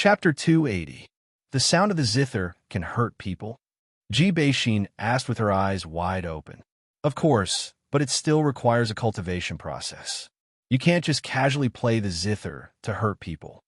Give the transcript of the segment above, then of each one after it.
Chapter 280. The sound of the zither can hurt people. Ji Bei-shin asked with her eyes wide open. Of course, but it still requires a cultivation process. You can't just casually play the zither to hurt people.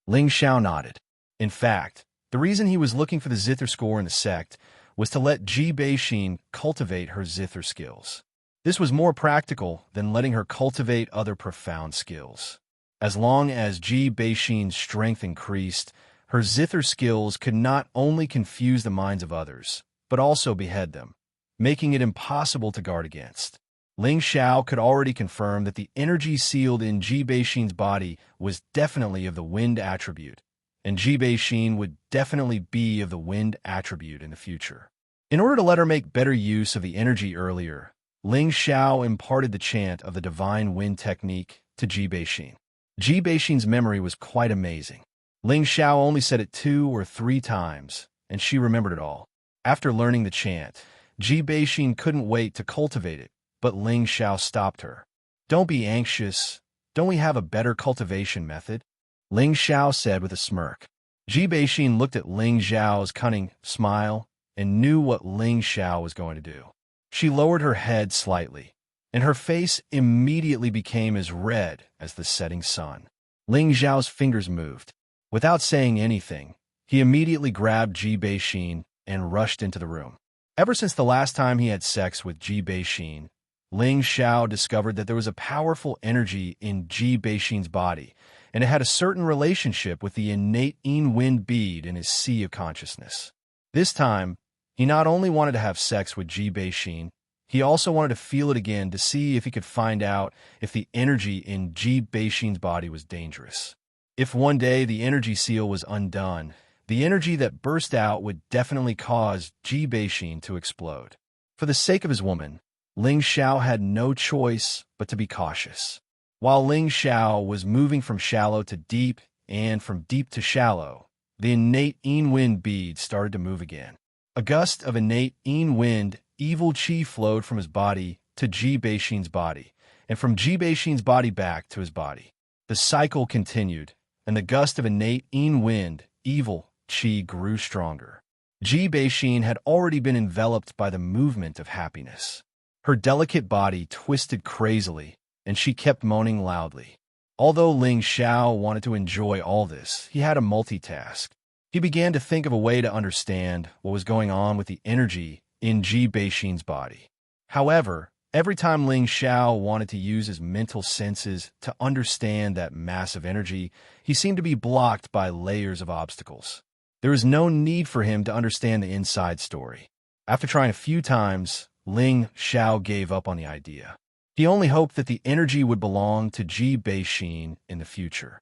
Ling Xiao nodded. In fact, the reason he was looking for the zither score in the sect was to let Ji Bei-shin cultivate her zither skills. This was more practical than letting her cultivate other profound skills. As long as Ji Bei-shin's strength increased, her zither skills could not only confuse the minds of others, but also behead them, making it impossible to guard against. Ling Xiao could already confirm that the energy sealed in Ji Bei-shin's body was definitely of the wind attribute, and Ji Bei-shin would definitely be of the wind attribute in the future. In order to let her make better use of the energy earlier, Ling Xiao imparted the chant of the divine wind technique to Ji Bei-shin. Ji Bei-shin's memory was quite amazing. Ling Xiao only said it 2 or 3 times, and she remembered it all. After learning the chant, Ji Bei-shin couldn't wait to cultivate it, but Ling Xiao stopped her. "Don't be anxious. Don't we have a better cultivation method?" Ling Xiao said with a smirk. Ji Bei-shin looked at Ling Xiao's cunning smile and knew what Ling Xiao was going to do. She lowered her head slightly, and her face immediately became as red as the setting sun. Ling Xiao's fingers moved. Without saying anything, he immediately grabbed Ji Bei-shin and rushed into the room. Ever since the last time he had sex with Ji Bei-shin, Ling Xiao discovered that there was a powerful energy in Ji Bei-shin's body, and it had a certain relationship with the innate wind bead in his sea of consciousness. This time, he not only wanted to have sex with Ji Bei-shin, he also wanted to feel it again to see if he could find out if the energy in Ji Bei-shin's body was dangerous. If one day the energy seal was undone, the energy that burst out would definitely cause Ji Bei-shin to explode. For the sake of his woman, Ling Xiao had no choice but to be cautious. While Ling Xiao was moving from shallow to deep and from deep to shallow, the innate wind bead started to move again. A gust of innate wind evil qi flowed from his body to Ji Bei-shin's body, and from Ji Bei-shin's body back to his body. The cycle continued, and the gust of innate wind evil qi grew stronger. Ji Bei-shin had already been enveloped by the movement of happiness. Her delicate body twisted crazily, and she kept moaning loudly. Although Ling Xiao wanted to enjoy all this, he had to multitask. He began to think of a way to understand what was going on with the energy in Ji Bei-shin's body. However, every time Ling Xiao wanted to use his mental senses to understand that massive energy, he seemed to be blocked by layers of obstacles. There was no need for him to understand the inside story. After trying a few times, Ling Xiao gave up on the idea. He only hoped that the energy would belong to Ji Bei-shin in the future.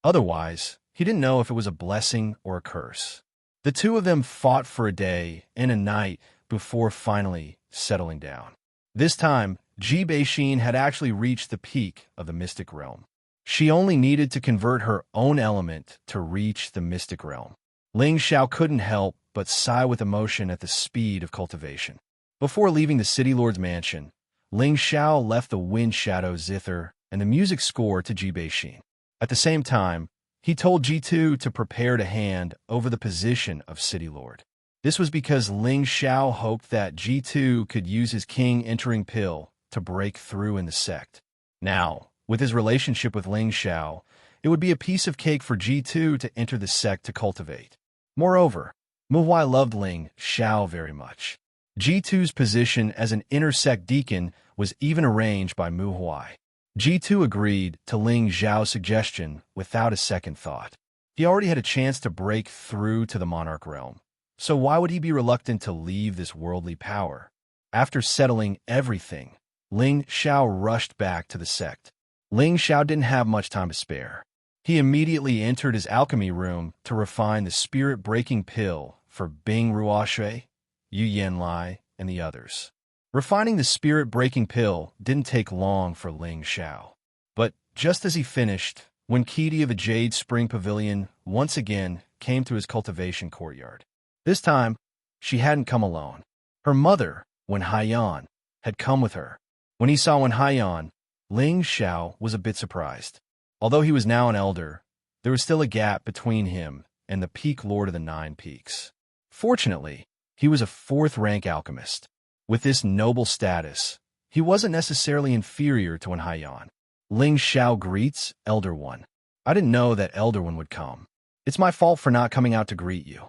Otherwise, he didn't know if it was a blessing or a curse. The two of them fought for a day and a night before finally settling down. This time, Ji Bei-shin had actually reached the peak of the mystic realm. She only needed to convert her own element to reach the mystic realm. Ling Xiao couldn't help but sigh with emotion at the speed of cultivation. Before leaving the city lord's mansion, Ling Xiao left the wind shadow zither and the music score to Ji Bei-shin. At the same time, he told Ji2 to prepare to hand over the position of city lord. This was because Ling Xiao hoped that Ji2 could use his king entering pill to break through in the sect. Now, with his relationship with Ling Xiao, it would be a piece of cake for Ji2 to enter the sect to cultivate. Moreover, Mu Huai loved Ling Xiao very much. Ji2's position as an inner sect deacon was even arranged by Mu Huai. Ji2 agreed to Ling Xiao's suggestion without a second thought. He already had a chance to break through to the monarch realm, so why would he be reluctant to leave this worldly power? After settling everything, Ling Xiao rushed back to the sect. Ling Xiao didn't have much time to spare. He immediately entered his alchemy room to refine the spirit-breaking pill for Bing Ruoshui, Yu Yanlai, and the others. Refining the spirit-breaking pill didn't take long for Ling Xiao. But just as he finished, when Kitty of the Jade Spring Pavilion once again came to his cultivation courtyard. This time, she hadn't come alone. Her mother, Wen Haiyan, had come with her. When he saw Wen Haiyan, Ling Xiao was a bit surprised. Although he was now an elder, there was still a gap between him and the peak lord of the Nine Peaks. Fortunately, he was a fourth-rank alchemist. With this noble status, he wasn't necessarily inferior to Wen Haiyan. Ling Xiao greets Elder One. I didn't know that Elder One would come. It's my fault for not coming out to greet you.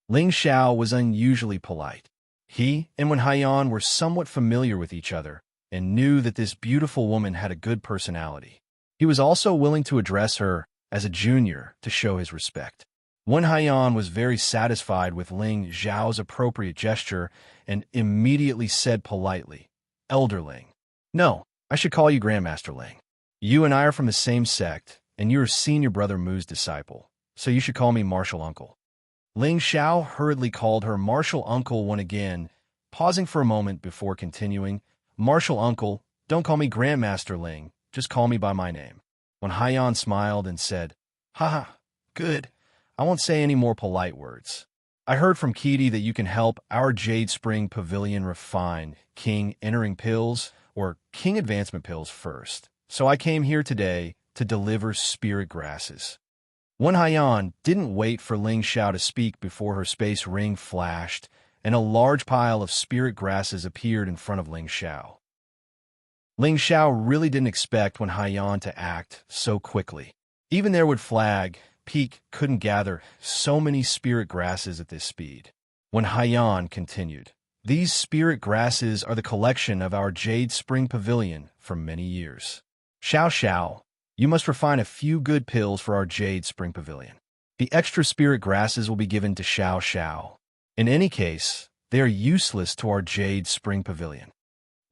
Ling Xiao was unusually polite. He and Wen Haiyan were somewhat familiar with each other and knew that this beautiful woman had a good personality. He was also willing to address her as a junior to show his respect. Wen Haiyan was very satisfied with Ling Xiao's appropriate gesture and immediately said politely, Elder Ling. No, I should call you Grandmaster Ling. You and I are from the same sect, and you're senior brother Mu's disciple, so you should call me Martial Uncle. Ling Xiao hurriedly called her Martial Uncle one again, pausing for a moment before continuing, Martial Uncle, don't call me Grandmaster Ling, just call me by my name. Wen Haiyan smiled and said, Haha, good. I won't say any more polite words. I heard from Kitty that you can help our Jade Spring Pavilion refine King Entering Pills or King Advancement Pills first. So I came here today to deliver spirit grasses. Wen Haiyan didn't wait for Ling Xiao to speak before her space ring flashed and a large pile of spirit grasses appeared in front of Ling Xiao. Ling Xiao really didn't expect Wen Haiyan to act so quickly. Even their wood flag, Peak couldn't gather so many spirit grasses at this speed. Wen Haiyan continued, These spirit grasses are the collection of our Jade Spring Pavilion for many years. Xiao Xiao, you must refine a few good pills for our Jade Spring Pavilion. The extra spirit grasses will be given to Xiao Xiao. In any case, they are useless to our Jade Spring Pavilion.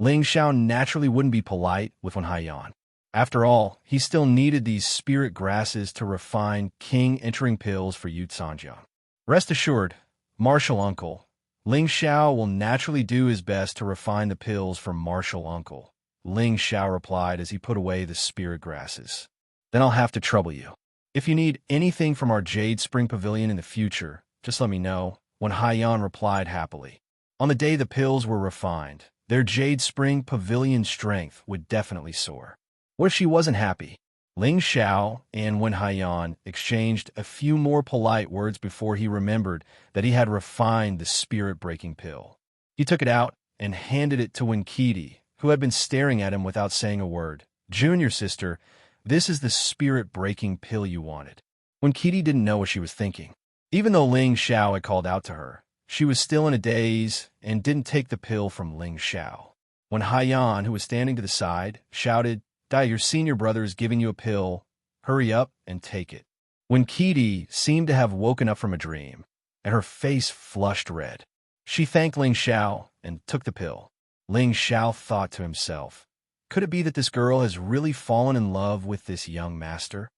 Ling Xiao naturally wouldn't be polite with Wen Haiyan. After all, he still needed these spirit grasses to refine King Entering Pills for Yu Sanjiang. Rest assured, Martial Uncle, Ling Xiao will naturally do his best to refine the pills for Martial Uncle, Ling Xiao replied as he put away the spirit grasses. Then I'll have to trouble you. If you need anything from our Jade Spring Pavilion in the future, just let me know, Wen Haiyan replied happily. On the day the pills were refined, their Jade Spring Pavilion strength would definitely soar. What if she wasn't happy? Ling Xiao and Wen Haiyan exchanged a few more polite words before he remembered that he had refined the spirit-breaking pill. He took it out and handed it to Wen Qidi, who had been staring at him without saying a word. Junior sister, this is the spirit-breaking pill you wanted. Wen Qidi didn't know what she was thinking. Even though Ling Xiao had called out to her, she was still in a daze and didn't take the pill from Ling Xiao. Wen Haiyan, who was standing to the side, shouted, Dai, your senior brother is giving you a pill. Hurry up and take it. Wen Qidi seemed to have woken up from a dream, and her face flushed red. She thanked Ling Xiao and took the pill. Ling Xiao thought to himself, could it be that this girl has really fallen in love with this young master?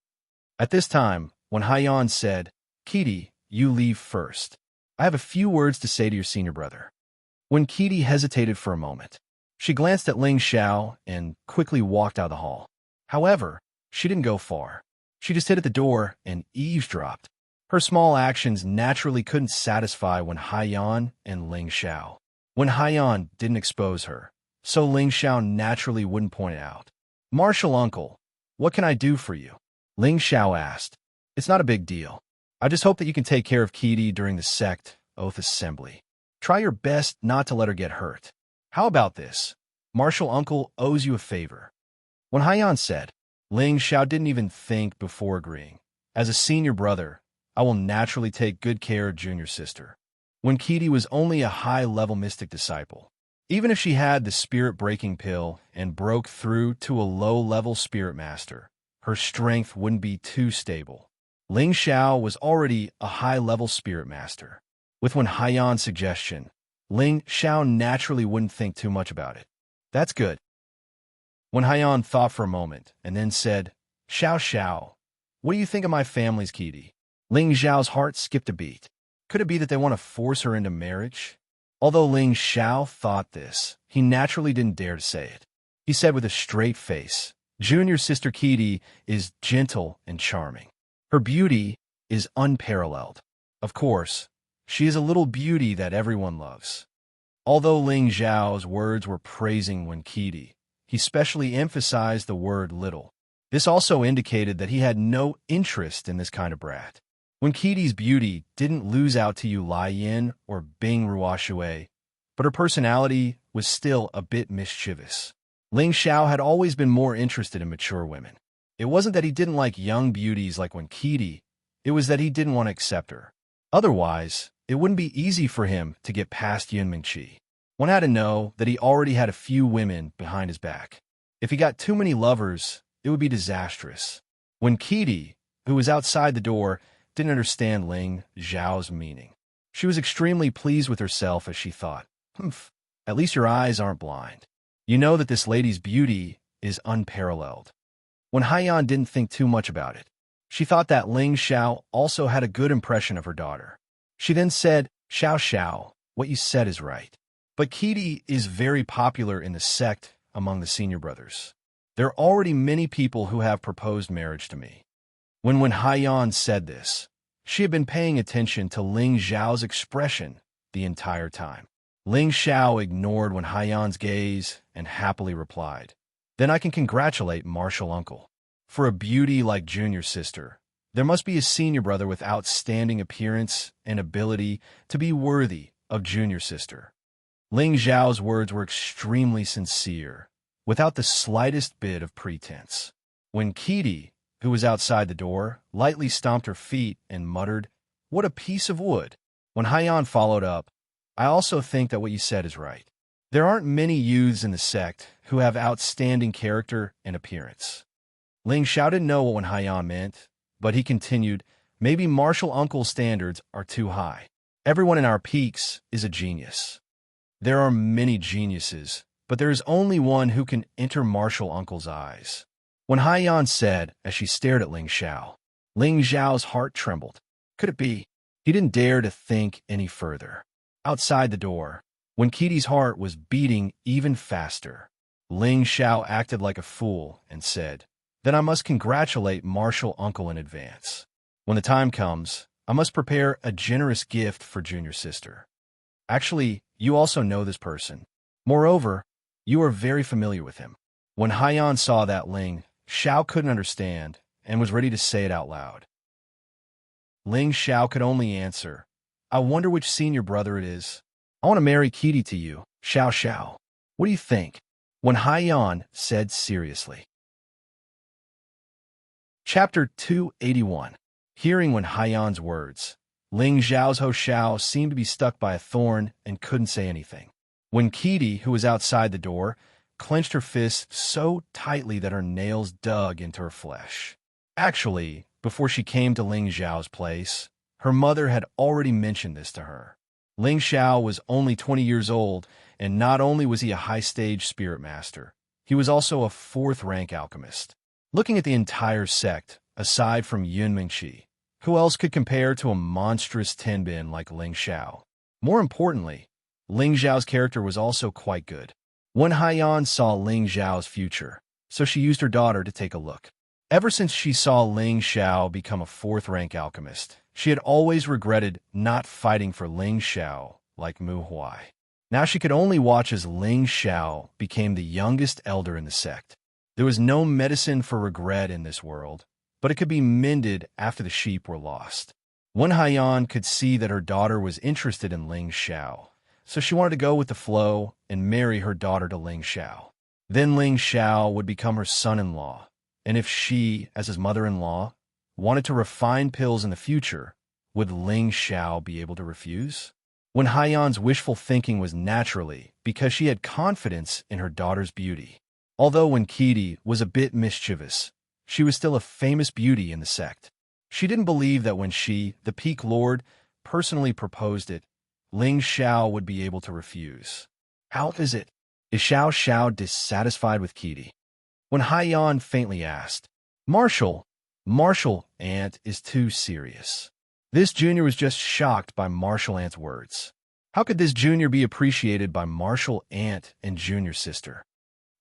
At this time, Wen Haiyan said, Qidi, you leave first. I have a few words to say to your senior brother. Wen Qidi hesitated for a moment. She glanced at Ling Xiao and quickly walked out of the hall. However, she didn't go far. She just hid at the door and eavesdropped. Her small actions naturally couldn't satisfy Wen Haiyan and Ling Xiao. Wen Haiyan didn't expose her, so Ling Xiao naturally wouldn't point it out. Martial Uncle, what can I do for you? Ling Xiao asked. It's not a big deal. I just hope that you can take care of Qidi during the sect oath assembly. Try your best not to let her get hurt. How about this? Martial Uncle owes you a favor. Wen Haiyan said, Ling Xiao didn't even think before agreeing. As a senior brother, I will naturally take good care of junior sister. Wen Qidi was only a high-level mystic disciple. Even if she had the spirit-breaking pill and broke through to a low-level spirit master, her strength wouldn't be too stable. Ling Xiao was already a high-level spirit master. With Wen Haiyan's suggestion, Ling Xiao naturally wouldn't think too much about it. That's good. Wen Haiyan thought for a moment and then said, Xiao Xiao, what do you think of my family's Qidi? Ling Xiao's heart skipped a beat. Could it be that they want to force her into marriage? Although Ling Xiao thought this, he naturally didn't dare to say it. He said with a straight face, Junior sister Qidi is gentle and charming. Her beauty is unparalleled. Of course, she is a little beauty that everyone loves. Although Ling Xiao's words were praising Wen Qidi, he specially emphasized the word little. This also indicated that he had no interest in this kind of brat. When Kitty's beauty didn't lose out to Yu Lai Yin or Bing Ruoxue, but her personality was still a bit mischievous. Ling Xiao had always been more interested in mature women. It wasn't that he didn't like young beauties like Wen Kitty, it was that he didn't want to accept her. Otherwise, it wouldn't be easy for him to get past Yun Mingqi. One had to know that he already had a few women behind his back. If he got too many lovers, it would be disastrous. When Kitty, who was outside the door, didn't understand Ling Xiao's meaning. She was extremely pleased with herself as she thought, "Humph, at least your eyes aren't blind. You know that this lady's beauty is unparalleled." When Haiyan didn't think too much about it, she thought that Ling Xiao also had a good impression of her daughter. She then said, "Xiao Xiao, what you said is right. But Kitty is very popular in the sect among the senior brothers. There are already many people who have proposed marriage to me." When Haiyan said this, she had been paying attention to Ling Xiao's expression the entire time. Ling Xiao ignored when Haiyan's gaze and happily replied, "Then I can congratulate Martial Uncle. For a beauty like junior sister, there must be a senior brother with outstanding appearance and ability to be worthy of junior sister." Ling Xiao's words were extremely sincere, without the slightest bit of pretense. When Kitty, who was outside the door, lightly stomped her feet and muttered, "What a piece of wood." When Haiyan followed up, "I also think that what you said is right. There aren't many youths in the sect who have outstanding character and appearance." Ling Xiao didn't know what Haiyan meant, but he continued, "Maybe Martial Uncle's standards are too high. Everyone in our peaks is a genius. There are many geniuses, but there is only one who can enter Martial Uncle's eyes." When Haiyan said, as she stared at Ling Xiao's heart trembled. Could it be? He didn't dare to think any further. Outside the door, when Kitty's heart was beating even faster, Ling Xiao acted like a fool and said, "Then I must congratulate Martial Uncle in advance. When the time comes, I must prepare a generous gift for junior sister. Actually, you also know this person. Moreover, you are very familiar with him." When Haiyan saw that Ling Xiao couldn't understand and was ready to say it out loud, Ling Xiao could only answer, "I wonder which senior brother it is. I want to marry Kitty to you, Xiao Xiao. What do you think?" When Haiyan said seriously. Chapter 281. Hearing when Haiyan's words, Ling Xiao's Ho Xiao seemed to be stuck by a thorn and couldn't say anything. When Kitty, who was outside the door, clenched her fist so tightly that her nails dug into her flesh. Actually, before she came to Ling Xiao's place, her mother had already mentioned this to her. Ling Xiao was only 20 years old, and not only was he a high-stage spirit master, he was also a fourth-rank alchemist. Looking at the entire sect, aside from Yun Mingqi, who else could compare to a monstrous Tenbin like Ling Xiao? More importantly, Ling Xiao's character was also quite good. When Haiyan saw Ling Xiao's future, so she used her daughter to take a look. Ever since she saw Ling Xiao become a fourth-rank alchemist, she had always regretted not fighting for Ling Xiao like Mu Huai. Now she could only watch as Ling Xiao became the youngest elder in the sect. There was no medicine for regret in this world, but it could be mended after the sheep were lost. When Haiyan could see that her daughter was interested in Ling Xiao, so she wanted to go with the flow and marry her daughter to Ling Xiao. Then Ling Xiao would become her son-in-law, and if she, as his mother-in-law, wanted to refine pills in the future, would Ling Xiao be able to refuse? When Haiyan's wishful thinking was naturally because she had confidence in her daughter's beauty. Although when Kitty was a bit mischievous, she was still a famous beauty in the sect. She didn't believe that when she, the Peak Lord, personally proposed it, Ling Xiao would be able to refuse. How is it? Is Xiao Xiao dissatisfied with Kitty? When Haiyan faintly asked, Martial, Aunt is too serious." This junior was just shocked by Martial Aunt's words. How could this junior be appreciated by Martial Aunt and junior sister?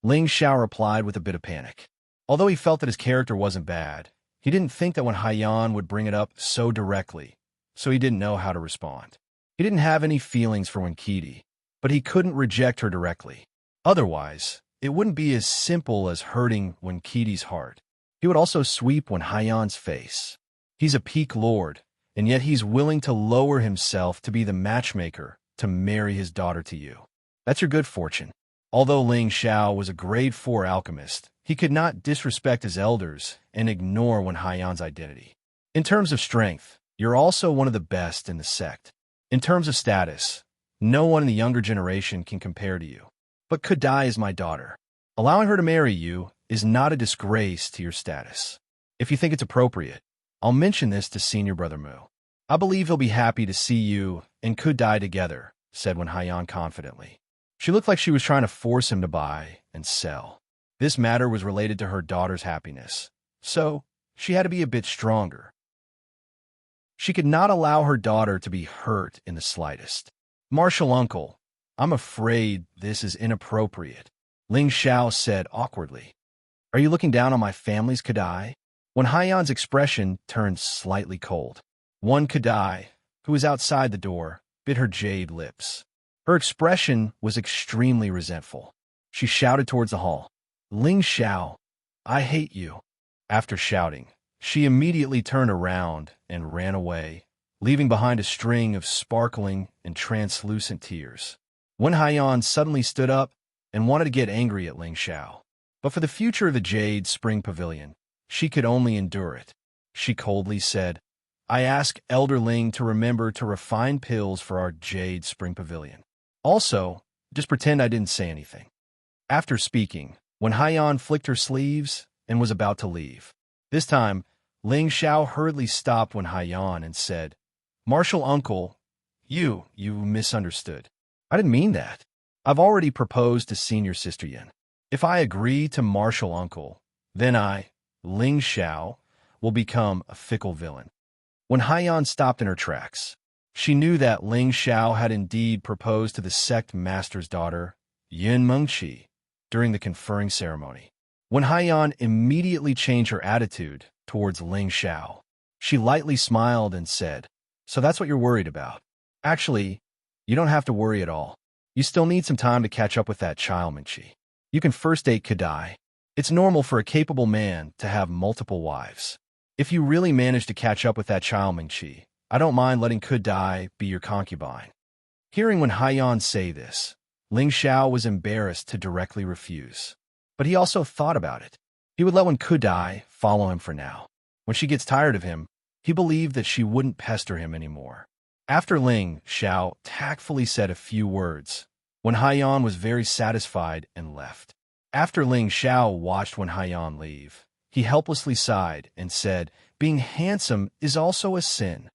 Ling Xiao replied with a bit of panic. Although he felt that his character wasn't bad, he didn't think that when Haiyan would bring it up so directly, so he didn't know how to respond. He didn't have any feelings for Kitty, but he couldn't reject her directly. Otherwise, it wouldn't be as simple as hurting Kitty's heart. He would also sweep when Haiyan's face. He's a peak lord, and yet he's willing to lower himself to be the matchmaker to marry his daughter to you. That's your good fortune. Although Ling Xiao was a grade 4 alchemist, he could not disrespect his elders and ignore Wen Haiyan's identity. In terms of strength, you're also one of the best in the sect. In terms of status, no one in the younger generation can compare to you. But Kudai is my daughter. Allowing her to marry you is not a disgrace to your status. If you think it's appropriate, I'll mention this to Senior Brother Mu. I believe he'll be happy to see you and Kudai together, said Wen Haiyan confidently. She looked like she was trying to force him to buy and sell. This matter was related to her daughter's happiness, so she had to be a bit stronger. She could not allow her daughter to be hurt in the slightest. Martial uncle, I'm afraid this is inappropriate, Ling Xiao said awkwardly. Are you looking down on my family's Kudai? When Haiyan's expression turned slightly cold, one Kudai, who was outside the door, bit her jade lips. Her expression was extremely resentful. She shouted towards the hall, Ling Xiao, I hate you. After shouting, she immediately turned around and ran away, leaving behind a string of sparkling and translucent tears. Wen Haiyan suddenly stood up and wanted to get angry at Ling Xiao. But for the future of the Jade Spring Pavilion, she could only endure it. She coldly said, I ask Elder Ling to remember to refine pills for our Jade Spring Pavilion. Also, just pretend I didn't say anything. After speaking, Wen Haiyan flicked her sleeves and was about to leave. This time, Ling Xiao hurriedly stopped Wen Haiyan and said, Martial uncle, you misunderstood. I didn't mean that. I've already proposed to Senior Sister Yin. If I agree to Martial uncle, then I, Ling Xiao, will become a fickle villain. When Haiyan stopped in her tracks, she knew that Ling Xiao had indeed proposed to the sect master's daughter, Yin Mengqi, during the conferring ceremony. When Haiyan immediately changed her attitude towards Ling Xiao, she lightly smiled and said, So that's what you're worried about. Actually, you don't have to worry at all. You still need some time to catch up with that child Mengqi. You can first date Kudai. It's normal for a capable man to have multiple wives. If you really manage to catch up with that child Mengqi, I don't mind letting Kudai be your concubine. Hearing Wen Haiyan say this, Ling Xiao was embarrassed to directly refuse. But he also thought about it. He would let Wen Kudai follow him for now. When she gets tired of him, he believed that she wouldn't pester him anymore. After Ling Xiao tactfully said a few words, Wen Haiyan was very satisfied and left. After Ling Xiao watched Wen Haiyan leave, he helplessly sighed and said, Being handsome is also a sin.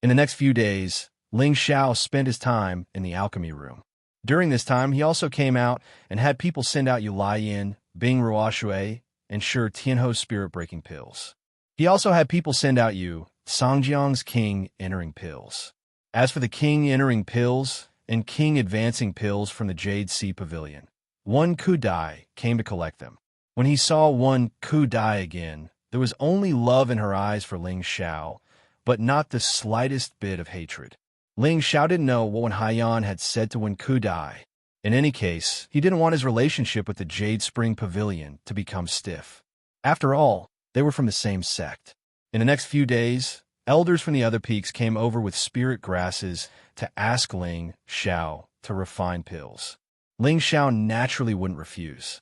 In the next few days, Ling Xiao spent his time in the alchemy room. During this time, he also came out and had people send out Yu Lai Yin, Bing Ruoshui, and Shi Tianho's spirit-breaking pills. He also had people send out Yu Songjiang's king entering pills. As for the king entering pills and king advancing pills from the Jade Sea Pavilion, one Kudai came to collect them. When he saw one Kudai again, there was only love in her eyes for Ling Xiao, but not the slightest bit of hatred. Ling Xiao didn't know what Wen Haiyan had said to Wen Kudai. In any case, he didn't want his relationship with the Jade Spring Pavilion to become stiff. After all, they were from the same sect. In the next few days, elders from the other peaks came over with spirit grasses to ask Ling Xiao to refine pills. Ling Xiao naturally wouldn't refuse.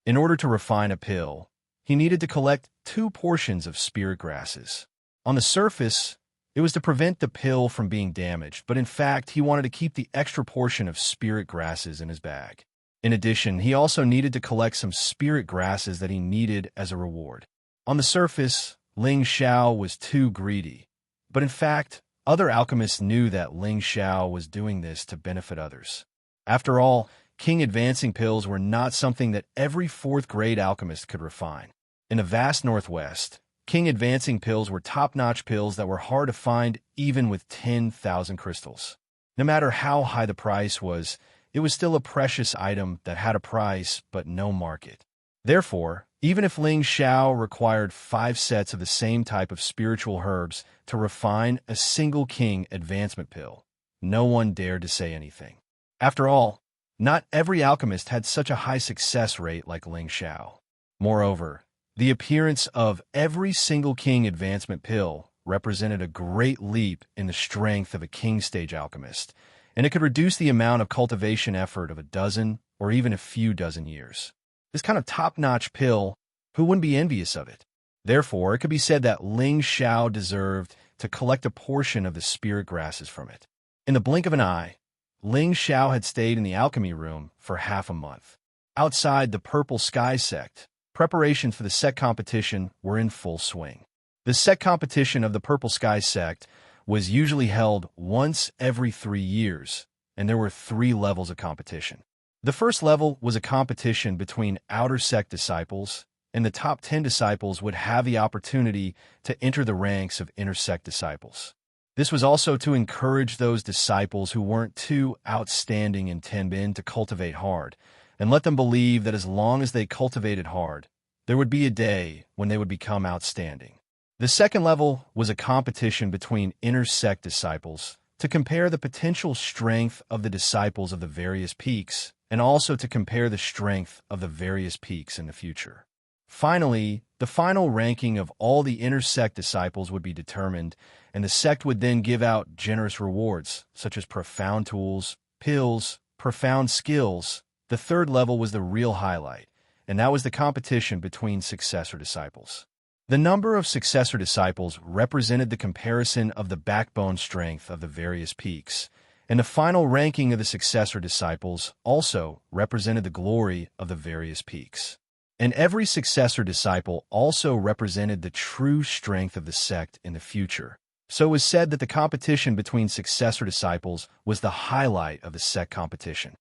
In order to refine a pill, he needed to collect 2 portions of spirit grasses. On the surface, it was to prevent the pill from being damaged, but in fact, he wanted to keep the extra portion of spirit grasses in his bag. In addition, he also needed to collect some spirit grasses that he needed as a reward. On the surface, Ling Xiao was too greedy, but in fact, other alchemists knew that Ling Xiao was doing this to benefit others. After all, king advancing pills were not something that every 4th grade alchemist could refine. In the vast Northwest, king advancing pills were top-notch pills that were hard to find even with 10,000 crystals. No matter how high the price was, it was still a precious item that had a price but no market. Therefore, even if Ling Xiao required 5 sets of the same type of spiritual herbs to refine a single king advancement pill, no one dared to say anything. After all, not every alchemist had such a high success rate like Ling Xiao. Moreover, the appearance of every single king advancement pill represented a great leap in the strength of a king stage alchemist, and it could reduce the amount of cultivation effort of a dozen or even a few dozen years. This kind of top-notch pill, who wouldn't be envious of it? Therefore, it could be said that Ling Xiao deserved to collect a portion of the spirit grasses from it. In the blink of an eye, Ling Xiao had stayed in the alchemy room for half a month. Outside the Purple Sky sect, preparations for the sect competition were in full swing. The sect competition of the Purple Sky sect was usually held once every 3 years, and there were 3 levels of competition. The first level was a competition between outer sect disciples, and the top 10 disciples would have the opportunity to enter the ranks of inner sect disciples. This was also to encourage those disciples who weren't too outstanding in Tenbin to cultivate hard, and let them believe that as long as they cultivated hard, there would be a day when they would become outstanding. The second level was a competition between inner sect disciples to compare the potential strength of the disciples of the various peaks, and also to compare the strength of the various peaks in the future. Finally, the final ranking of all the inner sect disciples would be determined, and the sect would then give out generous rewards, such as profound tools, pills, profound skills. The third level was the real highlight, and that was the competition between successor disciples. The number of successor disciples represented the comparison of the backbone strength of the various peaks, and the final ranking of the successor disciples also represented the glory of the various peaks. And every successor disciple also represented the true strength of the sect in the future. So it was said that the competition between successor disciples was the highlight of the sect competition.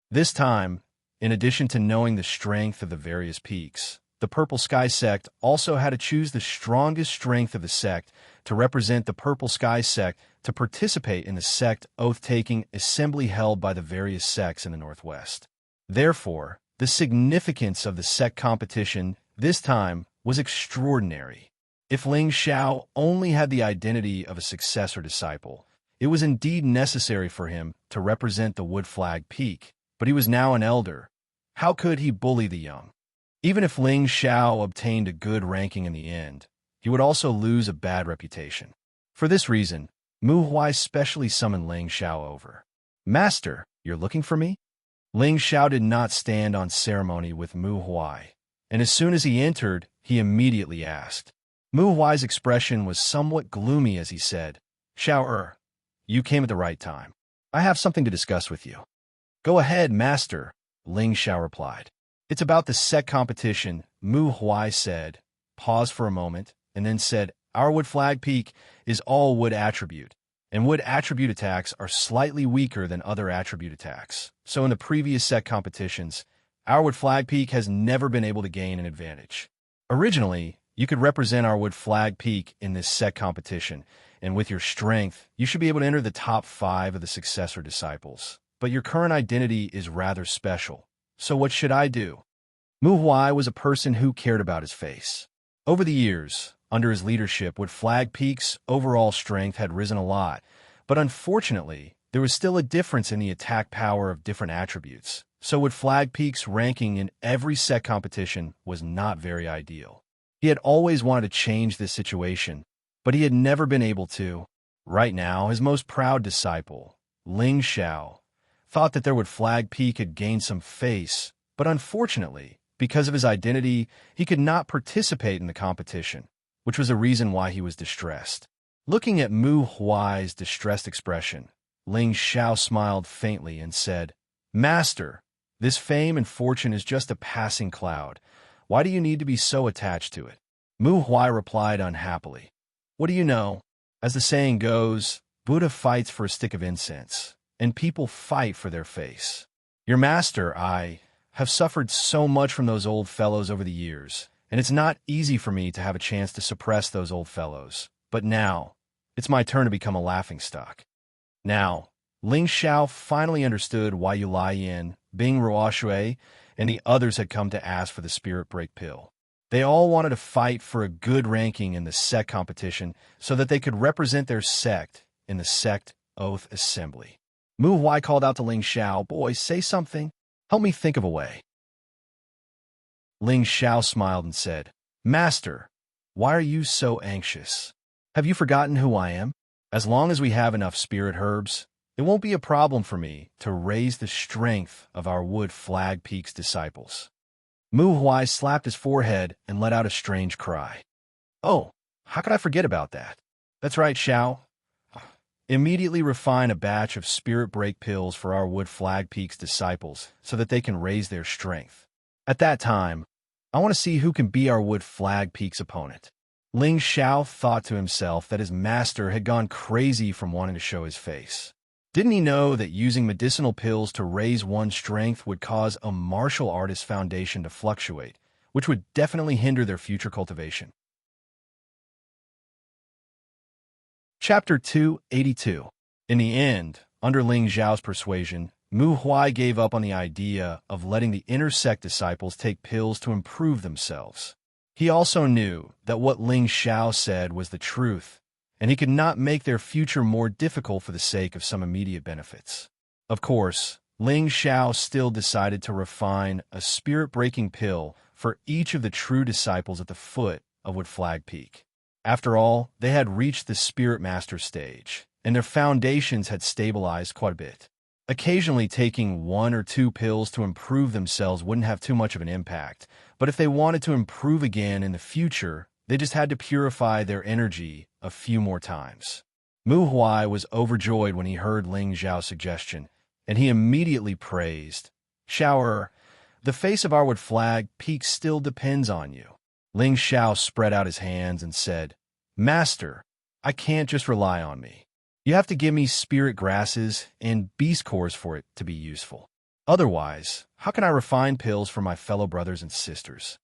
This time, in addition to knowing the strength of the various peaks, the Purple Sky sect also had to choose the strongest strength of the sect to represent the Purple Sky sect to participate in the sect oath-taking assembly held by the various sects in the Northwest. Therefore, the significance of the sect competition this time was extraordinary. If Ling Xiao only had the identity of a successor disciple, it was indeed necessary for him to represent the Wood Flag Peak, but he was now an elder. How could he bully the young? Even if Ling Xiao obtained a good ranking in the end, he would also lose a bad reputation. For this reason, Mu Huai specially summoned Ling Xiao over. "Master, you're looking for me?" Ling Xiao did not stand on ceremony with Mu Huai, and as soon as he entered, he immediately asked. Mu Huai's expression was somewhat gloomy as he said, "Xiao, you came at the right time. I have something to discuss with you." "Go ahead, master," Ling Xiao replied. "It's about the sect competition," Mu Huai said, paused for a moment, and then said, "Our Wood Flag Peak is all wood attribute, and wood attribute attacks are slightly weaker than other attribute attacks. So in the previous sect competitions, our Wood Flag Peak has never been able to gain an advantage. Originally, you could represent our Wood Flag Peak in this sect competition, and with your strength, you should be able to enter the top 5 of the successor disciples. But your current identity is rather special. So what should I do?" Mu Huai was a person who cared about his face. Over the years, under his leadership, Wood Flag Peak's overall strength had risen a lot, but unfortunately, there was still a difference in the attack power of different attributes, so Wood Flag Peak's ranking in every sect competition was not very ideal. He had always wanted to change this situation, but he had never been able to. Right now, his most proud disciple, Ling Xiao, thought that their Wood Flag Peak had gained some face, but unfortunately, because of his identity, he could not participate in the competition, which was a reason why he was distressed. Looking at Mu Huai's distressed expression, Ling Xiao smiled faintly and said, "Master, this fame and fortune is just a passing cloud. Why do you need to be so attached to it?" Mu Huai replied unhappily, "What do you know? As the saying goes, Buddha fights for a stick of incense, and people fight for their face. Your master, I have suffered so much from those old fellows over the years, and it's not easy for me to have a chance to suppress those old fellows. But now, it's my turn to become a laughingstock." Now, Ling Xiao finally understood why Yu Yin, Bing Ruoshui, and the others had come to ask for the Spirit Break Pill. They all wanted to fight for a good ranking in the sect competition so that they could represent their sect in the sect oath assembly. Mu Huai called out to Ling Xiao, "Boy, say something. Help me think of a way." Ling Xiao smiled and said, Master, why are you so anxious? Have you forgotten who I am? As long as we have enough spirit herbs, it won't be a problem for me to raise the strength of our Wood Flag Peak's disciples. Mu Huai slapped his forehead and let out a strange cry. Oh, how could I forget about that? That's right, Xiao. Immediately refine a batch of spirit break pills for our Wood Flag Peak's disciples so that they can raise their strength. At that time, I want to see who can be our Wood Flag Peak's opponent. Ling Xiao thought to himself that his master had gone crazy from wanting to show his face. Didn't he know that using medicinal pills to raise one's strength would cause a martial artist's foundation to fluctuate, which would definitely hinder their future cultivation? Chapter 282. In the end, under Ling Zhao's persuasion, Mu Huai gave up on the idea of letting the inner sect disciples take pills to improve themselves. He also knew that what Ling Xiao said was the truth, and he could not make their future more difficult for the sake of some immediate benefits. Of course, Ling Xiao still decided to refine a spirit-breaking pill for each of the true disciples at the foot of Wood Flag Peak. After all, they had reached the Spirit Master stage, and their foundations had stabilized quite a bit. Occasionally taking 1 or 2 pills to improve themselves wouldn't have too much of an impact, but if they wanted to improve again in the future, they just had to purify their energy a few more times. Mu Huai was overjoyed when he heard Ling Zhao's suggestion, and he immediately praised, Xiao, the face of our Wood Flag Peak still depends on you. Ling Xiao spread out his hands and said, Master, I can't just rely on me. You have to give me spirit grasses and beast cores for it to be useful. Otherwise, how can I refine pills for my fellow brothers and sisters?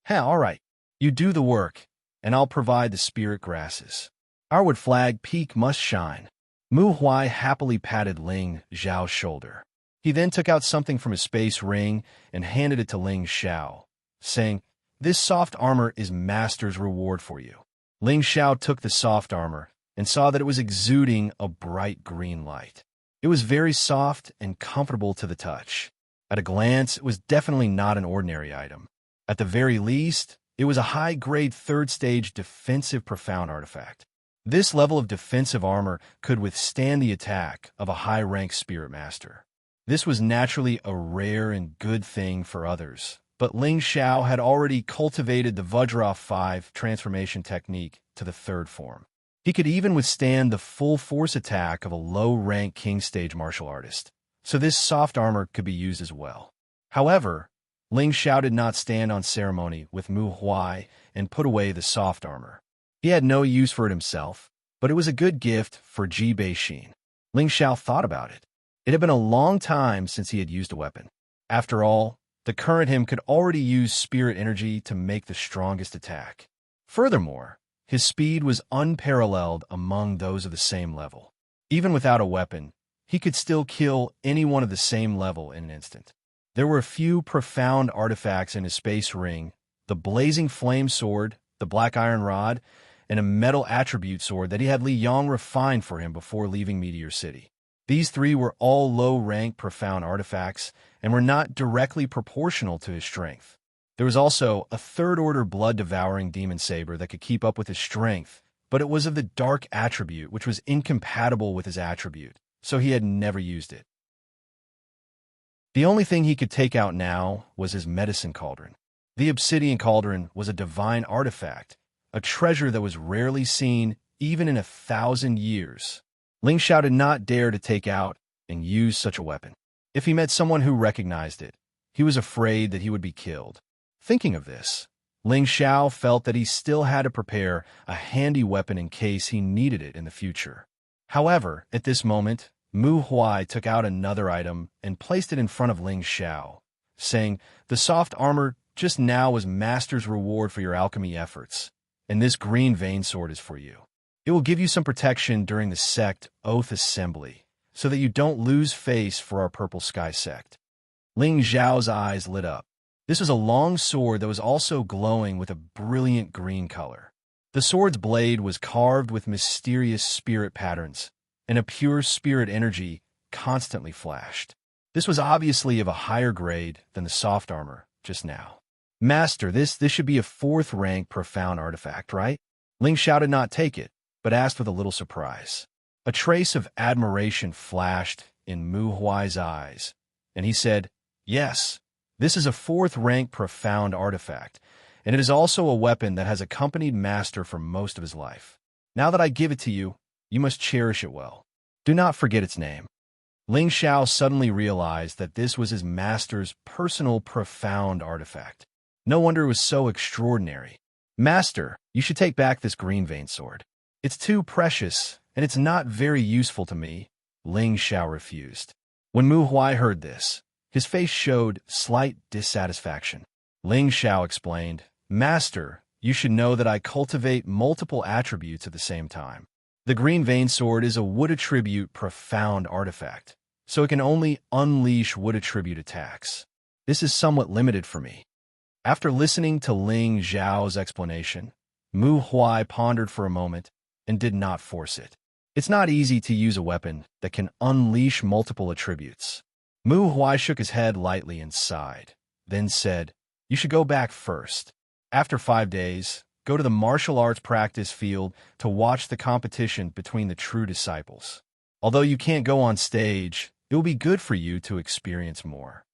All right. You do the work, and I'll provide the spirit grasses. Our Wood Flag Peak must shine. Mu Huai happily patted Ling Zhao's shoulder. He then took out something from his space ring and handed it to Ling Xiao, saying, This soft armor is Master's reward for you. Ling Xiao took the soft armor and saw that it was exuding a bright green light. It was very soft and comfortable to the touch. At a glance, it was definitely not an ordinary item. At the very least, it was a high-grade third-stage defensive profound artifact. This level of defensive armor could withstand the attack of a high-ranked spirit master. This was naturally a rare and good thing for others, but Ling Xiao had already cultivated the Vajra 5 transformation technique to the 3rd form. He could even withstand the full-force attack of a low-rank king-stage martial artist, so this soft armor could be used as well. However, Ling Xiao did not stand on ceremony with Mu Huai and put away the soft armor. He had no use for it himself, but it was a good gift for Ji Beixin. Ling Xiao thought about it. It had been a long time since he had used a weapon. After all, the current him could already use spirit energy to make the strongest attack. Furthermore, his speed was unparalleled among those of the same level. Even without a weapon, he could still kill anyone of the same level in an instant. There were a few profound artifacts in his space ring, the blazing flame sword, the black iron rod, and a metal attribute sword that he had Li Yong refine for him before leaving Meteor City. These 3 were all low-rank profound artifacts and were not directly proportional to his strength. There was also a 3rd-order blood-devouring demon saber that could keep up with his strength, but it was of the dark attribute, which was incompatible with his attribute, so he had never used it. The only thing he could take out now was his medicine cauldron. The obsidian cauldron was a divine artifact, a treasure that was rarely seen even in 1,000 years. Ling Xiao did not dare to take out and use such a weapon. If he met someone who recognized it, he was afraid that he would be killed. Thinking of this, Ling Xiao felt that he still had to prepare a handy weapon in case he needed it in the future. However, at this moment, Mu Huai took out another item and placed it in front of Ling Xiao, saying, The soft armor just now was Master's reward for your alchemy efforts, and this green vein sword is for you. It will give you some protection during the sect Oath Assembly, so that you don't lose face for our Purple Sky sect. Ling Zhao's eyes lit up. This was a long sword that was also glowing with a brilliant green color. The sword's blade was carved with mysterious spirit patterns, and a pure spirit energy constantly flashed. This was obviously of a higher grade than the soft armor just now. Master, this should be a 4th rank profound artifact, right? Ling Xiao did not take it, but asked with a little surprise. A trace of admiration flashed in Mu Huai's eyes, and he said, "Yes, this is a 4th rank profound artifact, and it is also a weapon that has accompanied Master for most of his life. Now that I give it to you, you must cherish it well. Do not forget its name." Ling Xiao suddenly realized that this was his master's personal profound artifact. No wonder it was so extraordinary. "Master, you should take back this green vein sword. It's too precious, and it's not very useful to me," Ling Xiao refused. When Mu Huai heard this, his face showed slight dissatisfaction. Ling Xiao explained, "Master, you should know that I cultivate multiple attributes at the same time. The green vein sword is a wood attribute profound artifact, so it can only unleash wood attribute attacks. This is somewhat limited for me." After listening to Ling Xiao's explanation, Mu Huai pondered for a moment and did not force it. It's not easy to use a weapon that can unleash multiple attributes. Mu Huai shook his head lightly and sighed, then said, "You should go back first. After 5 days, go to the martial arts practice field to watch the competition between the true disciples. Although you can't go on stage, it will be good for you to experience more."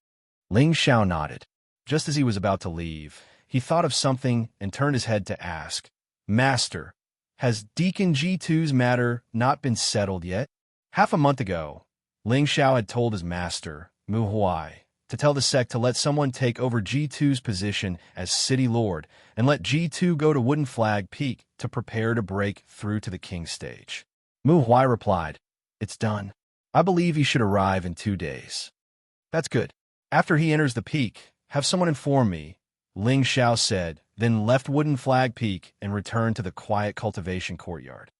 Ling Xiao nodded. Just as he was about to leave, he thought of something and turned his head to ask, "Master, has Deacon G2's matter not been settled yet?" Half a month ago, Ling Xiao had told his master, Mu Huai, to tell the sect to let someone take over G2's position as city lord and let G2 go to Wooden Flag Peak to prepare to break through to the king stage. Mu Huai replied, "It's done. I believe he should arrive in 2 days." "That's good. After he enters the peak, have someone inform me," Ling Xiao said, then left Wooden Flag Peak and returned to the quiet cultivation courtyard.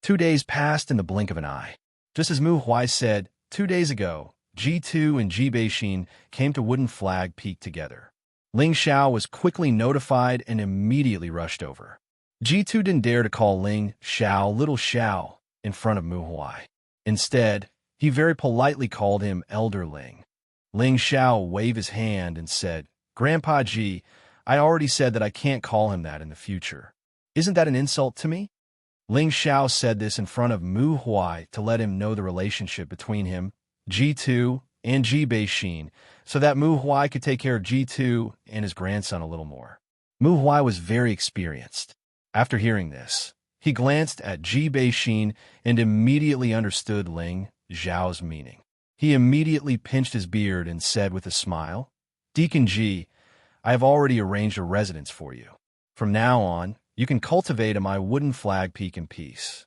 2 days passed in the blink of an eye. Just as Mu Huai said, 2 days ago, G2 and Ji Beixin came to Wooden Flag Peak together. Ling Xiao was quickly notified and immediately rushed over. G2 didn't dare to call Ling Xiao Little Xiao in front of Mu Huai. Instead, he very politely called him Elder Ling. Ling Xiao waved his hand and said, "Grandpa Ji, I already said that I can't call him that in the future. Isn't that an insult to me?" Ling Xiao said this in front of Mu Huai to let him know the relationship between him, G2, and Ji Beixin, so that Mu Huai could take care of G2 and his grandson a little more. Mu Huai was very experienced. After hearing this, he glanced at Ji Beixin and immediately understood Ling Xiao's meaning. He immediately pinched his beard and said with a smile, "Deacon Ji, I have already arranged a residence for you. From now on, you can cultivate at my Wooden Flag Peak in peace."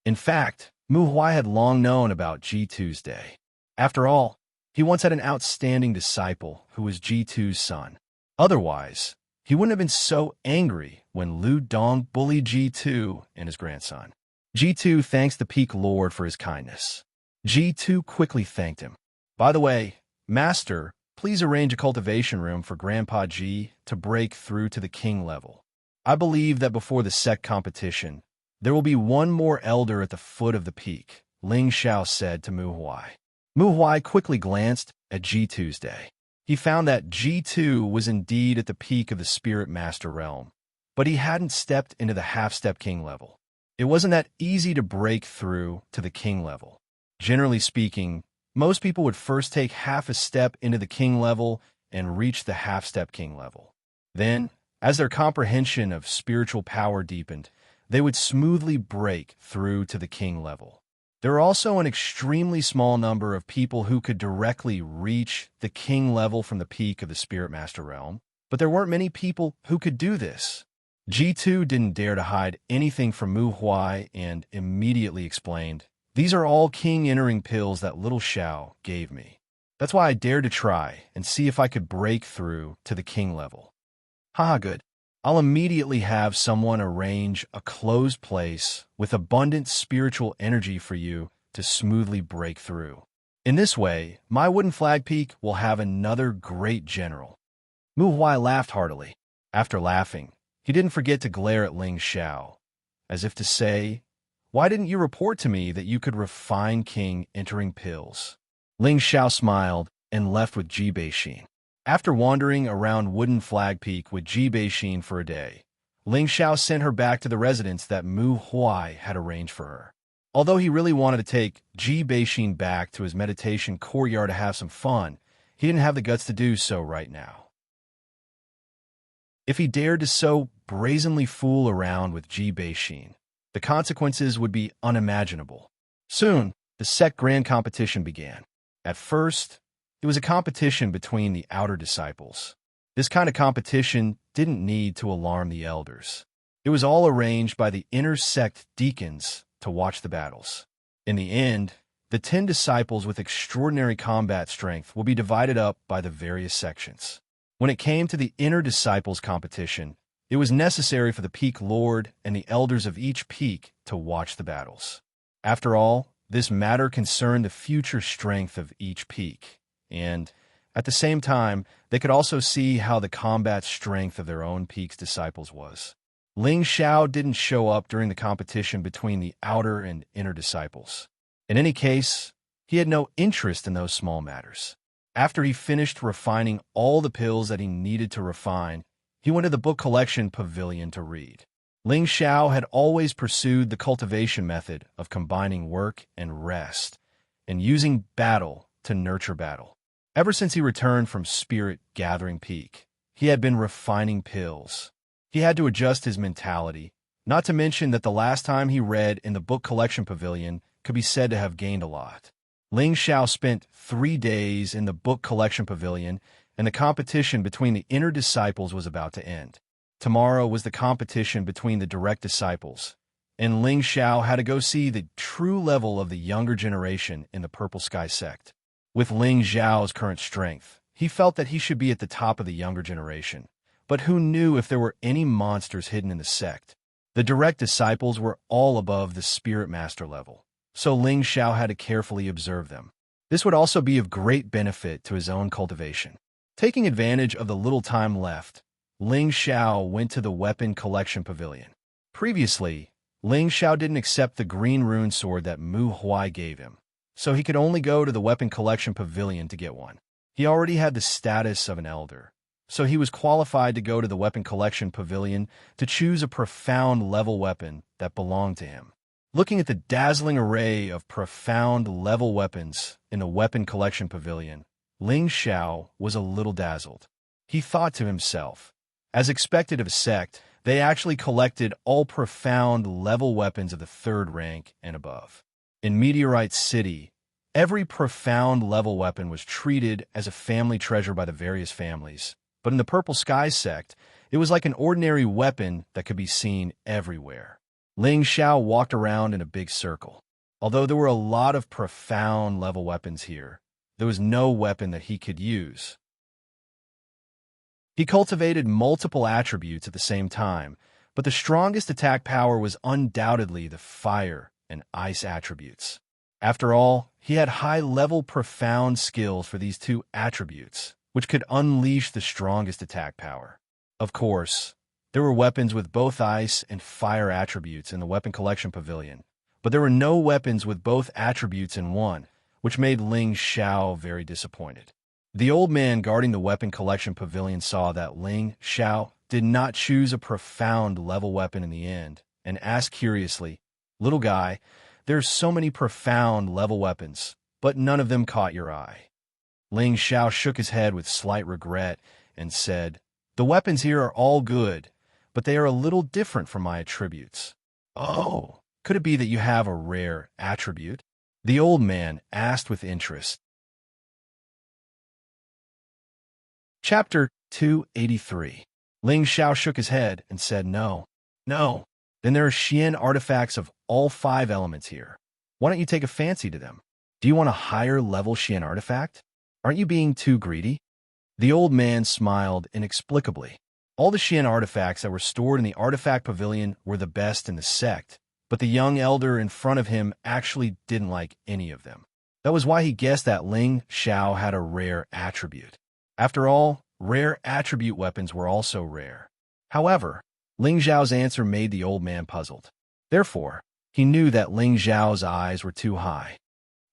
In fact, Mu Huai had long known about G2's day. After all, he once had an outstanding disciple who was G2's son. Otherwise, he wouldn't have been so angry when Lu Dong bullied G2 and his grandson. G2 thanks the Peak Lord for his kindness. G2 quickly thanked him. "By the way, Master, please arrange a cultivation room for Grandpa G to break through to the king level. I believe that before the sect competition, there will be one more elder at the foot of the peak," Ling Xiao said to Mu Huai. Mu Huai quickly glanced at G2's day. He found that G2 was indeed at the peak of the Spirit Master realm, but he hadn't stepped into the half-step king level. It wasn't that easy to break through to the king level. Generally speaking, most people would first take half a step into the king level and reach the half-step king level. Then, as their comprehension of spiritual power deepened, they would smoothly break through to the king level. There are also an extremely small number of people who could directly reach the king level from the peak of the Spirit Master realm, but there weren't many people who could do this. G2 didn't dare to hide anything from Mu Huai and immediately explained, "These are all king entering pills that Little Xiao gave me. That's why I dared to try and see if I could break through to the king level." "Haha, good. I'll immediately have someone arrange a closed place with abundant spiritual energy for you to smoothly break through. In this way, my Wooden Flag Peak will have another great general." Mu Huai laughed heartily. After laughing, he didn't forget to glare at Ling Xiao, as if to say, "Why didn't you report to me that you could refine king entering pills?" Ling Xiao smiled and left with Ji Beixin. After wandering around Wooden Flag Peak with Ji Beixin for a day, Ling Xiao sent her back to the residence that Mu Huai had arranged for her. Although he really wanted to take Ji Beixin back to his meditation courtyard to have some fun, he didn't have the guts to do so right now. If he dared to so brazenly fool around with Ji Beixin, the consequences would be unimaginable. Soon, the sect grand competition began. At first, it was a competition between the outer disciples. This kind of competition didn't need to alarm the elders. It was all arranged by the inner sect deacons to watch the battles. In the end, the 10 disciples with extraordinary combat strength will be divided up by the various sections. When it came to the inner disciples competition, it was necessary for the peak lord and the elders of each peak to watch the battles. After all, this matter concerned the future strength of each peak, and at the same time, they could also see how the combat strength of their own peak's disciples was. Ling Xiao didn't show up during the competition between the outer and inner disciples. In any case, he had no interest in those small matters. After he finished refining all the pills that he needed to refine, he went to the book collection pavilion to read. Ling Xiao had always pursued the cultivation method of combining work and rest, and using battle to nurture battle. Ever since he returned from Spirit Gathering Peak, he had been refining pills. He had to adjust his mentality, not to mention that the last time he read in the book collection pavilion could be said to have gained a lot. Ling Xiao spent 3 days in the book collection pavilion, and the competition between the inner disciples was about to end. Tomorrow was the competition between the direct disciples, and Ling Xiao had to go see the true level of the younger generation in the Purple Sky sect. With Ling Xiao's current strength, he felt that he should be at the top of the younger generation. But who knew if there were any monsters hidden in the sect? The direct disciples were all above the Spirit Master level, so Ling Xiao had to carefully observe them. This would also be of great benefit to his own cultivation. Taking advantage of the little time left, Ling Xiao went to the weapon collection pavilion. Previously, Ling Xiao didn't accept the green rune sword that Mu Huai gave him, so he could only go to the weapon collection pavilion to get one. He already had the status of an elder, so he was qualified to go to the weapon collection pavilion to choose a profound level weapon that belonged to him. Looking at the dazzling array of profound level weapons in the weapon collection pavilion, Ling Xiao was a little dazzled. He thought to himself, as expected of a sect, they actually collected all profound level weapons of the 3rd rank and above. In Meteorite City, every profound level weapon was treated as a family treasure by the various families. But in the Purple Sky sect, it was like an ordinary weapon that could be seen everywhere. Ling Xiao walked around in a big circle. Although there were a lot of profound level weapons here, there was no weapon that he could use. He cultivated multiple attributes at the same time, but the strongest attack power was undoubtedly the fire and ice attributes. After all, he had high-level profound skills for these 2 attributes, which could unleash the strongest attack power. Of course, there were weapons with both ice and fire attributes in the weapon collection pavilion, but there were no weapons with both attributes in one, which made Ling Xiao very disappointed. The old man guarding the weapon collection pavilion saw that Ling Xiao did not choose a profound level weapon in the end, and asked curiously, "Little guy, there's so many profound level weapons, but none of them caught your eye." Ling Xiao shook his head with slight regret and said, "The weapons here are all good, but they are a little different from my attributes." "Oh, could it be that you have a rare attribute?" the old man asked with interest. Chapter 283. Ling Xiao shook his head and said, No. Then there are Xian artifacts of all 5 elements here. Why don't you take a fancy to them? Do you want a higher level Xian artifact? Aren't you being too greedy?" The old man smiled inexplicably. All the Xian artifacts that were stored in the artifact pavilion were the best in the sect, but the young elder in front of him actually didn't like any of them. That was why he guessed that Ling Xiao had a rare attribute. After all, rare attribute weapons were also rare. However, Ling Xiao's answer made the old man puzzled. Therefore, he knew that Ling Xiao's eyes were too high.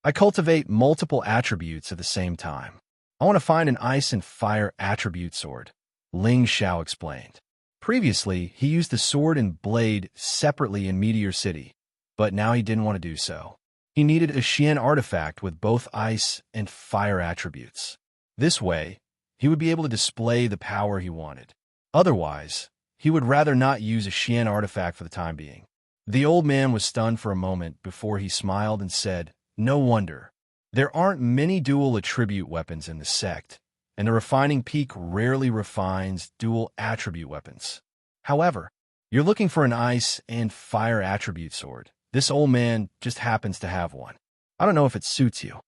"I cultivate multiple attributes at the same time. I want to find an ice and fire attribute sword, Ling Xiao explained. Previously, he used the sword and blade separately in Meteor City, but now he didn't want to do so. He needed a Xian artifact with both ice and fire attributes. This way, he would be able to display the power he wanted. Otherwise, he would rather not use a Xian artifact for the time being. The old man was stunned for a moment before he smiled and said, "No wonder. There aren't many dual attribute weapons in the sect, and the refining peak rarely refines dual attribute weapons. However, you're looking for an ice and fire attribute sword. This old man just happens to have one. I don't know if it suits you."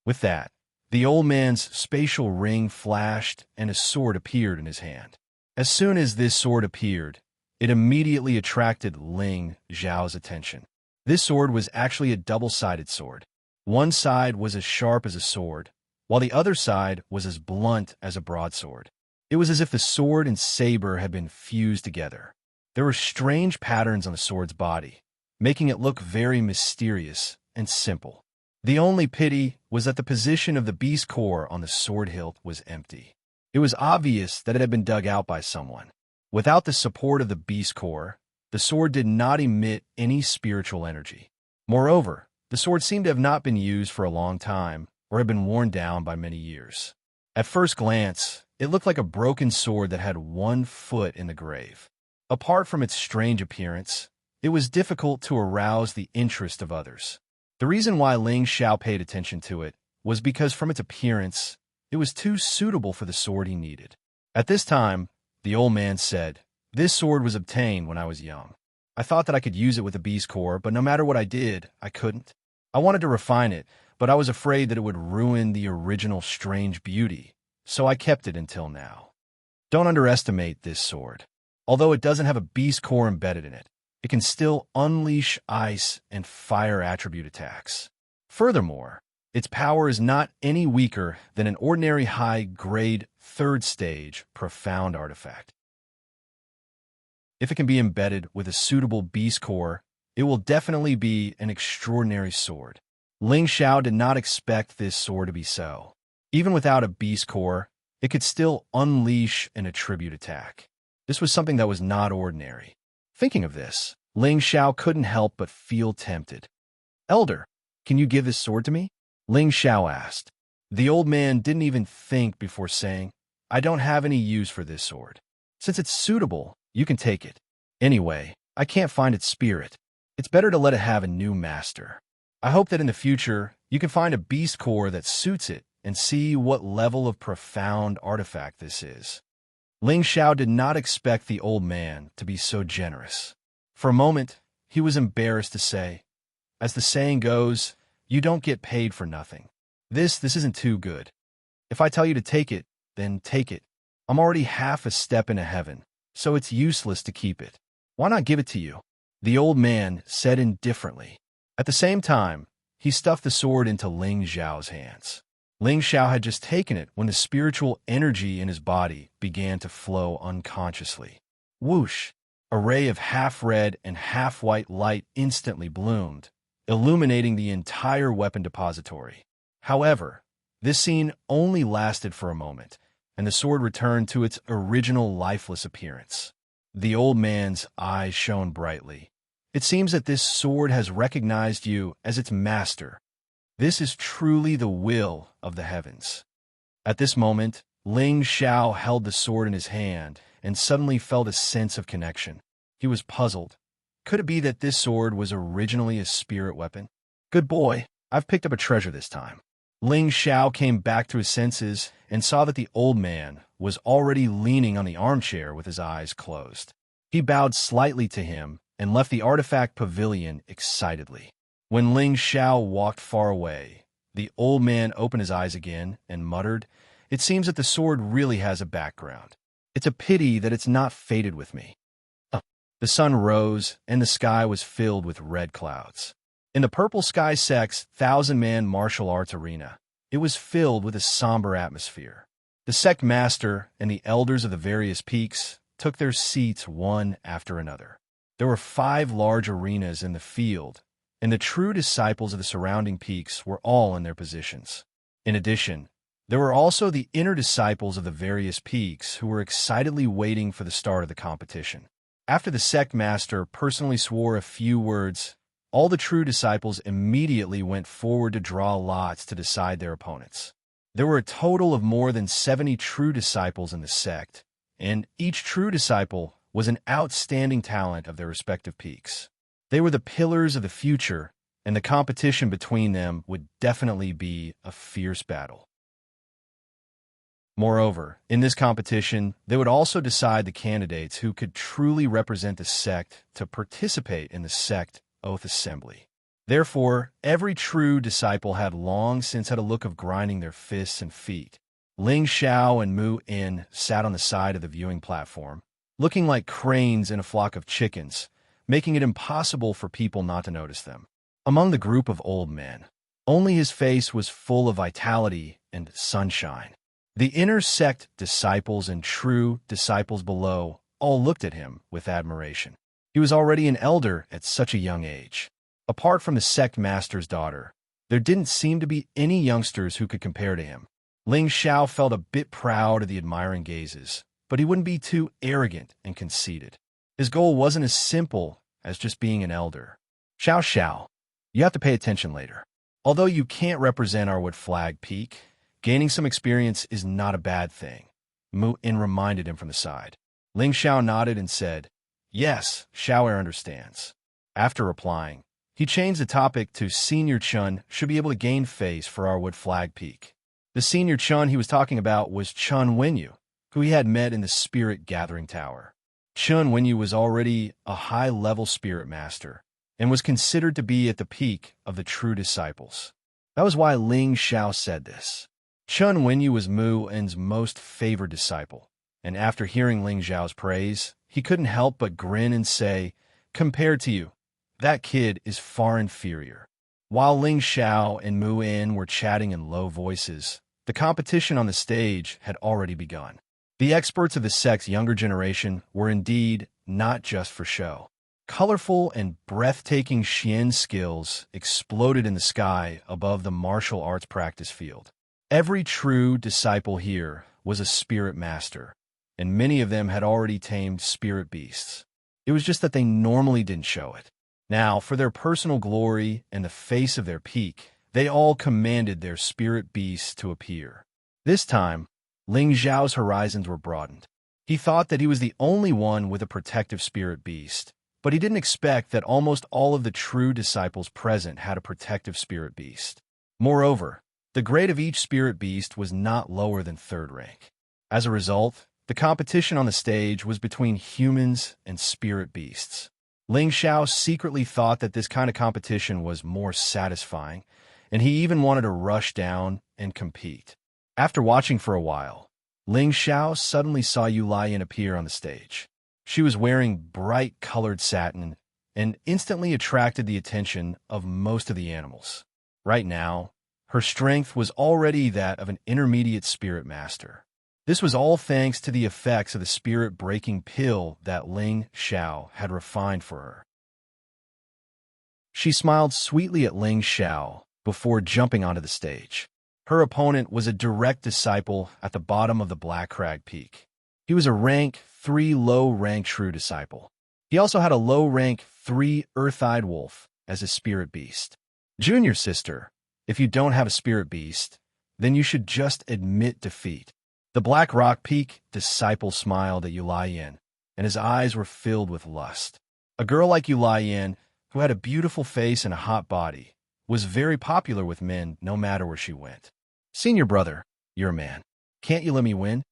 With that, the old man's spatial ring flashed and a sword appeared in his hand. As soon as this sword appeared, it immediately attracted Ling Xiao's attention. This sword was actually a double-sided sword. One side was as sharp as a sword, while the other side was as blunt as a broadsword. It was as if the sword and saber had been fused together. There were strange patterns on the sword's body, making it look very mysterious and simple. The only pity was that the position of the beast core on the sword hilt was empty. It was obvious that it had been dug out by someone. Without the support of the beast core, the sword did not emit any spiritual energy. Moreover, the sword seemed to have not been used for a long time or had been worn down by many years. At first glance, it looked like a broken sword that had one foot in the grave. Apart from its strange appearance, it was difficult to arouse the interest of others. The reason why Ling Xiao paid attention to it was because from its appearance, it was too suitable for the sword he needed. At this time, the old man said, "This sword was obtained when I was young. I thought that I could use it with the beast core, but no matter what I did, I couldn't. I wanted to refine it, but I was afraid that it would ruin the original strange beauty, so I kept it until now. Don't underestimate this sword. Although it doesn't have a beast core embedded in it, it can still unleash ice and fire attribute attacks. Furthermore, its power is not any weaker than an ordinary high-grade third-stage profound artifact. If it can be embedded with a suitable beast core, it will definitely be an extraordinary sword." Ling Xiao did not expect this sword to be so. Even without a beast core, it could still unleash an attribute attack. This was something that was not ordinary. Thinking of this, Ling Xiao couldn't help but feel tempted. "Elder, can you give this sword to me?" Ling Xiao asked. The old man didn't even think before saying, "I don't have any use for this sword. Since it's suitable, you can take it. Anyway, I can't find its spirit. It's better to let it have a new master. I hope that in the future, you can find a beast core that suits it and see what level of profound artifact this is." Ling Xiao did not expect the old man to be so generous. For a moment, he was embarrassed to say, "As the saying goes, you don't get paid for nothing. This isn't too good. If I tell you to take it, then take it. I'm already half a step into heaven, so it's useless to keep it. Why not give it to you?" The old man said indifferently. At the same time, he stuffed the sword into Ling Xiao's hands. Ling Xiao had just taken it when the spiritual energy in his body began to flow unconsciously. Whoosh! A ray of half-red and half-white light instantly bloomed, illuminating the entire weapon depository. However, this scene only lasted for a moment, and the sword returned to its original lifeless appearance. The old man's eyes shone brightly. "It seems that this sword has recognized you as its master. This is truly the will of the heavens." At this moment, Ling Xiao held the sword in his hand and suddenly felt a sense of connection. He was puzzled. Could it be that this sword was originally a spirit weapon? "Good boy, I've picked up a treasure this time." Ling Xiao came back to his senses and saw that the old man was already leaning on the armchair with his eyes closed. He bowed slightly to him and left the artifact pavilion excitedly. When Ling Xiao walked far away, the old man opened his eyes again and muttered, "It seems that the sword really has a background. It's a pity that it's not fated with me." The sun rose, and the sky was filled with red clouds. In the Purple Sky Sect's 1,000-man martial arts arena, it was filled with a somber atmosphere. The sect master and the elders of the various peaks took their seats one after another. There were 5 large arenas in the field, and the true disciples of the surrounding peaks were all in their positions. In addition, There were also the inner disciples of the various peaks who were excitedly waiting for the start of the competition. After the sect master personally swore a few words, all the true disciples immediately went forward to draw lots to decide their opponents. There were a total of more than 70 true disciples in the sect, and each true disciple was an outstanding talent of their respective peaks. They were the pillars of the future, and the competition between them would definitely be a fierce battle. Moreover, in this competition, they would also decide the candidates who could truly represent the sect to participate in the sect oath assembly. Therefore, every true disciple had long since had a look of grinding their fists and feet. Ling Xiao and Mu In sat on the side of the viewing platform, looking like cranes in a flock of chickens, making it impossible for people not to notice them. Among the group of old men, only his face was full of vitality and sunshine. The inner sect disciples and true disciples below all looked at him with admiration. He was already an elder at such a young age. Apart from the sect master's daughter, there didn't seem to be any youngsters who could compare to him. Ling Xiao felt a bit proud of the admiring gazes, but he wouldn't be too arrogant and conceited. His goal wasn't as simple as just being an elder. Xiao, you have to pay attention later. Although you can't represent our wood flag peak, gaining some experience is not a bad thing, Mu In reminded him from the side. Ling Xiao nodded and said, "Yes, Xiao understands." After replying, he changed the topic to Senior Chun should be able to gain face for our wood flag peak. The Senior Chun he was talking about was Chun Wenyu, who he had met in the Spirit Gathering Tower. Chun Wenyu was already a high-level spirit master and was considered to be at the peak of the true disciples. That was why Ling Xiao said this. Chun Wenyu was Mu In's most favored disciple, and after hearing Ling Xiao's praise, he couldn't help but grin and say, "Compared to you, that kid is far inferior." While Ling Xiao and Mu In were chatting in low voices, the competition on the stage had already begun. The experts of the sect's younger generation were indeed not just for show. Colorful and breathtaking Xian skills exploded in the sky above the martial arts practice field. Every true disciple here was a spirit master, and many of them had already tamed spirit beasts. It was just that they normally didn't show it. Now, for their personal glory and the face of their peak, they all commanded their spirit beasts to appear. This time, Ling Xiao's horizons were broadened. He thought that he was the only one with a protective spirit beast, but he didn't expect that almost all of the true disciples present had a protective spirit beast. Moreover, the grade of each spirit beast was not lower than 3rd rank. As a result, the competition on the stage was between humans and spirit beasts. Ling Xiao secretly thought that this kind of competition was more satisfying, and he even wanted to rush down and compete. After watching for a while, Ling Xiao suddenly saw Yu Laiyan appear on the stage. She was wearing bright-colored satin and instantly attracted the attention of most of the animals. Right now, her strength was already that of an intermediate spirit master. This was all thanks to the effects of the spirit-breaking pill that Ling Xiao had refined for her. She smiled sweetly at Ling Xiao before jumping onto the stage. Her opponent was a direct disciple at the bottom of the Black Crag Peak. He was a rank 3 low-rank true disciple. He also had a low-rank 3 earth-eyed wolf as a spirit beast. Junior sister, if you don't have a spirit beast, then you should just admit defeat. The Black Rock Peak disciple smiled at Yu Laiyan, and his eyes were filled with lust. A girl like Yu Laiyan, who had a beautiful face and a hot body, was very popular with men no matter where she went. "Senior brother, you're a man. Can't you let me win?"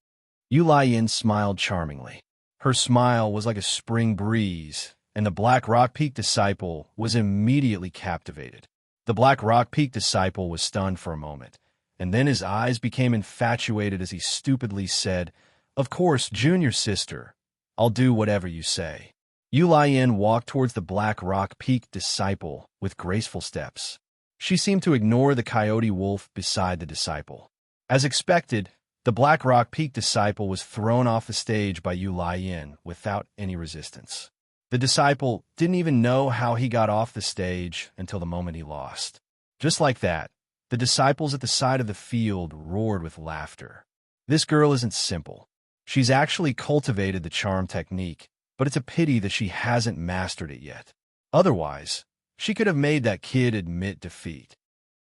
Yu Laiyan smiled charmingly. Her smile was like a spring breeze, and the Black Rock Peak disciple was immediately captivated. The Black Rock Peak disciple was stunned for a moment, and then his eyes became infatuated as he stupidly said, "Of course, junior sister, I'll do whatever you say." Yu Laiyan walked towards the Black Rock Peak disciple with graceful steps. She seemed to ignore the coyote wolf beside the disciple. As expected, the Black Rock Peak disciple was thrown off the stage by Yu Laiyan without any resistance. The disciple didn't even know how he got off the stage until the moment he lost. Just like that, The disciples at the side of the field roared with laughter. This girl isn't simple. She's actually cultivated the charm technique, but it's a pity that she hasn't mastered it yet. Otherwise, she could have made that kid admit defeat.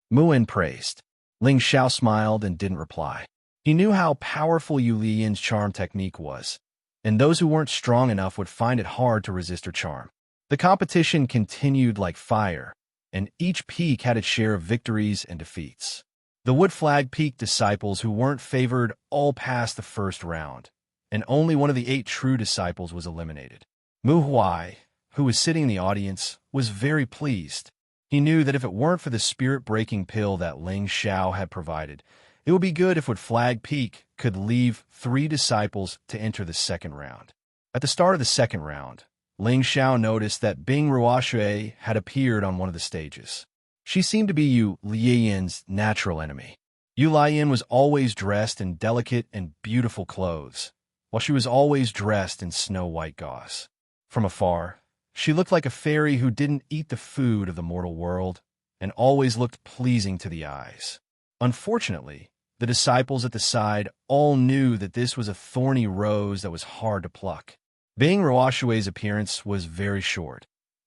Muin praised. Ling Xiao smiled and didn't reply. He knew how powerful Yu Liyin's charm technique was, and those who weren't strong enough would find it hard to resist her charm. The competition continued like fire, and each peak had its share of victories and defeats. The Wood Flag Peak disciples who weren't favored all passed the first round, and only one of the 8 true disciples was eliminated. Mu Huai, who was sitting in the audience, was very pleased. He knew that if it weren't for the spirit-breaking pill that Ling Xiao had provided, it would be good if Wood Flag Peak could leave 3 disciples to enter the second round. At the start of the second round, Ling Xiao noticed that Bing Ruoshui had appeared on one of the stages. She seemed to be Yu Liyin's natural enemy. Yu Liyin was always dressed in delicate and beautiful clothes, while she was always dressed in snow-white gauze. From afar, she looked like a fairy who didn't eat the food of the mortal world and always looked pleasing to the eyes. Unfortunately, the disciples at the side all knew that this was a thorny rose that was hard to pluck. Bing Ruoshui's appearance was very short,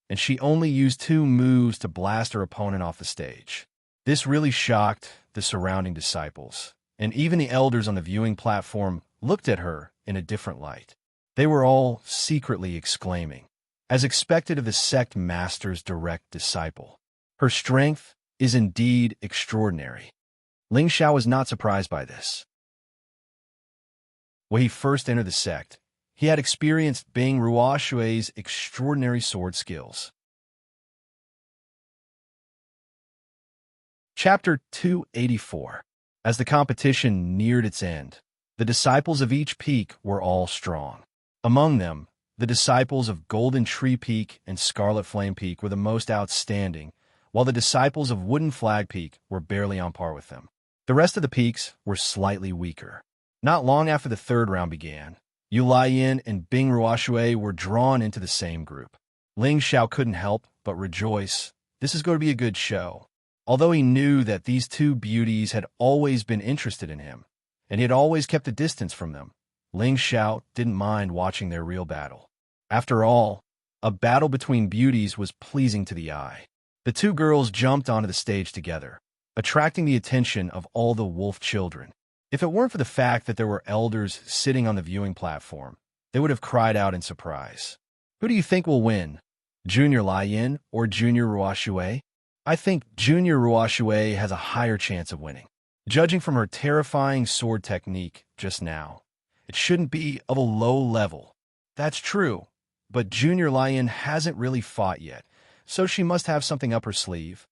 and she only used 2 moves to blast her opponent off the stage. This really shocked the surrounding disciples, and even the elders on the viewing platform looked at her in a different light. They were all secretly exclaiming, as expected of the sect master's direct disciple, "Her strength is indeed extraordinary." Ling Xiao was not surprised by this. When he first entered the sect, he had experienced Bing Ruoshui's extraordinary sword skills. Chapter 284. As the competition neared its end, the disciples of each peak were all strong. Among them, the disciples of Golden Tree Peak and Scarlet Flame Peak were the most outstanding, while the disciples of Wooden Flag Peak were barely on par with them. The rest of the peaks were slightly weaker. Not long after the third round began, Yu Liyin and Bing Ruoshui were drawn into the same group. Ling Xiao couldn't help but rejoice. This is going to be a good show. Although he knew that these 2 beauties had always been interested in him, and he had always kept a distance from them, Ling Xiao didn't mind watching their real battle. After all, a battle between beauties was pleasing to the eye. The 2 girls jumped onto the stage together, attracting the attention of all the wolf children. If it weren't for the fact that there were elders sitting on the viewing platform, they would have cried out in surprise. Who do you think will win, Junior Liyin or Junior Ruoshui? I think Junior Ruoshui has a higher chance of winning. Judging from her terrifying sword technique just now, it shouldn't be of a low level. That's true, but Junior Liyin hasn't really fought yet, so she must have something up her sleeve.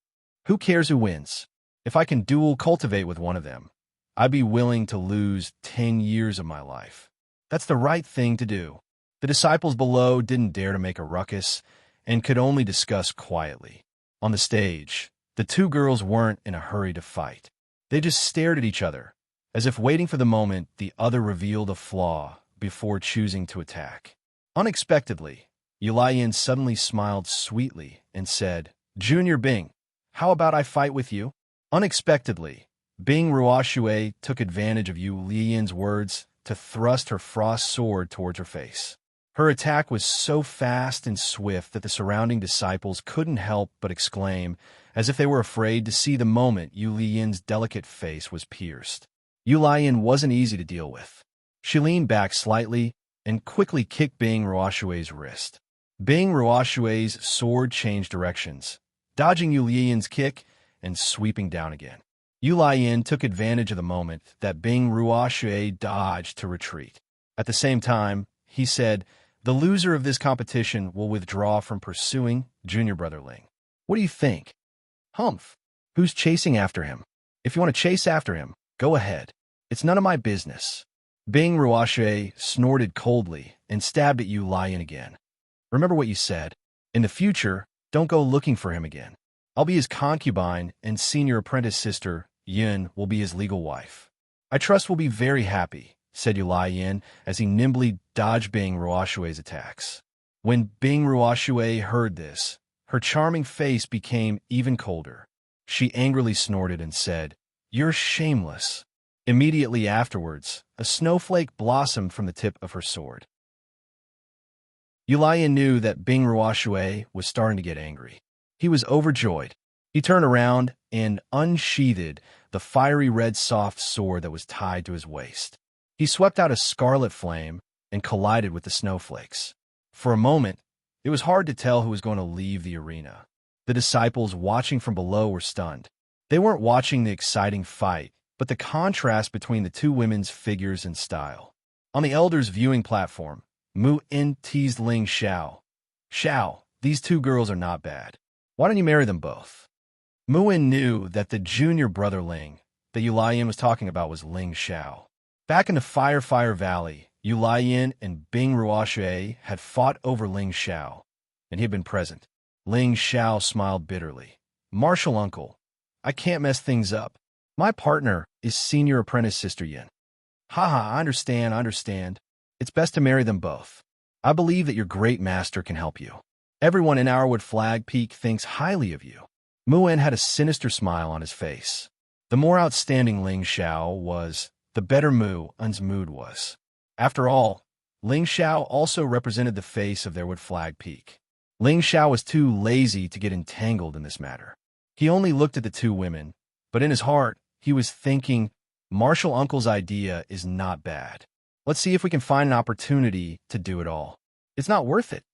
Who cares who wins? If I can dual cultivate with one of them, I'd be willing to lose 10 years of my life. That's the right thing to do. The disciples below didn't dare to make a ruckus and could only discuss quietly. On the stage, the 2 girls weren't in a hurry to fight. They just stared at each other, as if waiting for the moment the other revealed a flaw before choosing to attack. Unexpectedly, Yu Liyin suddenly smiled sweetly and said, "Junior Bing, how about I fight with you?" Unexpectedly, Bing Ruoshui took advantage of Yu Liyin's words to thrust her frost sword towards her face. Her attack was so fast and swift that the surrounding disciples couldn't help but exclaim, as if they were afraid to see the moment Yu Liyin's delicate face was pierced. Yu Liyin wasn't easy to deal with. She leaned back slightly and quickly kicked Bing Ruoshui's wrist. Bing Ruoshui's sword changed directions, dodging Yu Liyin's kick and sweeping down again. Yu Liyin took advantage of the moment that Bing Ruoshui dodged to retreat. At the same time, he said, "The loser of this competition will withdraw from pursuing Junior Brother Ling." What do you think? Humph. Who's chasing after him? If you want to chase after him, go ahead. It's none of my business. Bing Ruoshui snorted coldly and stabbed at Yu Liyin again. Remember what you said. In the future, don't go looking for him again. I'll be his concubine, and senior apprentice sister, Yun, will be his legal wife. I trust we'll be very happy, said Yu Liyin as he nimbly dodged Bing Ruoshui's attacks. When Bing Ruoshui heard this, her charming face became even colder. She angrily snorted and said, "You're shameless." Immediately afterwards, a snowflake blossomed from the tip of her sword. Yulayan knew that Bing Ruoxue was starting to get angry. He was overjoyed. He turned around and unsheathed the fiery red soft sword that was tied to his waist. He swept out a scarlet flame and collided with the snowflakes. For a moment, it was hard to tell who was going to leave the arena. The disciples watching from below were stunned. They weren't watching the exciting fight, but the contrast between the two women's figures and style. On the elders' viewing platform, Mu In teased Ling Xiao. "Xiao, these two girls are not bad. Why don't you marry them both?" Mu In knew that the junior brother Ling that Yulayan was talking about was Ling Xiao. Back in the Fire Valley, Yulayan and Bing Ruoxue had fought over Ling Xiao, and he had been present. Ling Xiao smiled bitterly. "Martial uncle, I can't mess things up. My partner is senior apprentice Sister Yin." "Haha, I understand. It's best to marry them both. I believe that your great master can help you. Everyone in Arrowwood Flag Peak thinks highly of you." Muin had a sinister smile on his face. The more outstanding Ling Xiao was, the better Muin's mood was. After all, Ling Xiao also represented the face of Arrowwood Flag Peak. Ling Xiao was too lazy to get entangled in this matter. He only looked at the two women, but in his heart, he was thinking, "Martial Uncle's idea is not bad. Let's see if we can find an opportunity to do it all. It's not worth it."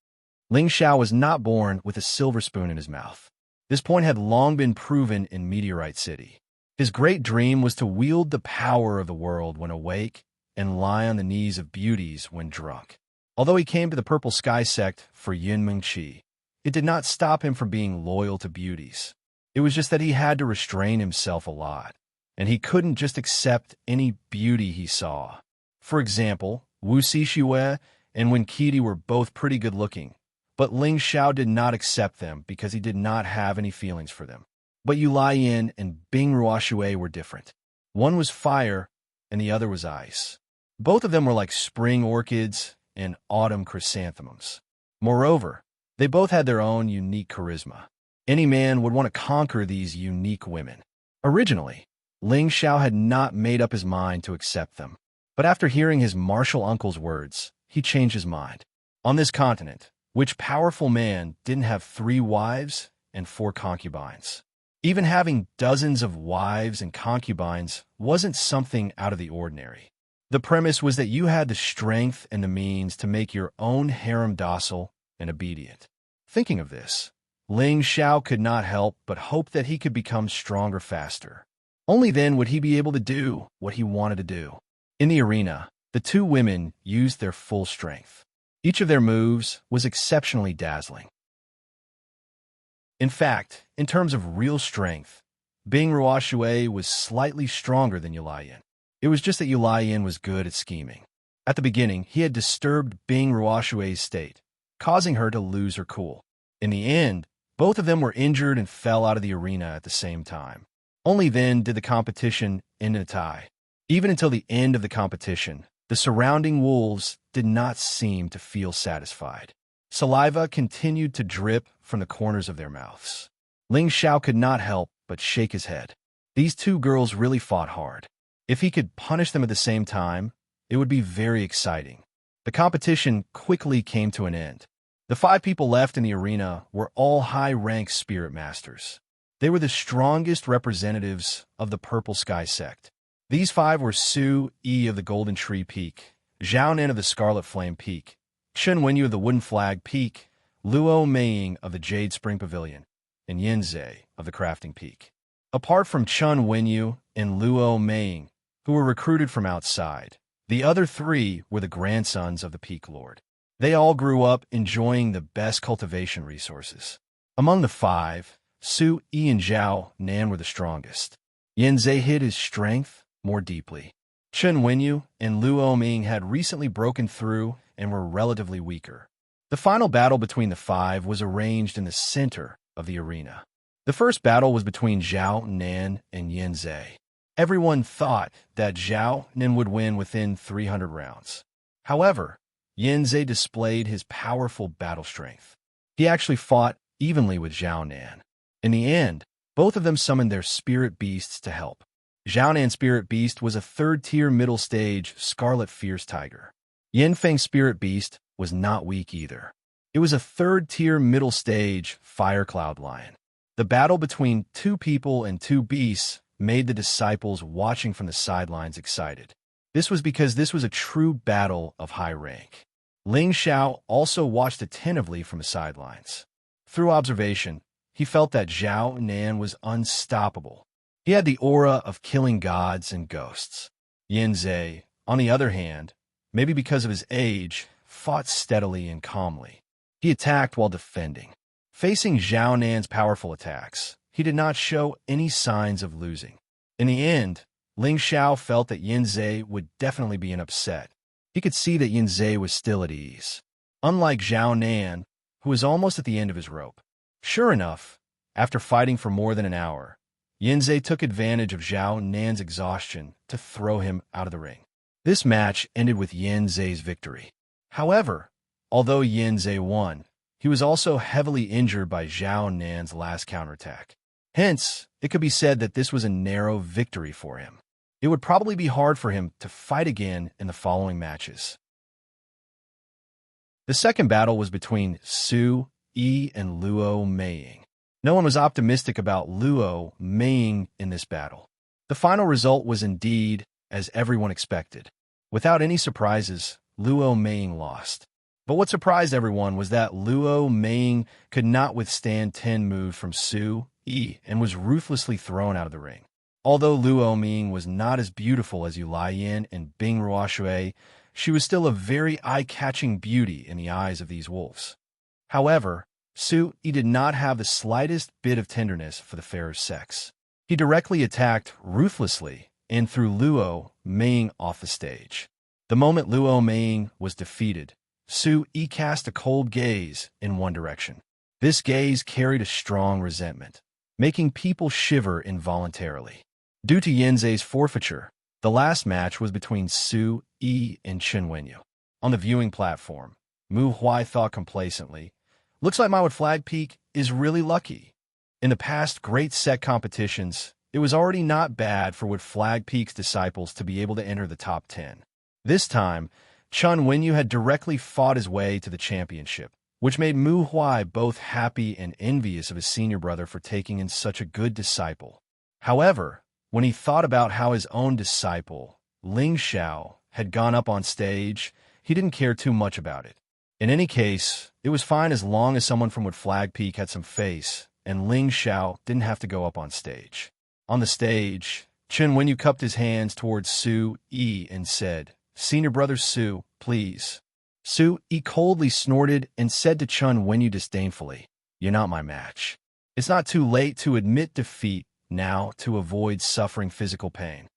Ling Xiao was not born with a silver spoon in his mouth. This point had long been proven in Meteorite City. His great dream was to wield the power of the world when awake and lie on the knees of beauties when drunk. Although he came to the Purple Sky sect for Yunmeng Qi, it did not stop him from being loyal to beauties. It was just that he had to restrain himself a lot, and he couldn't just accept any beauty he saw. For example, Wu Xixue and Wen Qidi were both pretty good-looking, but Ling Xiao did not accept them because he did not have any feelings for them. But Yulayan and Bing Ruoxue were different. One was fire, and the other was ice. Both of them were like spring orchids and autumn chrysanthemums. Moreover, they both had their own unique charisma. Any man would want to conquer these unique women. Originally, Ling Xiao had not made up his mind to accept them. But after hearing his martial uncle's words, he changed his mind. On this continent, which powerful man didn't have 3 wives and 4 concubines? Even having dozens of wives and concubines wasn't something out of the ordinary. The premise was that you had the strength and the means to make your own harem docile and obedient. Thinking of this, Ling Xiao could not help but hope that he could become stronger faster. Only then would he be able to do what he wanted to do. In the arena, the two women used their full strength. Each of their moves was exceptionally dazzling. In fact, in terms of real strength, Bing Ruoxue was slightly stronger than Yulayan. It was just that Yulayan was good at scheming. At the beginning, he had disturbed Bing Ruoxue's state, causing her to lose her cool. In the end, both of them were injured and fell out of the arena at the same time. Only then did the competition end in a tie. Even until the end of the competition, the surrounding wolves did not seem to feel satisfied. Saliva continued to drip from the corners of their mouths. Ling Xiao could not help but shake his head. These two girls really fought hard. If he could punish them at the same time, it would be very exciting. The competition quickly came to an end. The 5 people left in the arena were all high-ranked spirit masters. They were the strongest representatives of the Purple Sky sect. These 5 were Su Yi of the Golden Tree Peak, Zhao Nin of the Scarlet Flame Peak, Chen Wenyu of the Wooden Flag Peak, Luo Meiying of the Jade Spring Pavilion, and Yin Zhe of the Crafting Peak. Apart from Chen Wenyu and Luo Meiying, who were recruited from outside, the other 3 were the grandsons of the Peak Lord. They all grew up enjoying the best cultivation resources. Among the 5, Su Yi and Zhao Nan were the strongest. Yin Zhe hid his strength more deeply. Chen Wenyu and Luo Ming had recently broken through and were relatively weaker. The final battle between the 5 was arranged in the center of the arena. The first battle was between Zhao Nan and Yin Zhe. Everyone thought that Zhao Nan would win within 300 rounds. However, Yin Zhe displayed his powerful battle strength. He actually fought evenly with Zhao Nan. In the end, Both of them summoned their spirit beasts to help. Zhaonan's spirit beast was a third-tier middle stage Scarlet Fierce Tiger. Yanfeng's spirit beast was not weak either. It was a third-tier middle stage Fire Cloud Lion. The battle between two people and two beasts made the disciples watching from the sidelines excited. This was because this was a true battle of high rank. Ling Xiao also watched attentively from the sidelines. Through observation, he felt that Zhao Nan was unstoppable. He had the aura of killing gods and ghosts. Yin Zhe, on the other hand, maybe because of his age, fought steadily and calmly. He attacked while defending. Facing Zhao Nan's powerful attacks, he did not show any signs of losing. In the end, Ling Xiao felt that Yin Zhe would definitely be upset. He could see that Yin Zhe was still at ease, unlike Zhao Nan, who was almost at the end of his rope. Sure enough, after fighting for more than an hour, Yin Zhe took advantage of Zhao Nan's exhaustion to throw him out of the ring. This match ended with Yin Zhe's victory. However, although Yin Zhe won, he was also heavily injured by Zhao Nan's last counterattack. Hence, it could be said that this was a narrow victory for him. It would probably be hard for him to fight again in the following matches. The second battle was between Su Yi and Luo Meiying. No one was optimistic about Luo Meiying in this battle. The final result was indeed as everyone expected. Without any surprises, Luo Meiying lost. But what surprised everyone was that Luo Meiying could not withstand 10 moves from Su Yi and was ruthlessly thrown out of the ring. Although Luo Meiying was not as beautiful as Yu Laiyan and Bing Ruoshui, she was still a very eye-catching beauty in the eyes of these wolves. However, Su Yi did not have the slightest bit of tenderness for the fairer sex. He directly attacked ruthlessly and threw Luo Meiying off the stage. The moment Luo Meiying was defeated, Su Yi cast a cold gaze in one direction. This gaze carried a strong resentment, making people shiver involuntarily. Due to Yin Zhe's forfeiture, the last match was between Su Yi and Chen Wenyu. On the viewing platform, Mu Huai thought complacently, "Looks like my Wood Flag Peak is really lucky." In the past great set competitions, it was already not bad for Wood Flag Peak's disciples to be able to enter the top 10. This time, Chen Wenyu had directly fought his way to the championship, which made Mu Huai both happy and envious of his senior brother for taking in such a good disciple. However, when he thought about how his own disciple, Ling Xiao, had gone up on stage, he didn't care too much about it. In any case, it was fine as long as someone from Wood Flag Peak had some face, and Ling Xiao didn't have to go up on stage. On the stage, Chen Wenyu cupped his hands towards Su Yi and said, "Senior brother Su, please." Su Yi coldly snorted and said to Chen Wenyu disdainfully, "You're not my match. It's not too late to admit defeat now to avoid suffering physical pain."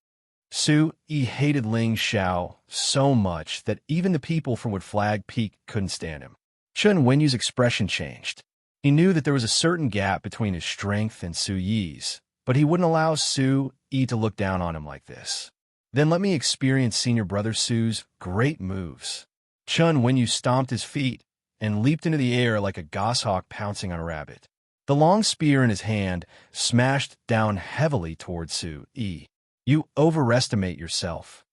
Su Yi hated Ling Xiao so much that even the people from Wood Flag Peak couldn't stand him. Chen Wenyu's expression changed. He knew that there was a certain gap between his strength and Su Yi's, but he wouldn't allow Su Yi to look down on him like this. "Then let me experience senior brother Su's great moves." Chen Wenyu stomped his feet and leaped into the air like a goshawk pouncing on a rabbit. The long spear in his hand smashed down heavily towards Su Yi. "You overestimate yourself."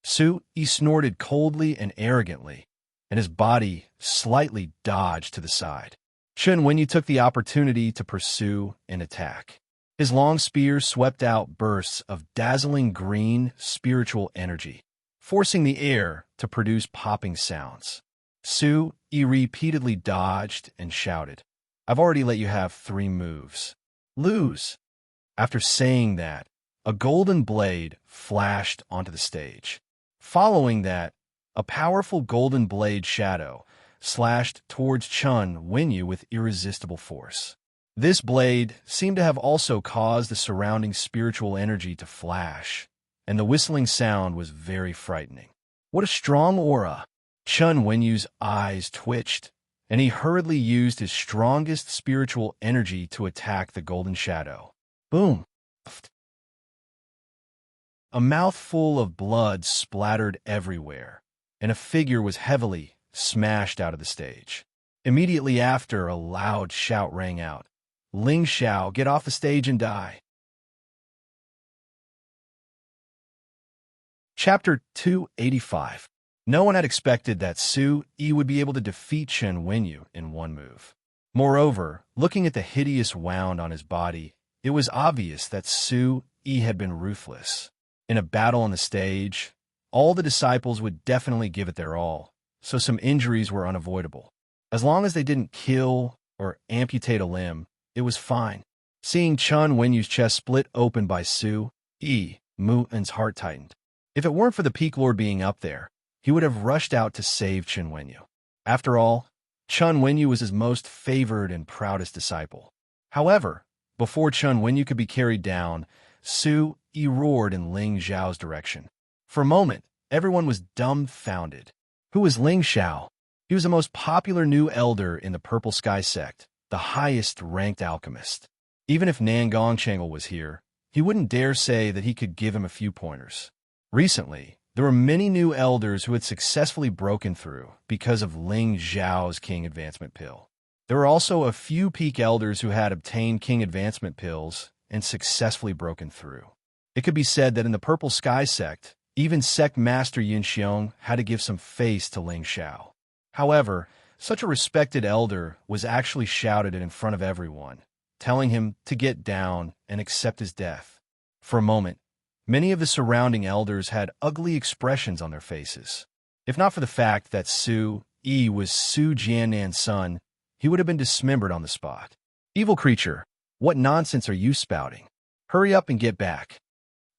Su Yi snorted coldly and arrogantly, and his body slightly dodged to the side. Chen Wenyu took the opportunity to pursue an attack. His long spear swept out bursts of dazzling green spiritual energy, forcing the air to produce popping sounds. Su Yi repeatedly dodged and shouted, "I've already let you have 3 moves. Lose." After saying that, a golden blade flashed onto the stage. Following that, a powerful golden blade shadow slashed towards Chen Wenyu with irresistible force. This blade seemed to have also caused the surrounding spiritual energy to flash, and the whistling sound was very frightening. What a strong aura! Chen Wenyu's eyes twitched, and he hurriedly used his strongest spiritual energy to attack the golden shadow. Boom! A mouthful of blood splattered everywhere, and a figure was heavily smashed out of the stage. Immediately after, a loud shout rang out. Ling Xiao, get off the stage and die. Chapter 285. No one had expected that Su Yi would be able to defeat Chen Wenyu in one move. Moreover, looking at the hideous wound on his body, it was obvious that Su Yi had been ruthless. In a battle on the stage, all the disciples would definitely give it their all, so some injuries were unavoidable. As long as they didn't kill or amputate a limb, it was fine. Seeing Chen Wenyu's chest split open by Su Yi, Mu En's heart tightened. If it weren't for the Peak Lord being up there, he would have rushed out to save Chen Wenyu. After all, Chen Wenyu was his most favored and proudest disciple. However, before Chen Wenyu could be carried down, Su Yi roared in Ling Xiao's direction. For a moment, everyone was dumbfounded. Who was Ling Xiao? He was the most popular new elder in the Purple Sky sect, the highest-ranked alchemist. Even if Nan Gongchangel was here, he wouldn't dare say that he could give him a few pointers. Recently, there were many new elders who had successfully broken through because of Ling Xiao's King Advancement Pill. There were also a few peak elders who had obtained King Advancement Pills and successfully broken through. It could be said that in the Purple Sky sect, even Sect Master Yin Xiong had to give some face to Ling Xiao. However, such a respected elder was actually shouted at in front of everyone, telling him to get down and accept his death. For a moment, many of the surrounding elders had ugly expressions on their faces. If not for the fact that Su Yi was Su Jiannan's son, he would have been dismembered on the spot. Evil creature, what nonsense are you spouting? Hurry up and get back.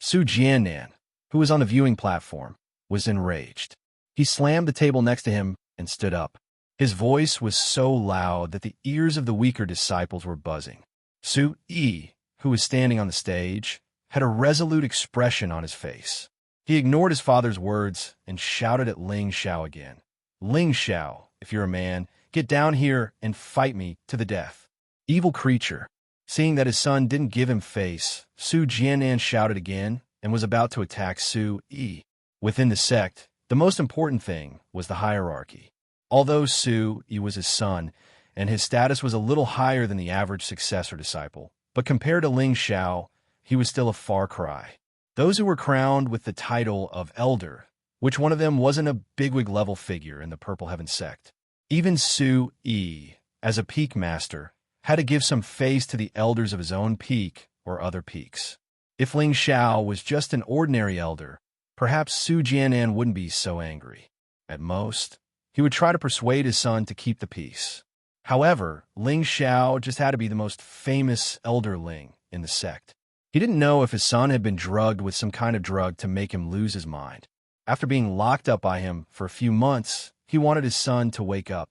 Su Jiannan, who was on the viewing platform, was enraged. He slammed the table next to him and stood up. His voice was so loud that the ears of the weaker disciples were buzzing. Su Yi, who was standing on the stage, had a resolute expression on his face. He ignored his father's words and shouted at Ling Xiao again. Ling Xiao, if you're a man, get down here and fight me to the death. Evil creature. Seeing that his son didn't give him face, Su Jiannan shouted again and was about to attack Su Yi. Within the sect, the most important thing was the hierarchy. Although Su Yi was his son, and his status was a little higher than the average successor disciple, but compared to Ling Xiao, he was still a far cry. Those who were crowned with the title of Elder, which one of them wasn't a bigwig-level figure in the Purple Heaven sect. Even Su Yi, as a peak master, had to give some face to the elders of his own peak or other peaks. If Ling Xiao was just an ordinary elder, perhaps Su Jiannan wouldn't be so angry. At most, he would try to persuade his son to keep the peace. However, Ling Xiao just had to be the most famous elder Ling in the sect. He didn't know if his son had been drugged with some kind of drug to make him lose his mind. After being locked up by him for a few months, he wanted his son to wake up.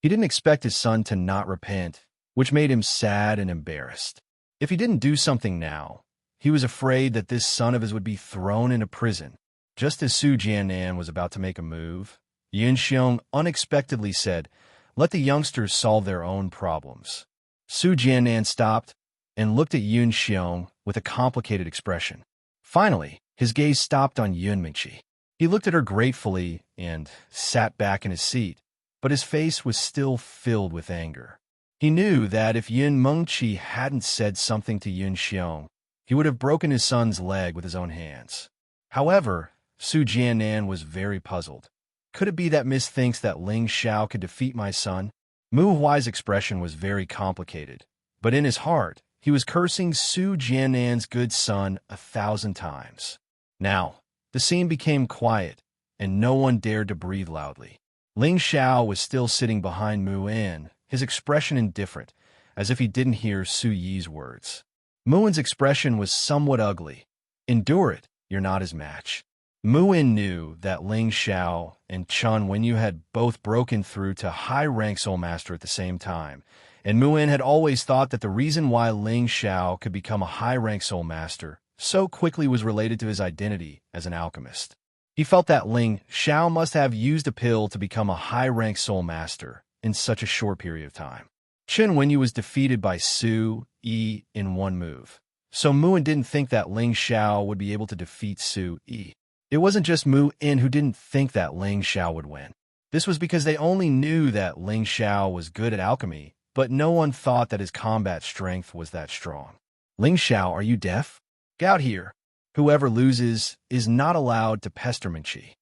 He didn't expect his son to not repent, which made him sad and embarrassed. If he didn't do something now, he was afraid that this son of his would be thrown into prison. Just as Su Jiannan was about to make a move, Yin Xiong unexpectedly said, "Let the youngsters solve their own problems." Su Jiannan stopped and looked at Yun Xiong with a complicated expression. Finally, his gaze stopped on Yun Mingqi. He looked at her gratefully and sat back in his seat, but his face was still filled with anger. He knew that if Yun Mingqi hadn't said something to Yun Xiong, he would have broken his son's leg with his own hands. However, Su Jiannan was very puzzled. Could it be that Miss thinks that Ling Xiao could defeat my son? Mu Huai's expression was very complicated, but in his heart, he was cursing Su Jiannan's good son 1,000 times. Now, the scene became quiet, and no one dared to breathe loudly. Ling Xiao was still sitting behind Mu En, his expression indifferent, as if he didn't hear Su Yi's words. Mu En's expression was somewhat ugly. Endure it, you're not his match. Mu En knew that Ling Xiao and Chen Wenyu had both broken through to high-rank Soul Master at the same time, and Mu En had always thought that the reason why Ling Xiao could become a high-rank Soul Master so quickly was related to his identity as an alchemist. He felt that Ling Xiao must have used a pill to become a high-rank Soul Master in such a short period of time. Chen Wenyu was defeated by Su Yi in one move, so Mu En didn't think that Ling Xiao would be able to defeat Su Yi. It wasn't just Mu En who didn't think that Ling Xiao would win. This was because they only knew that Ling Xiao was good at alchemy but no one thought that his combat strength was that strong. Ling Xiao, are you deaf? Get out here. Whoever loses is not allowed to pester Mingqi.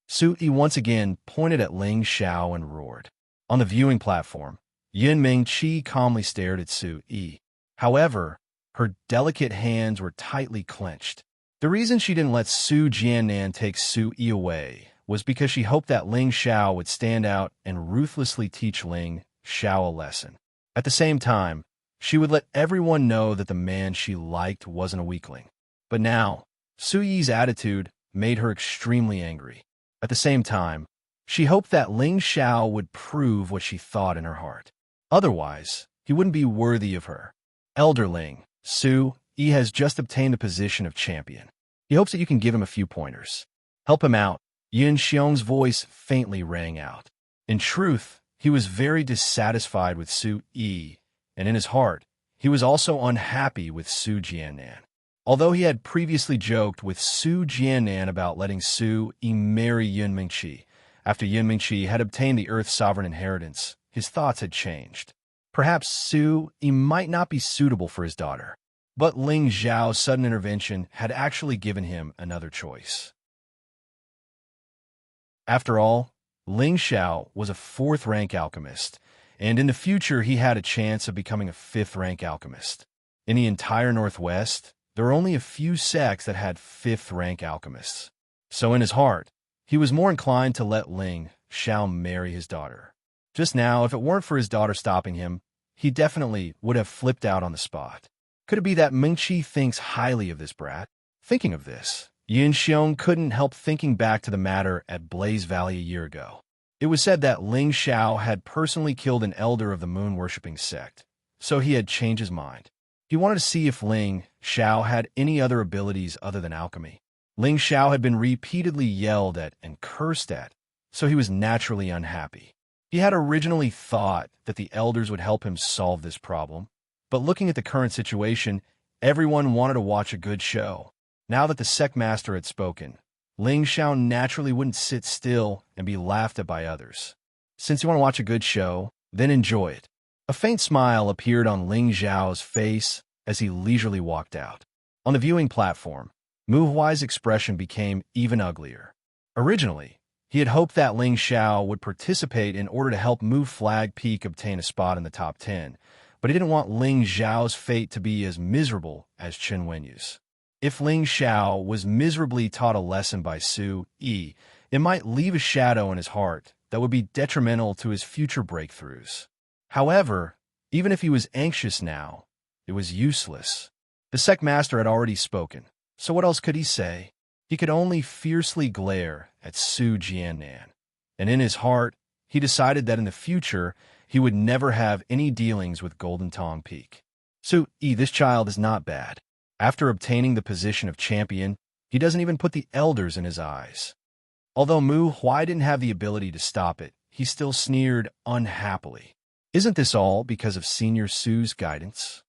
Su Yi once again pointed at Ling Xiao and roared. On the viewing platform, Yin Mingqi calmly stared at Su Yi. However, her delicate hands were tightly clenched. The reason she didn't let Su Jiannan take Su Yi away was because she hoped that Ling Xiao would stand out and ruthlessly teach Ling Xiao a lesson. At the same time, she would let everyone know that the man she liked wasn't a weakling. But now, Su Yi's attitude made her extremely angry. At the same time, she hoped that Ling Xiao would prove what she thought in her heart. Otherwise, he wouldn't be worthy of her. Elderling, Su Yi has just obtained the position of champion. He hopes that you can give him a few pointers. Help him out. Yin Xiong's voice faintly rang out. In truth, he was very dissatisfied with Su Yi, and in his heart, he was also unhappy with Su Jiannan. Although he had previously joked with Su Jiannan about letting Su Yi marry Yin Mingqi, after Yin Mingqi had obtained the Earth's sovereign inheritance, his thoughts had changed. Perhaps Su Yi might not be suitable for his daughter, but Ling Xiao's sudden intervention had actually given him another choice. After all, Ling Xiao was a 4th-rank alchemist, and in the future he had a chance of becoming a 5th-rank alchemist. In the entire Northwest, there were only a few sects that had 5th-rank alchemists. So in his heart, he was more inclined to let Ling Xiao marry his daughter. Just now, if it weren't for his daughter stopping him, he definitely would have flipped out on the spot. Could it be that Mingqi thinks highly of this brat? Thinking of this, Yin Xiong couldn't help thinking back to the matter at Blaze Valley a year ago. It was said that Ling Xiao had personally killed an elder of the moon-worshipping sect, so he had changed his mind. He wanted to see if Ling Xiao had any other abilities other than alchemy. Ling Xiao had been repeatedly yelled at and cursed at, so he was naturally unhappy. He had originally thought that the elders would help him solve this problem, but looking at the current situation, everyone wanted to watch a good show. Now that the sect master had spoken, Ling Xiao naturally wouldn't sit still and be laughed at by others. Since you want to watch a good show, then enjoy it. A faint smile appeared on Ling Xiao's face as he leisurely walked out. On the viewing platform, Mu Huai's expression became even uglier. Originally, he had hoped that Ling Xiao would participate in order to help Mu Flag Peak obtain a spot in the top 10, but he didn't want Ling Xiao's fate to be as miserable as Chen Wenyu's. If Ling Xiao was miserably taught a lesson by Su Yi, it might leave a shadow in his heart that would be detrimental to his future breakthroughs. However, even if he was anxious now, it was useless. The sect master had already spoken, so what else could he say? He could only fiercely glare at Su Jiannan, and in his heart, he decided that in the future, he would never have any dealings with Golden Tong Peak. Su Yi, this child is not bad. After obtaining the position of champion, he doesn't even put the elders in his eyes. Although Mu Huai didn't have the ability to stop it, he still sneered unhappily. Isn't this all because of Senior Su's guidance?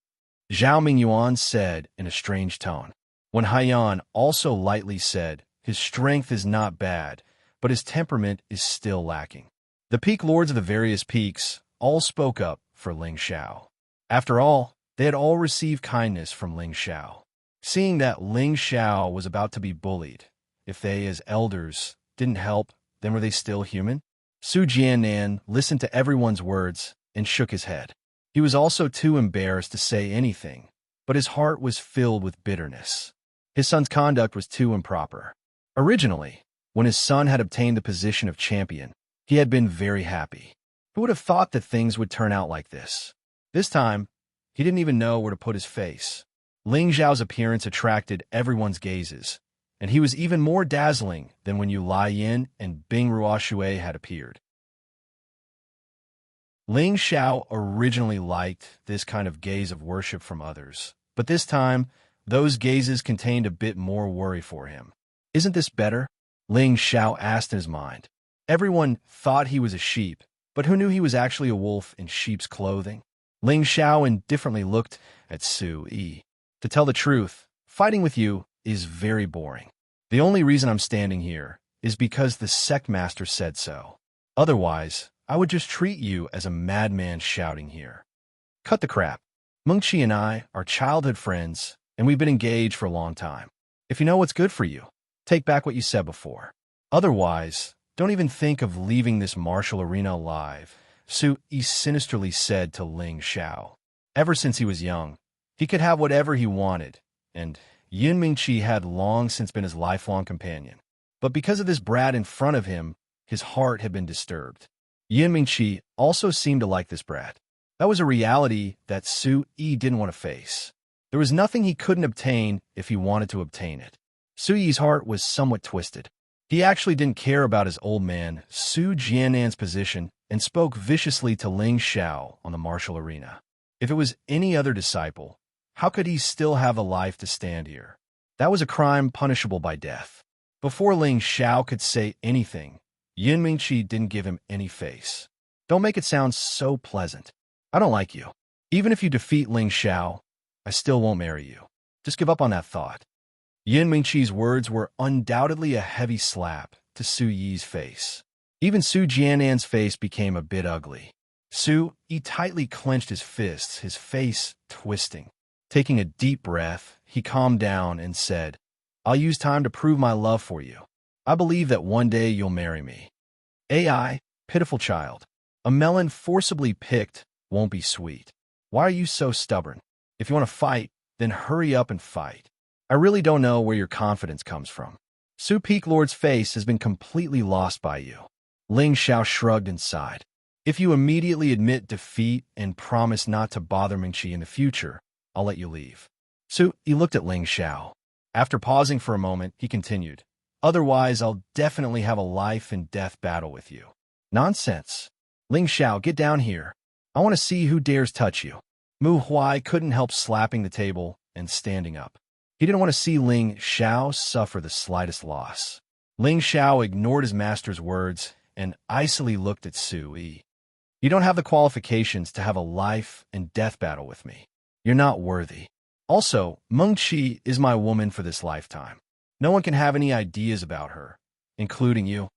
Zhao Mingyuan said in a strange tone. When Haiyan also lightly said, his strength is not bad, but his temperament is still lacking. The peak lords of the various peaks all spoke up for Ling Xiao. After all, they had all received kindness from Ling Xiao. Seeing that Ling Xiao was about to be bullied, if they, as elders, didn't help, then were they still human? Su Jiannan listened to everyone's words and shook his head. He was also too embarrassed to say anything, but his heart was filled with bitterness. His son's conduct was too improper. Originally, when his son had obtained the position of champion, he had been very happy. Who would have thought that things would turn out like this? This time, he didn't even know where to put his face. Ling Xiao's appearance attracted everyone's gazes, and he was even more dazzling than when Yu Laiyin and Bing Ruoshui had appeared. Ling Xiao originally liked this kind of gaze of worship from others, but this time, those gazes contained a bit more worry for him. Isn't this better? Ling Xiao asked in his mind. Everyone thought he was a sheep, but who knew he was actually a wolf in sheep's clothing? Ling Xiao indifferently looked at Su Yi. To tell the truth, fighting with you is very boring. The only reason I'm standing here is because the sect master said so. Otherwise, I would just treat you as a madman shouting here. Cut the crap. Mengqi and I are childhood friends, and we've been engaged for a long time. If you know what's good for you, take back what you said before. Otherwise, don't even think of leaving this martial arena alive, Su Yi sinisterly said to Ling Xiao. Ever since he was young, he could have whatever he wanted, and Yin Mingqi had long since been his lifelong companion. But because of this brat in front of him, his heart had been disturbed. Yin Mingqi also seemed to like this brat. That was a reality that Su Yi didn't want to face. There was nothing he couldn't obtain if he wanted to obtain it. Su Yi's heart was somewhat twisted. He actually didn't care about his old man, Su Jiannan's position, and spoke viciously to Ling Xiao on the martial arena. If it was any other disciple, how could he still have a life to stand here? That was a crime punishable by death. Before Ling Xiao could say anything, Yin Mingqi didn't give him any face. Don't make it sound so pleasant. I don't like you. Even if you defeat Ling Xiao, I still won't marry you. Just give up on that thought. Yin Mingqi's words were undoubtedly a heavy slap to Su Yi's face. Even Su Jiannan's face became a bit ugly. Su Yi tightly clenched his fists, his face twisting. Taking a deep breath, he calmed down and said, I'll use time to prove my love for you. I believe that one day you'll marry me. AI, pitiful child. A melon forcibly picked won't be sweet. Why are you so stubborn? If you want to fight, then hurry up and fight. I really don't know where your confidence comes from. Su Peak Lord's face has been completely lost by you. Ling Xiao shrugged and sighed. If you immediately admit defeat and promise not to bother Mingqi in the future, I'll let you leave. Su Yi looked at Ling Xiao. After pausing for a moment, he continued, Otherwise, I'll definitely have a life and death battle with you. Nonsense. Ling Xiao, get down here. I want to see who dares touch you. Mu Huai couldn't help slapping the table and standing up. He didn't want to see Ling Xiao suffer the slightest loss. Ling Xiao ignored his master's words and icily looked at Su Yi. You don't have the qualifications to have a life and death battle with me. You're not worthy. Also, Mengqi is my woman for this lifetime. No one can have any ideas about her, including you.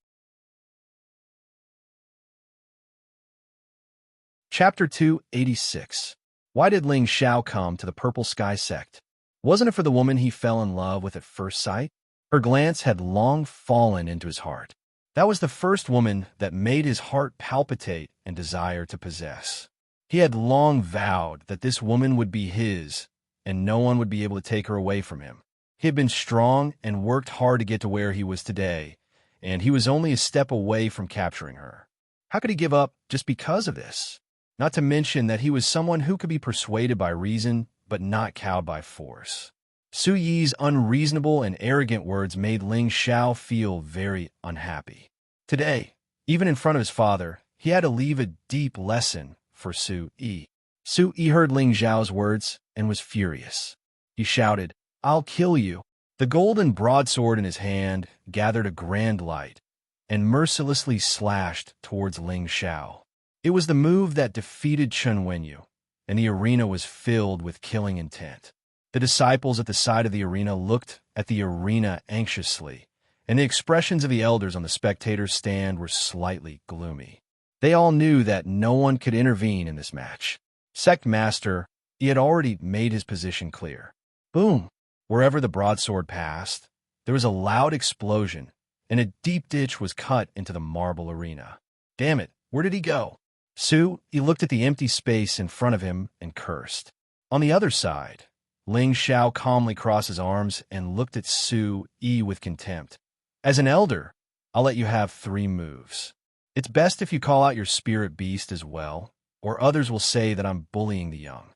Chapter 286. Why did Ling Xiao come to the Purple Sky sect? Wasn't it for the woman he fell in love with at first sight? Her glance had long fallen into his heart. That was the first woman that made his heart palpitate and desire to possess. He had long vowed that this woman would be his, and no one would be able to take her away from him. He had been strong and worked hard to get to where he was today, and he was only a step away from capturing her. How could he give up just because of this? Not to mention that he was someone who could be persuaded by reason, but not cowed by force. Su Yi's unreasonable and arrogant words made Ling Xiao feel very unhappy. Today, even in front of his father, he had to leave a deep lesson for Su Yi. Su Yi heard Ling Xiao's words and was furious. He shouted, I'll kill you. The golden broadsword in his hand gathered a grand light and mercilessly slashed towards Ling Xiao. It was the move that defeated Chen Wenyu, and the arena was filled with killing intent. The disciples at the side of the arena looked at the arena anxiously, and the expressions of the elders on the spectators' stand were slightly gloomy. They all knew that no one could intervene in this match. Sect Master, he had already made his position clear. Boom! Wherever the broadsword passed, there was a loud explosion, and a deep ditch was cut into the marble arena. Damn it, where did he go? He looked at the empty space in front of him and cursed. On the other side, Ling Xiao calmly crossed his arms and looked at Su Yi with contempt. As an elder, I'll let you have 3 moves. It's best if you call out your spirit beast as well, or others will say that I'm bullying the young.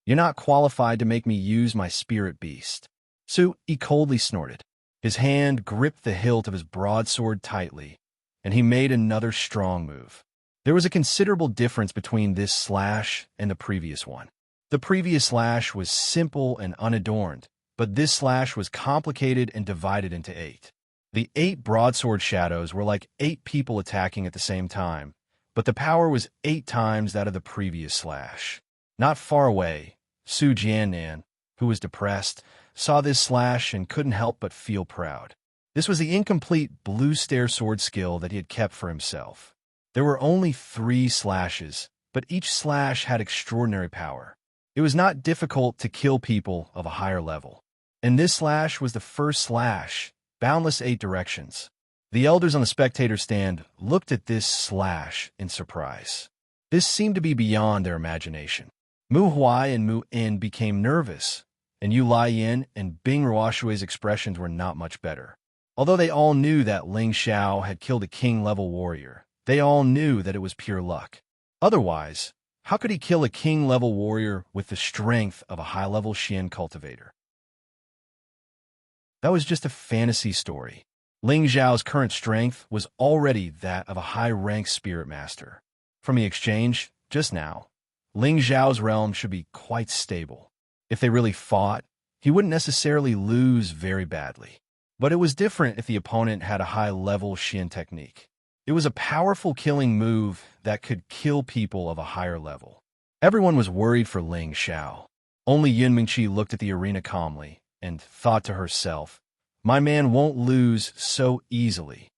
You're not qualified to make me use my spirit beast. Su Yi coldly snorted. His hand gripped the hilt of his broadsword tightly, and he made another strong move. There was a considerable difference between this slash and the previous one. The previous slash was simple and unadorned, but this slash was complicated and divided into 8. The 8 broadsword shadows were like 8 people attacking at the same time, but the power was 8 times that of the previous slash. Not far away, Su Jiannan, who was depressed, saw this slash and couldn't help but feel proud. This was the incomplete blue stare sword skill that he had kept for himself. There were only 3 slashes, but each slash had extraordinary power. It was not difficult to kill people of a higher level. And this slash was the first slash, boundless 8 directions. The elders on the spectator stand looked at this slash in surprise. This seemed to be beyond their imagination. Mu Huai and Mu In became nervous, and Yu Lai Yin and Bing Ruoshui's expressions were not much better. Although they all knew that Ling Xiao had killed a king-level warrior, they all knew that it was pure luck. Otherwise, how could he kill a king-level warrior with the strength of a high-level Xian cultivator? That was just a fantasy story. Ling Xiao's current strength was already that of a high-ranked spirit master. From the exchange, just now, Ling Xiao's realm should be quite stable. If they really fought, he wouldn't necessarily lose very badly. But it was different if the opponent had a high-level Xian technique. It was a powerful killing move that could kill people of a higher level. Everyone was worried for Ling Xiao. Only Yun Mingqi looked at the arena calmly and thought to herself, "My man won't lose so easily."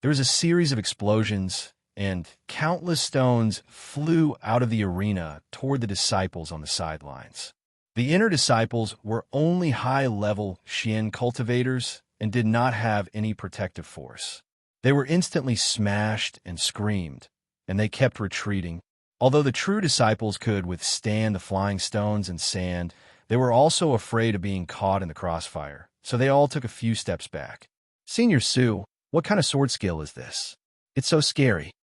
There was a series of explosions, and countless stones flew out of the arena toward the disciples on the sidelines. The inner disciples were only high-level Xian cultivators and did not have any protective force. They were instantly smashed and screamed, and they kept retreating. Although the true disciples could withstand the flying stones and sand, they were also afraid of being caught in the crossfire, so they all took a few steps back. "Senior Su, what kind of sword skill is this? It's so scary."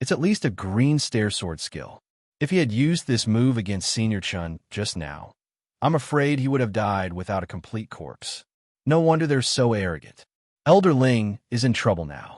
"It's at least a green stair sword skill. If he had used this move against Senior Chun just now, I'm afraid he would have died without a complete corpse. No wonder they're so arrogant. Elder Ling is in trouble now."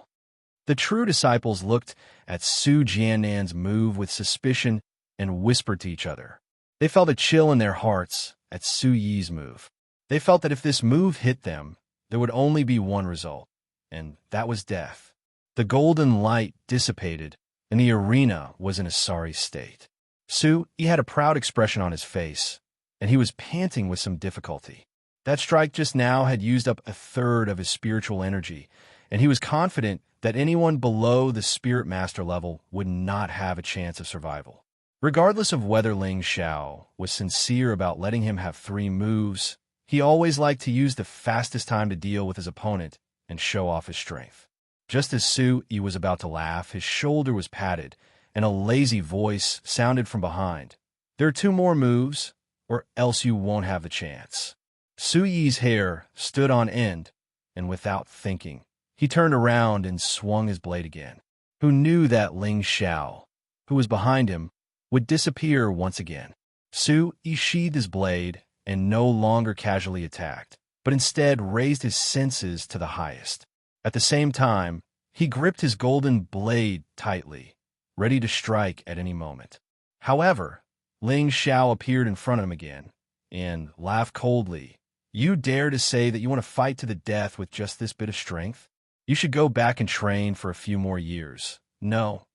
The true disciples looked at Su Jiannan's move with suspicion and whispered to each other. They felt a chill in their hearts at Su Yi's move. They felt that if this move hit them, there would only be one result, and that was death. The golden light dissipated, and the arena was in a sorry state. Su Yi had a proud expression on his face, and he was panting with some difficulty. That strike just now had used up a third of his spiritual energy, and he was confident that anyone below the Spirit Master level would not have a chance of survival. Regardless of whether Ling Xiao was sincere about letting him have 3 moves, he always liked to use the fastest time to deal with his opponent and show off his strength. Just as Su Yi was about to laugh, his shoulder was patted, and a lazy voice sounded from behind. "There are 2 more moves, or else you won't have the chance." Su Yi's hair stood on end, and without thinking, he turned around and swung his blade again. Who knew that Ling Xiao, who was behind him, would disappear once again? Su Yi sheathed his blade and no longer casually attacked, but instead raised his senses to the highest. At the same time, he gripped his golden blade tightly, ready to strike at any moment. However, Ling Xiao appeared in front of him again and laughed coldly. "You dare to say that you want to fight to the death with just this bit of strength? You should go back and train for a few more years. No,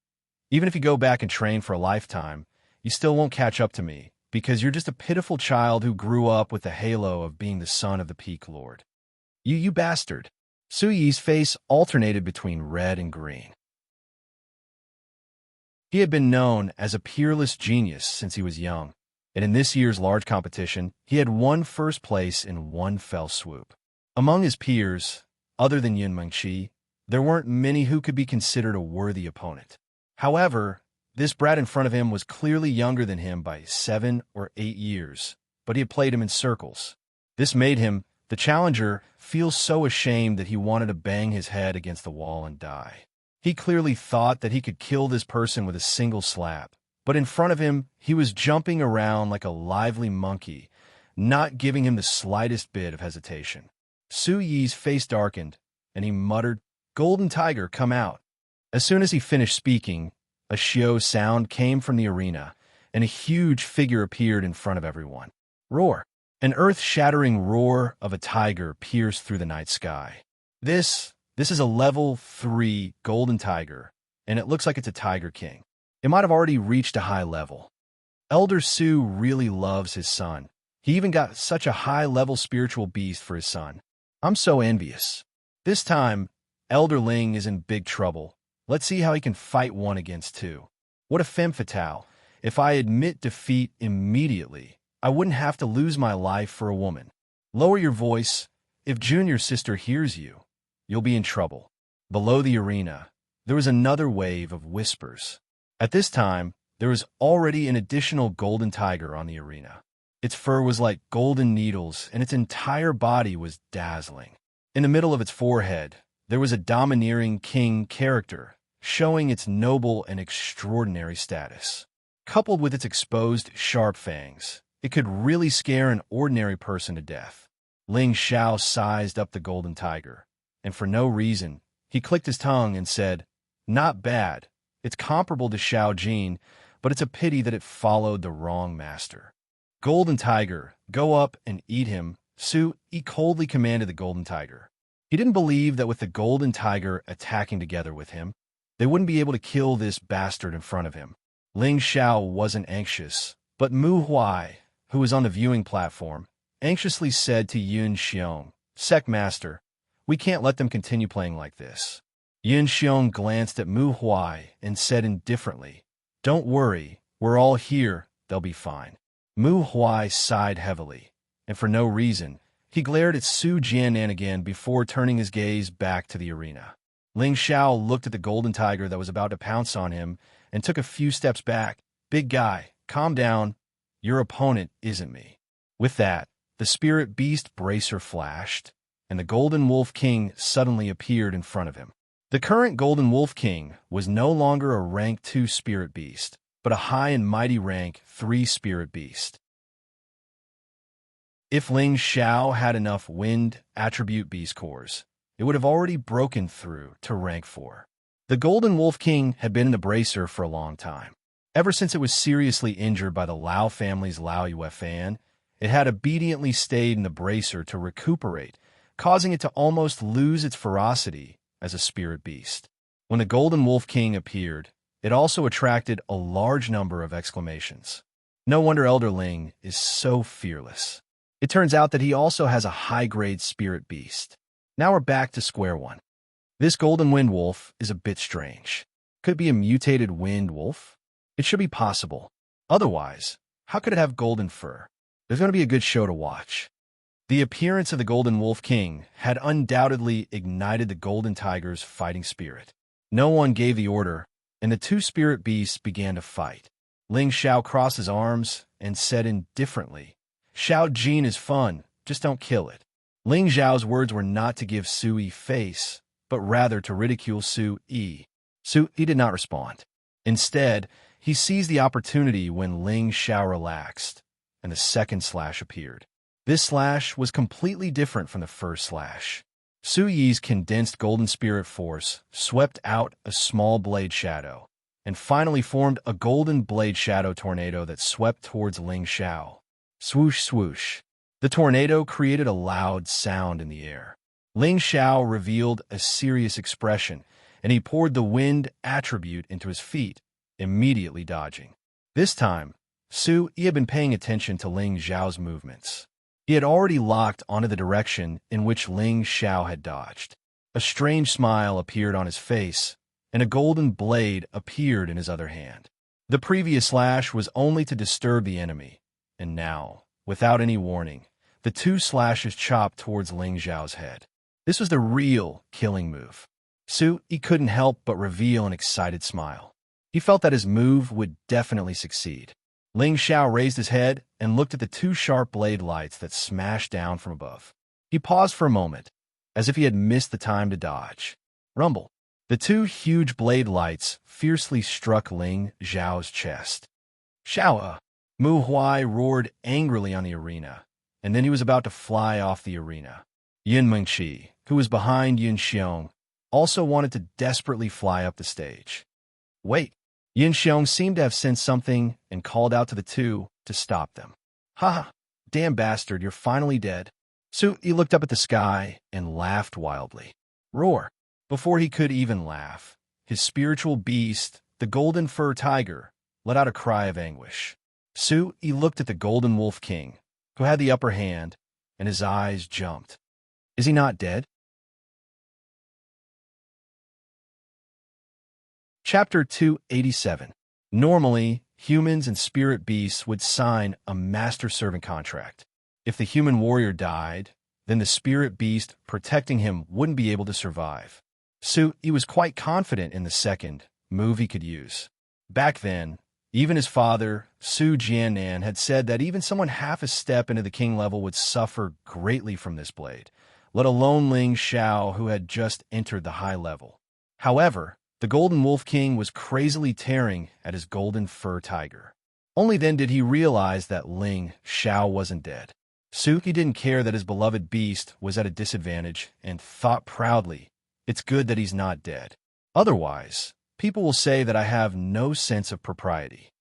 even if you go back and train for a lifetime, you still won't catch up to me, because you're just a pitiful child who grew up with the halo of being the son of the Peak Lord. You bastard." Su Yi's face alternated between red and green. He had been known as a peerless genius since he was young, and in this year's large competition, he had won first place in one fell swoop. Among his peers, other than Yun Mingqi, there weren't many who could be considered a worthy opponent. However, this brat in front of him was clearly younger than him by 7 or 8 years, but he had played him in circles. This made him, the challenger, feel so ashamed that he wanted to bang his head against the wall and die. He clearly thought that he could kill this person with a single slap, but in front of him, he was jumping around like a lively monkey, not giving him the slightest bit of hesitation. Su Yi's face darkened, and he muttered, "Golden Tiger, come out." As soon as he finished speaking, a xiao sound came from the arena, and a huge figure appeared in front of everyone. Roar! An earth-shattering roar of a tiger pierced through the night sky. This is a level 3 golden tiger, and it looks like it's a tiger king. It might have already reached a high level. Elder Su really loves his son. He even got such a high-level spiritual beast for his son. I'm so envious. This time, Elder Ling is in big trouble. Let's see how he can fight 1 against 2. What a femme fatale. If I admit defeat immediately, I wouldn't have to lose my life for a woman. Lower your voice. If Junior's sister hears you, you'll be in trouble. Below the arena, there was another wave of whispers. At this time, there was already an additional golden tiger on the arena. Its fur was like golden needles, and its entire body was dazzling. In the middle of its forehead, there was a domineering king character, showing its noble and extraordinary status. Coupled with its exposed, sharp fangs, it could really scare an ordinary person to death. Ling Xiao sized up the golden tiger, and for no reason, he clicked his tongue and said, "Not bad. It's comparable to Xiao Jin, but it's a pity that it followed the wrong master." "Golden tiger, go up and eat him," Su Yi coldly commanded the golden tiger. He didn't believe that with the golden tiger attacking together with him, they wouldn't be able to kill this bastard in front of him. Ling Xiao wasn't anxious, but Mu Huai, who was on the viewing platform, anxiously said to Yun Xiong, "Sec Master, we can't let them continue playing like this." Yun Xiong glanced at Mu Huai and said indifferently, "Don't worry, we're all here, they'll be fine." Mu Huai sighed heavily, and for no reason, he glared at Su Jianan again before turning his gaze back to the arena. Ling Xiao looked at the golden tiger that was about to pounce on him and took a few steps back. "Big guy, calm down. Your opponent isn't me." With that, the spirit beast bracer flashed, and the Golden Wolf King suddenly appeared in front of him. The current Golden Wolf King was no longer a rank 2 spirit beast, but a high and mighty rank 3 spirit beast. If Ling Xiao had enough wind attribute beast cores, it would have already broken through to rank 4. The Golden Wolf King had been in the bracer for a long time. Ever since it was seriously injured by the Lao family's Lao Yue fan, it had obediently stayed in the bracer to recuperate, causing it to almost lose its ferocity as a spirit beast. When the Golden Wolf King appeared, it also attracted a large number of exclamations. No wonder Elder Ling is so fearless. It turns out that he also has a high-grade spirit beast. Now we're back to square one. This Golden Wind Wolf is a bit strange. Could it be a mutated wind wolf? It should be possible. Otherwise, how could it have golden fur? There's going to be a good show to watch. The appearance of the Golden Wolf King had undoubtedly ignited the Golden Tiger's fighting spirit. No one gave the order, and the 2 spirit beasts began to fight. Ling Xiao crossed his arms and said indifferently, "Xiao Jin is fun, just don't kill it." Ling Xiao's words were not to give Su Yi face, but rather to ridicule Su Yi. Su Yi did not respond. Instead, he seized the opportunity when Ling Xiao relaxed, and the second slash appeared. This slash was completely different from the first slash. Su Yi's condensed golden spirit force swept out a small blade shadow, and finally formed a golden blade shadow tornado that swept towards Ling Xiao. Swoosh, swoosh. The tornado created a loud sound in the air. Ling Xiao revealed a serious expression, and he poured the wind attribute into his feet, immediately dodging. This time, Su Yi had been paying attention to Ling Xiao's movements. He had already locked onto the direction in which Ling Xiao had dodged. A strange smile appeared on his face, and a golden blade appeared in his other hand. The previous slash was only to disturb the enemy, and now, without any warning, the 2 slashes chopped towards Ling Xiao's head. This was the real killing move. Su Yi couldn't help but reveal an excited smile. He felt that his move would definitely succeed. Ling Xiao raised his head and looked at the 2 sharp blade lights that smashed down from above. He paused for a moment, as if he had missed the time to dodge. Rumble. The 2 huge blade lights fiercely struck Ling Xiao's chest. "Xiao!" Mu Huai roared angrily on the arena, and then he was about to fly off the arena. Yun Mengqi, who was behind Yun Xiong, also wanted to desperately fly up the stage. "Wait!" Yun Xiong seemed to have sensed something and called out to the 2 to stop them. "Ha ha! Damn bastard, you're finally dead." Su Yi looked up at the sky and laughed wildly. Roar! Before he could even laugh, his spiritual beast, the Golden Fur Tiger, let out a cry of anguish. Su Yi looked at the Golden Wolf King, who had the upper hand, and his eyes jumped. Is he not dead? Chapter 287. Normally, humans and spirit beasts would sign a master-servant contract. If the human warrior died, then the spirit beast protecting him wouldn't be able to survive. So he was quite confident in the second move he could use. Back then, even his father, Su Jianan, had said that even someone half a step into the king level would suffer greatly from this blade, let alone Ling Xiao, who had just entered the high level. However, the Golden Wolf King was crazily tearing at his golden fur tiger. Only then did he realize that Ling Xiao wasn't dead. Suki didn't care that his beloved beast was at a disadvantage and thought proudly, "It's good that he's not dead. Otherwise, people will say that I have no sense of propriety."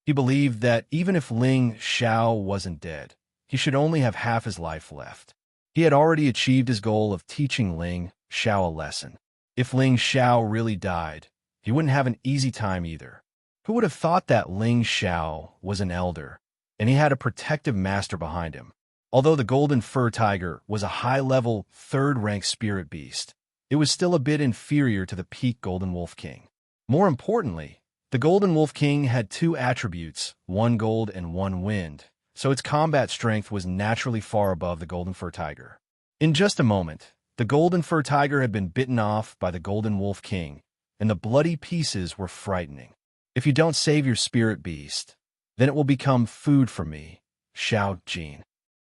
He believed that even if Ling Xiao wasn't dead, he should only have half his life left. He had already achieved his goal of teaching Ling Xiao a lesson. If Ling Xiao really died, he wouldn't have an easy time either. Who would have thought that Ling Xiao was an elder, and he had a protective master behind him? Although the Golden Fur Tiger was a high-level, third-rank spirit beast, it was still a bit inferior to the peak Golden Wolf King. More importantly, the Golden Wolf King had two attributes, one gold and one wind, so its combat strength was naturally far above the Golden Fur Tiger. In just a moment, the Golden Fur Tiger had been bitten off by the Golden Wolf King, and the bloody pieces were frightening. "If you don't save your spirit beast, then it will become food for me," shouted Jin.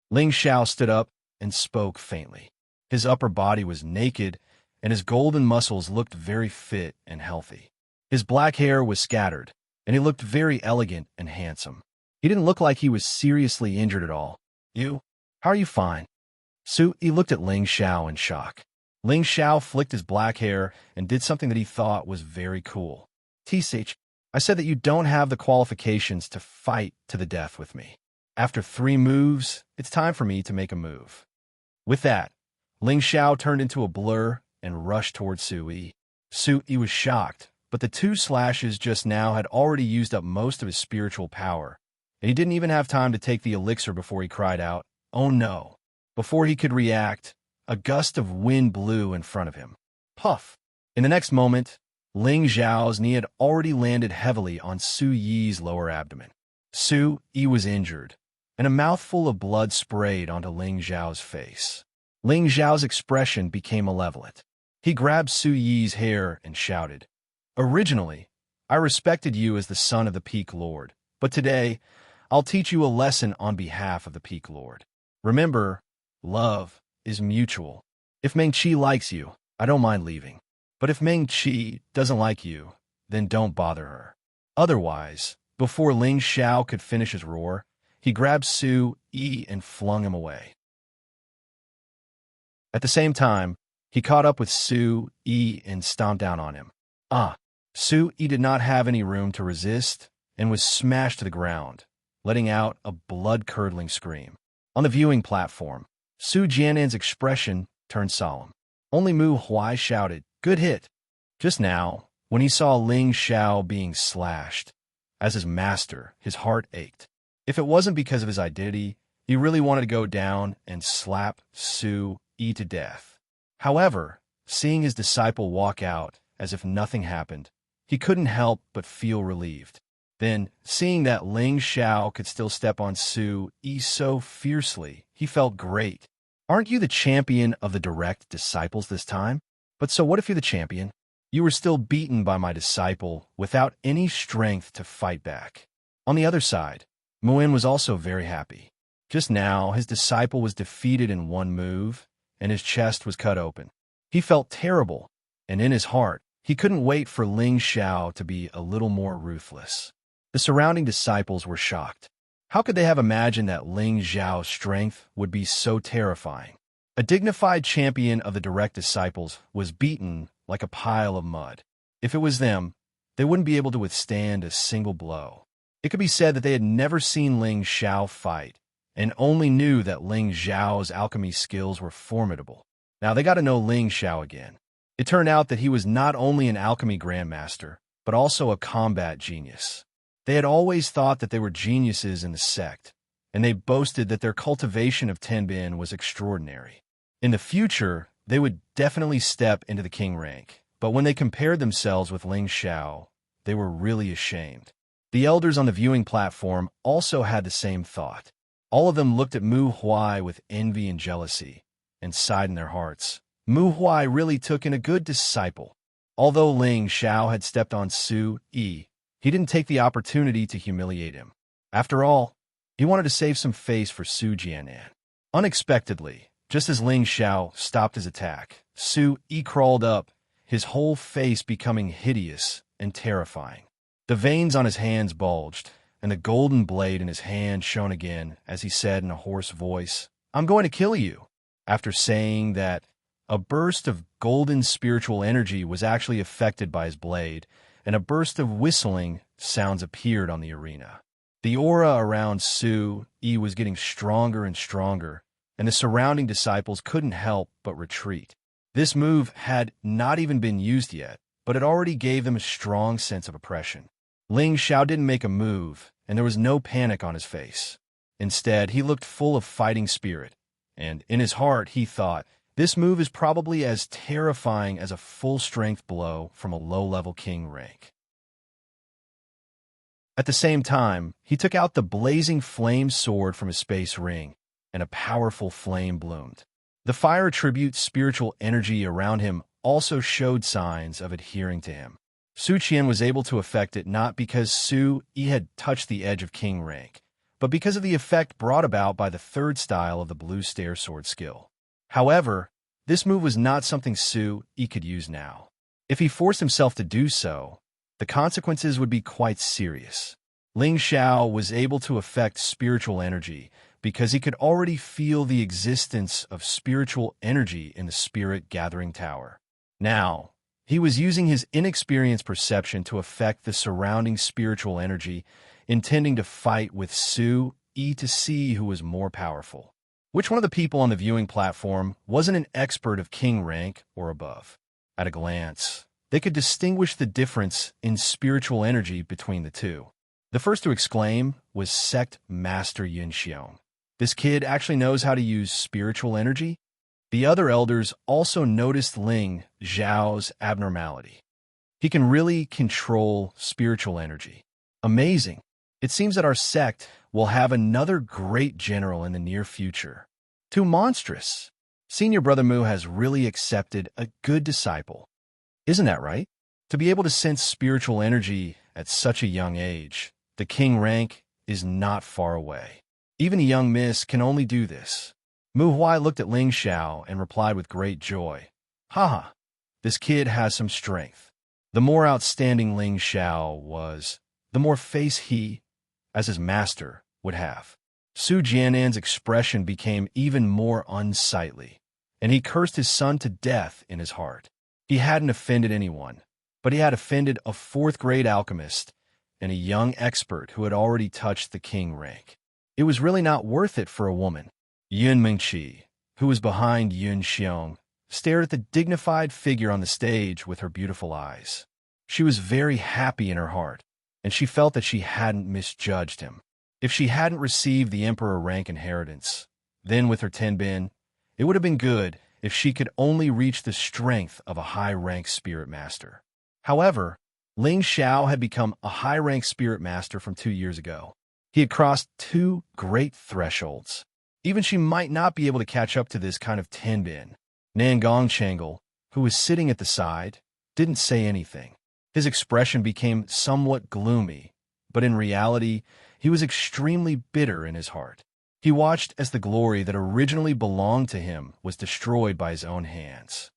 Ling Xiao stood up and spoke faintly. His upper body was naked, and his golden muscles looked very fit and healthy. His black hair was scattered, and he looked very elegant and handsome. He didn't look like he was seriously injured at all. "You? How are you fine?" He looked at Ling Xiao in shock. Ling Xiao flicked his black hair and did something that he thought was very cool. "Tsich, I said that you don't have the qualifications to fight to the death with me. After 3 moves, it's time for me to make a move." With that, Ling Xiao turned into a blur and rushed towards Sui. Sui was shocked, but the 2 slashes just now had already used up most of his spiritual power, and he didn't even have time to take the elixir before he cried out, "Oh no!" Before he could react, a gust of wind blew in front of him. Puff! In the next moment, Ling Xiao's knee had already landed heavily on Su Yi's lower abdomen. Su Yi was injured, and a mouthful of blood sprayed onto Ling Xiao's face. Ling Xiao's expression became malevolent. He grabbed Su Yi's hair and shouted, "Originally, I respected you as the son of the Peak Lord, but today, I'll teach you a lesson on behalf of the Peak Lord. Remember, love is mutual. If Meng Qi likes you, I don't mind leaving. But if Meng Qi doesn't like you, then don't bother her." Otherwise, before Ling Xiao could finish his roar, he grabbed Su Yi and flung him away. At the same time, he caught up with Su Yi and stomped down on him. Su Yi did not have any room to resist and was smashed to the ground, letting out a blood-curdling scream. On the viewing platform, Su Jianan's expression turned solemn. Only Mu Huai shouted, "Good hit." Just now, when he saw Ling Xiao being slashed, as his master, his heart ached. If it wasn't because of his identity, he really wanted to go down and slap Su Yi to death. However, seeing his disciple walk out as if nothing happened, he couldn't help but feel relieved. Then, seeing that Ling Xiao could still step on Su Yi so fiercely, he felt great. "Aren't you the champion of the direct disciples this time? But so what if you're the champion? You were still beaten by my disciple without any strength to fight back." On the other side, Muin was also very happy. Just now, his disciple was defeated in 1 move, and his chest was cut open. He felt terrible, and in his heart, he couldn't wait for Ling Xiao to be a little more ruthless. The surrounding disciples were shocked. How could they have imagined that Ling Xiao's strength would be so terrifying? A dignified champion of the direct disciples was beaten like a pile of mud. If it was them, they wouldn't be able to withstand a single blow. It could be said that they had never seen Ling Xiao fight, and only knew that Ling Xiao's alchemy skills were formidable. Now they got to know Ling Xiao again. It turned out that he was not only an alchemy grandmaster, but also a combat genius. They had always thought that they were geniuses in the sect, and they boasted that their cultivation of Tenbin was extraordinary. In the future, they would definitely step into the king rank, but when they compared themselves with Ling Xiao, they were really ashamed. The elders on the viewing platform also had the same thought. All of them looked at Mu Huai with envy and jealousy, and sighed in their hearts. Mu Huai really took in a good disciple. Although Ling Xiao had stepped on Su Yi, he didn't take the opportunity to humiliate him. After all, he wanted to save some face for Su Jianan. Unexpectedly, just as Ling Xiao stopped his attack, Su Yi crawled up, his whole face becoming hideous and terrifying. The veins on his hands bulged, and the golden blade in his hand shone again as he said in a hoarse voice, "I'm going to kill you." After saying that, a burst of golden spiritual energy was actually affected by his blade, and a burst of whistling sounds appeared on the arena. The aura around Su Yi was getting stronger and stronger, and the surrounding disciples couldn't help but retreat. This move had not even been used yet, but it already gave them a strong sense of oppression. Ling Xiao didn't make a move, and there was no panic on his face. Instead, he looked full of fighting spirit, and in his heart he thought, this move is probably as terrifying as a full-strength blow from a low-level king rank. At the same time, he took out the blazing flame sword from his space ring, and a powerful flame bloomed. The fire attribute spiritual energy around him also showed signs of adhering to him. Su Qian was able to affect it not because Su Yi had touched the edge of king rank, but because of the effect brought about by the third style of the blue stair sword skill. However, this move was not something Su Yi could use now. If he forced himself to do so, the consequences would be quite serious. Ling Xiao was able to affect spiritual energy because he could already feel the existence of spiritual energy in the Spirit Gathering Tower. Now, he was using his inexperienced perception to affect the surrounding spiritual energy, intending to fight with Su Yi to see who was more powerful. Which one of the people on the viewing platform wasn't an expert of king rank or above? At a glance, they could distinguish the difference in spiritual energy between the two. The first to exclaim was Sect Master Yun Xiong. This kid actually knows how to use spiritual energy. The other elders also noticed Ling Xiao's abnormality. He can really control spiritual energy. Amazing. It seems that our sect will have another great general in the near future. Too monstrous. Senior Brother Mu has really accepted a good disciple. Isn't that right? To be able to sense spiritual energy at such a young age, the king rank is not far away. Even a young miss can only do this. Mu Huai looked at Ling Xiao and replied with great joy, "Haha, this kid has some strength." The more outstanding Ling Xiao was, the more face he, as his master, would have. Su Jianan's expression became even more unsightly, and he cursed his son to death in his heart. He hadn't offended anyone, but he had offended a fourth-grade alchemist and a young expert who had already touched the king rank. It was really not worth it for a woman. Yun Mingqi, who was behind Yun Xiong, stared at the dignified figure on the stage with her beautiful eyes. She was very happy in her heart, and she felt that she hadn't misjudged him. If she hadn't received the emperor rank inheritance, then with her tenbin, it would have been good if she could only reach the strength of a high-rank spirit master. However, Ling Xiao had become a high-rank spirit master from 2 years ago. He had crossed 2 great thresholds. Even she might not be able to catch up to this kind of tenbin. Nangong Chengle, who was sitting at the side, didn't say anything. His expression became somewhat gloomy, but in reality, he was extremely bitter in his heart. He watched as the glory that originally belonged to him was destroyed by his own hands.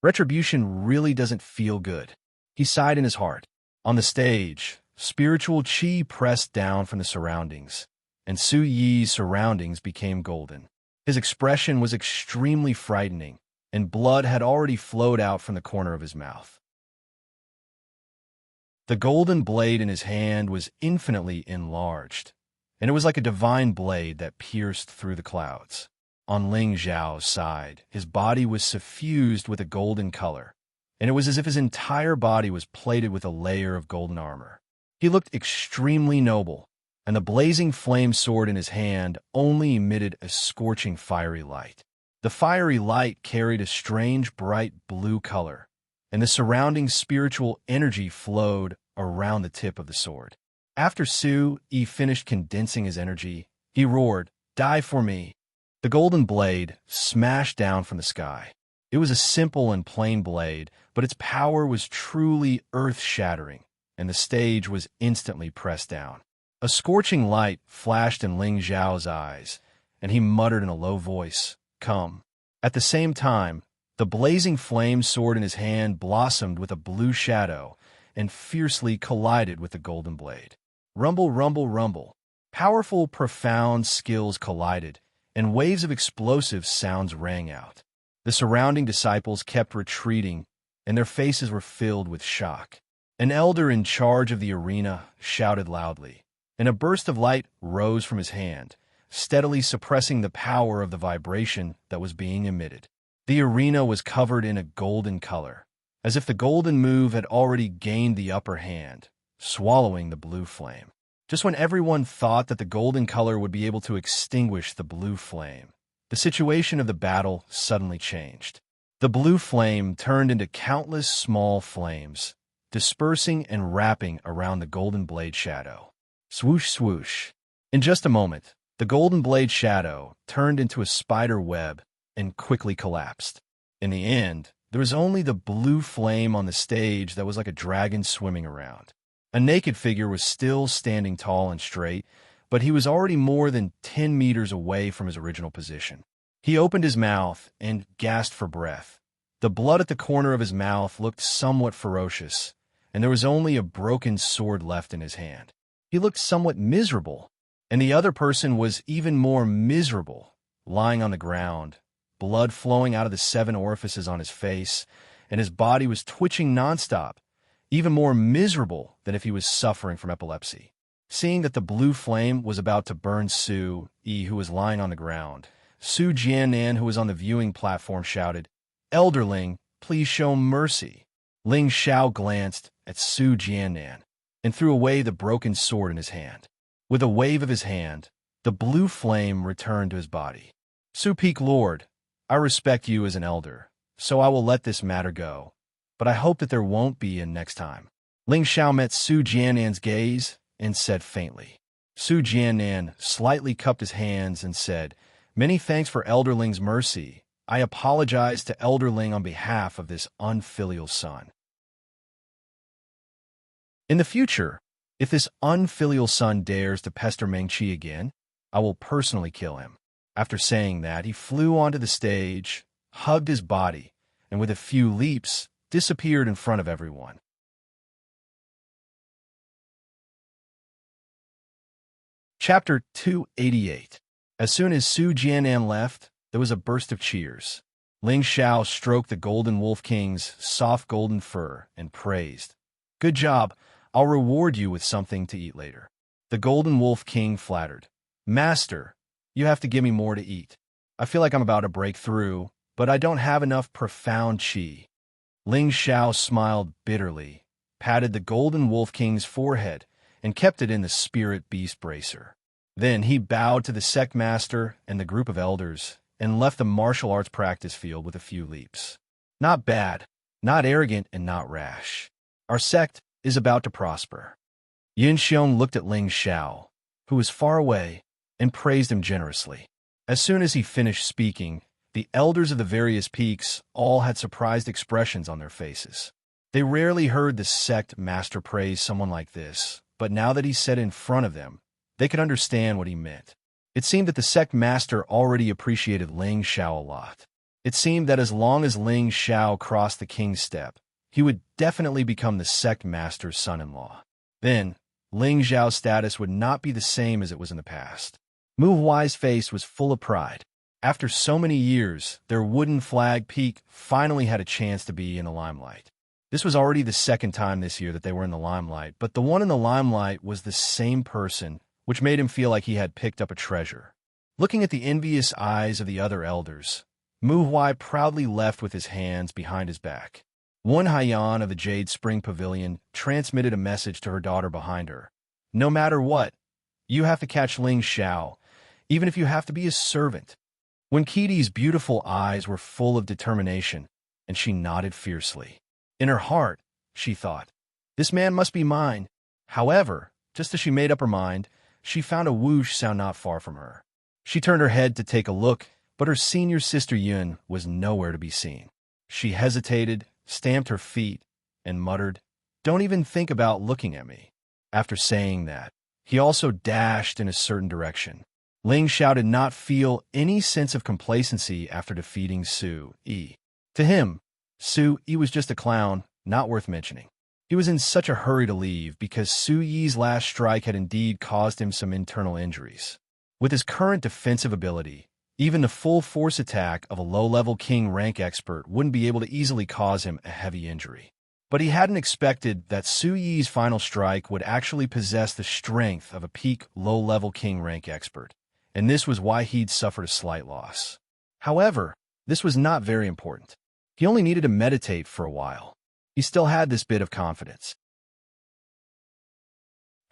Retribution really doesn't feel good. He sighed in his heart. On the stage, spiritual qi pressed down from the surroundings, and Su Yi's surroundings became golden. His expression was extremely frightening, and blood had already flowed out from the corner of his mouth. The golden blade in his hand was infinitely enlarged, and it was like a divine blade that pierced through the clouds. On Ling Xiao's side, his body was suffused with a golden color, and it was as if his entire body was plated with a layer of golden armor. He looked extremely noble, and the blazing flame sword in his hand only emitted a scorching fiery light. The fiery light carried a strange bright blue color, and the surrounding spiritual energy flowed around the tip of the sword. After Su Yi finished condensing his energy, he roared, "Die for me!" The golden blade smashed down from the sky. It was a simple and plain blade, but its power was truly earth-shattering, and the stage was instantly pressed down. A scorching light flashed in Ling Xiao's eyes, and he muttered in a low voice, "Come." At the same time, the blazing flame sword in his hand blossomed with a blue shadow and fiercely collided with the golden blade. Rumble, rumble, rumble. Powerful, profound skills collided, and waves of explosive sounds rang out. The surrounding disciples kept retreating, and their faces were filled with shock. An elder in charge of the arena shouted loudly, and a burst of light rose from his hand, steadily suppressing the power of the vibration that was being emitted. The arena was covered in a golden color, as if the golden move had already gained the upper hand, swallowing the blue flame. Just when everyone thought that the golden color would be able to extinguish the blue flame, the situation of the battle suddenly changed. The blue flame turned into countless small flames, dispersing and wrapping around the golden blade shadow. Swoosh, swoosh. In just a moment, the golden blade shadow turned into a spider web and quickly collapsed. In the end, there was only the blue flame on the stage that was like a dragon swimming around. A naked figure was still standing tall and straight, but he was already more than 10 meters away from his original position. He opened his mouth and gasped for breath. The blood at the corner of his mouth looked somewhat ferocious, and there was only a broken sword left in his hand. He looked somewhat miserable, and the other person was even more miserable, lying on the ground, blood flowing out of the 7 orifices on his face, and his body was twitching nonstop, even more miserable than if he was suffering from epilepsy. Seeing that the blue flame was about to burn Su Yi, who was lying on the ground, Su Jianan, who was on the viewing platform, shouted, "Elderling, please show mercy." Ling Xiao glanced at Su Jianan and threw away the broken sword in his hand. With a wave of his hand, the blue flame returned to his body. "Su Peak Lord, I respect you as an elder, so I will let this matter go, but I hope that there won't be a next time." Ling Xiao met Su Jianan's gaze and said faintly. Su Jianan slightly cupped his hands and said, "Many thanks for Elderling's mercy. I apologize to Elderling on behalf of this unfilial son. In the future, if this unfilial son dares to pester Mengqi again, I will personally kill him." After saying that, he flew onto the stage, hugged his body, and with a few leaps, disappeared in front of everyone. Chapter 288. As soon as Su Jianan left, there was a burst of cheers. Ling Xiao stroked the Golden Wolf King's soft golden fur and praised, "Good job. I'll reward you with something to eat later." The Golden Wolf King flattered, "Master, you have to give me more to eat. I feel like I'm about to break through, but I don't have enough profound qi." Ling Xiao smiled bitterly, patted the Golden Wolf King's forehead, and kept it in the Spirit Beast Bracer. Then he bowed to the sect master and the group of elders and left the martial arts practice field with a few leaps. Not bad, not arrogant, and not rash. Our sect is about to prosper. Yin Xiong looked at Ling Xiao, who was far away, and praised him generously. As soon as he finished speaking, the elders of the various peaks all had surprised expressions on their faces. They rarely heard the sect master praise someone like this, but now that he said it in front of them, they could understand what he meant. It seemed that the sect master already appreciated Ling Xiao a lot. It seemed that as long as Ling Xiao crossed the king's step, he would definitely become the sect master's son-in-law. Then, Ling Xiao's status would not be the same as it was in the past. Mu Huai's face was full of pride. After so many years, their wooden flag peak finally had a chance to be in the limelight. This was already the second time this year that they were in the limelight, but the one in the limelight was the same person, which made him feel like he had picked up a treasure. Looking at the envious eyes of the other elders, Mu Huai proudly left with his hands behind his back. One Haiyan of the Jade Spring Pavilion transmitted a message to her daughter behind her. "No matter what, you have to catch Ling Xiao, even if you have to be his servant." When Kitty's beautiful eyes were full of determination, and she nodded fiercely. In her heart, she thought, "This man must be mine." However, Just as she made up her mind, she found a whoosh sound not far from her. She turned her head to take a look, but her senior sister Yun was nowhere to be seen. She hesitated, stamped her feet, and muttered, "Don't even think about looking at me." After saying that, he also dashed in a certain direction. Ling Xiao did not feel any sense of complacency after defeating Su Yi. To him, Su Yi was just a clown, not worth mentioning. He was in such a hurry to leave because Su Yi's last strike had indeed caused him some internal injuries. With his current defensive ability, even the full force attack of a low-level king rank expert wouldn't be able to easily cause him a heavy injury. But he hadn't expected that Su Yi's final strike would actually possess the strength of a peak low-level king rank expert, and this was why he'd suffered a slight loss. However, this was not very important. He only needed to meditate for a while. He still had this bit of confidence.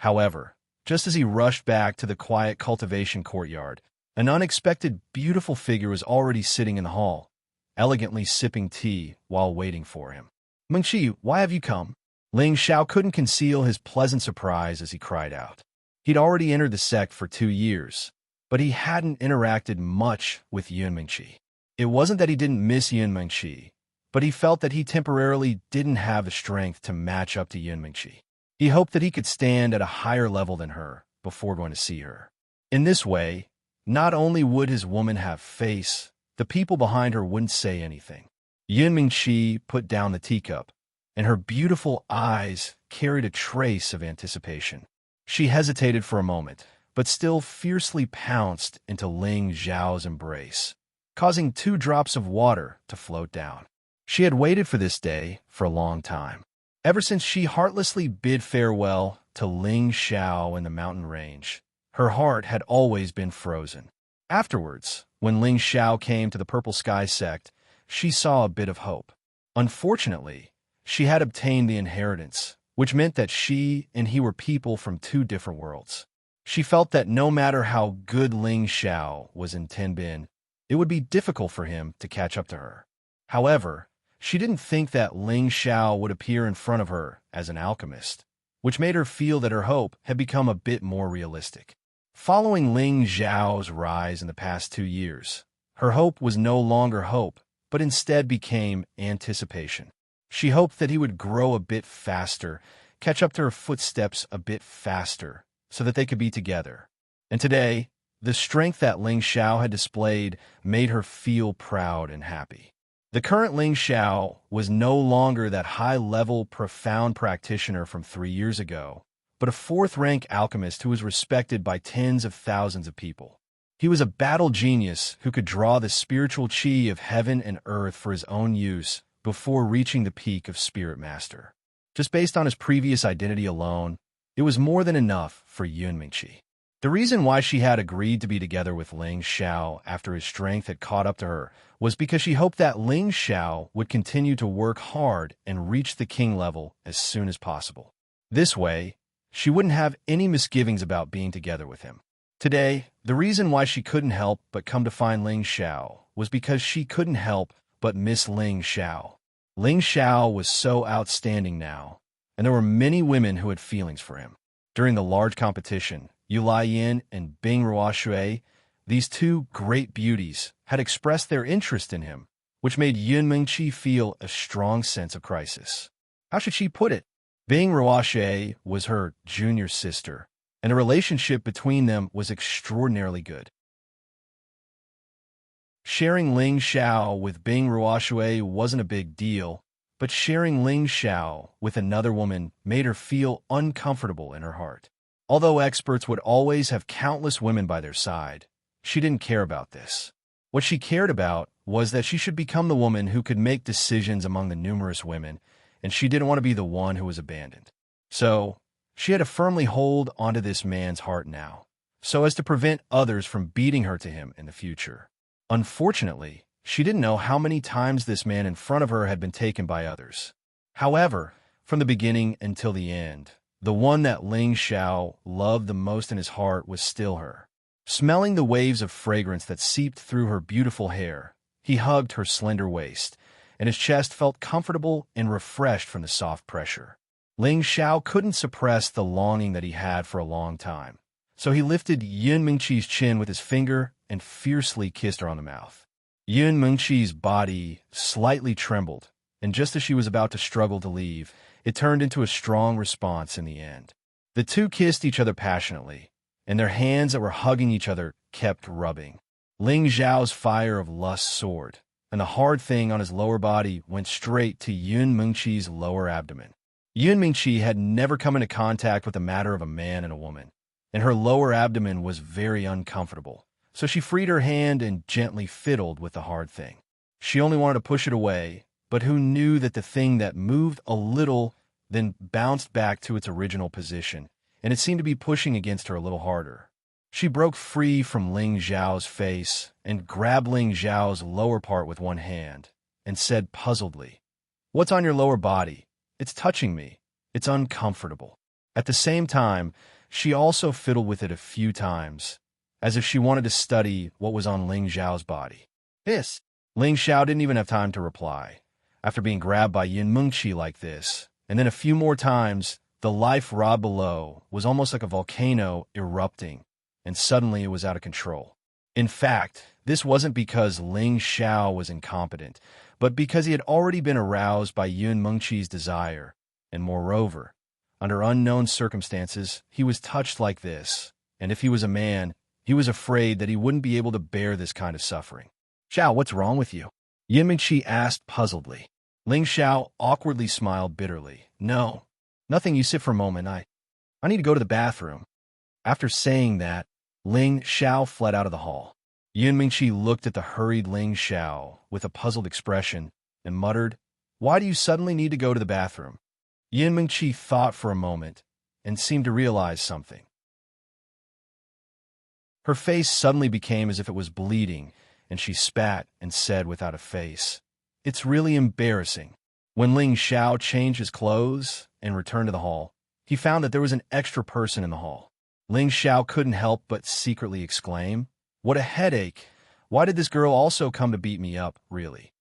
However, just as he rushed back to the quiet cultivation courtyard, an unexpected beautiful figure was already sitting in the hall, elegantly sipping tea while waiting for him. "Mengqi, why have you come?" Ling Xiao couldn't conceal his pleasant surprise as he cried out. He'd already entered the sect for 2 years, but he hadn't interacted much with Yun Mengqi. It wasn't that he didn't miss Yun Mengqi, but he felt that he temporarily didn't have the strength to match up to Yun Mengqi. He hoped that he could stand at a higher level than her before going to see her. In this way, not only would his woman have face, the people behind her wouldn't say anything. Yun Mengqi put down the teacup, and her beautiful eyes carried a trace of anticipation. She hesitated for a moment, but still fiercely pounced into Ling Xiao's embrace, causing 2 drops of water to float down. She had waited for this day for a long time. Ever since she heartlessly bid farewell to Ling Xiao in the mountain range, her heart had always been frozen. Afterwards, when Ling Xiao came to the Purple Sky sect, she saw a bit of hope. Unfortunately, she had obtained the inheritance, which meant that she and he were people from 2 different worlds. She felt that no matter how good Ling Xiao was in Tenbin, it would be difficult for him to catch up to her. However, she didn't think that Ling Xiao would appear in front of her as an alchemist, which made her feel that her hope had become a bit more realistic. Following Ling Xiao's rise in the past 2 years, her hope was no longer hope, but instead became anticipation. She hoped that he would grow a bit faster, catch up to her footsteps a bit faster, so that they could be together. And today, the strength that Ling Xiao had displayed made her feel proud and happy. The current Ling Xiao was no longer that high-level, profound practitioner from 3 years ago, but a 4th-rank alchemist who was respected by tens of thousands of people. He was a battle genius who could draw the spiritual qi of heaven and earth for his own use before reaching the peak of Spirit Master. Just based on his previous identity alone, it was more than enough for Yun Mengqi. The reason why she had agreed to be together with Ling Xiao after his strength had caught up to her was because she hoped that Ling Xiao would continue to work hard and reach the king level as soon as possible. This way, she wouldn't have any misgivings about being together with him. Today, the reason why she couldn't help but come to find Ling Xiao was because she couldn't help but miss Ling Xiao. Ling Xiao was so outstanding now, and there were many women who had feelings for him. During the large competition, Yu Yin and Bing Ruoshui, these 2 great beauties, had expressed their interest in him, which made Yun Mengqi feel a strong sense of crisis. How should she put it? Bing Ruoshui was her junior sister, and the relationship between them was extraordinarily good. Sharing Ling Xiao with Bing Ruoshui wasn't a big deal, but sharing Ling Xiao with another woman made her feel uncomfortable in her heart. Although experts would always have countless women by their side, she didn't care about this. What she cared about was that she should become the woman who could make decisions among the numerous women, and she didn't want to be the one who was abandoned. So, she had to firmly hold onto this man's heart now, so as to prevent others from beating her to him in the future. Unfortunately, she didn't know how many times this man in front of her had been taken by others. However, from the beginning until the end, the one that Ling Xiao loved the most in his heart was still her. Smelling the waves of fragrance that seeped through her beautiful hair, he hugged her slender waist, and his chest felt comfortable and refreshed from the soft pressure. Ling Xiao couldn't suppress the longing that he had for a long time. So he lifted Yun Mingqi's chin with his finger and fiercely kissed her on the mouth. Yun Mingqi's body slightly trembled, and just as she was about to struggle to leave, it turned into a strong response in the end. The two kissed each other passionately, and their hands that were hugging each other kept rubbing. Ling Xiao's fire of lust soared, and the hard thing on his lower body went straight to Yun Mingqi's lower abdomen. Yun Mingqi had never come into contact with the matter of a man and a woman, and her lower abdomen was very uncomfortable, so she freed her hand and gently fiddled with the hard thing. She only wanted to push it away, but who knew that the thing that moved a little then bounced back to its original position, and it seemed to be pushing against her a little harder. She broke free from Ling Xiao's face and grabbed Ling Xiao's lower part with one hand, and said puzzledly, "What's on your lower body? It's touching me. It's uncomfortable." At the same time, she also fiddled with it a few times, as if she wanted to study what was on Ling Xiao's body. This. Ling Xiao didn't even have time to reply. After being grabbed by Yun Mingqi like this, and then a few more times, the life rod below was almost like a volcano erupting, and suddenly it was out of control. In fact, this wasn't because Ling Xiao was incompetent, but because he had already been aroused by Yun Mingqi's desire, and moreover, under unknown circumstances, he was touched like this, and if he was a man, he was afraid that he wouldn't be able to bear this kind of suffering. "Xiao, what's wrong with you?" Yun Mingqi asked puzzledly. Ling Xiao awkwardly smiled bitterly. "No, nothing. You sit for a moment. I need to go to the bathroom." After saying that, Ling Xiao fled out of the hall. Yun Mingqi looked at the hurried Ling Xiao with a puzzled expression and muttered, "Why do you suddenly need to go to the bathroom?" Yun Mingqi thought for a moment and seemed to realize something. Her face suddenly became as if it was bleeding, and she spat and said without a face, "It's really embarrassing." When Ling Xiao changed his clothes and returned to the hall, he found that there was an extra person in the hall. Ling Xiao couldn't help but secretly exclaim, "What a headache! Why did this girl also come to beat me up, really?"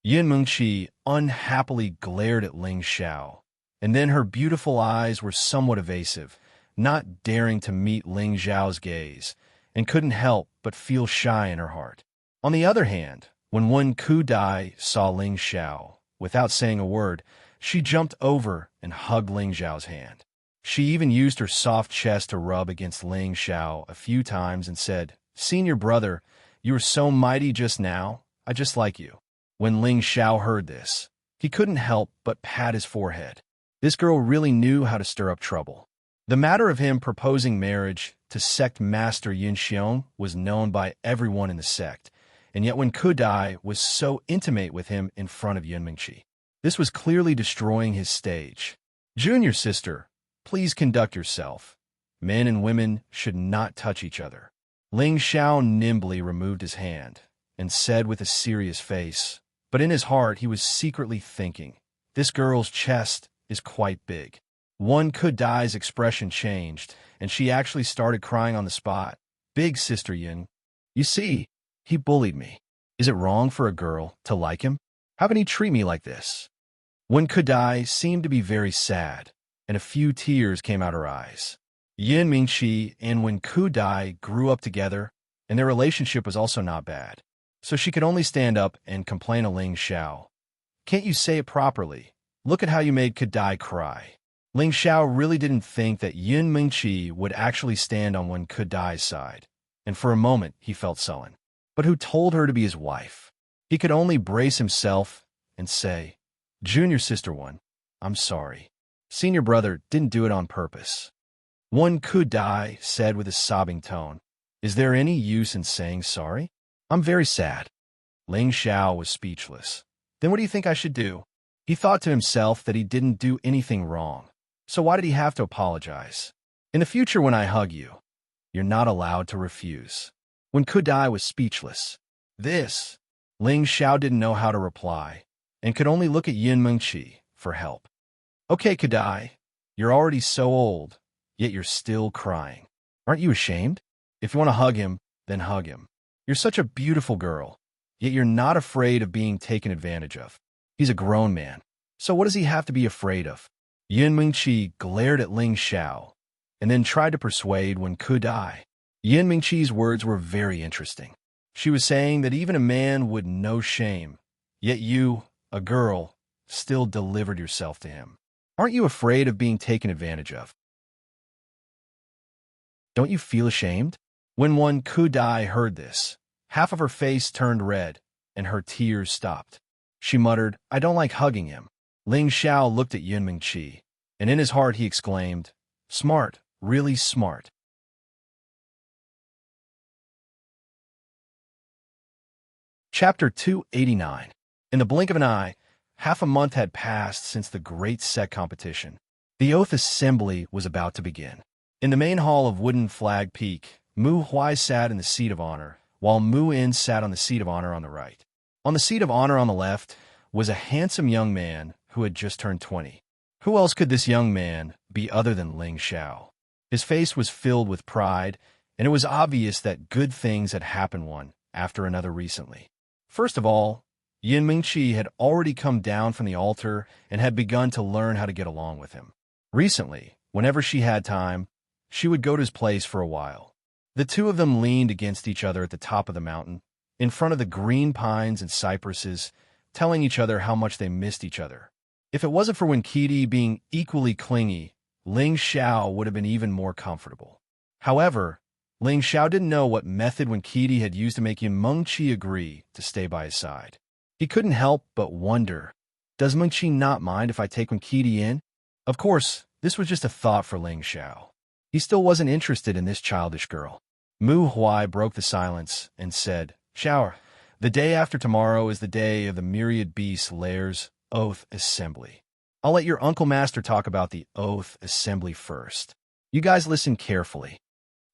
Yun Mingqi unhappily glared at Ling Xiao, and then her beautiful eyes were somewhat evasive, not daring to meet Ling Xiao's gaze, and couldn't help but feel shy in her heart. On the other hand, when Wen Kudai saw Ling Xiao, without saying a word, she jumped over and hugged Ling Xiao's hand. She even used her soft chest to rub against Ling Xiao a few times and said, "Senior brother, you were so mighty just now. I just like you." When Ling Xiao heard this, he couldn't help but pat his forehead. This girl really knew how to stir up trouble. The matter of him proposing marriage to sect master Yin Xiong was known by everyone in the sect, and yet when Kudai was so intimate with him in front of Yun Mingqi, this was clearly destroying his stage. "Junior sister, please conduct yourself. Men and women should not touch each other." Ling Xiao nimbly removed his hand and said with a serious face, but in his heart he was secretly thinking, "This girl's chest is quite big." One Kudai's expression changed, and she actually started crying on the spot. "Big sister Yin, you see, he bullied me. Is it wrong for a girl to like him? How can he treat me like this?" Wen Kudai seemed to be very sad, and a few tears came out her eyes. Yun Mingqi and Wen Kudai grew up together, and their relationship was also not bad. So she could only stand up and complain to Ling Xiao. "Can't you say it properly? Look at how you made Kudai cry." Ling Xiao really didn't think that Yun Mingqi would actually stand on Wen Kudai's side, and for a moment he felt sullen. But who told her to be his wife? He could only brace himself and say, "Junior sister Wen, I'm sorry. Senior brother didn't do it on purpose." Wen Kudai said with a sobbing tone, "Is there any use in saying sorry? I'm very sad." Ling Xiao was speechless. "Then what do you think I should do?" He thought to himself that he didn't do anything wrong. So why did he have to apologize? "In the future when I hug you, you're not allowed to refuse." Wen Kudai was speechless. This, Ling Xiao didn't know how to reply, and could only look at Yun Mingqi for help. "Okay, Kudai, you're already so old, yet you're still crying. Aren't you ashamed? If you want to hug him, then hug him. You're such a beautiful girl, yet you're not afraid of being taken advantage of. He's a grown man, so what does he have to be afraid of?" Yin Mingqi glared at Ling Xiao and then tried to persuade Wen Kudai. Yin Mingqi's words were very interesting. She was saying that even a man would know shame, yet you, a girl, still delivered yourself to him. Aren't you afraid of being taken advantage of? Don't you feel ashamed? When Wen Kudai heard this, half of her face turned red and her tears stopped. She muttered, I don't like hugging him. Ling Xiao looked at Yin Mingqi, and in his heart he exclaimed, smart, really smart. Chapter 289. In the blink of an eye, half a month had passed since the great sect competition. The oath assembly was about to begin. In the main hall of Wooden Flag Peak, Mu Huai sat in the seat of honor, while Mu In sat on the seat of honor on the right. On the seat of honor on the left was a handsome young man who had just turned 20. Who else could this young man be other than Ling Xiao? His face was filled with pride, and it was obvious that good things had happened one after another recently. First of all, Yin Mingqi had already come down from the altar and had begun to learn how to get along with him. Recently, whenever she had time, she would go to his place for a while. The two of them leaned against each other at the top of the mountain, in front of the green pines and cypresses, telling each other how much they missed each other. If it wasn't for Winkidi being equally clingy, Ling Xiao would have been even more comfortable. However, Ling Xiao didn't know what method Winkidi had used to make Yin Mingqi agree to stay by his side. He couldn't help but wonder, does Mingqi not mind if I take Winkidi in? Of course, this was just a thought for Ling Xiao. He still wasn't interested in this childish girl. Mu Huai broke the silence and said, Xiao, the day after tomorrow is the day of the Myriad Beasts Lairs Oath Assembly. I'll let your Uncle Master talk about the Oath Assembly first. You guys listen carefully.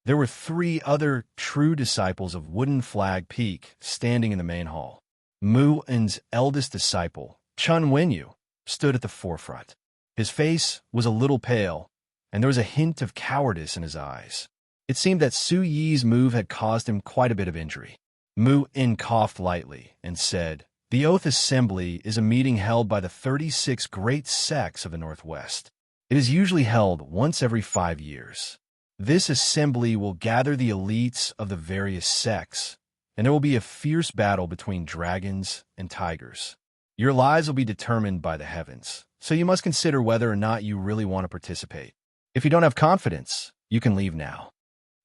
There were 3 other true disciples of Wooden Flag Peak standing in the main hall. Mu In's eldest disciple, Chun Wenyu, stood at the forefront. His face was a little pale, and there was a hint of cowardice in his eyes. It seemed that Su Yi's move had caused him quite a bit of injury. Mu In coughed lightly and said, The Oath Assembly is a meeting held by the 36 great sects of the Northwest. It is usually held once every 5 years. This assembly will gather the elites of the various sects, and there will be a fierce battle between dragons and tigers. Your lives will be determined by the heavens, so you must consider whether or not you really want to participate. If you don't have confidence, you can leave now.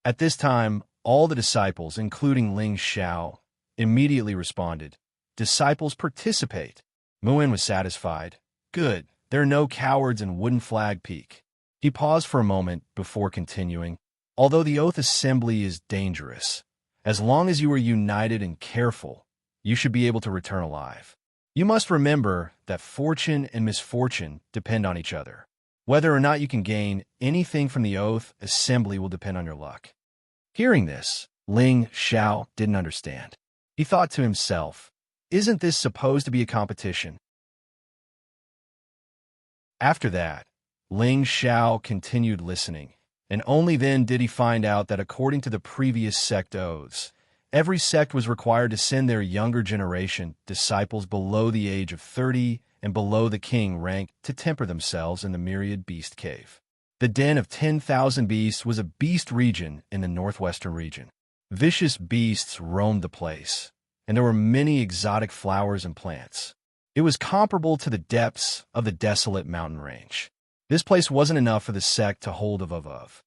At this time, all the disciples, including Ling Xiao, immediately responded, Disciples participate. Muin was satisfied. Good, there are no cowards in Wooden Flag Peak. He paused for a moment before continuing. Although the Oath Assembly is dangerous, as long as you are united and careful, you should be able to return alive. You must remember that fortune and misfortune depend on each other. Whether or not you can gain anything from the Oath Assembly will depend on your luck. Hearing this, Ling Xiao didn't understand. He thought to himself, isn't this supposed to be a competition? After that, Ling Xiao continued listening, and only then did he find out that according to the previous sect oaths, every sect was required to send their younger generation disciples below the age of 30 and below the king rank to temper themselves in the Myriad Beast Cave. The Den of 10,000 Beasts was a beast region in the northwestern region. Vicious beasts roamed the place, and there were many exotic flowers and plants. It was comparable to the depths of the desolate mountain range. This place wasn't enough for the sect to hold of.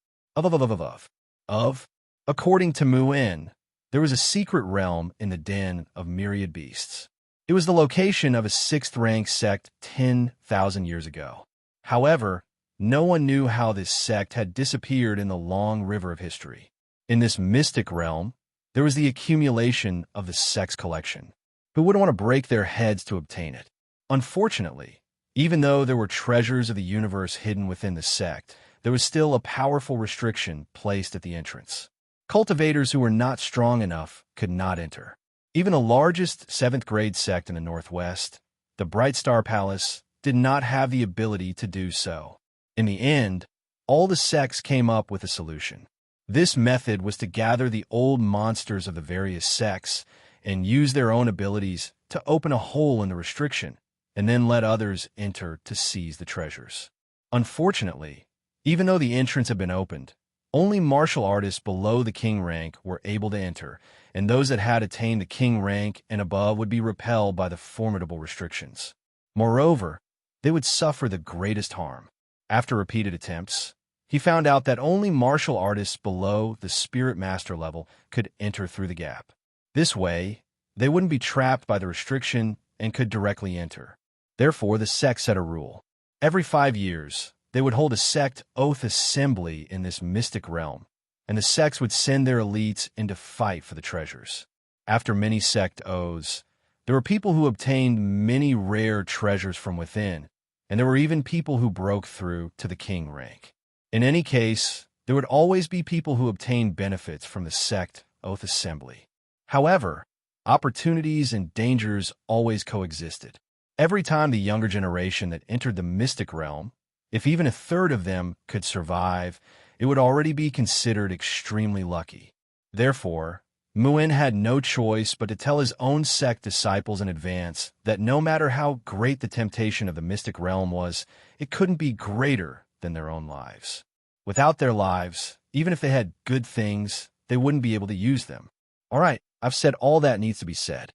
According to Muin, there was a secret realm in the Den of Myriad Beasts. It was the location of a 6th-rank sect 10,000 years ago. However, no one knew how this sect had disappeared in the long river of history. In this mystic realm, there was the accumulation of the sect's collection. Who wouldn't want to break their heads to obtain it? Unfortunately, even though there were treasures of the universe hidden within the sect, there was still a powerful restriction placed at the entrance. Cultivators who were not strong enough could not enter. Even the largest 7th-grade sect in the Northwest, the Bright Star Palace, did not have the ability to do so. In the end, all the sects came up with a solution. This method was to gather the old monsters of the various sects and use their own abilities to open a hole in the restriction, and then let others enter to seize the treasures. Unfortunately, even though the entrance had been opened, only martial artists below the king rank were able to enter, and those that had attained the king rank and above would be repelled by the formidable restrictions. Moreover, they would suffer the greatest harm. After repeated attempts, he found out that only martial artists below the spirit master level could enter through the gap. This way, they wouldn't be trapped by the restriction and could directly enter. Therefore, the sect set a rule. Every 5 years, they would hold a sect oath assembly in this mystic realm, and the sects would send their elites in to fight for the treasures. After many sect oaths, there were people who obtained many rare treasures from within, and there were even people who broke through to the king rank. In any case, there would always be people who obtained benefits from the sect oath assembly. However, opportunities and dangers always coexisted. Every time the younger generation that entered the mystic realm, if even a third of them could survive, it would already be considered extremely lucky. Therefore, Muin had no choice but to tell his own sect disciples in advance that no matter how great the temptation of the mystic realm was, it couldn't be greater than their own lives. Without their lives, even if they had good things, they wouldn't be able to use them. All right, I've said all that needs to be said.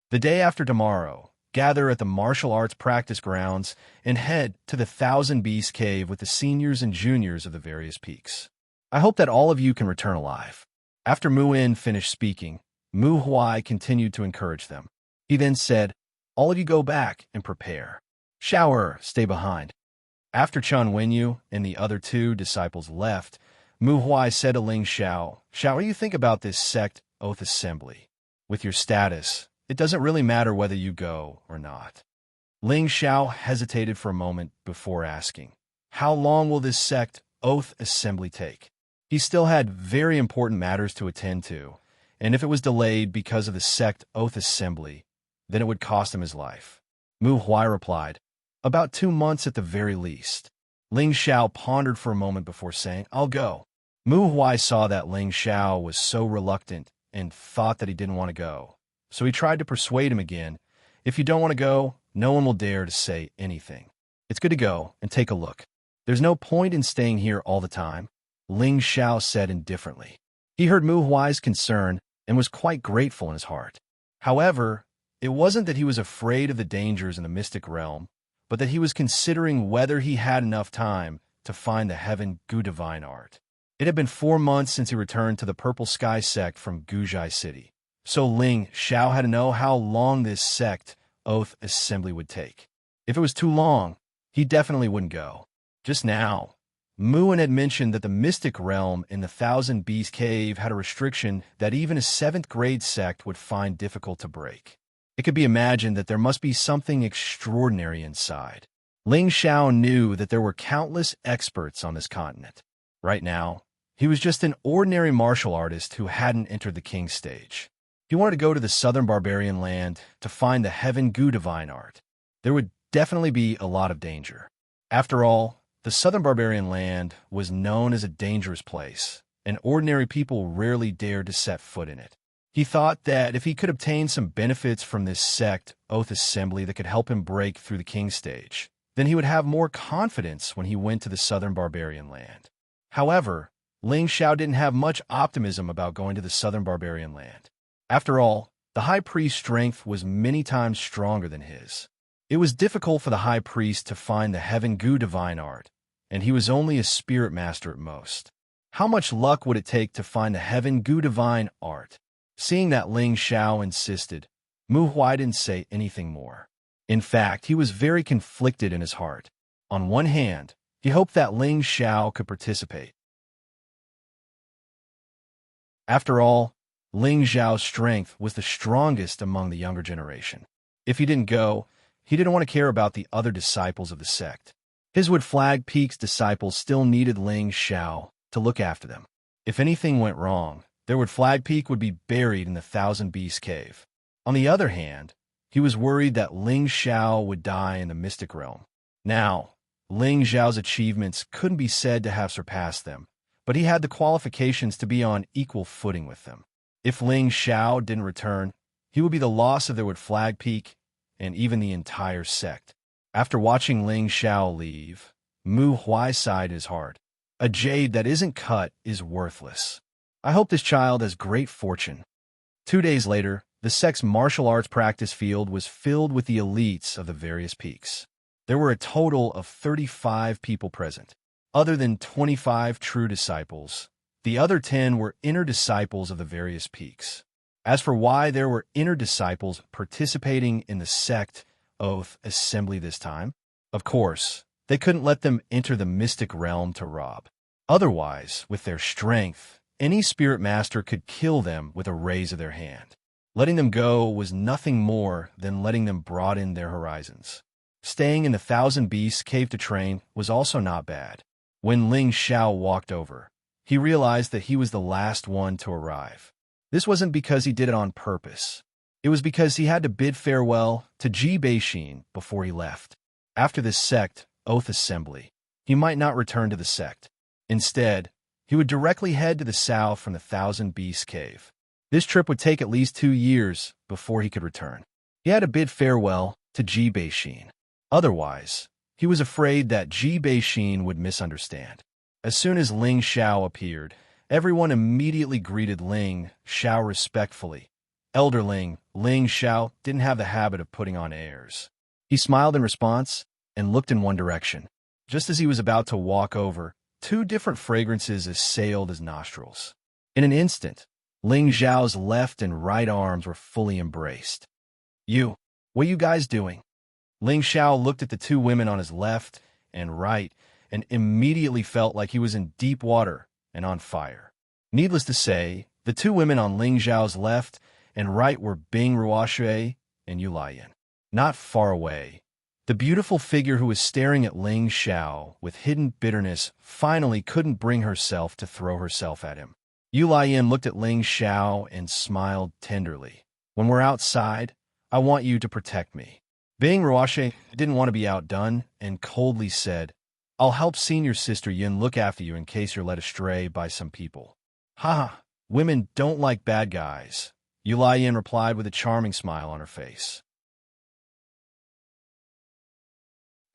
The day after tomorrow, gather at the martial arts practice grounds and head to the Thousand Beast Cave with the seniors and juniors of the various peaks. I hope that all of you can return alive. After Muin finished speaking, Mu Huai continued to encourage them. He then said, all of you go back and prepare. Shower, stay behind. After Chun Wenyu and the other 2 disciples left, Mu Huai said to Ling Xiao, Xiao, what do you think about this sect oath assembly? With your status, it doesn't really matter whether you go or not. Ling Xiao hesitated for a moment before asking, how long will this sect oath assembly take? He still had very important matters to attend to, and if it was delayed because of the sect oath assembly, then it would cost him his life. Mu Huai replied, about 2 months at the very least. Ling Xiao pondered for a moment before saying, I'll go. Mu Huai saw that Ling Xiao was so reluctant and thought that he didn't want to go. So he tried to persuade him again. If you don't want to go, no one will dare to say anything. It's good to go and take a look. There's no point in staying here all the time, Ling Xiao said indifferently. He heard Mu Huai's concern and was quite grateful in his heart. However, it wasn't that he was afraid of the dangers in the mystic realm, but that he was considering whether he had enough time to find the Heaven Gu divine art. It had been 4 months since he returned to the Purple Sky sect from Guzhai City. So Ling Xiao had to know how long this sect oath assembly would take. If it was too long, he definitely wouldn't go. Just now, Muin had mentioned that the mystic realm in the Thousand Beast Cave had a restriction that even a 7th grade sect would find difficult to break. It could be imagined that there must be something extraordinary inside. Ling Xiao knew that there were countless experts on this continent. Right now, he was just an ordinary martial artist who hadn't entered the king stage. He wanted to go to the southern barbarian land to find the Heaven Gu divine art. There would definitely be a lot of danger. After all, the southern barbarian land was known as a dangerous place, and ordinary people rarely dared to set foot in it. He thought that if he could obtain some benefits from this sect oath assembly that could help him break through the king stage, then he would have more confidence when he went to the southern barbarian land. However, Ling Xiao didn't have much optimism about going to the southern barbarian land. After all, the high priest's strength was many times stronger than his. It was difficult for the high priest to find the Heaven Gu divine art, and he was only a spirit master at most. How much luck would it take to find the Heaven Gu divine art? Seeing that Ling Xiao insisted, Mu Huai didn't say anything more. In fact, he was very conflicted in his heart. On one hand, he hoped that Ling Xiao could participate. After all, Ling Xiao's strength was the strongest among the younger generation. If he didn't go, he didn't want to care about the other disciples of the sect. His Wood Flag Peak's disciples still needed Ling Xiao to look after them. If anything went wrong, their Wood Flag Peak would be buried in the Thousand Beast Cave. On the other hand, he was worried that Ling Xiao would die in the mystic realm. Now, Ling Xiao's achievements couldn't be said to have surpassed them, but he had the qualifications to be on equal footing with them. If Ling Xiao didn't return, he would be the loss of their Wood Flag Peak and even the entire sect. After watching Ling Xiao leave, Mu Huai sighed in his heart. A jade that isn't cut is worthless. I hope this child has great fortune. 2 days later, the sect's martial arts practice field was filled with the elites of the various peaks. There were a total of 35 people present. Other than 25 true disciples, the other 10 were inner disciples of the various peaks. As for why there were inner disciples participating in the sect oath assembly this time, of course, they couldn't let them enter the mystic realm to rob. Otherwise, with their strength, any spirit master could kill them with a raise of their hand. Letting them go was nothing more than letting them broaden their horizons. Staying in the Thousand Beasts cave to train was also not bad. When Ling Xiao walked over, he realized that he was the last one to arrive. This wasn't because he did it on purpose. It was because he had to bid farewell to Ji Beixin before he left. After this sect oath assembly, he might not return to the sect. Instead, he would directly head to the south from the Thousand Beasts cave. This trip would take at least 2 years before he could return. He had to bid farewell to Ji Beixin. Otherwise, he was afraid that Ji Beixin would misunderstand. As soon as Ling Xiao appeared, everyone immediately greeted Ling Xiao respectfully. Elderling Ling Xiao didn't have the habit of putting on airs. He smiled in response and looked in one direction. Just as he was about to walk over, 2 different fragrances assailed his nostrils. In an instant, Ling Xiao's left and right arms were fully embraced. What are you guys doing? Ling Xiao looked at the 2 women on his left and right and immediately felt like he was in deep water and on fire. Needless to say, the 2 women on Ling Xiao's left and right were Bing Ruoshui and Yu Laiyan. Not far away, the beautiful figure who was staring at Ling Xiao with hidden bitterness finally couldn't bring herself to throw herself at him. Yu Laiyan looked at Ling Xiao and smiled tenderly. When we're outside, I want you to protect me. Bing Ruoshui didn't want to be outdone and coldly said, I'll help senior sister Yin look after you in case you're led astray by some people. Ha! Women don't like bad guys, Yu Laiyan replied with a charming smile on her face.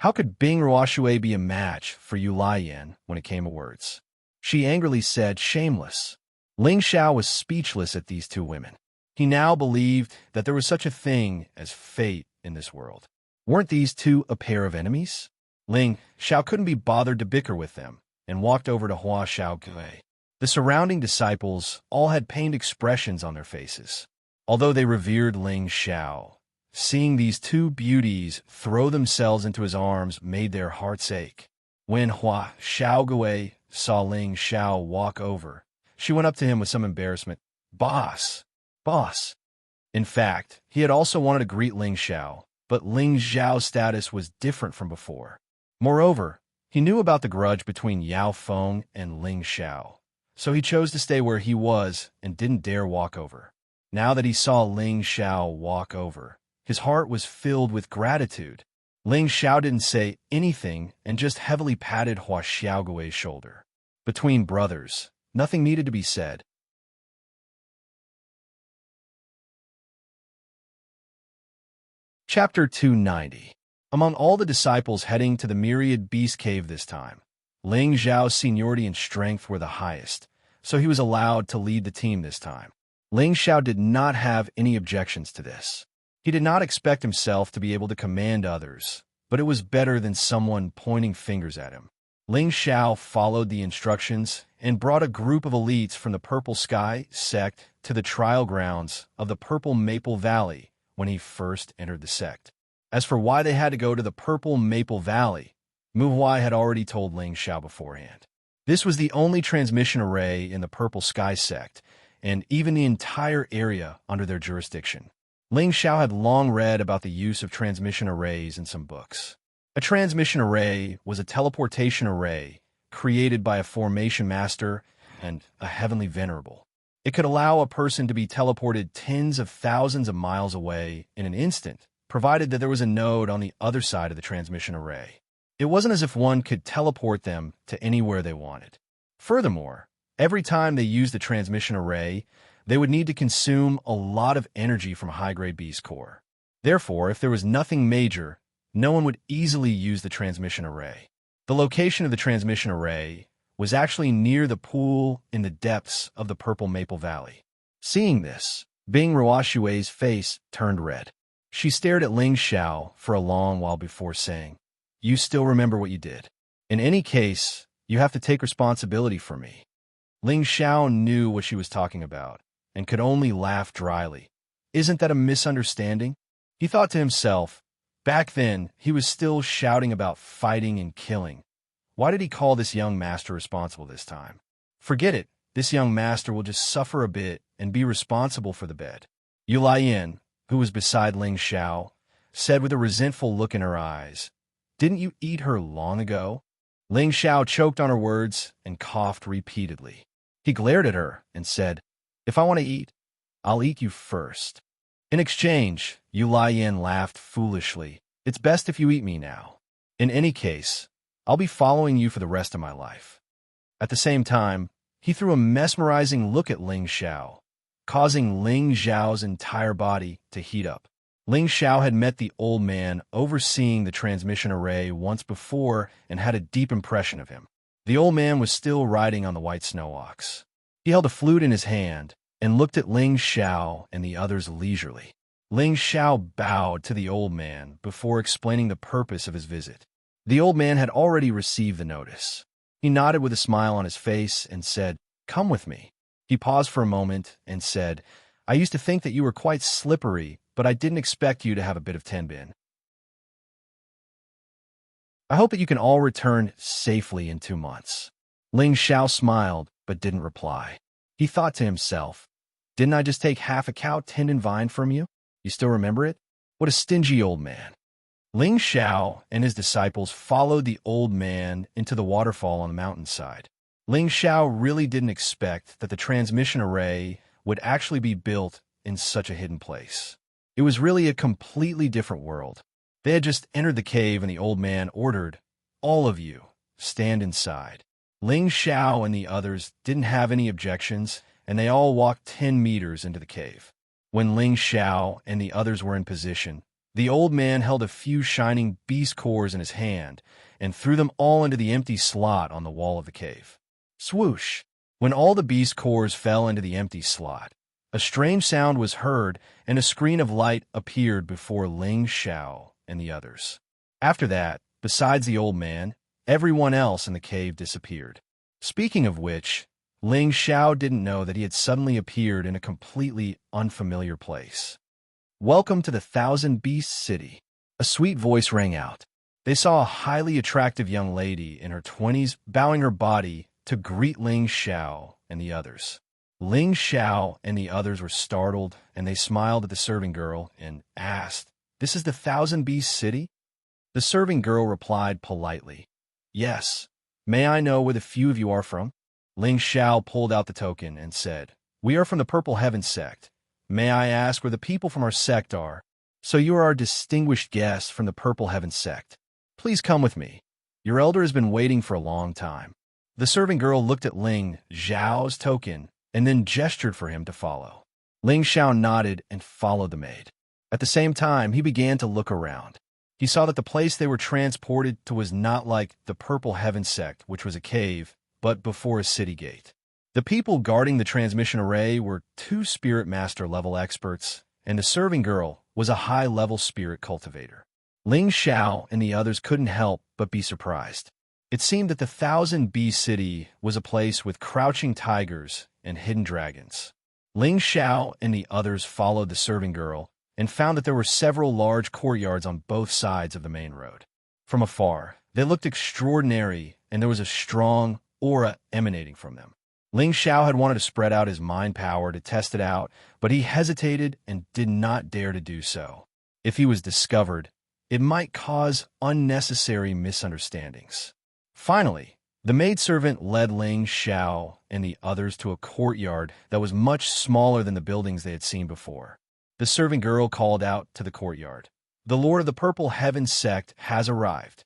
How could Bing Ruoshui be a match for Yu Laiyan when it came to words? She angrily said, shameless. Ling Xiao was speechless at these 2 women. He now believed that there was such a thing as fate in this world. Weren't these 2 a pair of enemies? Ling Xiao couldn't be bothered to bicker with them and walked over to Hua Xiaogui. The surrounding disciples all had pained expressions on their faces. Although they revered Ling Xiao, seeing these 2 beauties throw themselves into his arms made their hearts ache. When Hua Xiaogui saw Ling Xiao walk over, she went up to him with some embarrassment. Boss! In fact, he had also wanted to greet Ling Xiao, but Ling Xiao's status was different from before. Moreover, he knew about the grudge between Yao Feng and Ling Xiao, so he chose to stay where he was and didn't dare walk over. Now that he saw Ling Xiao walk over, his heart was filled with gratitude. Ling Xiao didn't say anything and just heavily patted Hua Xiaogui's shoulder. Between brothers, nothing needed to be said. Chapter 290. Among all the disciples heading to the Myriad Beast Cave this time, Ling Xiao's seniority and strength were the highest, so he was allowed to lead the team this time. Ling Xiao did not have any objections to this. He did not expect himself to be able to command others, but it was better than someone pointing fingers at him. Ling Xiao followed the instructions and brought a group of elites from the Purple Sky sect to the trial grounds of the Purple Maple Valley when he first entered the sect. As for why they had to go to the Purple Maple Valley, Mu Huai had already told Ling Xiao beforehand. This was the only transmission array in the Purple Sky sect, and even the entire area under their jurisdiction. Ling Xiao had long read about the use of transmission arrays in some books. A transmission array was a teleportation array created by a formation master and a heavenly venerable. It could allow a person to be teleported tens of thousands of miles away in an instant, provided that there was a node on the other side of the transmission array. It wasn't as if one could teleport them to anywhere they wanted. Furthermore, every time they used the transmission array, they would need to consume a lot of energy from high-grade Beast Core. Therefore, if there was nothing major, no one would easily use the transmission array. The location of the transmission array was actually near the pool in the depths of the Purple Maple Valley. Seeing this, Bing Ruoshui's face turned red. She stared at Ling Xiao for a long while before saying, "You still remember what you did. In any case, you have to take responsibility for me." Ling Xiao knew what she was talking about and could only laugh dryly. Isn't that a misunderstanding? He thought to himself. Back then, he was still shouting about fighting and killing. Why did he call this young master responsible this time? Forget it. This young master will just suffer a bit and be responsible for the bed. Yu Lian, who was beside Ling Xiao, said with a resentful look in her eyes, "Didn't you eat her long ago?" Ling Xiao choked on her words and coughed repeatedly. He glared at her and said, "If I want to eat, I'll eat you first." In exchange, Yu Lian laughed foolishly. "It's best if you eat me now. In any case, I'll be following you for the rest of my life." At the same time, he threw a mesmerizing look at Ling Xiao, causing Ling Xiao's entire body to heat up. Ling Xiao had met the old man overseeing the transmission array once before and had a deep impression of him. The old man was still riding on the white snow ox. He held a flute in his hand and looked at Ling Xiao and the others leisurely. Ling Xiao bowed to the old man before explaining the purpose of his visit. The old man had already received the notice. He nodded with a smile on his face and said, "Come with me." He paused for a moment and said, "I used to think that you were quite slippery, but I didn't expect you to have a bit of tenbin. I hope that you can all return safely in 2 months." Ling Xiao smiled, but didn't reply. He thought to himself, "Didn't I just take half a cow tendon vine from you? You still remember it? What a stingy old man." Ling Xiao and his disciples followed the old man into the waterfall on the mountainside. Ling Xiao really didn't expect that the transmission array would actually be built in such a hidden place. It was really a completely different world. They had just entered the cave and the old man ordered, "All of you, stand inside." Ling Xiao and the others didn't have any objections, and they all walked 10 meters into the cave. When Ling Xiao and the others were in position, the old man held a few shining beast cores in his hand and threw them all into the empty slot on the wall of the cave. Swoosh! When all the beast cores fell into the empty slot, a strange sound was heard and a screen of light appeared before Ling Xiao and the others. After that, besides the old man, everyone else in the cave disappeared. Speaking of which, Ling Xiao didn't know that he had suddenly appeared in a completely unfamiliar place. "Welcome to the Thousand Beasts City." A sweet voice rang out. They saw a highly attractive young lady in her 20s bowing her body to greet Ling Xiao and the others. Ling Xiao and the others were startled, and they smiled at the serving girl and asked, "This is the Thousand Beasts City?" The serving girl replied politely, "Yes. May I know where the few of you are from?" Ling Xiao pulled out the token and said, "We are from the Purple Heaven sect. May I ask where the people from our sect are?" "So you are our distinguished guest from the Purple Heaven sect. Please come with me. Your elder has been waiting for a long time." The serving girl looked at Ling Xiao's token and then gestured for him to follow. Ling Xiao nodded and followed the maid. At the same time, he began to look around. He saw that the place they were transported to was not like the Purple Heaven sect, which was a cave, but before a city gate. The people guarding the transmission array were 2 spirit master level experts, and the serving girl was a high-level spirit cultivator. Ling Xiao and the others couldn't help but be surprised. It seemed that the Thousand Beast City was a place with crouching tigers and hidden dragons. Ling Xiao and the others followed the serving girl and found that there were several large courtyards on both sides of the main road. From afar, they looked extraordinary, and there was a strong aura emanating from them. Ling Xiao had wanted to spread out his mind power to test it out, but he hesitated and did not dare to do so. If he was discovered, it might cause unnecessary misunderstandings. Finally, the maidservant led Ling Xiao and the others to a courtyard that was much smaller than the buildings they had seen before. The serving girl called out to the courtyard, "The Lord of the Purple Heaven sect has arrived."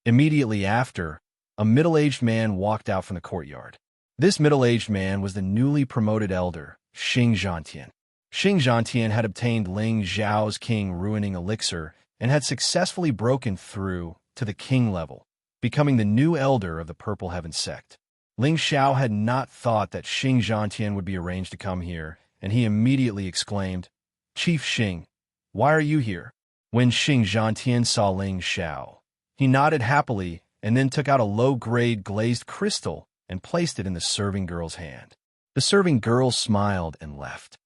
Immediately after, a middle-aged man walked out from the courtyard. This middle-aged man was the newly promoted elder, Xing Zhantian. Xing Zhantian had obtained Ling Zhao's king-ruining elixir and had successfully broken through to the king level, becoming the new elder of the Purple Heaven sect. Ling Xiao had not thought that Xing Zhantian would be arranged to come here, and he immediately exclaimed, "Chief Xing, why are you here?" When Xing Zhantian saw Ling Xiao, he nodded happily and then took out a low-grade glazed crystal and placed it in the serving girl's hand. The serving girl smiled and left.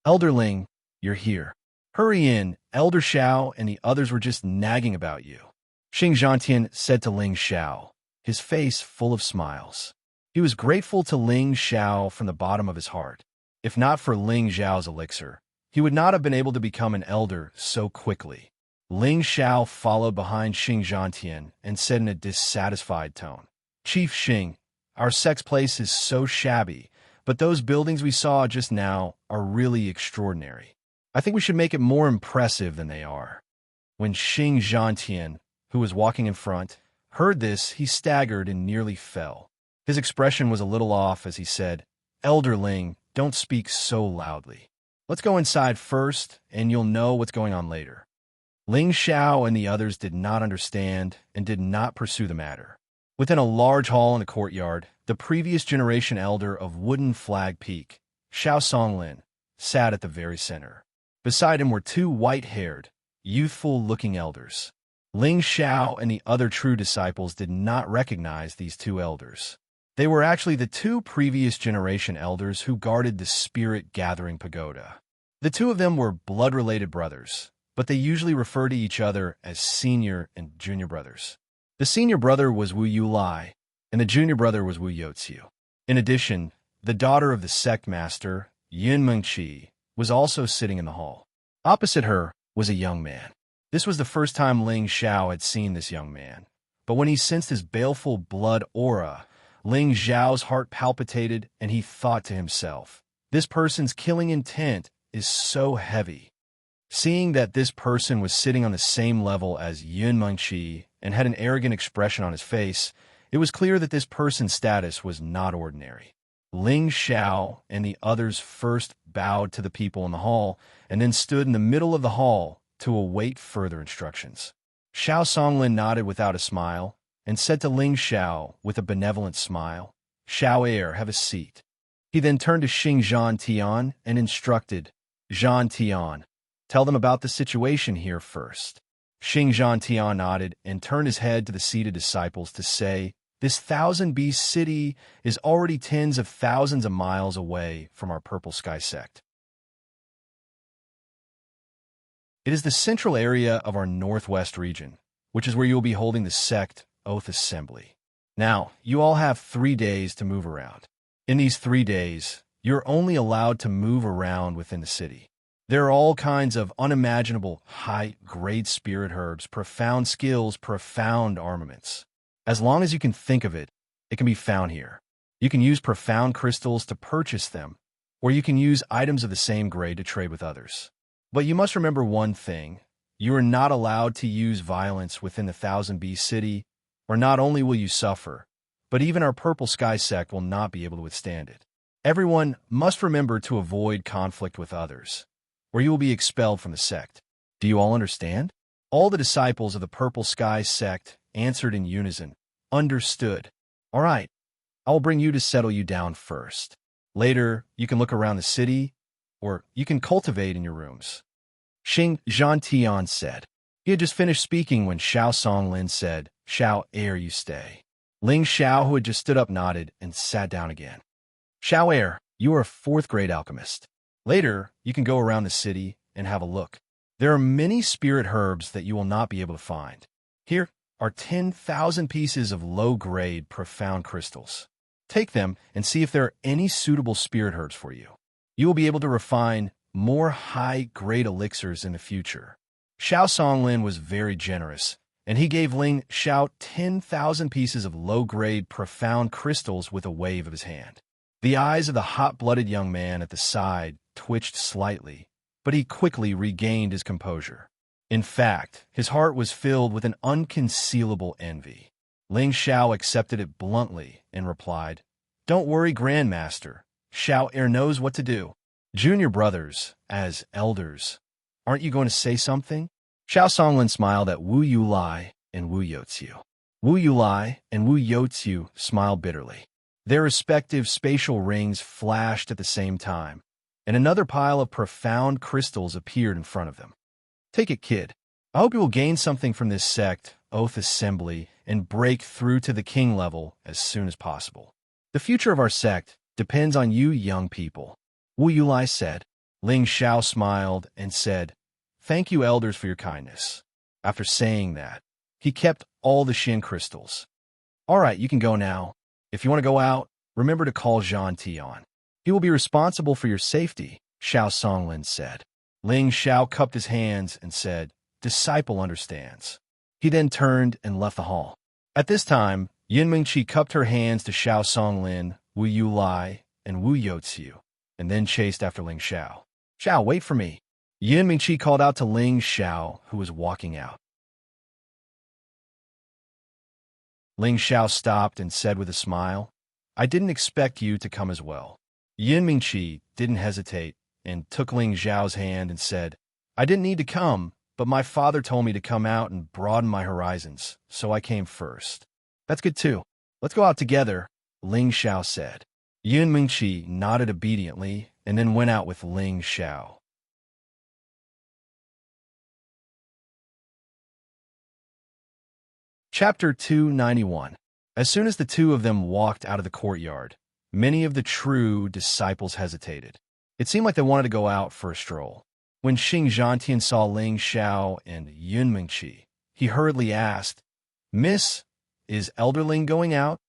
"Elder Ling, you're here. Hurry in, Elder Xiao and the others were just nagging about you," Xing Zhantian said to Ling Xiao, his face full of smiles. He was grateful to Ling Xiao from the bottom of his heart. If not for Ling Xiao's elixir, he would not have been able to become an elder so quickly. Ling Xiao followed behind Xing Zhantian and said in a dissatisfied tone, "Chief Xing, our sect's place is so shabby, but those buildings we saw just now are really extraordinary. I think we should make it more impressive than they are." When Xing Zhantian, who was walking in front, heard this, he staggered and nearly fell. His expression was a little off as he said, "Elder Ling, don't speak so loudly. Let's go inside first, and you'll know what's going on later." Ling Xiao and the others did not understand and did not pursue the matter. Within a large hall in the courtyard, the previous generation elder of Wooden Flag Peak, Xiao Songlin, sat at the very center. Beside him were two white-haired, youthful-looking elders. Ling Xiao and the other true disciples did not recognize these two elders. They were actually the two previous generation elders who guarded the spirit-gathering pagoda. The two of them were blood-related brothers, but they usually refer to each other as senior and junior brothers. The senior brother was Wu Yulai, and the junior brother was Wu Youqiu. In addition, the daughter of the sect master, Yun Mengqi, was also sitting in the hall. Opposite her was a young man. This was the first time Ling Xiao had seen this young man, but when he sensed his baleful blood aura, Ling Xiao's heart palpitated and he thought to himself, "This person's killing intent is so heavy." Seeing that this person was sitting on the same level as Yun Mengqi and had an arrogant expression on his face, it was clear that this person's status was not ordinary. Ling Xiao and the others first bowed to the people in the hall and then stood in the middle of the hall to await further instructions. Xiao Songlin nodded without a smile and said to Ling Xiao with a benevolent smile, "Xiao Heir, have a seat." He then turned to Xing Zhantian and instructed, "Zhantian, tell them about the situation here first." Xing Zhantian nodded and turned his head to the seated disciples to say, "This 1000-beast city is already tens of thousands of miles away from our Purple Sky sect. It is the central area of our northwest region, which is where you will be holding the sect Oath Assembly. Now, you all have 3 days to move around. In these 3 days, you're only allowed to move around within the city. There are all kinds of unimaginable, high-grade spirit herbs, profound skills, profound armaments. As long as you can think of it, it can be found here. You can use profound crystals to purchase them, or you can use items of the same grade to trade with others. But you must remember one thing. You are not allowed to use violence within the 1000-beast city, or not only will you suffer, but even our Purple Sky sect will not be able to withstand it. Everyone must remember to avoid conflict with others, or you will be expelled from the sect. Do you all understand?" All the disciples of the Purple Sky sect answered in unison, "Understood. All right, I will bring you to settle you down first. Later, you can look around the city, or you can cultivate in your rooms." Xing Zhantian said. He had just finished speaking when Xiao Songlin said, "Xiao Heir, you stay." Ling Xiao, who had just stood up, nodded and sat down again. "Xiao Heir, you are a 4th-grade alchemist. Later, you can go around the city and have a look. There are many spirit herbs that you will not be able to find. Here are 10,000 pieces of low-grade, profound crystals. Take them and see if there are any suitable spirit herbs for you. You will be able to refine more high-grade elixirs in the future." Xiao Songlin was very generous, and he gave Ling Xiao 10,000 pieces of low-grade, profound crystals with a wave of his hand. The eyes of the hot-blooded young man at the side twitched slightly, but he quickly regained his composure. In fact, his heart was filled with an unconcealable envy. Ling Xiao accepted it bluntly and replied, "Don't worry, Grandmaster. Xiao Heir knows what to do." Junior brothers, as elders, aren't you going to say something? Xiao Songlin smiled at Wu Yulai and Wu Youqiu. Wu Yulai and Wu Youqiu smiled bitterly. Their respective spatial rings flashed at the same time, and another pile of profound crystals appeared in front of them. Take it, kid. I hope you will gain something from this sect, oath assembly, and break through to the king level as soon as possible. The future of our sect depends on you young people, Wu Yulai said. Ling Xiao smiled and said, "Thank you, elders, for your kindness." After saying that, he kept all the Shin crystals. All right, you can go now. If you want to go out, remember to call Zhang Tian. He will be responsible for your safety, Xiao Songlin said. Ling Xiao cupped his hands and said, "Disciple understands." He then turned and left the hall. At this time, Yin Mingqi cupped her hands to Xiao Songlin, Wu Yulai, and Wu Youqiu, and then chased after Ling Xiao. "Xiao, wait for me." Yin Mingqi called out to Ling Xiao, who was walking out. Ling Xiao stopped and said with a smile, "I didn't expect you to come as well." Yin Mingqi didn't hesitate and took Ling Xiao's hand and said, "I didn't need to come, but my father told me to come out and broaden my horizons, so I came first." "That's good too. Let's go out together," Ling Xiao said. Yin Mingqi nodded obediently and then went out with Ling Xiao. Chapter 291. As soon as the two of them walked out of the courtyard, many of the true disciples hesitated. It seemed like they wanted to go out for a stroll. When Xing Zhantian saw Ling Xiao and Yun Mingqi, he hurriedly asked, "Miss, is Elder Ling going out?"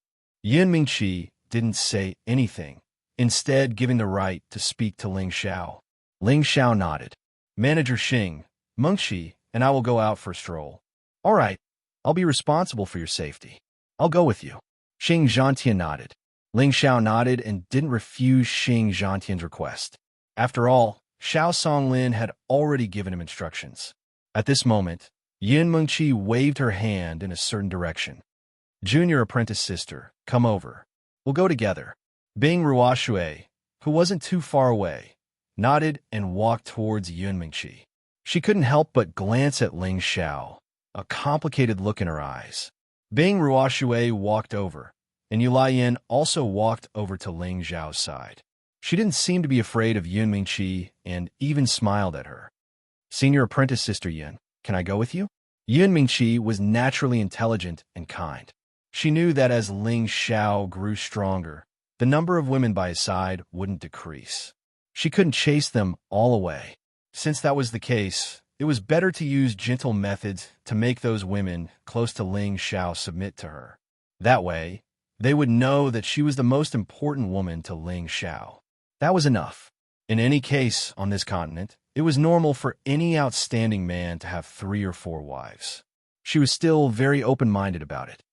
Yun Mingqi didn't say anything, instead giving the right to speak to Ling Xiao. Ling Xiao nodded. "Manager Xing, Mengqi, and I will go out for a stroll." "All right. I'll be responsible for your safety. I'll go with you." Xing Zhantian nodded. Ling Xiao nodded and didn't refuse Xing Zhantian's request. After all, Xiao Songlin had already given him instructions. At this moment, Yin Mengqi waved her hand in a certain direction. "Junior apprentice sister, come over. We'll go together." Bing Ruoshui, who wasn't too far away, nodded and walked towards Yun Mingqi. She couldn't help but glance at Ling Xiao, a complicated look in her eyes. Bing Ruoshui walked over, and Yulai Yin also walked over to Ling Xiao's side. She didn't seem to be afraid of Yun Mingqi and even smiled at her. "Senior apprentice sister Yin, can I go with you?" Yun Mingqi was naturally intelligent and kind. She knew that as Ling Xiao grew stronger, the number of women by his side wouldn't decrease. She couldn't chase them all away. Since that was the case, it was better to use gentle methods to make those women close to Ling Xiao submit to her. That way, they would know that she was the most important woman to Ling Xiao. That was enough. In any case on this continent, it was normal for any outstanding man to have 3 or 4 wives. She was still very open-minded about it.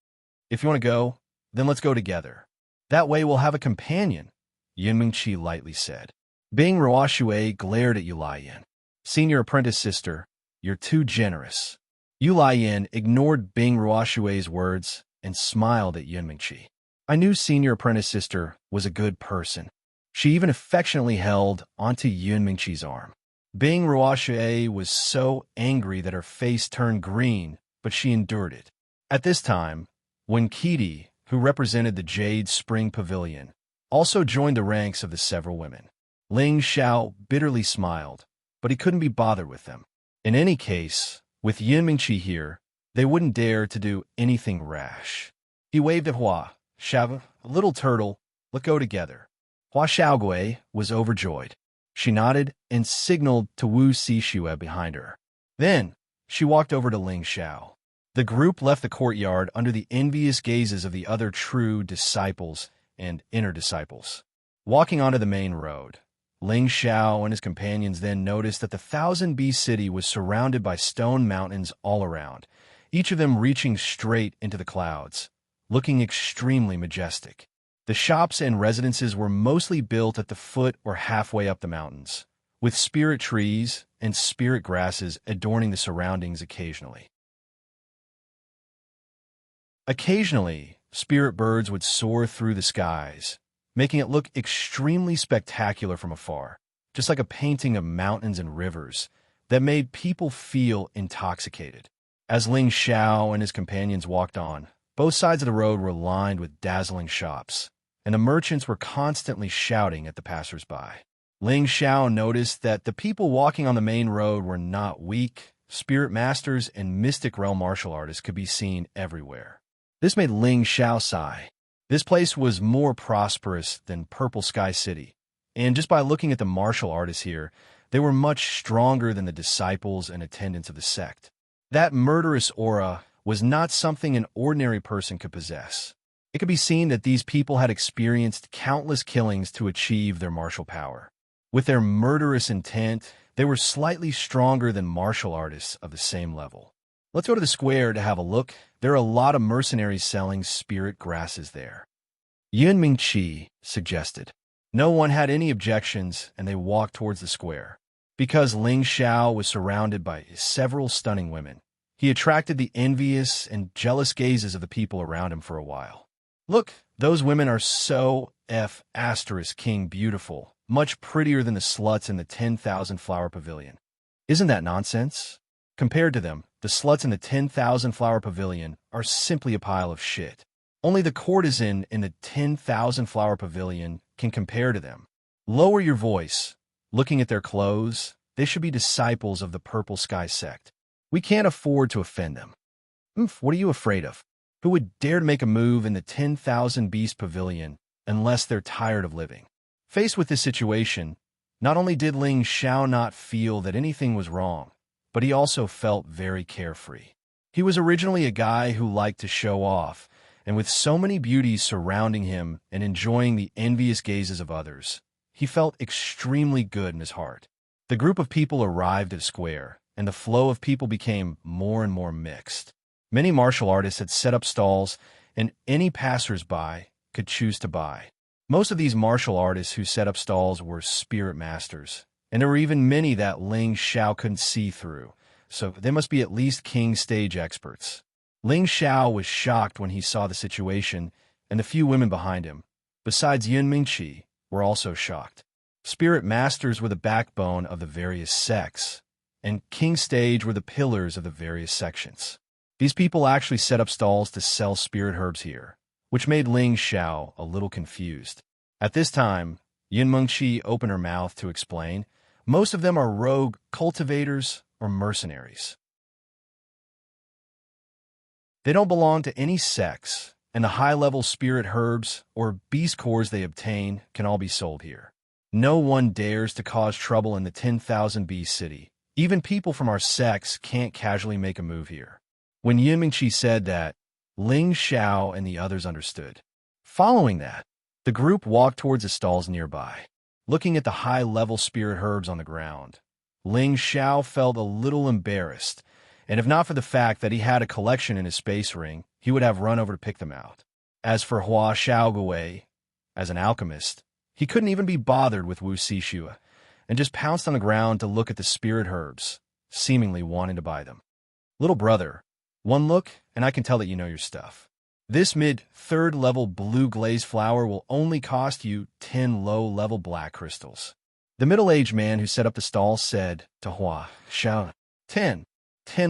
"If you want to go, then let's go together. That way we'll have a companion," Yin Mingqi lightly said. Bing Ruoshui glared at Yulai Yin. "Senior apprentice sister, you're too generous." Yulai Yin ignored Bing Ruoshui's words and smiled at Yun Mingqi. "I knew senior apprentice sister was a good person." She even affectionately held onto Yun Mingqi's arm. Bing Ruoshui was so angry that her face turned green, but she endured it. At this time, when Kiti, who represented the Jade Spring Pavilion, also joined the ranks of the several women, Ling Xiao bitterly smiled, but he couldn't be bothered with them. In any case, with Yun Mingqi here, they wouldn't dare to do anything rash. He waved at Hua, "Shava, a little turtle, let's go together." Hua Xiaogui was overjoyed. She nodded and signaled to Wu Sixue behind her. Then, she walked over to Ling Xiao. The group left the courtyard under the envious gazes of the other true disciples and inner disciples. Walking onto the main road, Ling Xiao and his companions then noticed that the Thousand Bee City was surrounded by stone mountains all around, each of them reaching straight into the clouds, looking extremely majestic. The shops and residences were mostly built at the foot or halfway up the mountains, with spirit trees and spirit grasses adorning the surroundings occasionally. Occasionally, spirit birds would soar through the skies, making it look extremely spectacular from afar. just like a painting of mountains and rivers, that made people feel intoxicated. As Ling Xiao and his companions walked on, both sides of the road were lined with dazzling shops, and the merchants were constantly shouting at the passers-by. Ling Xiao noticed that the people walking on the main road were not weak. Spirit masters and mystic realm martial artists could be seen everywhere. This made Ling Xiao sigh. This place was more prosperous than Purple Sky City, and just by looking at the martial artists here, they were much stronger than the disciples and attendants of the sect. That murderous aura was not something an ordinary person could possess. It could be seen that these people had experienced countless killings to achieve their martial power. With their murderous intent, they were slightly stronger than martial artists of the same level. Let's go to the square to have a look. There are a lot of mercenaries selling spirit grasses there. Yun Mingqi suggested. No one had any objections, and they walked towards the square. Because Ling Xiao was surrounded by several stunning women, he attracted the envious and jealous gazes of the people around him for a while. Look, those women are so *King beautiful, much prettier than the sluts in the 10,000 flower pavilion. Isn't that nonsense? Compared to them, the sluts in the 10,000 flower pavilion are simply a pile of shit. Only the courtesan in the 10,000 flower pavilion can compare to them. Lower your voice. Looking at their clothes, they should be disciples of the Purple Sky sect. We can't afford to offend them. What are you afraid of? Who would dare to make a move in the 10,000 beast pavilion unless they're tired of living? Faced with this situation, not only did Ling Xiao not feel that anything was wrong, but he also felt very carefree. He was originally a guy who liked to show off, and with so many beauties surrounding him and enjoying the envious gazes of others, he felt extremely good in his heart. The group of people arrived at a square, and the flow of people became more and more mixed. Many martial artists had set up stalls, and any passers-by could choose to buy. Most of these martial artists who set up stalls were spirit masters, and there were even many that Ling Xiao couldn't see through, so they must be at least king stage experts. Ling Xiao was shocked when he saw the situation, and the few women behind him, besides Yun Mingqi, were also shocked. Spirit masters were the backbone of the various sects, and king stage were the pillars of the various sections. These people actually set up stalls to sell spirit herbs here, which made Ling Xiao a little confused. At this time, Yun Mingqi opened her mouth to explain. Most of them are rogue cultivators or mercenaries. They don't belong to any sects, and the high-level spirit herbs or beast cores they obtain can all be sold here. No one dares to cause trouble in the 10,000 Beast City. Even people from our sects can't casually make a move here. When Yun Mingqi said that, Ling Xiao and the others understood. Following that, the group walked towards the stalls nearby. Looking at the high-level spirit herbs on the ground, Ling Xiao felt a little embarrassed, and if not for the fact that he had a collection in his space ring, he would have run over to pick them out. As for Hua Xiaogui, as an alchemist, he couldn't even be bothered with Wu Xixue, and just pounced on the ground to look at the spirit herbs, seemingly wanting to buy them. Little brother, one look, and I can tell that you know your stuff. This mid-third level blue glazed flower will only cost you 10 low-level black crystals. The middle-aged man who set up the stall said to Hua Xiao, 10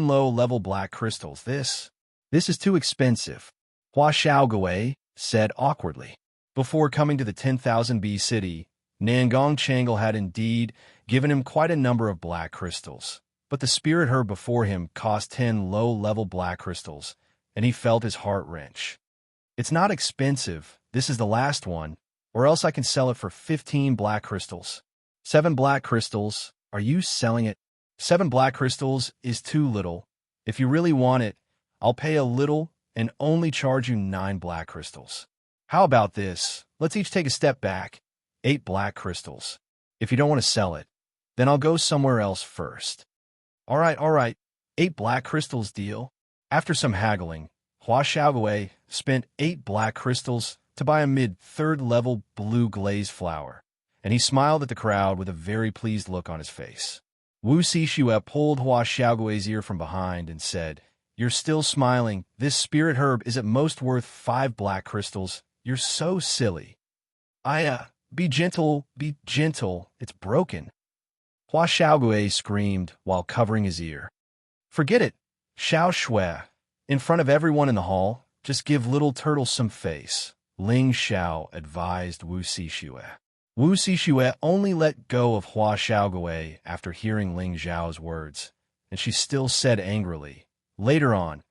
low-level black crystals. This is too expensive. Hua Xiaogui said awkwardly. Before coming to the 10,000 B city, Nangong Changle had indeed given him quite a number of black crystals, but the spirit herb before him cost 10 low-level black crystals, and he felt his heart wrench. It's not expensive, this is the last one, or else I can sell it for 15 black crystals. 7 black crystals, are you selling it? 7 black crystals is too little. If you really want it, I'll pay a little and only charge you 9 black crystals. How about this? Let's each take a step back. 8 black crystals. If you don't want to sell it, then I'll go somewhere else first. All right. 8 black crystals deal. After some haggling, Hua Xiaogui spent 8 black crystals to buy a mid-third level blue glazed flower, and he smiled at the crowd with a very pleased look on his face. Wu Xixue pulled Hua Xiaogui's ear from behind and said, "You're still smiling. This spirit herb is at most worth 5 black crystals. You're so silly." be gentle, it's broken. Hua Xiaogui screamed while covering his ear. Forget it, Xiao Shui. In front of everyone in the hall, just give little turtle some face, Ling Xiao advised Wu Xixue. Wu Xixue only let go of Hua Xiaogui after hearing Ling Xiao's words, and she still said angrily, later on,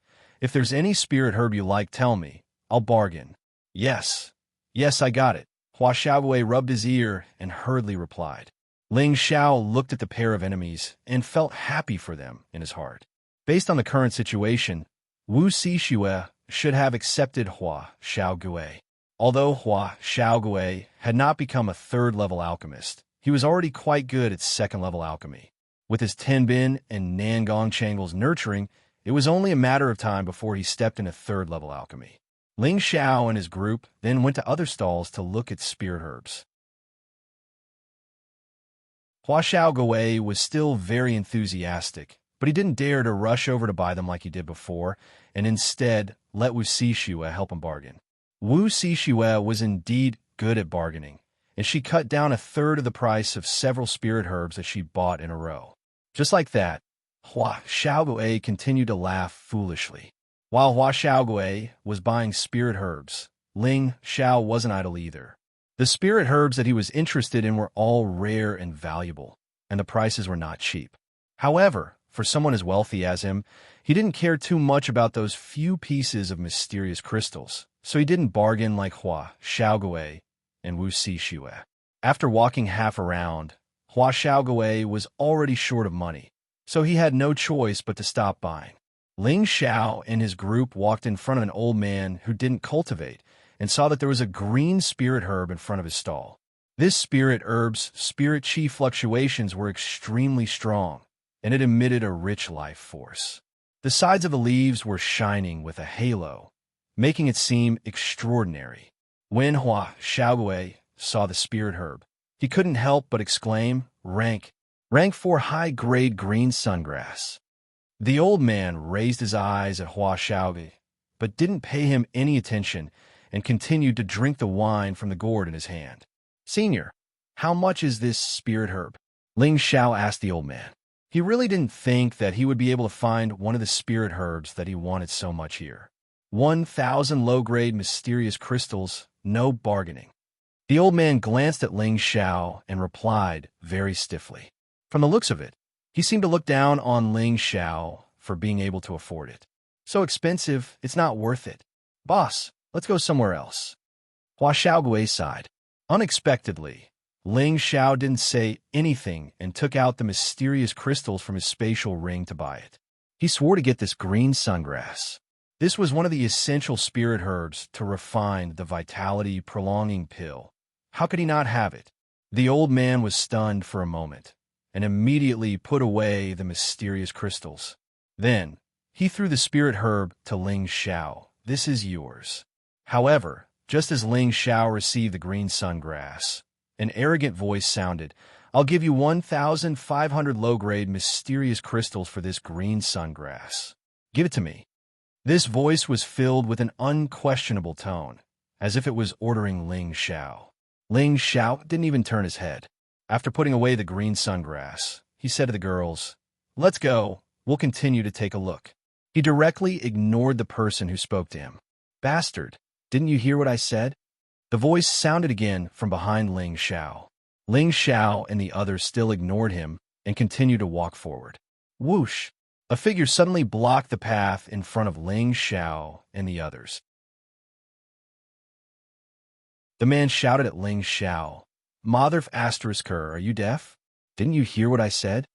if there's any spirit herb you like, tell me. I'll bargain. Yes, I got it. Hua Xiaogui rubbed his ear and hurriedly replied. Ling Xiao looked at the pair of enemies and felt happy for them in his heart. Based on the current situation, Wu Xixue should have accepted Hua Xiaogui. Although Hua Xiaogui had not become a third-level alchemist, he was already quite good at second-level alchemy. With his Tenbin and Nangong Changle's nurturing, it was only a matter of time before he stepped into third-level alchemy. Ling Xiao and his group then went to other stalls to look at spirit herbs. Hua Xiaogui was still very enthusiastic, but he didn't dare to rush over to buy them like he did before, and instead let Wu Xixue help him bargain. Wu Xixue was indeed good at bargaining, and she cut down a third of the price of several spirit herbs that she bought in a row. Just like that, Hua Xiaogui continued to laugh foolishly. While Hua Xiaogui was buying spirit herbs, Ling Xiao wasn't idle either. The spirit herbs that he was interested in were all rare and valuable, and the prices were not cheap. However, for someone as wealthy as him, he didn't care too much about those few pieces of mysterious crystals, so he didn't bargain like Hua Xiaogui and Wu Xixue. After walking half around, Hua Xiaogui was already short of money, so he had no choice but to stop buying. Ling Xiao and his group walked in front of an old man who didn't cultivate and saw that there was a green spirit herb in front of his stall. This spirit herb's spirit chi fluctuations were extremely strong, and it emitted a rich life force. The sides of the leaves were shining with a halo, making it seem extraordinary. When Hua Xiaogui saw the spirit herb, he couldn't help but exclaim, Rank for high-grade green sungrass. The old man raised his eyes at Hua Xiaogui, but didn't pay him any attention and continued to drink the wine from the gourd in his hand. Senior, how much is this spirit herb? Ling Xiao asked the old man. He really didn't think that he would be able to find one of the spirit herbs that he wanted so much here. 1,000 low-grade mysterious crystals, no bargaining. The old man glanced at Ling Xiao and replied very stiffly. From the looks of it, he seemed to look down on Ling Xiao for being able to afford it. So expensive, it's not worth it. Boss, let's go somewhere else. Hua Xiaogui sighed. Unexpectedly, Ling Xiao didn't say anything and took out the mysterious crystals from his spatial ring to buy it. He swore to get this green sungrass. This was one of the essential spirit herbs to refine the vitality prolonging pill. How could he not have it? The old man was stunned for a moment and immediately put away the mysterious crystals. Then, he threw the spirit herb to Ling Xiao. This is yours. However, just as Ling Xiao received the green sungrass, an arrogant voice sounded, I'll give you 1,500 low-grade mysterious crystals for this green sungrass. Give it to me. This voice was filled with an unquestionable tone, as if it was ordering Ling Xiao. Ling Xiao didn't even turn his head. After putting away the green sungrass, he said to the girls, Let's go, we'll continue to take a look. He directly ignored the person who spoke to him. Bastard, didn't you hear what I said? The voice sounded again from behind Ling Xiao. Ling Xiao and the others still ignored him and continued to walk forward. Whoosh! A figure suddenly blocked the path in front of Ling Xiao and the others. The man shouted at Ling Xiao, Mother of Asterisker, are you deaf? Didn't you hear what I said?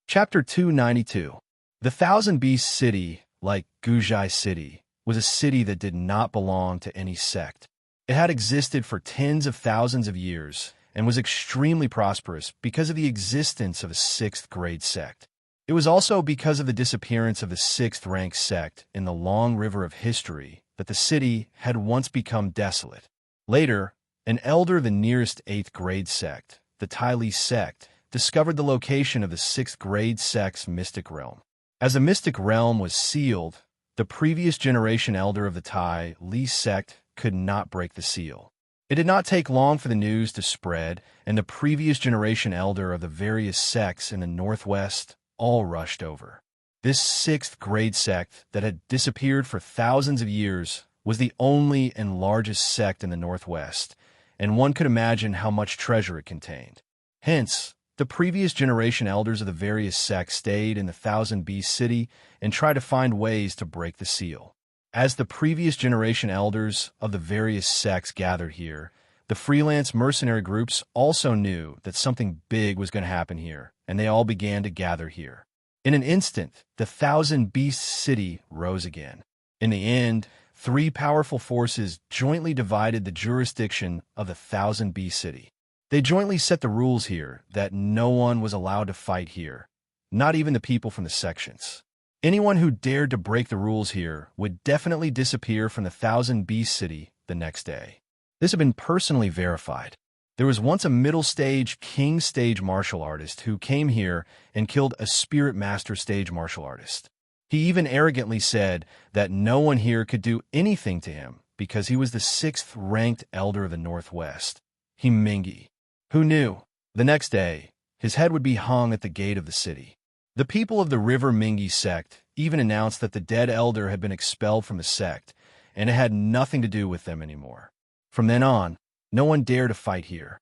Chapter 292. The Thousand Beasts City, like Guzhai City, was a city that did not belong to any sect. It had existed for tens of thousands of years and was extremely prosperous because of the existence of a sixth-grade sect. It was also because of the disappearance of the sixth-rank sect in the long river of history that the city had once become desolate. Later, an elder of the nearest eighth-grade sect, the Ty sect, discovered the location of the sixth-grade sect's mystic realm. As the mystic realm was sealed, the previous generation elder of the Tai Li sect could not break the seal. It did not take long for the news to spread, and the previous generation elder of the various sects in the northwest all rushed over. This sixth-grade sect that had disappeared for thousands of years was the only and largest sect in the northwest, and one could imagine how much treasure it contained. Hence, the previous generation elders of the various sects stayed in the Thousand Beast City and tried to find ways to break the seal. As the previous generation elders of the various sects gathered here, the freelance mercenary groups also knew that something big was going to happen here, and they all began to gather here. In an instant, the Thousand Beast City rose again. In the end, three powerful forces jointly divided the jurisdiction of the Thousand Beast City. They jointly set the rules here that no one was allowed to fight here, not even the people from the sections. Anyone who dared to break the rules here would definitely disappear from the Thousand Beast City the next day. This had been personally verified. There was once a middle-stage king stage martial artist who came here and killed a spirit master stage martial artist. He even arrogantly said that no one here could do anything to him because he was the sixth-ranked elder of the Northwest. Mingi. Who knew? The next day, his head would be hung at the gate of the city. The people of the River Mingi sect even announced that the dead elder had been expelled from the sect, and it had nothing to do with them anymore. From then on, no one dared to fight here.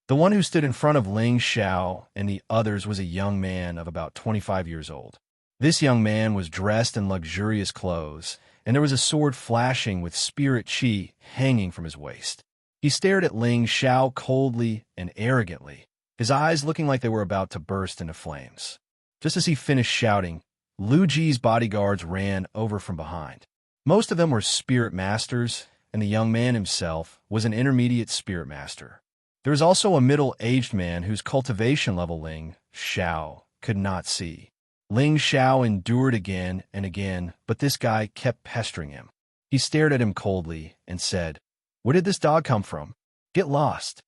The one who stood in front of Ling Xiao and the others was a young man of about 25 years old. This young man was dressed in luxurious clothes, and there was a sword flashing with spirit chi hanging from his waist. He stared at Ling Xiao coldly and arrogantly, his eyes looking like they were about to burst into flames. Just as he finished shouting, Lu Ji's bodyguards ran over from behind. Most of them were spirit masters, and the young man himself was an intermediate spirit master. There was also a middle-aged man whose cultivation level Ling Xiao could not see. Ling Xiao endured again and again, but this guy kept pestering him. He stared at him coldly and said, "Where did this dog come from? Get lost."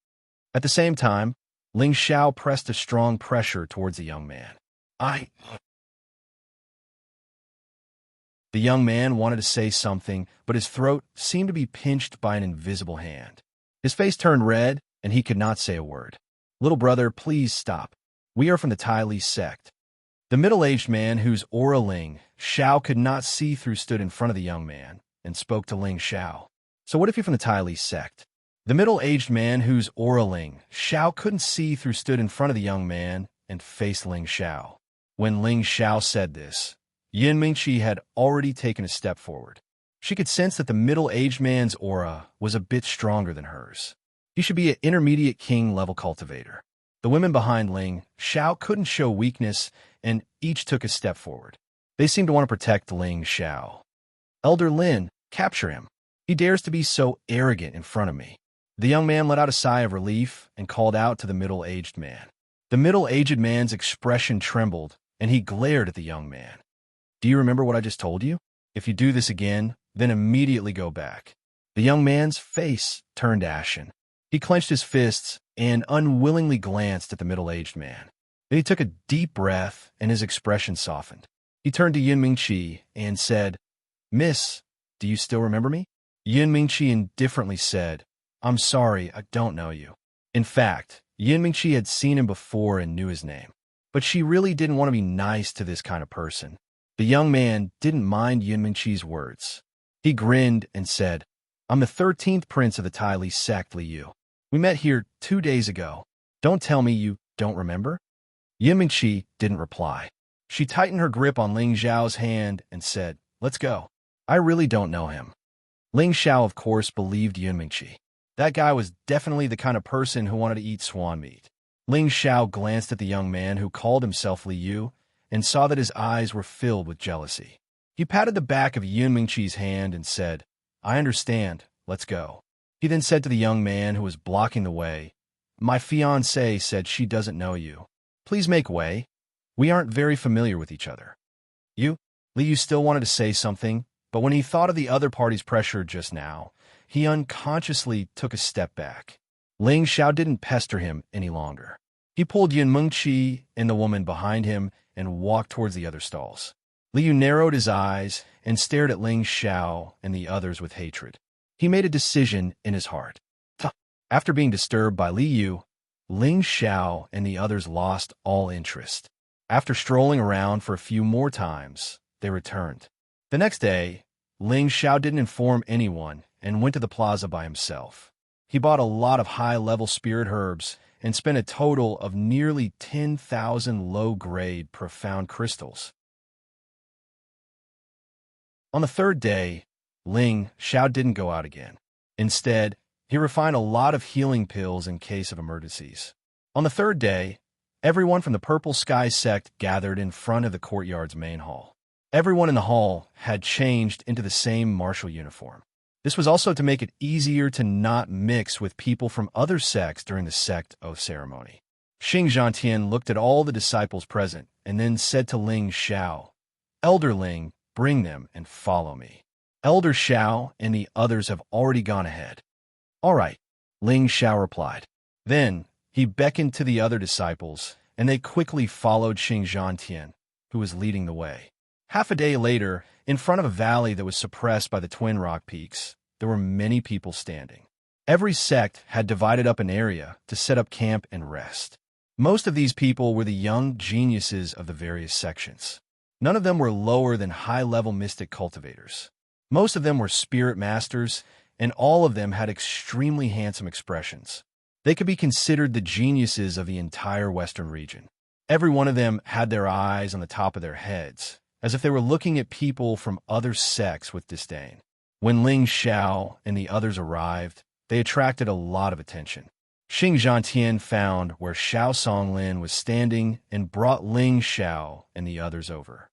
At the same time, Ling Xiao pressed a strong pressure towards the young man. The young man wanted to say something, but his throat seemed to be pinched by an invisible hand. His face turned red, and he could not say a word. "Little brother, please stop. We are from the Tai Li sect." The middle-aged man whose aura Ling Xiao could not see through stood in front of the young man and spoke to Ling Xiao. "So what if you're from the Tai Li sect?" The middle-aged man whose aura Ling Xiao couldn't see through stood in front of the young man and faced Ling Xiao. When Ling Xiao said this, Yin Mingqi had already taken a step forward. She could sense that the middle-aged man's aura was a bit stronger than hers. He should be an intermediate king-level cultivator. The women behind Ling Xiao couldn't show weakness, and each took a step forward. They seemed to want to protect Ling Xiao. "Elder Lin, capture him. He dares to be so arrogant in front of me." The young man let out a sigh of relief and called out to the middle-aged man. The middle-aged man's expression trembled, and he glared at the young man. "Do you remember what I just told you? If you do this again, then immediately go back." The young man's face turned ashen. He clenched his fists and unwillingly glanced at the middle-aged man. Then he took a deep breath, and his expression softened. He turned to Yin Mingqi and said, "Miss, do you still remember me?" Yin Mingqi indifferently said, "I'm sorry, I don't know you." In fact, Yin Mingqi had seen him before and knew his name. But she really didn't want to be nice to this kind of person. The young man didn't mind Yin Mingqi's words. He grinned and said, "I'm the 13th prince of the Tai Li sect, Li Yu. We met here 2 days ago. Don't tell me you don't remember?" Yin Mingqi didn't reply. She tightened her grip on Ling Xiao's hand and said, "Let's go. I really don't know him." Ling Xiao, of course, believed Yin Mingqi. That guy was definitely the kind of person who wanted to eat swan meat. Ling Xiao glanced at the young man who called himself Li Yu and saw that his eyes were filled with jealousy. He patted the back of Yin Mingqi's hand and said, "I understand. Let's go." He then said to the young man who was blocking the way, "My fiancée said she doesn't know you. Please make way. We aren't very familiar with each other." Li Yu still wanted to say something, but when he thought of the other party's pressure just now, he unconsciously took a step back. Ling Xiao didn't pester him any longer. He pulled Yin Mingqi and the woman behind him and walked towards the other stalls. Liu narrowed his eyes and stared at Ling Xiao and the others with hatred. He made a decision in his heart. After being disturbed by Liu, Ling Xiao and the others lost all interest. After strolling around for a few more times, they returned. The next day, Ling Xiao didn't inform anyone and went to the plaza by himself. He bought a lot of high-level spirit herbs and spent a total of nearly 10,000 low-grade profound crystals. On the third day, Ling Xiao didn't go out again. Instead, he refined a lot of healing pills in case of emergencies. On the third day, everyone from the Purple Sky sect gathered in front of the courtyard's main hall. Everyone in the hall had changed into the same martial uniform. This was also to make it easier to not mix with people from other sects during the sect oath ceremony. Xing Zhantian looked at all the disciples present and then said to Ling Xiao, "Elder Ling, bring them and follow me." Elder Xiao and the others have already gone ahead. "All right," Ling Xiao replied. Then he beckoned to the other disciples, and they quickly followed Xing Zhantian, who was leading the way. Half a day later, in front of a valley that was suppressed by the twin rock peaks, there were many people standing. Every sect had divided up an area to set up camp and rest. Most of these people were the young geniuses of the various sections. None of them were lower than high-level mystic cultivators. Most of them were spirit masters, and all of them had extremely handsome expressions. They could be considered the geniuses of the entire Western region. Every one of them had their eyes on the top of their heads, as if they were looking at people from other sects with disdain. When Ling Xiao and the others arrived, they attracted a lot of attention. Xing Zhantian found where Xiao Songlin was standing and brought Ling Xiao and the others over.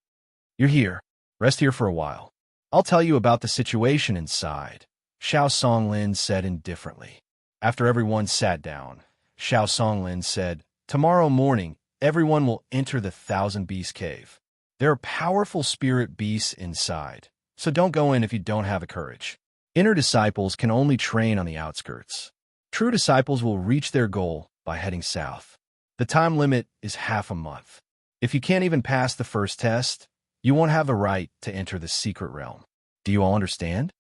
"You're here. Rest here for a while. I'll tell you about the situation inside," Xiao Songlin said indifferently. After everyone sat down, Xiao Songlin said, "Tomorrow morning, everyone will enter the Thousand Beast Cave. There are powerful spirit beasts inside, so don't go in if you don't have the courage. Inner disciples can only train on the outskirts. True disciples will reach their goal by heading south. The time limit is half a month. If you can't even pass the first test, you won't have the right to enter the secret realm. Do you all understand?"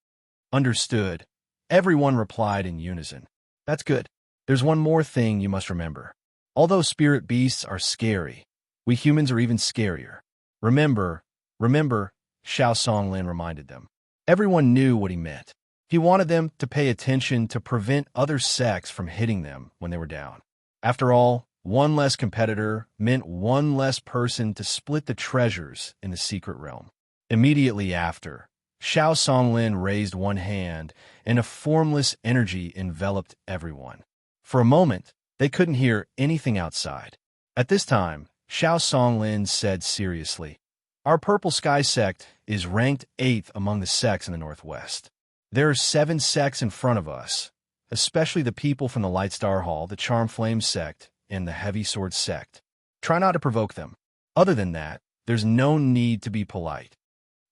"Understood," everyone replied in unison. "That's good. There's one more thing you must remember. Although spirit beasts are scary, we humans are even scarier. Remember, Xiao Songlin reminded them. Everyone knew what he meant. He wanted them to pay attention to prevent other sects from hitting them when they were down. After all, one less competitor meant one less person to split the treasures in the secret realm. Immediately after, Xiao Songlin raised one hand, and a formless energy enveloped everyone. For a moment, they couldn't hear anything outside. At this time, Xiao Songlin said seriously, "Our Purple Sky sect is ranked 8th among the sects in the Northwest. There are 7 sects in front of us, especially the people from the Light Star Hall, the Charm Flame sect, and the Heavy Sword sect. Try not to provoke them. Other than that, there's no need to be polite.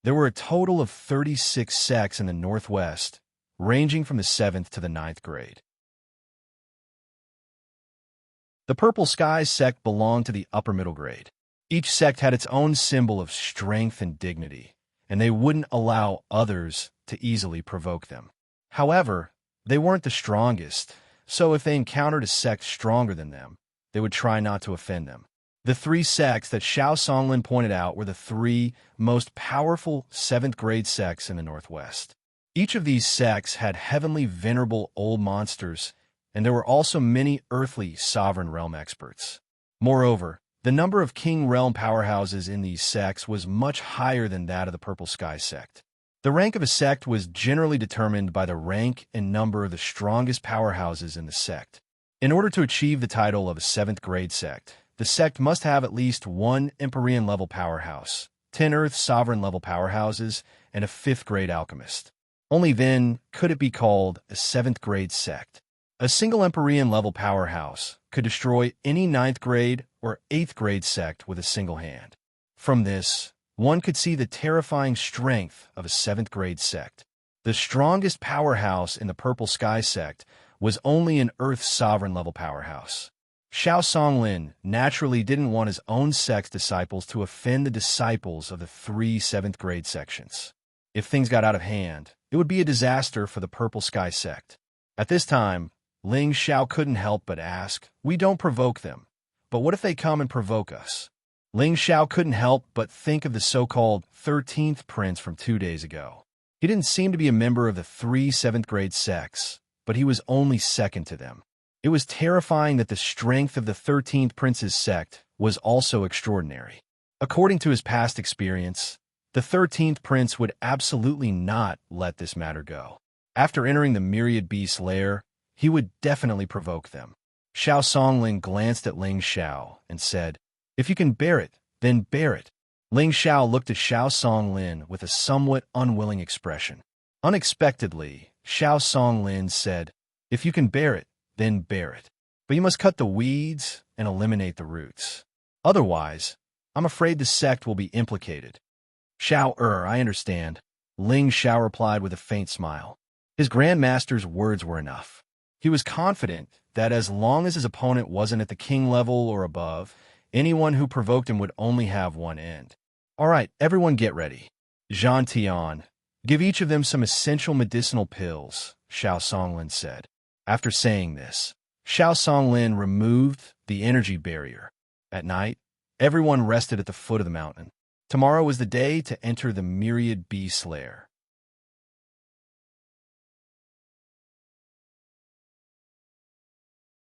There were a total of 36 sects in the Northwest, ranging from the 7th to the 9th grade. The Purple Sky sect belonged to the upper middle grade. Each sect had its own symbol of strength and dignity, and they wouldn't allow others to easily provoke them. However, they weren't the strongest, so if they encountered a sect stronger than them, they would try not to offend them. The 3 sects that Xiao Songlin pointed out were the 3 most powerful 7th grade sects in the Northwest. Each of these sects had heavenly venerable old monsters, and there were also many earthly sovereign realm experts. Moreover, the number of king realm powerhouses in these sects was much higher than that of the Purple Sky sect. The rank of a sect was generally determined by the rank and number of the strongest powerhouses in the sect. In order to achieve the title of a 7th grade sect, the sect must have at least 1 Empyrean-level powerhouse, 10 Earth Sovereign-level powerhouses, and a 5th grade alchemist. Only then could it be called a 7th grade sect. A single Empyrean-level powerhouse could destroy any 9th grade or 8th grade sect with a single hand. From this, one could see the terrifying strength of a 7th grade sect. The strongest powerhouse in the Purple Sky sect was only an Earth Sovereign-level powerhouse. Xiao Songlin naturally didn't want his own sect's disciples to offend the disciples of the 3 7th-grade sections. If things got out of hand, it would be a disaster for the Purple Sky sect. At this time, Ling Xiao couldn't help but ask, "We don't provoke them, but what if they come and provoke us?" Ling Xiao couldn't help but think of the so-called 13th prince from 2 days ago. He didn't seem to be a member of the 3 7th-grade sects, but he was only second to them. It was terrifying that the strength of the 13th prince's sect was also extraordinary. According to his past experience, the 13th prince would absolutely not let this matter go. After entering the myriad beast's lair, he would definitely provoke them. Xiao Songlin glanced at Ling Xiao and said, "If you can bear it, then bear it." Ling Xiao looked at Xiao Songlin with a somewhat unwilling expression. Unexpectedly, Xiao Songlin said, "If you can bear it, then bear it. But you must cut the weeds and eliminate the roots. Otherwise, I'm afraid the sect will be implicated." I understand," Ling Xiao replied with a faint smile. His Grandmaster's words were enough. He was confident that as long as his opponent wasn't at the king level or above, anyone who provoked him would only have one end. "All right, everyone get ready. Zhan Tian, give each of them some essential medicinal pills," Xiao Songlin said. After saying this, Xiao Songlin removed the energy barrier. At night, everyone rested at the foot of the mountain. Tomorrow was the day to enter the myriad beast's lair.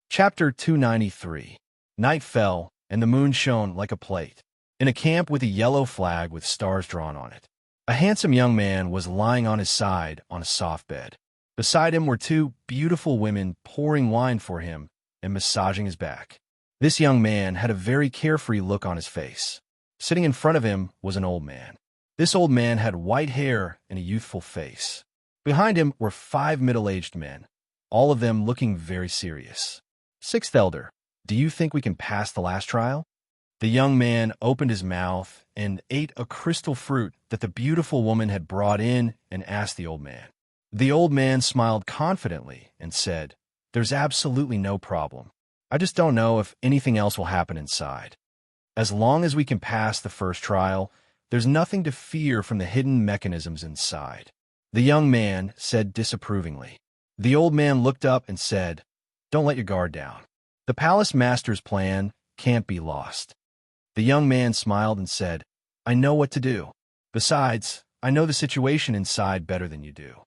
Chapter 293. Night fell, and the moon shone like a plate. In a camp with a yellow flag with stars drawn on it, a handsome young man was lying on his side on a soft bed. Beside him were 2 beautiful women pouring wine for him and massaging his back. This young man had a very carefree look on his face. Sitting in front of him was an old man. This old man had white hair and a youthful face. Behind him were 5 middle-aged men, all of them looking very serious. "Sixth Elder, do you think we can pass the last trial?" The young man opened his mouth and ate a crystal fruit that the beautiful woman had brought in and asked the old man. The old man smiled confidently and said, "There's absolutely no problem. I just don't know if anything else will happen inside. As long as we can pass the first trial, there's nothing to fear from the hidden mechanisms inside." The young man said disapprovingly. The old man looked up and said, "Don't let your guard down. The palace master's plan can't be lost." The young man smiled and said, "I know what to do. Besides, I know the situation inside better than you do."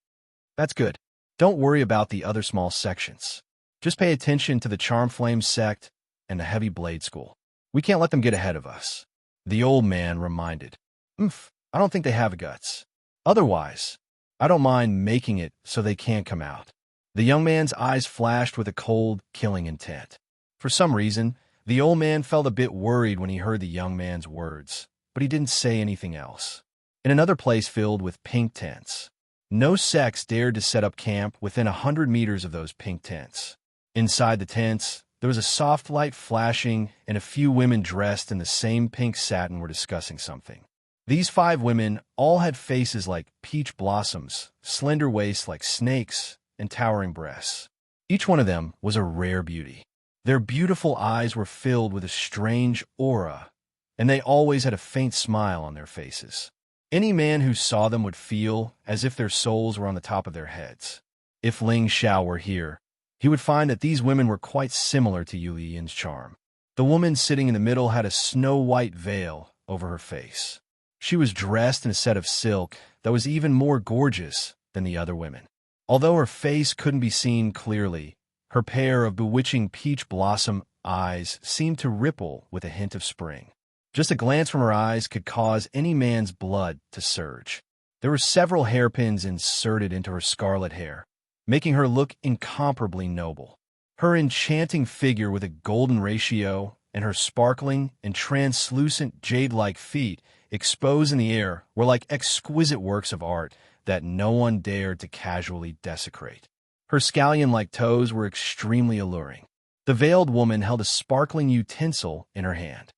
"That's good. Don't worry about the other small sections. Just pay attention to the Charmflame sect and the Heavy Blade School. We can't let them get ahead of us." The old man reminded, I don't think they have guts. Otherwise, I don't mind making it so they can't come out." The young man's eyes flashed with a cold, killing intent. For some reason, the old man felt a bit worried when he heard the young man's words, but he didn't say anything else. In another place filled with pink tents, no sects dared to set up camp within 100 meters of those pink tents. Inside the tents, there was a soft light flashing, and a few women dressed in the same pink satin were discussing something. These 5 women all had faces like peach blossoms, slender waists like snakes, and towering breasts. Each one of them was a rare beauty. Their beautiful eyes were filled with a strange aura, and they always had a faint smile on their faces. Any man who saw them would feel as if their souls were on the top of their heads. If Ling Xiao were here, he would find that these women were quite similar to Yu Yin's charm. The woman sitting in the middle had a snow-white veil over her face. She was dressed in a set of silk that was even more gorgeous than the other women. Although her face couldn't be seen clearly, her pair of bewitching peach blossom eyes seemed to ripple with a hint of spring. Just a glance from her eyes could cause any man's blood to surge. There were several hairpins inserted into her scarlet hair, making her look incomparably noble. Her enchanting figure with a golden ratio and her sparkling and translucent jade-like feet exposed in the air were like exquisite works of art that no one dared to casually desecrate. Her scallion-like toes were extremely alluring. The veiled woman held a sparkling utensil in her hand.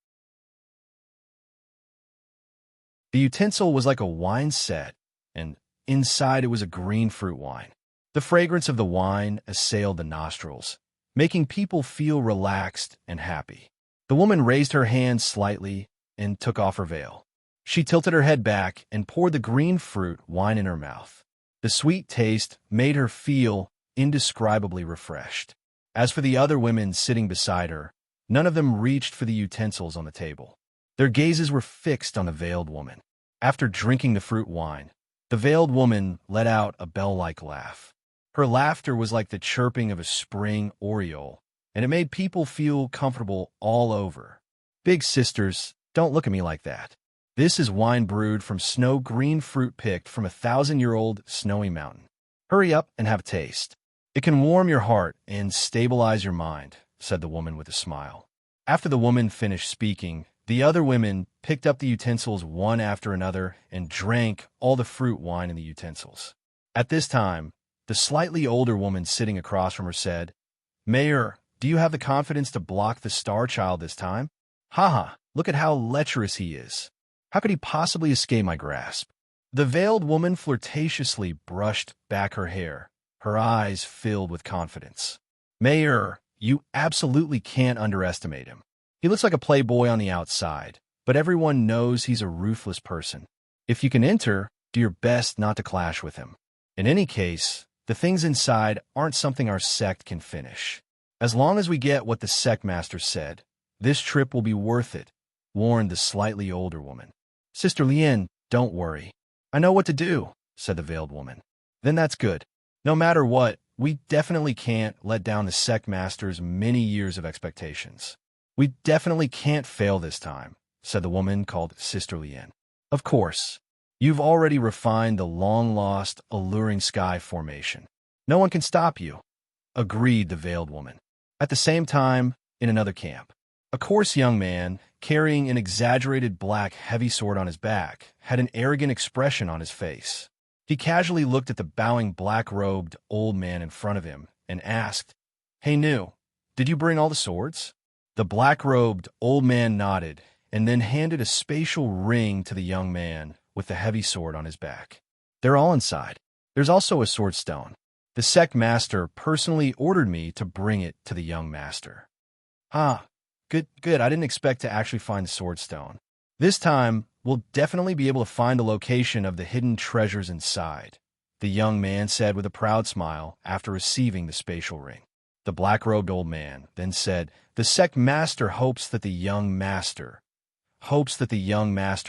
The utensil was like a wine set, and inside it was a green fruit wine. The fragrance of the wine assailed the nostrils, making people feel relaxed and happy. The woman raised her hand slightly and took off her veil. She tilted her head back and poured the green fruit wine in her mouth. The sweet taste made her feel indescribably refreshed. As for the other women sitting beside her, none of them reached for the utensils on the table. Their gazes were fixed on the veiled woman. After drinking the fruit wine, the veiled woman let out a bell-like laugh. Her laughter was like the chirping of a spring oriole, and it made people feel comfortable all over. Big sisters, don't look at me like that. This is wine brewed from snow-green fruit picked from a 1,000-year-old snowy mountain. Hurry up and have a taste. It can warm your heart and stabilize your mind, said the woman with a smile. After the woman finished speaking, the other women picked up the utensils one after another and drank all the fruit wine in the utensils. At this time, the slightly older woman sitting across from her said, "Mayor, do you have the confidence to block the star child this time? Haha, look at how lecherous he is. How could he possibly escape my grasp?" The veiled woman flirtatiously brushed back her hair, her eyes filled with confidence. "Mayor, you absolutely can't underestimate him. He looks like a playboy on the outside, but everyone knows he's a ruthless person. If you can enter, do your best not to clash with him. In any case, the things inside aren't something our sect can finish. As long as we get what the sect master said, this trip will be worth it," warned the slightly older woman. "Sister Lien, don't worry. I know what to do," said the veiled woman. "Then that's good. No matter what, we definitely can't let down the sect master's many years of expectations. We definitely can't fail this time," said the woman called Sister Lien. "Of course. You've already refined the long-lost, alluring sky formation. No one can stop you," agreed the veiled woman. At the same time, in another camp, a coarse young man, carrying an exaggerated black heavy sword on his back, had an arrogant expression on his face. He casually looked at the bowing black-robed old man in front of him and asked, "Hey, Nu, did you bring all the swords?" The black-robed old man nodded and then handed a spatial ring to the young man with the heavy sword on his back. "They're all inside. There's also a sword stone. The sect master personally ordered me to bring it to the young master." "Ah, good. I didn't expect to actually find the sword stone. This time, we'll definitely be able to find the location of the hidden treasures inside," the young man said with a proud smile after receiving the spatial ring. The black-robed old man then said, "The sect master hopes that the young master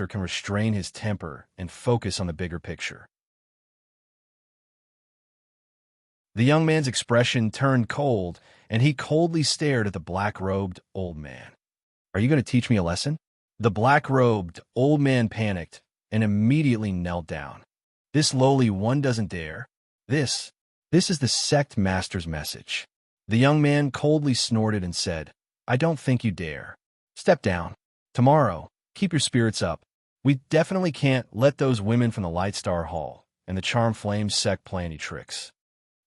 can restrain his temper and focus on the bigger picture." The young man's expression turned cold, and he coldly stared at the black-robed old man. "Are you going to teach me a lesson?" The black-robed old man panicked and immediately knelt down. "This lowly one doesn't dare. This is the sect master's message." The young man coldly snorted and said, "I don't think you dare. Step down. Tomorrow, keep your spirits up. We definitely can't let those women from the Light Star Hall and the Charm Flame sect play any tricks."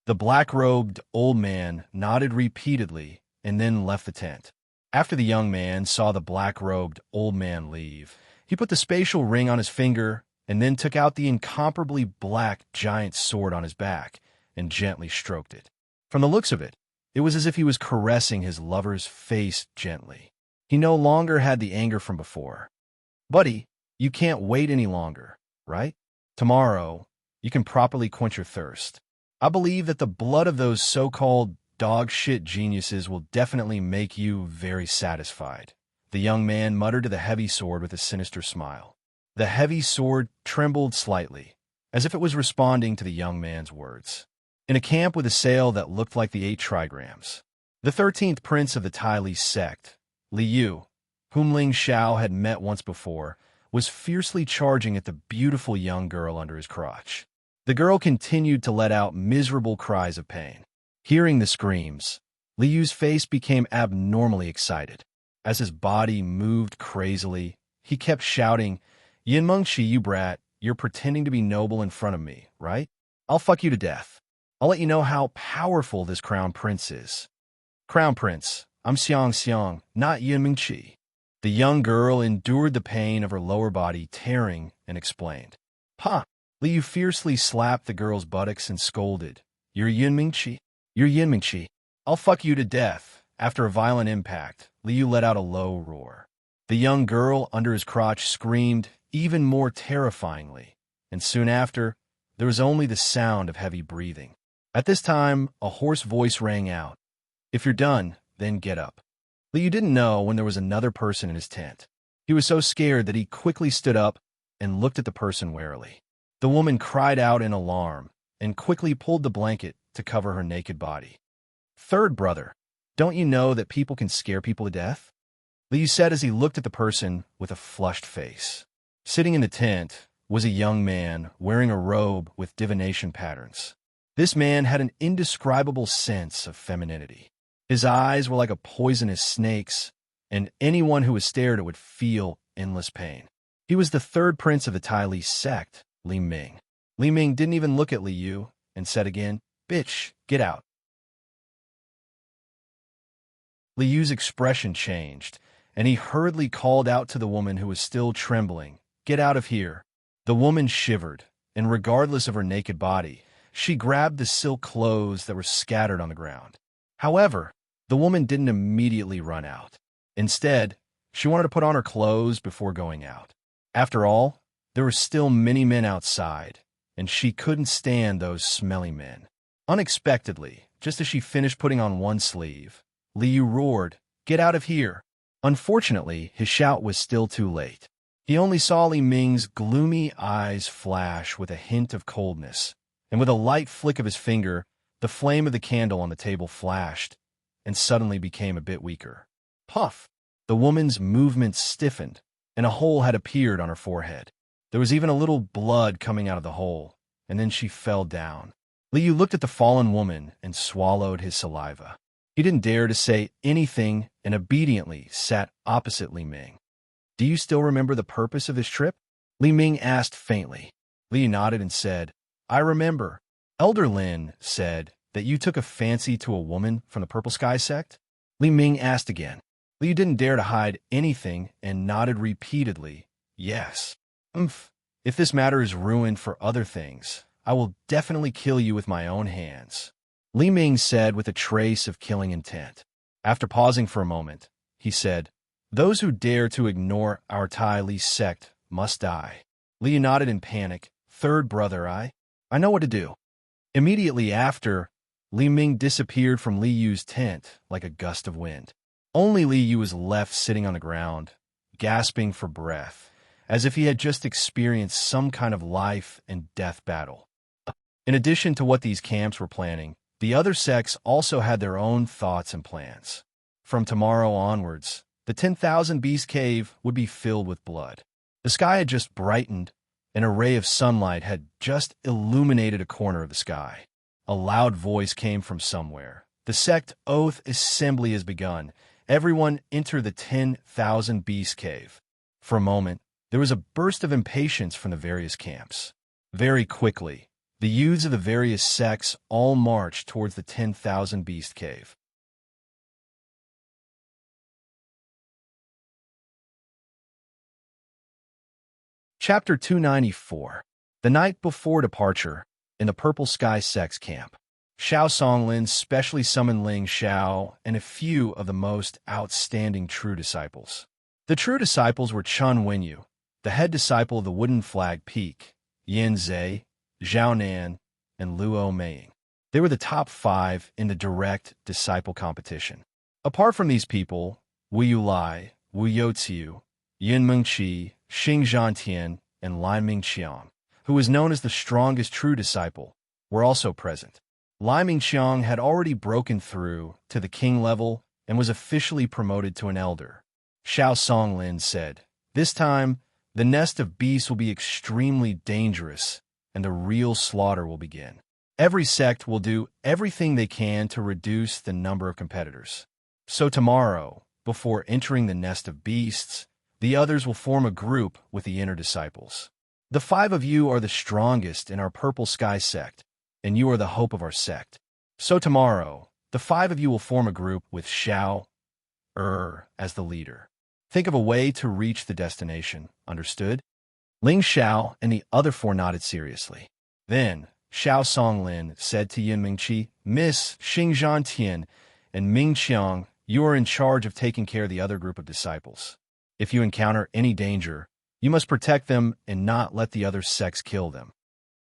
The black-robed old man nodded repeatedly and then left the tent. After the young man saw the black-robed old man leave, he put the spatial ring on his finger and then took out the incomparably black giant sword on his back and gently stroked it. From the looks of it, it was as if he was caressing his lover's face gently. He no longer had the anger from before. "Buddy, you can't wait any longer, right? Tomorrow, you can properly quench your thirst. I believe that the blood of those so-called dog-shit geniuses will definitely make you very satisfied," the young man muttered to the heavy sword with a sinister smile. The heavy sword trembled slightly, as if it was responding to the young man's words. In a camp with a sail that looked like the 8 trigrams, the 13th prince of the Tai Li sect, Li Yu, whom Ling Xiao had met once before, was fiercely charging at the beautiful young girl under his crotch. The girl continued to let out miserable cries of pain. Hearing the screams, Li Yu's face became abnormally excited. As his body moved crazily, he kept shouting, "Yin Mengqi, you brat, you're pretending to be noble in front of me, right? I'll fuck you to death. I'll let you know how powerful this crown prince is. Crown prince, I'm Xiang, not Yin Mengqi." The young girl endured the pain of her lower body tearing and explained. "Ha!" Li Yu fiercely slapped the girl's buttocks and scolded, "You're Yin Mengqi? You're Yin Mengqi. I'll fuck you to death. After a violent impact, Liu let out a low roar. The young girl under his crotch screamed even more terrifyingly, and soon after, there was only the sound of heavy breathing. At this time, a hoarse voice rang out. If you're done, then get up. Liu didn't know when there was another person in his tent. He was so scared that he quickly stood up and looked at the person warily. The woman cried out in alarm and quickly pulled the blanket to cover her naked body. Third brother, don't you know that people can scare people to death? Liu said as he looked at the person with a flushed face. Sitting in the tent was a young man wearing a robe with divination patterns. This man had an indescribable sense of femininity. His eyes were like a poisonous snake's, and anyone who was stared at would feel endless pain. He was the third prince of the Tai Li sect, Li Ming. Li Ming didn't even look at Liu and said again, "Bitch, get out." Liu's expression changed, and he hurriedly called out to the woman who was still trembling, "Get out of here." The woman shivered, and regardless of her naked body, she grabbed the silk clothes that were scattered on the ground. However, the woman didn't immediately run out. Instead, she wanted to put on her clothes before going out. After all, there were still many men outside, and she couldn't stand those smelly men. Unexpectedly, just as she finished putting on one sleeve, Liu roared, "Get out of here!" Unfortunately, his shout was still too late. He only saw Li Ming's gloomy eyes flash with a hint of coldness, and with a light flick of his finger, the flame of the candle on the table flashed and suddenly became a bit weaker. Puff! The woman's movements stiffened, and a hole had appeared on her forehead. There was even a little blood coming out of the hole, and then she fell down. Liu looked at the fallen woman and swallowed his saliva. He didn't dare to say anything and obediently sat opposite Li Ming. "Do you still remember the purpose of this trip?" Li Ming asked faintly. Liu nodded and said, "I remember. Elder Lin said that you took a fancy to a woman from the Purple Sky sect?" Li Ming asked again. Liu didn't dare to hide anything and nodded repeatedly, "Yes." If this matter is ruined for other things, I will definitely kill you with my own hands," Li Ming said with a trace of killing intent. After pausing for a moment, he said, "Those who dare to ignore our Tai Li sect must die." Liu nodded in panic. "Third brother, I know what to do." Immediately after, Li Ming disappeared from Liu's tent like a gust of wind. Only Liu was left sitting on the ground, gasping for breath, as if he had just experienced some kind of life and death battle. In addition to what these camps were planning, the other sects also had their own thoughts and plans. From tomorrow onwards, the 10,000 Beast Cave would be filled with blood. The sky had just brightened, and a ray of sunlight had just illuminated a corner of the sky. A loud voice came from somewhere. "The sect oath assembly has begun. Everyone enter the 10,000 Beast Cave." For a moment, there was a burst of impatience from the various camps. Very quickly, the youths of the various sects all marched towards the 10,000 Beast Cave. Chapter 294. The night before departure, in the Purple Sky Sect's camp, Xiao Songlin specially summoned Ling Xiao and a few of the most outstanding true disciples. The true disciples were Chun Wenyu, the head disciple of the Wooden Flag Peak, Yin Zhe, Zhao Nan, and Luo Meiying. They were the top 5 in the direct disciple competition. Apart from these people, Wu Yulai, Wu Youziu, Yin Mengqi, Xing Zhantian, and Lai Mingqiang, who was known as the strongest true disciple, were also present. Lai Mingqiang had already broken through to the king level and was officially promoted to an elder. Xiao Songlin said, "This time, the nest of beasts will be extremely dangerous, and the real slaughter will begin. Every sect will do everything they can to reduce the number of competitors. So tomorrow, before entering the nest of beasts, the others will form a group with the inner disciples. The 5 of you are the strongest in our Purple Sky sect, and you are the hope of our sect. So tomorrow, the 5 of you will form a group with Xiao as the leader. Think of a way to reach the destination, understood?" Ling Xiao and the other 4 nodded seriously. Then, Xiao Songlin said to Yin Mingqi, "Miss Xing Zhantian, and Ming Qiang, you are in charge of taking care of the other group of disciples. If you encounter any danger, you must protect them and not let the other sects kill them.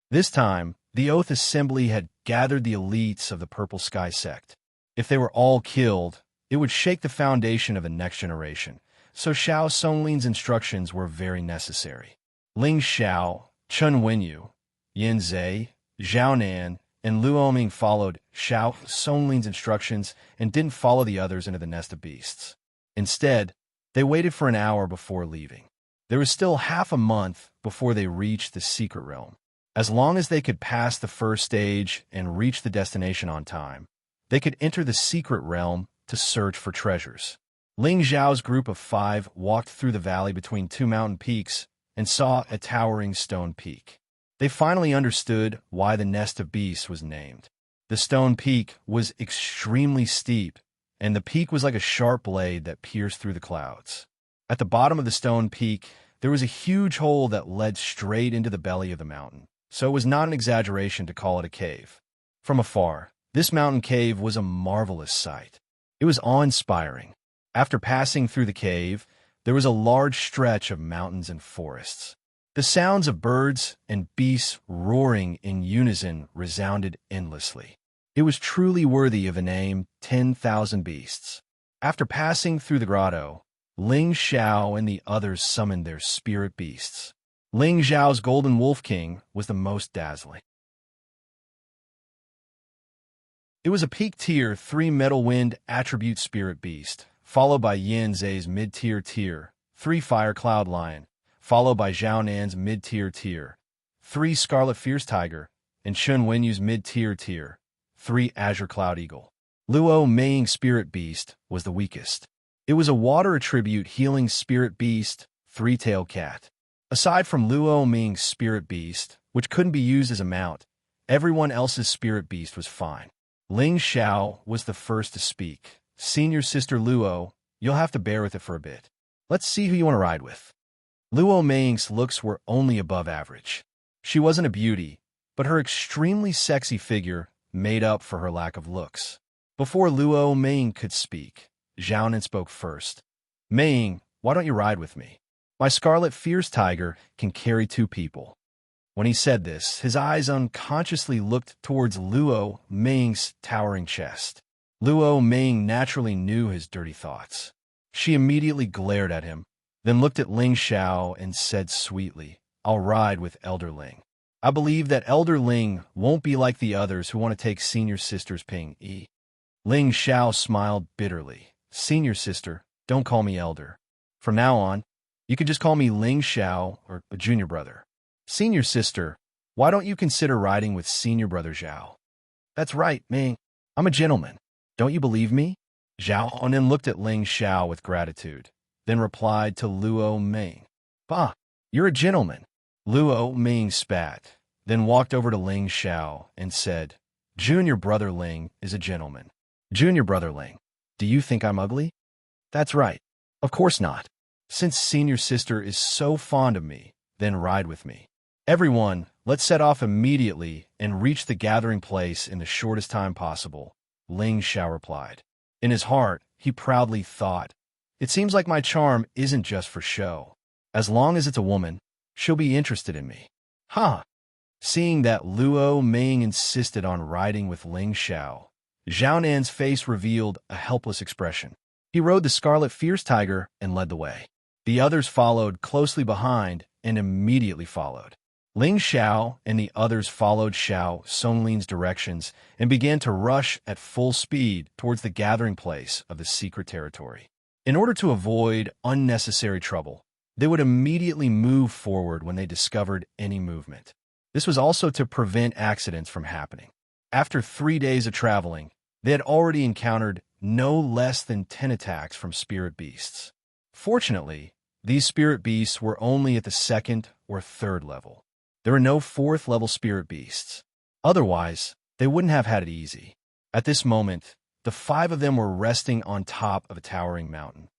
This time, the Oath Assembly had gathered the elites of the Purple Sky sect. If they were all killed, it would shake the foundation of the next generation, so Xiao Songlin's instructions were very necessary. Ling Xiao, Chen Wenyu, Yin Zhe, Zhao Nan, and Luo Ming followed Xiao Songlin's instructions and didn't follow the others into the nest of beasts. Instead, they waited for an hour before leaving. There was still half a month before they reached the secret realm. As long as they could pass the first stage and reach the destination on time, they could enter the secret realm to search for treasures. Ling Zhao's group of 5 walked through the valley between 2 mountain peaks and saw a towering stone peak. They finally understood why the nest of beasts was named. The stone peak was extremely steep, and the peak was like a sharp blade that pierced through the clouds. At the bottom of the stone peak, there was a huge hole that led straight into the belly of the mountain, so it was not an exaggeration to call it a cave. From afar, this mountain cave was a marvelous sight. It was awe-inspiring. After passing through the cave, there was a large stretch of mountains and forests. The sounds of birds and beasts roaring in unison resounded endlessly. It was truly worthy of the name 10,000 Beasts. After passing through the grotto, Ling Xiao and the others summoned their spirit beasts. Ling Xiao's Golden Wolf King was the most dazzling. It was a peak-tier 3 Metal Wind attribute spirit beast, followed by Yin Zhe's mid-tier 3 Fire Cloud Lion, followed by Zhao Nan's mid-tier 3 Scarlet Fierce Tiger, and Chen Wenyu's mid-tier 3 Azure Cloud Eagle. Luo Meiying's spirit beast was the weakest. It was a water attribute healing spirit beast, 3-tailed cat. Aside from Luo Ming's spirit beast, which couldn't be used as a mount, everyone else's spirit beast was fine. Ling Xiao was the first to speak. Senior Sister Luo, you'll have to bear with it for a bit. Let's see who you want to ride with. Luo Meiying's looks were only above average. She wasn't a beauty, but her extremely sexy figure made up for her lack of looks. Before Luo Meiying could speak, Zhao Nan spoke first. Meiying, why don't you ride with me? My Scarlet Fierce Tiger can carry 2 people. When he said this, his eyes unconsciously looked towards Luo Meiying's towering chest. Luo Meiying naturally knew his dirty thoughts. She immediately glared at him, then looked at Ling Xiao and said sweetly, I'll ride with Elder Ling. I believe that Elder Ling won't be like the others who want to take Senior Sister's Ping Yi. Ling Xiao smiled bitterly. Senior Sister, don't call me Elder. From now on, you can just call me Ling Xiao or a junior brother. Senior Sister, why don't you consider riding with Senior Brother Zhao? That's right, Ming. I'm a gentleman. Don't you believe me? Zhao Nan looked at Ling Xiao with gratitude, then replied to Luo Meiying. Bah, you're a gentleman. Luo Meiying spat, then walked over to Ling Xiao and said, Junior Brother Ling is a gentleman. Junior Brother Ling, do you think I'm ugly? That's right. Of course not. Since Senior Sister is so fond of me, then ride with me. Everyone, let's set off immediately and reach the gathering place in the shortest time possible, Ling Xiao replied. In his heart, he proudly thought, it seems like my charm isn't just for show. As long as it's a woman, she'll be interested in me. Huh. Seeing that Luo Meiying insisted on riding with Ling Xiao, Zhao Nan's face revealed a helpless expression. He rode the Scarlet Fierce Tiger and led the way. The others followed closely behind and immediately followed. Ling Xiao and the others followed Xiao Songlin's directions and began to rush at full speed towards the gathering place of the secret territory. In order to avoid unnecessary trouble, they would immediately move forward when they discovered any movement. This was also to prevent accidents from happening. After 3 days of traveling, they had already encountered no less than 10 attacks from spirit beasts. Fortunately, these spirit beasts were only at the 2nd or 3rd level. There were no 4th level spirit beasts. Otherwise, they wouldn't have had it easy. At this moment, the 5 of them were resting on top of a towering mountain.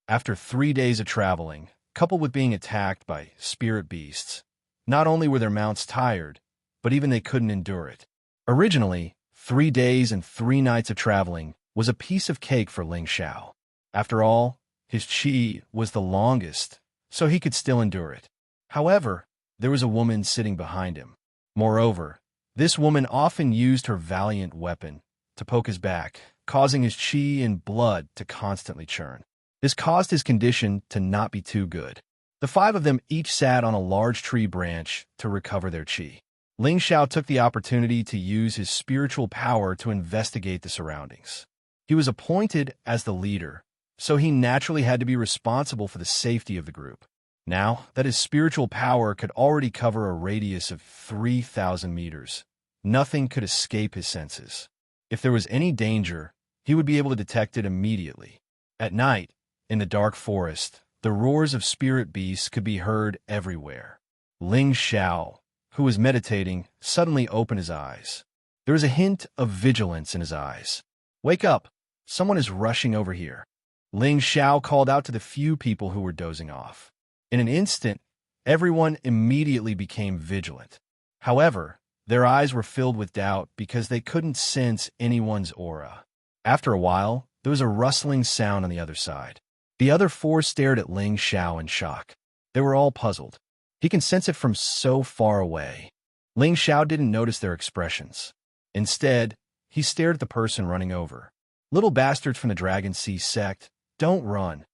After 3 days of traveling, coupled with being attacked by spirit beasts, not only were their mounts tired, but even they couldn't endure it. Originally, 3 days and 3 nights of traveling was a piece of cake for Ling Xiao. After all, his qi was the longest, so he could still endure it. However, there was a woman sitting behind him. Moreover, this woman often used her valiant weapon to poke his back, causing his qi and blood to constantly churn. This caused his condition to not be too good. The 5 of them each sat on a large tree branch to recover their qi. Ling Xiao took the opportunity to use his spiritual power to investigate the surroundings. He was appointed as the leader, so he naturally had to be responsible for the safety of the group. Now that his spiritual power could already cover a radius of 3,000 meters, nothing could escape his senses. If there was any danger, he would be able to detect it immediately. At night, in the dark forest, the roars of spirit beasts could be heard everywhere. Ling Xiao, who was meditating, suddenly opened his eyes. There was a hint of vigilance in his eyes. "Wake up! Someone is rushing over here." Ling Xiao called out to the few people who were dozing off. In an instant, everyone immediately became vigilant. However, their eyes were filled with doubt because they couldn't sense anyone's aura. After a while, there was a rustling sound on the other side. The other 4 stared at Ling Xiao in shock. They were all puzzled. He can sense it from so far away. Ling Xiao didn't notice their expressions. Instead, he stared at the person running over. "Little bastards from the Dragon Sea sect, don't run."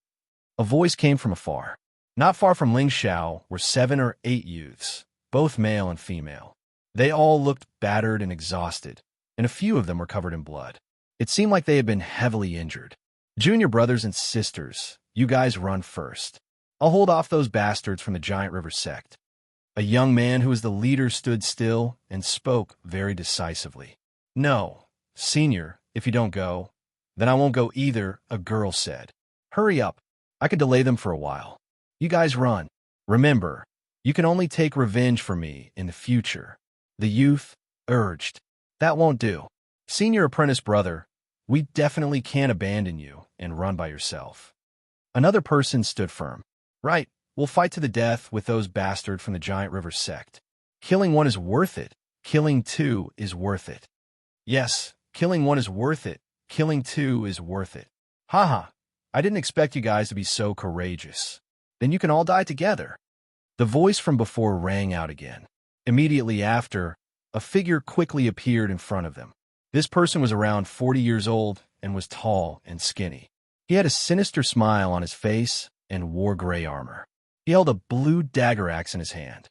A voice came from afar. Not far from Ling Xiao were 7 or 8 youths, both male and female. They all looked battered and exhausted, and a few of them were covered in blood. It seemed like they had been heavily injured. "Junior brothers and sisters, you guys run first. I'll hold off those bastards from the Giant River sect." A young man who was the leader stood still and spoke very decisively. "No, senior, if you don't go, then I won't go either," a girl said. "Hurry up. I could delay them for a while. You guys run. Remember, you can only take revenge for me in the future," the youth urged. "That won't do. Senior apprentice brother, we definitely can't abandon you and run by yourself." Another person stood firm. "Right, we'll fight to the death with those bastards from the Giant River sect. Killing one is worth it. Killing 2 is worth it." "Yes, killing 1 is worth it. Killing 2 is worth it." "Haha, I didn't expect you guys to be so courageous. Then you can all die together." The voice from before rang out again. Immediately after, a figure quickly appeared in front of them. This person was around 40 years old and was tall and skinny. He had a sinister smile on his face and wore gray armor. He held a blue dagger axe in his hand.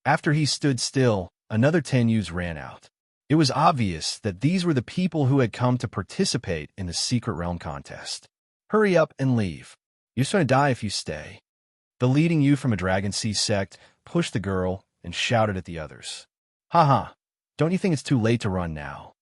After he stood still, another 10 youths ran out. It was obvious that these were the people who had come to participate in the Secret Realm contest. "Hurry up and leave. You're going to die if you stay." The leading youth from a Dragon Sea sect pushed the girl and shouted at the others. "Haha, don't you think it's too late to run now?"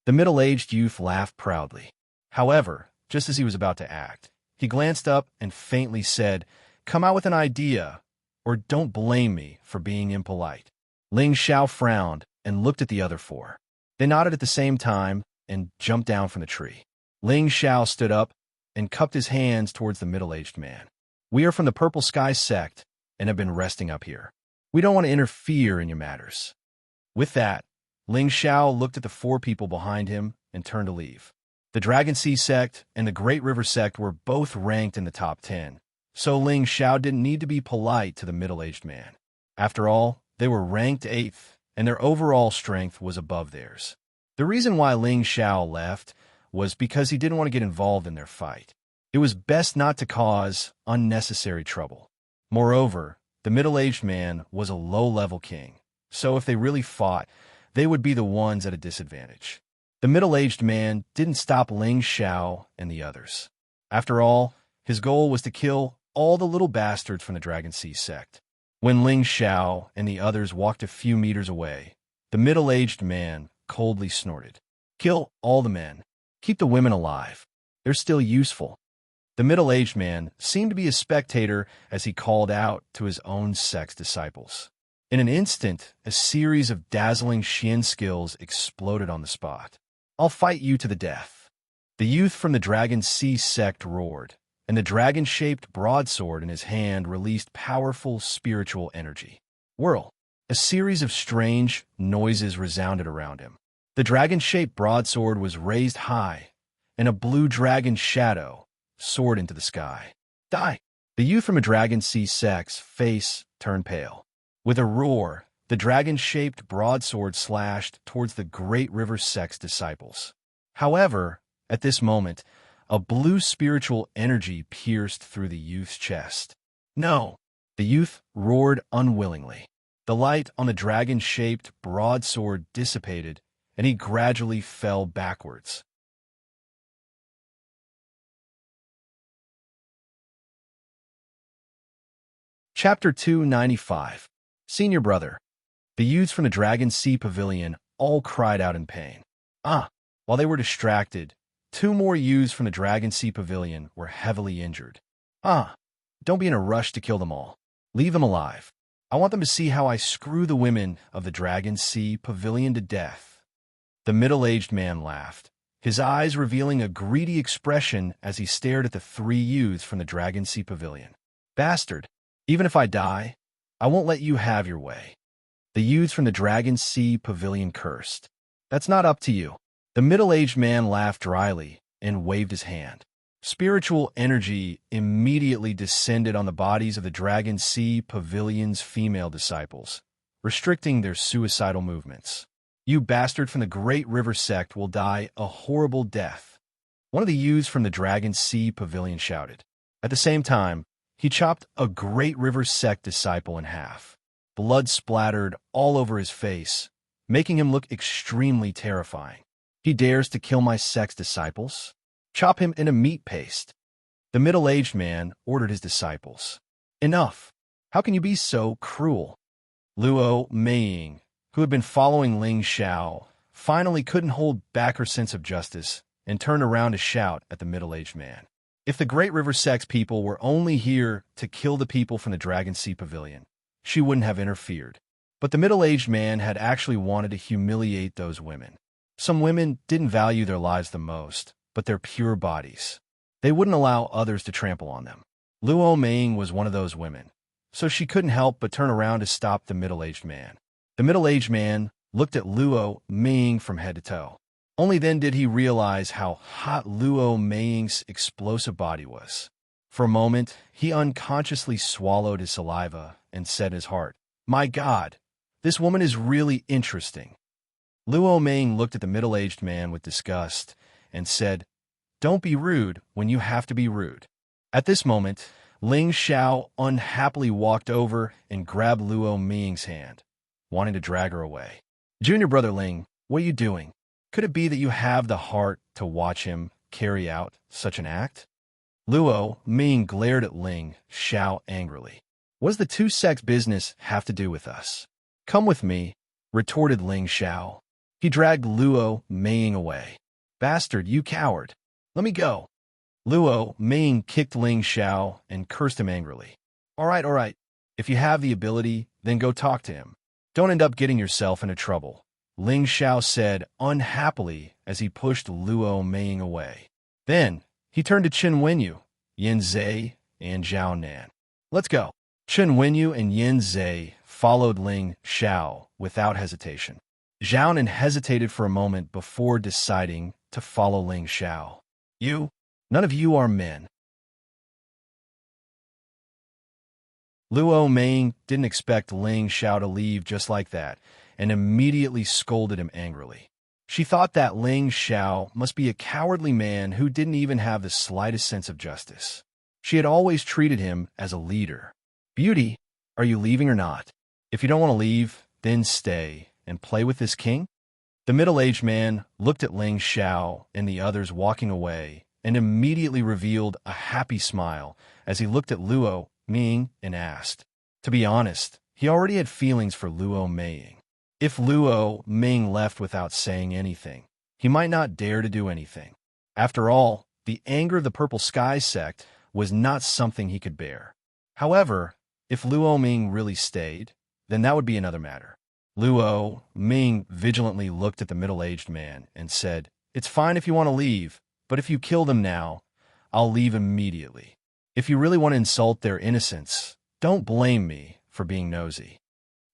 The middle-aged youth laughed proudly. However, just as he was about to act, he glanced up and faintly said, "Come out with an idea, or don't blame me for being impolite." Ling Xiao frowned and looked at the other 4. They nodded at the same time and jumped down from the tree. Ling Xiao stood up and cupped his hands towards the middle-aged man. "We are from the Purple Sky sect and have been resting up here. We don't want to interfere in your matters." With that, Ling Xiao looked at the 4 people behind him and turned to leave. The Dragon Sea sect and the Great River sect were both ranked in the top 10, so Ling Xiao didn't need to be polite to the middle-aged man. After all, they were ranked 8th, and their overall strength was above theirs. The reason why Ling Xiao left was because he didn't want to get involved in their fight. It was best not to cause unnecessary trouble. Moreover, the middle-aged man was a low-level king, so if they really fought, they would be the ones at a disadvantage. The middle-aged man didn't stop Ling Xiao and the others. After all, his goal was to kill all the little bastards from the Dragon Sea sect. When Ling Xiao and the others walked a few meters away, the middle-aged man coldly snorted. "Kill all the men. Keep the women alive. They're still useful." The middle-aged man seemed to be a spectator as he called out to his own sect's disciples. In an instant, a series of dazzling Xian skills exploded on the spot. "I'll fight you to the death." The youth from the Dragon Sea sect roared, and the dragon-shaped broadsword in his hand released powerful spiritual energy. Whirl! A series of strange noises resounded around him. The dragon-shaped broadsword was raised high, and a blue dragon shadow soared into the sky. Die! The youth from a dragon sea sect's face turned pale. With a roar, the dragon-shaped broadsword slashed towards the great river sect's disciples. However, at this moment, a blue spiritual energy pierced through the youth's chest. No! The youth roared unwillingly. The light on the dragon-shaped broadsword dissipated, and he gradually fell backwards. Chapter 295. Senior Brother. The youths from the Dragon Sea Pavilion all cried out in pain. While they were distracted, 2 more youths from the Dragon Sea Pavilion were heavily injured. Don't be in a rush to kill them all. Leave them alive. I want them to see how I screw the women of the Dragon Sea Pavilion to death. The middle-aged man laughed, his eyes revealing a greedy expression as he stared at the 3 youths from the Dragon Sea Pavilion. Bastard! Even if I die, I won't let you have your way. The youths from the Dragon Sea Pavilion cursed. That's not up to you. The middle-aged man laughed dryly and waved his hand. Spiritual energy immediately descended on the bodies of the Dragon Sea Pavilion's female disciples, restricting their suicidal movements. You bastard from the Great River sect will die a horrible death. One of the youths from the Dragon Sea Pavilion shouted. At the same time, he chopped a Great River sect disciple in half. Blood splattered all over his face, making him look extremely terrifying. He dares to kill my sect's disciples? Chop him into meat paste. The middle-aged man ordered his disciples. Enough! How can you be so cruel? Luo Meiying, who had been following Ling Xiao, finally couldn't hold back her sense of justice and turned around to shout at the middle-aged man. If the Great River Sect's people were only here to kill the people from the Dragon Sea Pavilion, she wouldn't have interfered. But the middle-aged man had actually wanted to humiliate those women. Some women didn't value their lives the most, but their pure bodies. They wouldn't allow others to trample on them. Luo Meiying was one of those women, so she couldn't help but turn around to stop the middle-aged man. The middle-aged man looked at Luo Meiying from head to toe. Only then did he realize how hot Luo Meiying's explosive body was. For a moment, he unconsciously swallowed his saliva and said in his heart, "My God, this woman is really interesting." Luo Meiying looked at the middle-aged man with disgust and said, "Don't be rude when you have to be rude." At this moment, Ling Xiao unhappily walked over and grabbed Luo Meiying's hand, wanting to drag her away. "Junior brother Ling, what are you doing? Could it be that you have the heart to watch him carry out such an act?" Luo Meiying glared at Ling Xiao angrily. "What does the 2 sects' business have to do with us?" "Come with me," retorted Ling Xiao. He dragged Luo Meiying away. "Bastard, you coward! Let me go!" Luo Meiying kicked Ling Xiao and cursed him angrily. All right. If you have the ability, then go talk to him. Don't end up getting yourself into trouble," Ling Xiao said unhappily as he pushed Luo Meiying away. Then, he turned to Chen Wenyu, Yin Zhe, and Zhao Nan. "Let's go." Chen Wenyu and Yin Zhe followed Ling Xiao without hesitation. Zhao Nan hesitated for a moment before deciding to follow Ling Xiao. None of you are men." Luo Meiying didn't expect Ling Xiao to leave just like that, and immediately scolded him angrily. She thought that Ling Xiao must be a cowardly man who didn't even have the slightest sense of justice. She had always treated him as a leader. "Beauty, are you leaving or not? If you don't want to leave, then stay and play with this king?" The middle-aged man looked at Ling Xiao and the others walking away and immediately revealed a happy smile as he looked at Luo Meiying and asked. To be honest, he already had feelings for Luo Meiying. If Luo Meiying left without saying anything, he might not dare to do anything. After all, the anger of the Purple Sky sect was not something he could bear. However, if Luo Meiying really stayed, then that would be another matter. Luo Meiying vigilantly looked at the middle-aged man and said, "It's fine if you want to leave, but if you kill them now, I'll leave immediately. If you really want to insult their innocence, don't blame me for being nosy."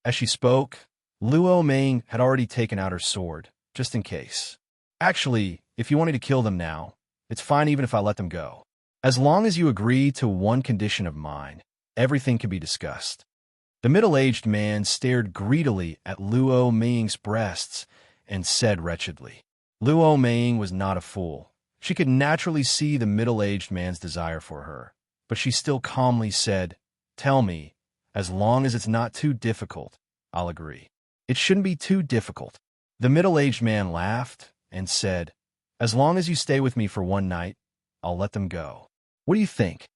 As she spoke, Luo Ming had already taken out her sword, just in case. Actually, if you wanted to kill them now, it's fine even if I let them go. As long as you agree to one condition of mine, everything can be discussed. The middle-aged man stared greedily at Luo Ming's breasts and said wretchedly. Luo Ming was not a fool. She could naturally see the middle-aged man's desire for her, but she still calmly said, "Tell me, as long as it's not too difficult, I'll agree." "It shouldn't be too difficult." The middle-aged man laughed and said, "As long as you stay with me for one night, I'll let them go. What do you think?"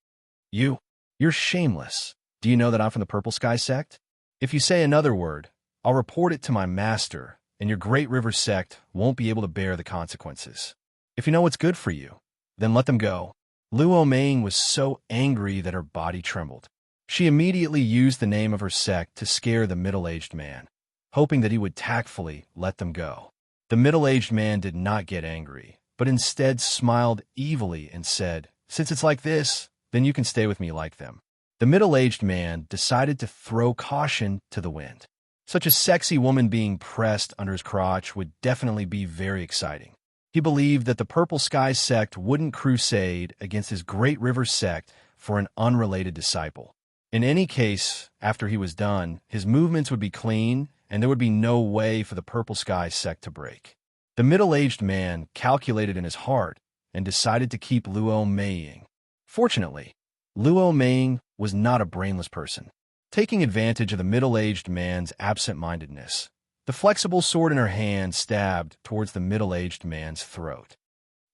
You're shameless. Do you know that I'm from the Purple Sky sect? If you say another word, I'll report it to my master, and your Great River sect won't be able to bear the consequences. If you know what's good for you, then let them go." Luo Ming was so angry that her body trembled. She immediately used the name of her sect to scare the middle-aged man, hoping that he would tactfully let them go. The middle-aged man did not get angry, but instead smiled evilly and said, "Since it's like this, then you can stay with me like them." The middle-aged man decided to throw caution to the wind. Such a sexy woman being pressed under his crotch would definitely be very exciting. He believed that the Purple Sky sect wouldn't crusade against his Great River sect for an unrelated disciple. In any case, after he was done, his movements would be clean, and there would be no way for the Purple Sky sect to break. The middle-aged man calculated in his heart and decided to keep Luo Ming. Fortunately, Luo Ming was not a brainless person. Taking advantage of the middle-aged man's absent-mindedness, the flexible sword in her hand stabbed towards the middle-aged man's throat.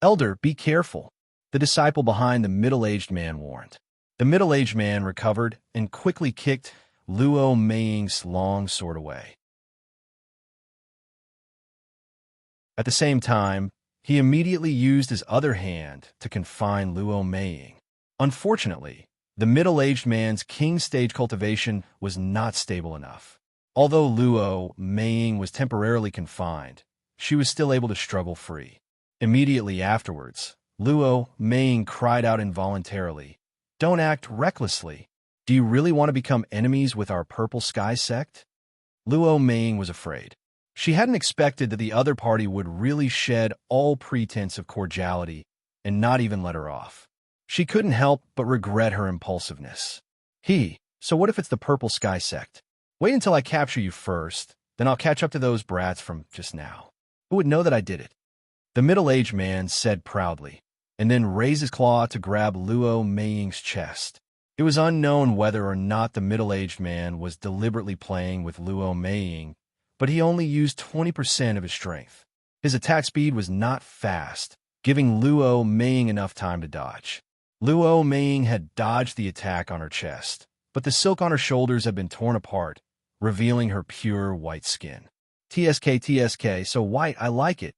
"Elder, be careful," the disciple behind the middle-aged man warned. The middle-aged man recovered and quickly kicked Luo Ming's long sword away. At the same time, he immediately used his other hand to confine Luo Ming. Unfortunately, the middle-aged man's king stage cultivation was not stable enough. Although Luo Ming was temporarily confined, she was still able to struggle free. Immediately afterwards, Luo Ming cried out involuntarily, "Don't act recklessly. Do you really want to become enemies with our Purple Sky sect?" Luo Ming was afraid. She hadn't expected that the other party would really shed all pretense of cordiality and not even let her off. She couldn't help but regret her impulsiveness. So what if it's the Purple Sky sect? Wait until I capture you first, then I'll catch up to those brats from just now. Who would know that I did it?" The middle-aged man said proudly, and then raised his claw to grab Luo Ming's chest. It was unknown whether or not the middle-aged man was deliberately playing with Luo Ming, but he only used 20% of his strength. His attack speed was not fast, giving Luo Ming enough time to dodge. Luo Ming had dodged the attack on her chest, but the silk on her shoulders had been torn apart, revealing her pure white skin. TSK, so white, I like it."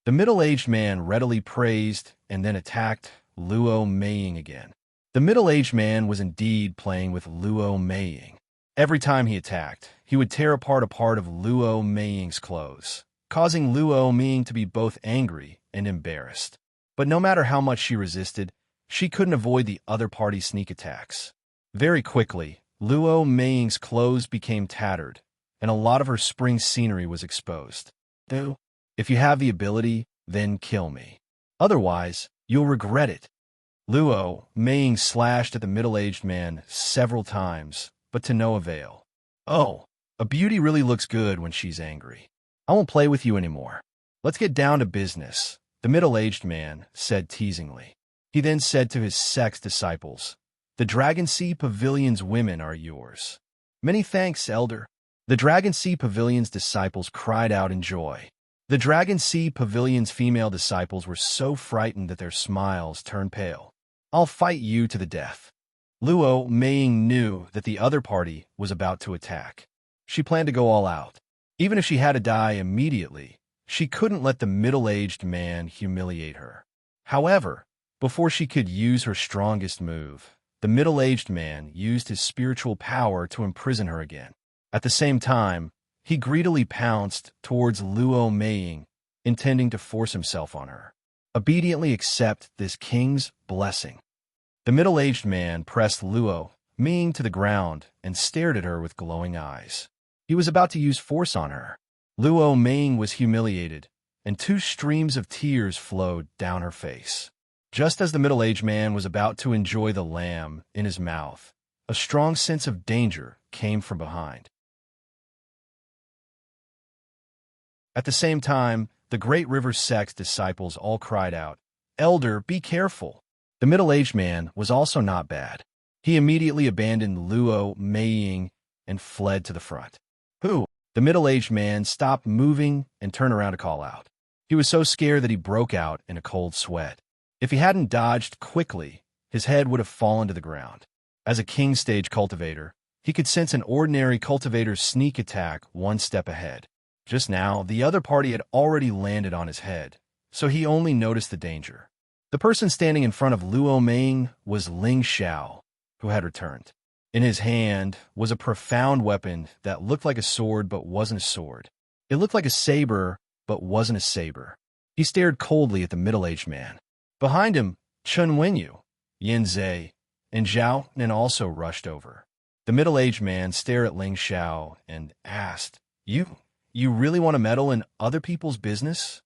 The middle-aged man readily praised and then attacked Luo Ming again. The middle-aged man was indeed playing with Luo Ming. Every time he attacked, he would tear apart a part of Luo Ming's clothes, causing Luo Ming to be both angry and embarrassed. But no matter how much she resisted, she couldn't avoid the other party's sneak attacks. Very quickly, Luo Ming's clothes became tattered, and a lot of her spring scenery was exposed. "Though, if you have the ability, then kill me. Otherwise, you'll regret it." Luo Ming slashed at the middle-aged man several times, but to no avail. "Oh, a beauty really looks good when she's angry. I won't play with you anymore. Let's get down to business," the middle-aged man said teasingly. He then said to his sect's disciples, "The Dragon Sea Pavilion's women are yours." "Many thanks, Elder." The Dragon Sea Pavilion's disciples cried out in joy. The Dragon Sea Pavilion's female disciples were so frightened that their smiles turned pale. "I'll fight you to the death." Luo Ming knew that the other party was about to attack. She planned to go all out. Even if she had to die immediately, she couldn't let the middle-aged man humiliate her. However, before she could use her strongest move, the middle-aged man used his spiritual power to imprison her again. At the same time, he greedily pounced towards Luo Ming, intending to force himself on her. "Obediently accept this king's blessing." The middle-aged man pressed Luo Ming to the ground and stared at her with glowing eyes. He was about to use force on her. Luo Ming was humiliated, and two streams of tears flowed down her face. Just as the middle-aged man was about to enjoy the lamb in his mouth, a strong sense of danger came from behind. At the same time, the Great River sect's disciples all cried out, "Elder, be careful!" The middle-aged man was also not bad. He immediately abandoned Luo Meiying and fled to the front. "Who?" The middle-aged man stopped moving and turned around to call out. He was so scared that he broke out in a cold sweat. If he hadn't dodged quickly, his head would have fallen to the ground. As a king stage cultivator, he could sense an ordinary cultivator's sneak attack one step ahead. Just now, the other party had already landed on his head, so he only noticed the danger. The person standing in front of Luo Ming was Ling Xiao, who had returned. In his hand was a profound weapon that looked like a sword but wasn't a sword. It looked like a saber but wasn't a saber. He stared coldly at the middle-aged man. Behind him, Chen Wenyu, Yin Zhe, and Zhao Nen also rushed over. The middle-aged man stared at Ling Xiao and asked, You really want to meddle in other people's business?"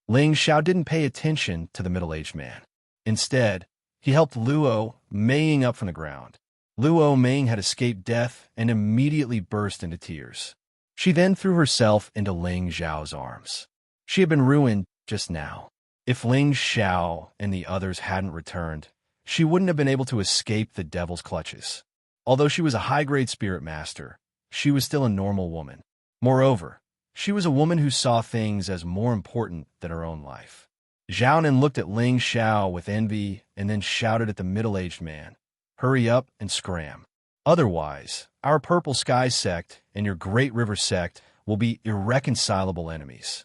Ling Xiao didn't pay attention to the middle-aged man. Instead, he helped Luo Meiying up from the ground. Luo Meiying had escaped death and immediately burst into tears. She then threw herself into Ling Xiao's arms. She had been ruined just now. If Ling Xiao and the others hadn't returned, she wouldn't have been able to escape the devil's clutches. Although she was a high-grade spirit master, she was still a normal woman. Moreover, she was a woman who saw things as more important than her own life. Zhao Nen looked at Ling Xiao with envy and then shouted at the middle-aged man, "Hurry up and scram. Otherwise, our Purple Sky sect and your Great River sect will be irreconcilable enemies."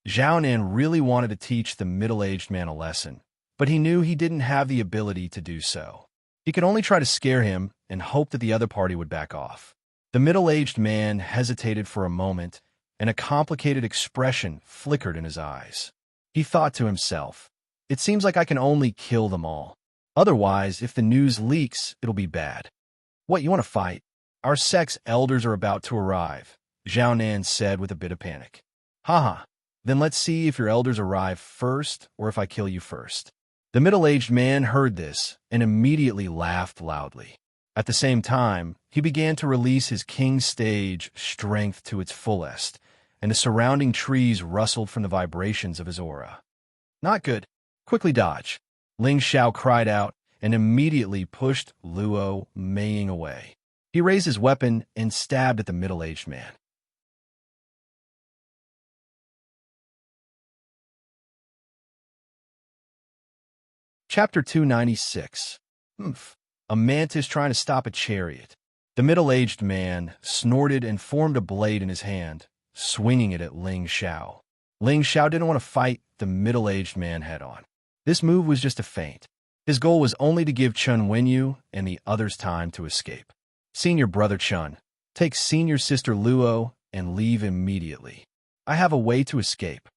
Zhao Nen really wanted to teach the middle-aged man a lesson, but he knew he didn't have the ability to do so. He could only try to scare him and hope that the other party would back off. The middle-aged man hesitated for a moment, and a complicated expression flickered in his eyes. He thought to himself, "It seems like I can only kill them all. Otherwise, if the news leaks, it'll be bad." "What, you want to fight? Our sect's elders are about to arrive," Zhao Nan said with a bit of panic. "Haha, then let's see if your elders arrive first or if I kill you first." The middle-aged man heard this and immediately laughed loudly. At the same time, he began to release his king stage strength to its fullest, and the surrounding trees rustled from the vibrations of his aura. "Not good. Quickly dodge." Ling Xiao cried out and immediately pushed Luo Meiying away. He raised his weapon and stabbed at the middle-aged man. Chapter 296. A mantis trying to stop a chariot. The middle-aged man snorted and formed a blade in his hand, swinging it at Ling Xiao. Ling Xiao didn't want to fight the middle-aged man head-on. This move was just a feint. His goal was only to give Chen Wenyu and the others time to escape. "Senior brother Chen, take senior sister Luo and leave immediately. I have a way to escape."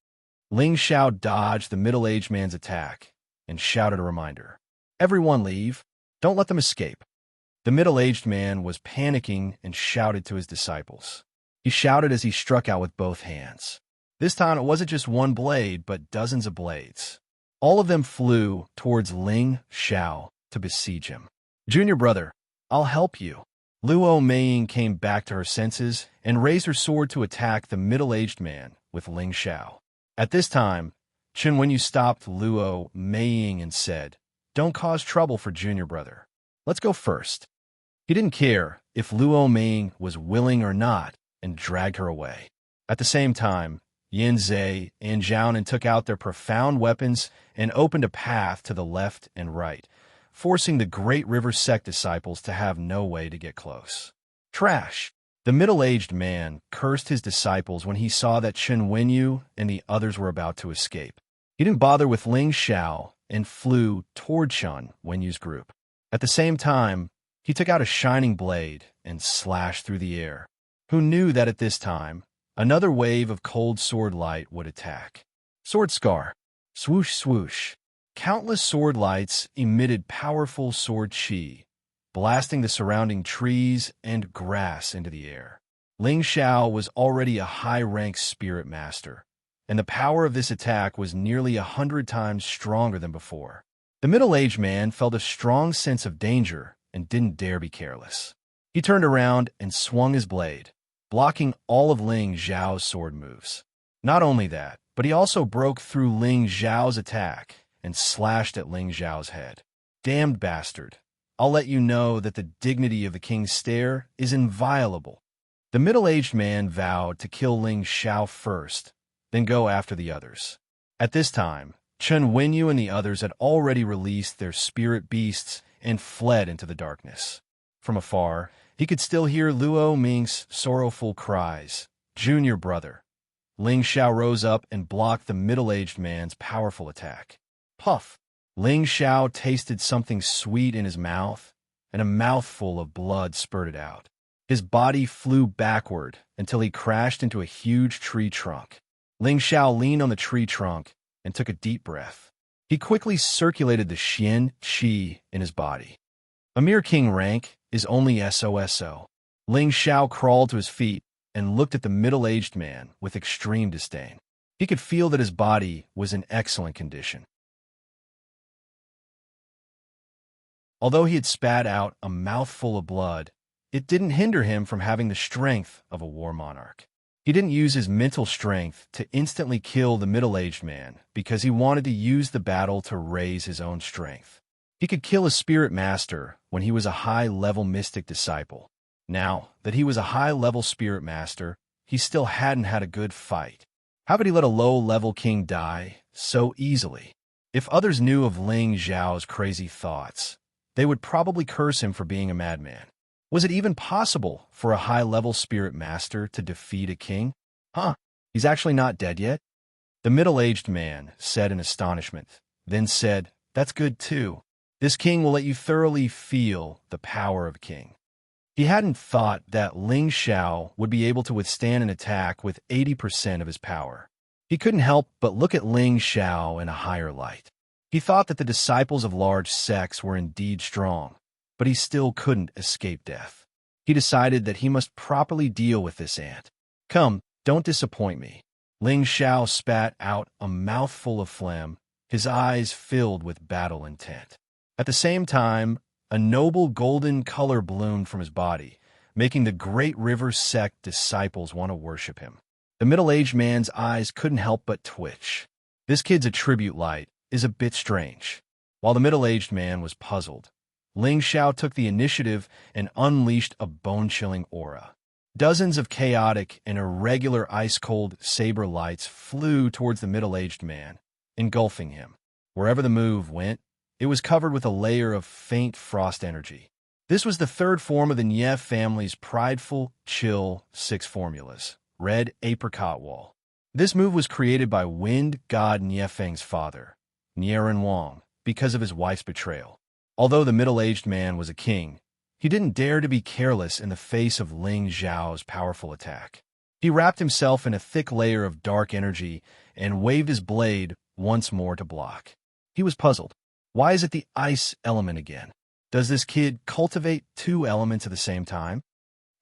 Ling Xiao dodged the middle-aged man's attack and shouted a reminder. "Everyone leave. Don't let them escape." The middle-aged man was panicking and shouted to his disciples. He shouted as he struck out with both hands. This time it wasn't just one blade, but dozens of blades. All of them flew towards Ling Xiao to besiege him. "Junior brother, I'll help you." Luo Meiying came back to her senses and raised her sword to attack the middle-aged man with Ling Xiao. At this time, Chen Wenyu stopped Luo Meiying and said, "Don't cause trouble for junior brother. Let's go first." He didn't care if Luo Meiying was willing or not and dragged her away. At the same time, Yin Zhe and Zhao Nen took out their profound weapons and opened a path to the left and right, forcing the Great River sect disciples to have no way to get close. "Trash!" The middle-aged man cursed his disciples when he saw that Chen Wenyu and the others were about to escape. He didn't bother with Ling Xiao and flew toward Chen Wenyu's group. At the same time, he took out a shining blade and slashed through the air. Who knew that at this time, another wave of cold sword light would attack? Sword scar. Swoosh, swoosh. Countless sword lights emitted powerful sword chi, blasting the surrounding trees and grass into the air. Ling Xiao was already a high-ranked spirit master, and the power of this attack was nearly 100 times stronger than before. The middle-aged man felt a strong sense of danger and didn't dare be careless. He turned around and swung his blade, blocking all of Ling Xiao's sword moves. Not only that, but he also broke through Ling Xiao's attack and slashed at Ling Xiao's head. Damned bastard! I'll let you know that the dignity of the king's stare is inviolable. The middle-aged man vowed to kill Ling Xiao first, then go after the others. At this time, Chen Wenyu and the others had already released their spirit beasts and fled into the darkness. From afar, he could still hear Luo Ming's sorrowful cries, "Junior brother." Ling Xiao rose up and blocked the middle-aged man's powerful attack. Puff! Ling Xiao tasted something sweet in his mouth, and a mouthful of blood spurted out. His body flew backward until he crashed into a huge tree trunk. Ling Xiao leaned on the tree trunk and took a deep breath. He quickly circulated the Xian Qi in his body. A mere king rank is only SOSO. Ling Xiao crawled to his feet and looked at the middle-aged man with extreme disdain. He could feel that his body was in excellent condition. Although he had spat out a mouthful of blood, it didn't hinder him from having the strength of a war monarch. He didn't use his mental strength to instantly kill the middle-aged man because he wanted to use the battle to raise his own strength. He could kill a spirit master when he was a high-level mystic disciple. Now that he was a high-level spirit master, he still hadn't had a good fight. How could he let a low-level king die so easily? If others knew of Ling Xiao's crazy thoughts, they would probably curse him for being a madman. Was it even possible for a high-level spirit master to defeat a king? He's actually not dead yet? The middle-aged man said in astonishment, then said, "That's good too. This king will let you thoroughly feel the power of a king." He hadn't thought that Ling Xiao would be able to withstand an attack with 80% of his power. He couldn't help but look at Ling Xiao in a higher light. He thought that the disciples of large sects were indeed strong, but he still couldn't escape death. He decided that he must properly deal with this ant. "Come, don't disappoint me." Ling Xiao spat out a mouthful of phlegm, his eyes filled with battle intent. At the same time, a noble golden color bloomed from his body, making the Great River sect disciples want to worship him. The middle-aged man's eyes couldn't help but twitch. This kid's attribute light is a bit strange. While the middle-aged man was puzzled, Ling Xiao took the initiative and unleashed a bone-chilling aura. Dozens of chaotic and irregular ice-cold saber lights flew towards the middle-aged man, engulfing him. Wherever the move went, it was covered with a layer of faint frost energy. This was the third form of the Nie family's prideful, chill 6 formulas, red apricot wall. This move was created by wind god Niefeng's father, Nieren Wang, because of his wife's betrayal. Although the middle-aged man was a king, he didn't dare to be careless in the face of Ling Xiao's powerful attack. He wrapped himself in a thick layer of dark energy and waved his blade once more to block. He was puzzled. Why is it the ice element again? Does this kid cultivate 2 elements at the same time?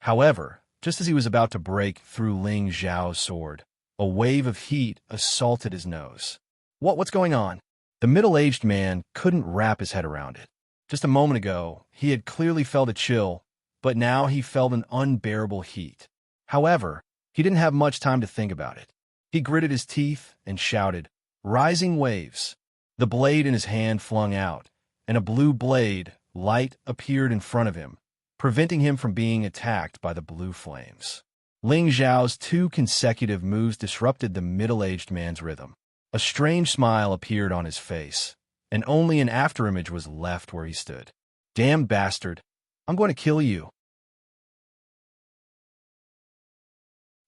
However, just as he was about to break through Ling Xiao's sword, a wave of heat assaulted his nose. What's going on? The middle-aged man couldn't wrap his head around it. Just a moment ago, he had clearly felt a chill, but now he felt an unbearable heat. However, he didn't have much time to think about it. He gritted his teeth and shouted, "Rising waves!" The blade in his hand flung out, and a blue blade light appeared in front of him, preventing him from being attacked by the blue flames. Ling Xiao's 2 consecutive moves disrupted the middle-aged man's rhythm. A strange smile appeared on his face, and only an afterimage was left where he stood. "Damn bastard! I'm going to kill you."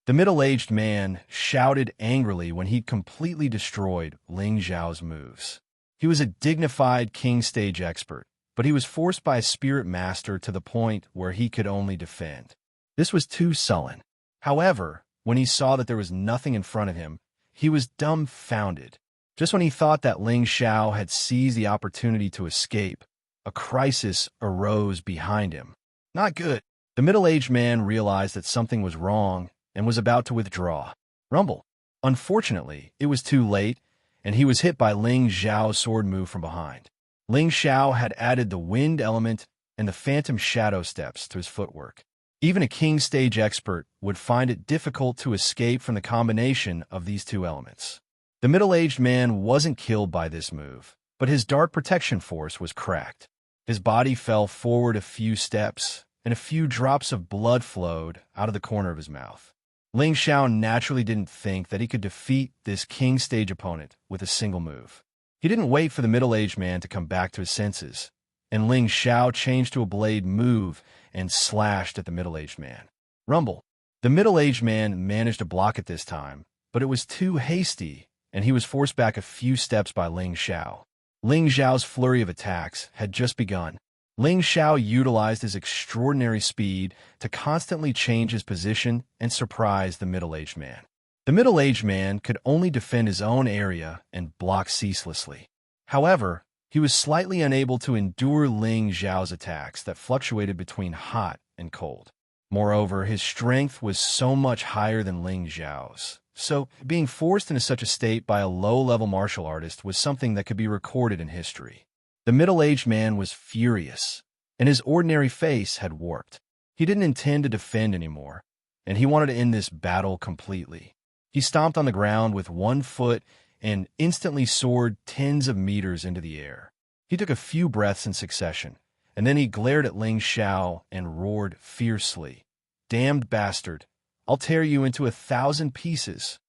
The middle-aged man shouted angrily when he'd completely destroyed Ling Xiao's moves. He was a dignified king stage expert, but he was forced by a spirit master to the point where he could only defend. This was too sullen. However, when he saw that there was nothing in front of him, he was dumbfounded. Just when he thought that Ling Xiao had seized the opportunity to escape, a crisis arose behind him. Not good. The middle-aged man realized that something was wrong and was about to withdraw. Rumble. Unfortunately, it was too late, and he was hit by Ling Xiao's sword move from behind. Ling Xiao had added the wind element and the phantom shadow steps to his footwork. Even a king stage expert would find it difficult to escape from the combination of these two elements. The middle-aged man wasn't killed by this move, but his dark protection force was cracked. His body fell forward a few steps, and a few drops of blood flowed out of the corner of his mouth. Ling Xiao naturally didn't think that he could defeat this king stage opponent with a single move. He didn't wait for the middle-aged man to come back to his senses, and Ling Xiao changed to a blade move and slashed at the middle-aged man. Rumble. The middle-aged man managed to block it this time, but it was too hasty, and he was forced back a few steps by Ling Xiao. Ling Xiao's flurry of attacks had just begun. Ling Xiao utilized his extraordinary speed to constantly change his position and surprise the middle-aged man. The middle-aged man could only defend his own area and block ceaselessly. However, he was slightly unable to endure Ling Xiao's attacks that fluctuated between hot and cold. Moreover, his strength was so much higher than Ling Xiao's, so being forced into such a state by a low-level martial artist was something that could be recorded in history. The middle-aged man was furious, and his ordinary face had warped. He didn't intend to defend anymore, and he wanted to end this battle completely. He stomped on the ground with one foot and instantly soared tens of meters into the air. He took a few breaths in succession, and then he glared at Ling Xiao and roared fiercely, "Damned bastard! I'll tear you into 1,000 pieces."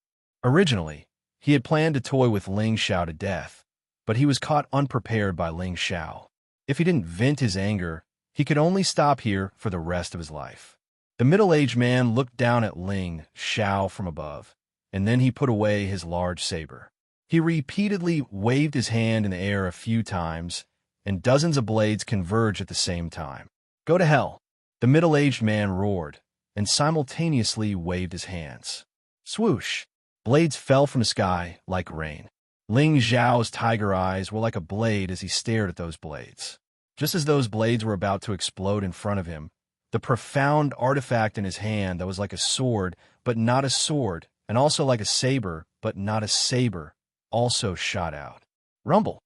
Originally, he had planned to toy with Ling Xiao to death, but he was caught unprepared by Ling Xiao. If he didn't vent his anger, he could only stop here for the rest of his life. The middle-aged man looked down at Ling Xiao from above, and then he put away his large saber. He repeatedly waved his hand in the air a few times, and dozens of blades converged at the same time. "Go to hell!" The middle-aged man roared, and simultaneously waved his hands. Swoosh! Blades fell from the sky like rain. Ling Xiao's tiger eyes were like a blade as he stared at those blades. Just as those blades were about to explode in front of him, the profound artifact in his hand that was like a sword, but not a sword, and also like a saber, but not a saber, also shot out. Rumble.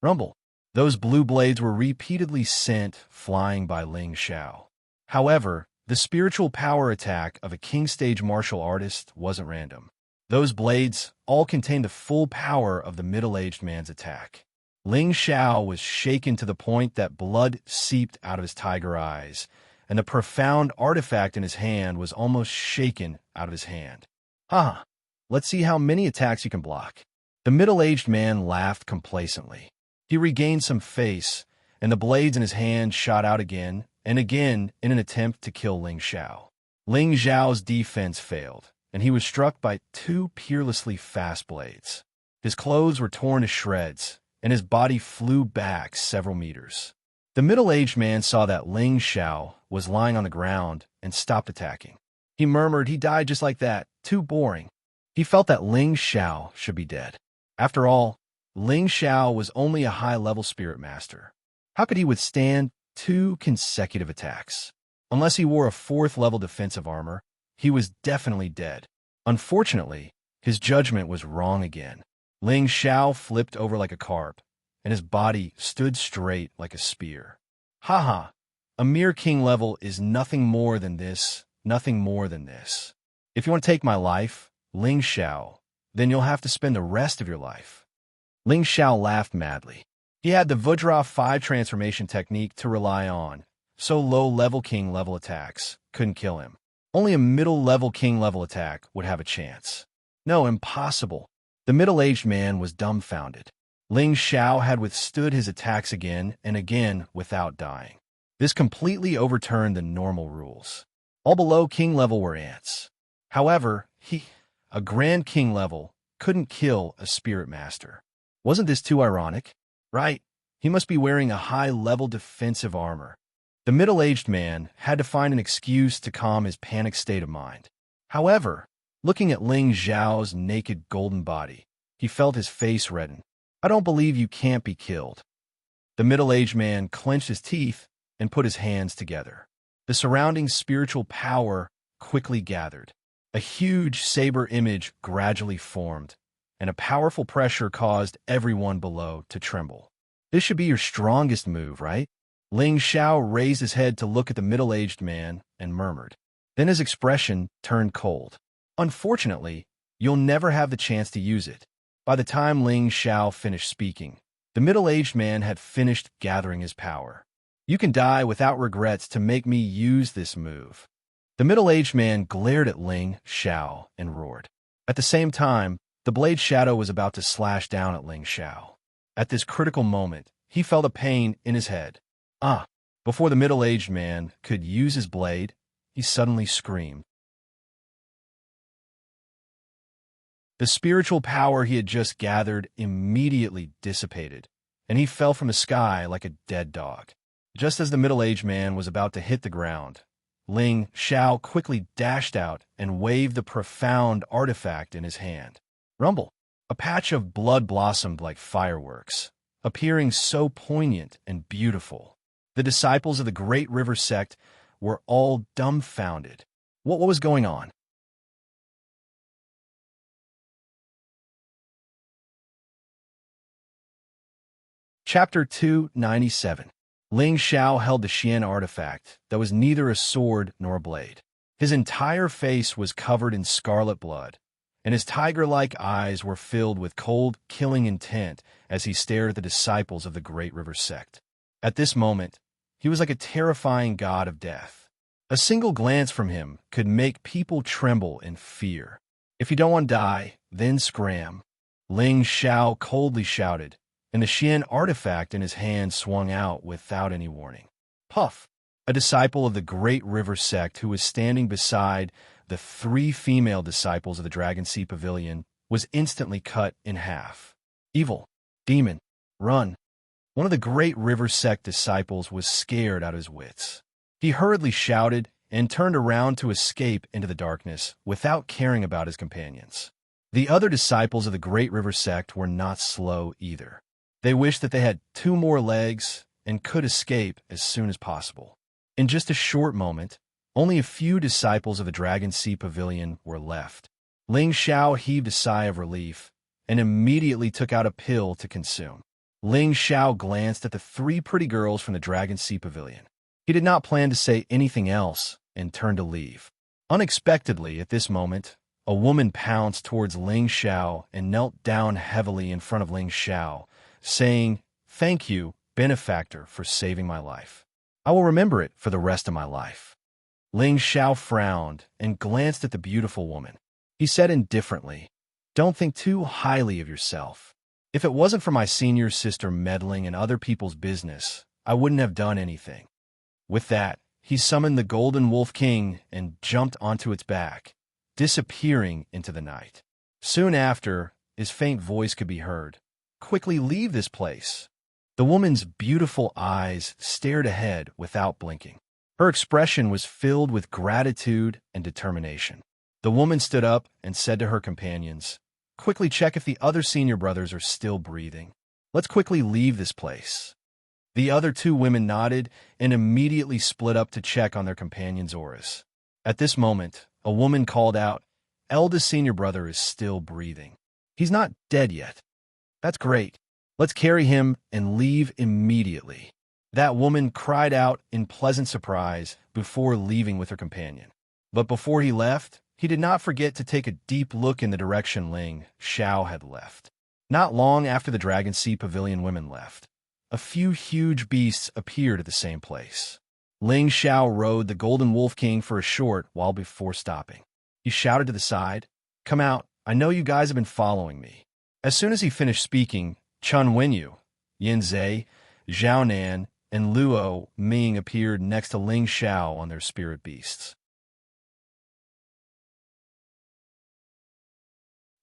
Rumble. Those blue blades were repeatedly sent flying by Ling Xiao. However, the spiritual power attack of a king stage martial artist wasn't random. Those blades all contained the full power of the middle-aged man's attack. Ling Xiao was shaken to the point that blood seeped out of his tiger eyes, and the profound artifact in his hand was almost shaken out of his hand. "Haha, let's see how many attacks you can block." The middle-aged man laughed complacently. He regained some face, and the blades in his hand shot out again and again in an attempt to kill Ling Xiao. Ling Xiao's defense failed, and he was struck by two peerlessly fast blades. His clothes were torn to shreds, and his body flew back several meters. The middle-aged man saw that Ling Xiao was lying on the ground and stopped attacking. He murmured he died just like that, too boring. He felt that Ling Xiao should be dead. After all, Ling Xiao was only a high-level spirit master. How could he withstand 2 consecutive attacks? Unless he wore a 4th-level defensive armor, he was definitely dead. Unfortunately, his judgment was wrong again. Ling Xiao flipped over like a carp, and his body stood straight like a spear. Haha, a mere king level is nothing more than this, nothing more than this. If you want to take my life, Ling Xiao, then you'll have to spend the rest of your life. Ling Xiao laughed madly. He had the Vajra 5 transformation technique to rely on, so low-level king-level attacks couldn't kill him. Only a middle-level king-level attack would have a chance. No, impossible. The middle-aged man was dumbfounded. Ling Xiao had withstood his attacks again and again without dying. This completely overturned the normal rules. All below king level were ants. However, a grand king level, couldn't kill a spirit master. Wasn't this too ironic? Right, he must be wearing a high-level defensive armor. The middle-aged man had to find an excuse to calm his panicked state of mind. However, looking at Ling Xiao's naked golden body, he felt his face redden. I don't believe you can't be killed. The middle-aged man clenched his teeth and put his hands together. The surrounding spiritual power quickly gathered. A huge saber image gradually formed, and a powerful pressure caused everyone below to tremble. This should be your strongest move, right? Ling Xiao raised his head to look at the middle-aged man and murmured. Then his expression turned cold. Unfortunately, you'll never have the chance to use it. By the time Ling Xiao finished speaking, the middle-aged man had finished gathering his power. You can die without regrets to make me use this move. The middle-aged man glared at Ling Xiao and roared. At the same time, the blade shadow was about to slash down at Ling Xiao. At this critical moment, he felt a pain in his head. Ah! Before the middle-aged man could use his blade, he suddenly screamed. The spiritual power he had just gathered immediately dissipated, and he fell from the sky like a dead dog. Just as the middle-aged man was about to hit the ground, Ling Xiao quickly dashed out and waved the profound artifact in his hand. Rumble! A patch of blood blossomed like fireworks, appearing so poignant and beautiful. The disciples of the Great River sect were all dumbfounded. What was going on? Chapter 297. Ling Xiao held the Xian artifact that was neither a sword nor a blade. His entire face was covered in scarlet blood, and his tiger-like eyes were filled with cold, killing intent as he stared at the disciples of the Great River sect. At this moment, he was like a terrifying god of death. A single glance from him could make people tremble in fear. If you don't want to die, then scram. Ling Xiao coldly shouted, and the Xian artifact in his hand swung out without any warning. Puff! A disciple of the Great River sect who was standing beside the 3 female disciples of the Dragon Sea Pavilion was instantly cut in half. Evil! Demon! Run! One of the Great River sect disciples was scared out of his wits. He hurriedly shouted and turned around to escape into the darkness without caring about his companions. The other disciples of the Great River sect were not slow either. They wished that they had 2 more legs and could escape as soon as possible. In just a short moment, only a few disciples of the Dragon Sea Pavilion were left. Ling Xiao heaved a sigh of relief and immediately took out a pill to consume. Ling Xiao glanced at the 3 pretty girls from the Dragon Sea Pavilion. He did not plan to say anything else and turned to leave. Unexpectedly, at this moment, a woman pounced towards Ling Xiao and knelt down heavily in front of Ling Xiao, saying, "Thank you, benefactor, for saving my life. I will remember it for the rest of my life." Ling Xiao frowned and glanced at the beautiful woman. He said indifferently, "Don't think too highly of yourself. If it wasn't for my senior sister meddling in other people's business, I wouldn't have done anything." With that, he summoned the Golden Wolf King and jumped onto its back, disappearing into the night. Soon after, his faint voice could be heard. "Quickly leave this place." The woman's beautiful eyes stared ahead without blinking. Her expression was filled with gratitude and determination. The woman stood up and said to her companions, "Quickly check if the other senior brothers are still breathing. Let's quickly leave this place." The other 2 women nodded and immediately split up to check on their companions' auras. At this moment, a woman called out, "Eldest senior brother is still breathing. He's not dead yet. That's great. Let's carry him and leave immediately." That woman cried out in pleasant surprise before leaving with her companion. But before he left, he did not forget to take a deep look in the direction Ling Xiao had left. Not long after the Dragon Sea Pavilion women left, a few huge beasts appeared at the same place. Ling Xiao rode the Golden Wolf King for a short while before stopping. He shouted to the side, "Come out, I know you guys have been following me." As soon as he finished speaking, Chun Wenyu, Yin Zhe, Zhao Nan, and Luo Ming appeared next to Ling Xiao on their spirit beasts.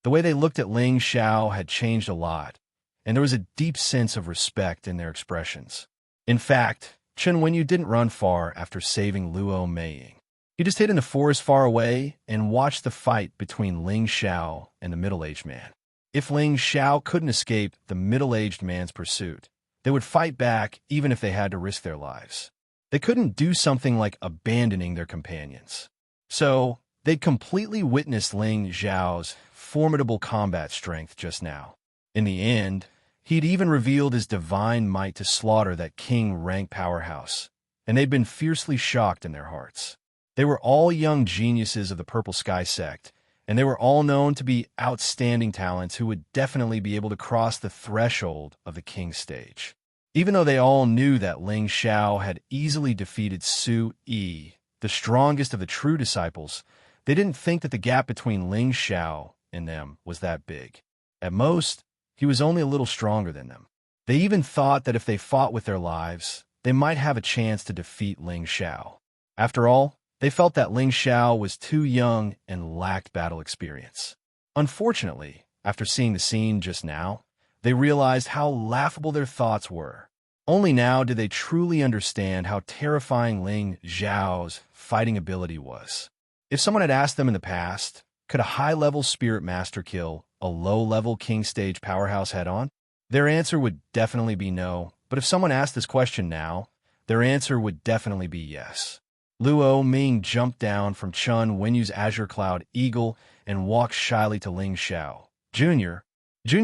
The way they looked at Ling Xiao had changed a lot, and there was a deep sense of respect in their expressions. In fact, Chun Wenyu didn't run far after saving Luo Meiying. He just hid in the forest far away and watched the fight between Ling Xiao and the middle-aged man. If Ling Xiao couldn't escape the middle-aged man's pursuit, They would fight back even if they had to risk their lives. They couldn't do something like abandoning their companions. So, they'd completely witnessed Ling Zhao's formidable combat strength just now. In the end, he'd even revealed his divine might to slaughter that king-rank powerhouse, and they'd been fiercely shocked in their hearts. They were all young geniuses of the Purple Sky sect, and they were all known to be outstanding talents who would definitely be able to cross the threshold of the king's stage. Even though they all knew that Ling Xiao had easily defeated Su Yi, the strongest of the true disciples, they didn't think that the gap between Ling Xiao and them was that big. At most, he was only a little stronger than them. They even thought that if they fought with their lives, they might have a chance to defeat Ling Xiao. After all, they felt that Ling Xiao was too young and lacked battle experience. Unfortunately, after seeing the scene just now, they realized how laughable their thoughts were. Only now did they truly understand how terrifying Ling Xiao's fighting ability was. If someone had asked them in the past, could a high-level spirit master kill a low-level king stage powerhouse head-on? Their answer would definitely be no, but if someone asked this question now, their answer would definitely be yes. Luo Ming jumped down from Chun Wenyu's Azure Cloud Eagle and walked shyly to Ling Xiao. Junior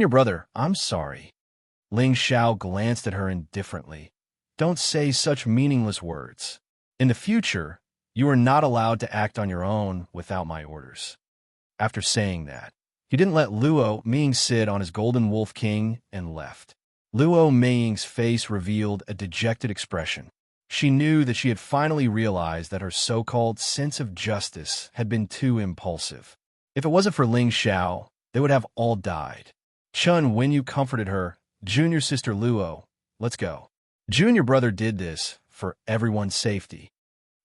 brother, I'm sorry. Ling Xiao glanced at her indifferently. Don't say such meaningless words. In the future, you are not allowed to act on your own without my orders. After saying that, he didn't let Luo Ming sit on his golden wolf king and left. Luo Ming's face revealed a dejected expression. She knew that she had finally realized that her so-called sense of justice had been too impulsive. If it wasn't for Ling Xiao, they would have all died. Chun Wenyu comforted her. Junior sister Luo, let's go. Junior brother did this for everyone's safety.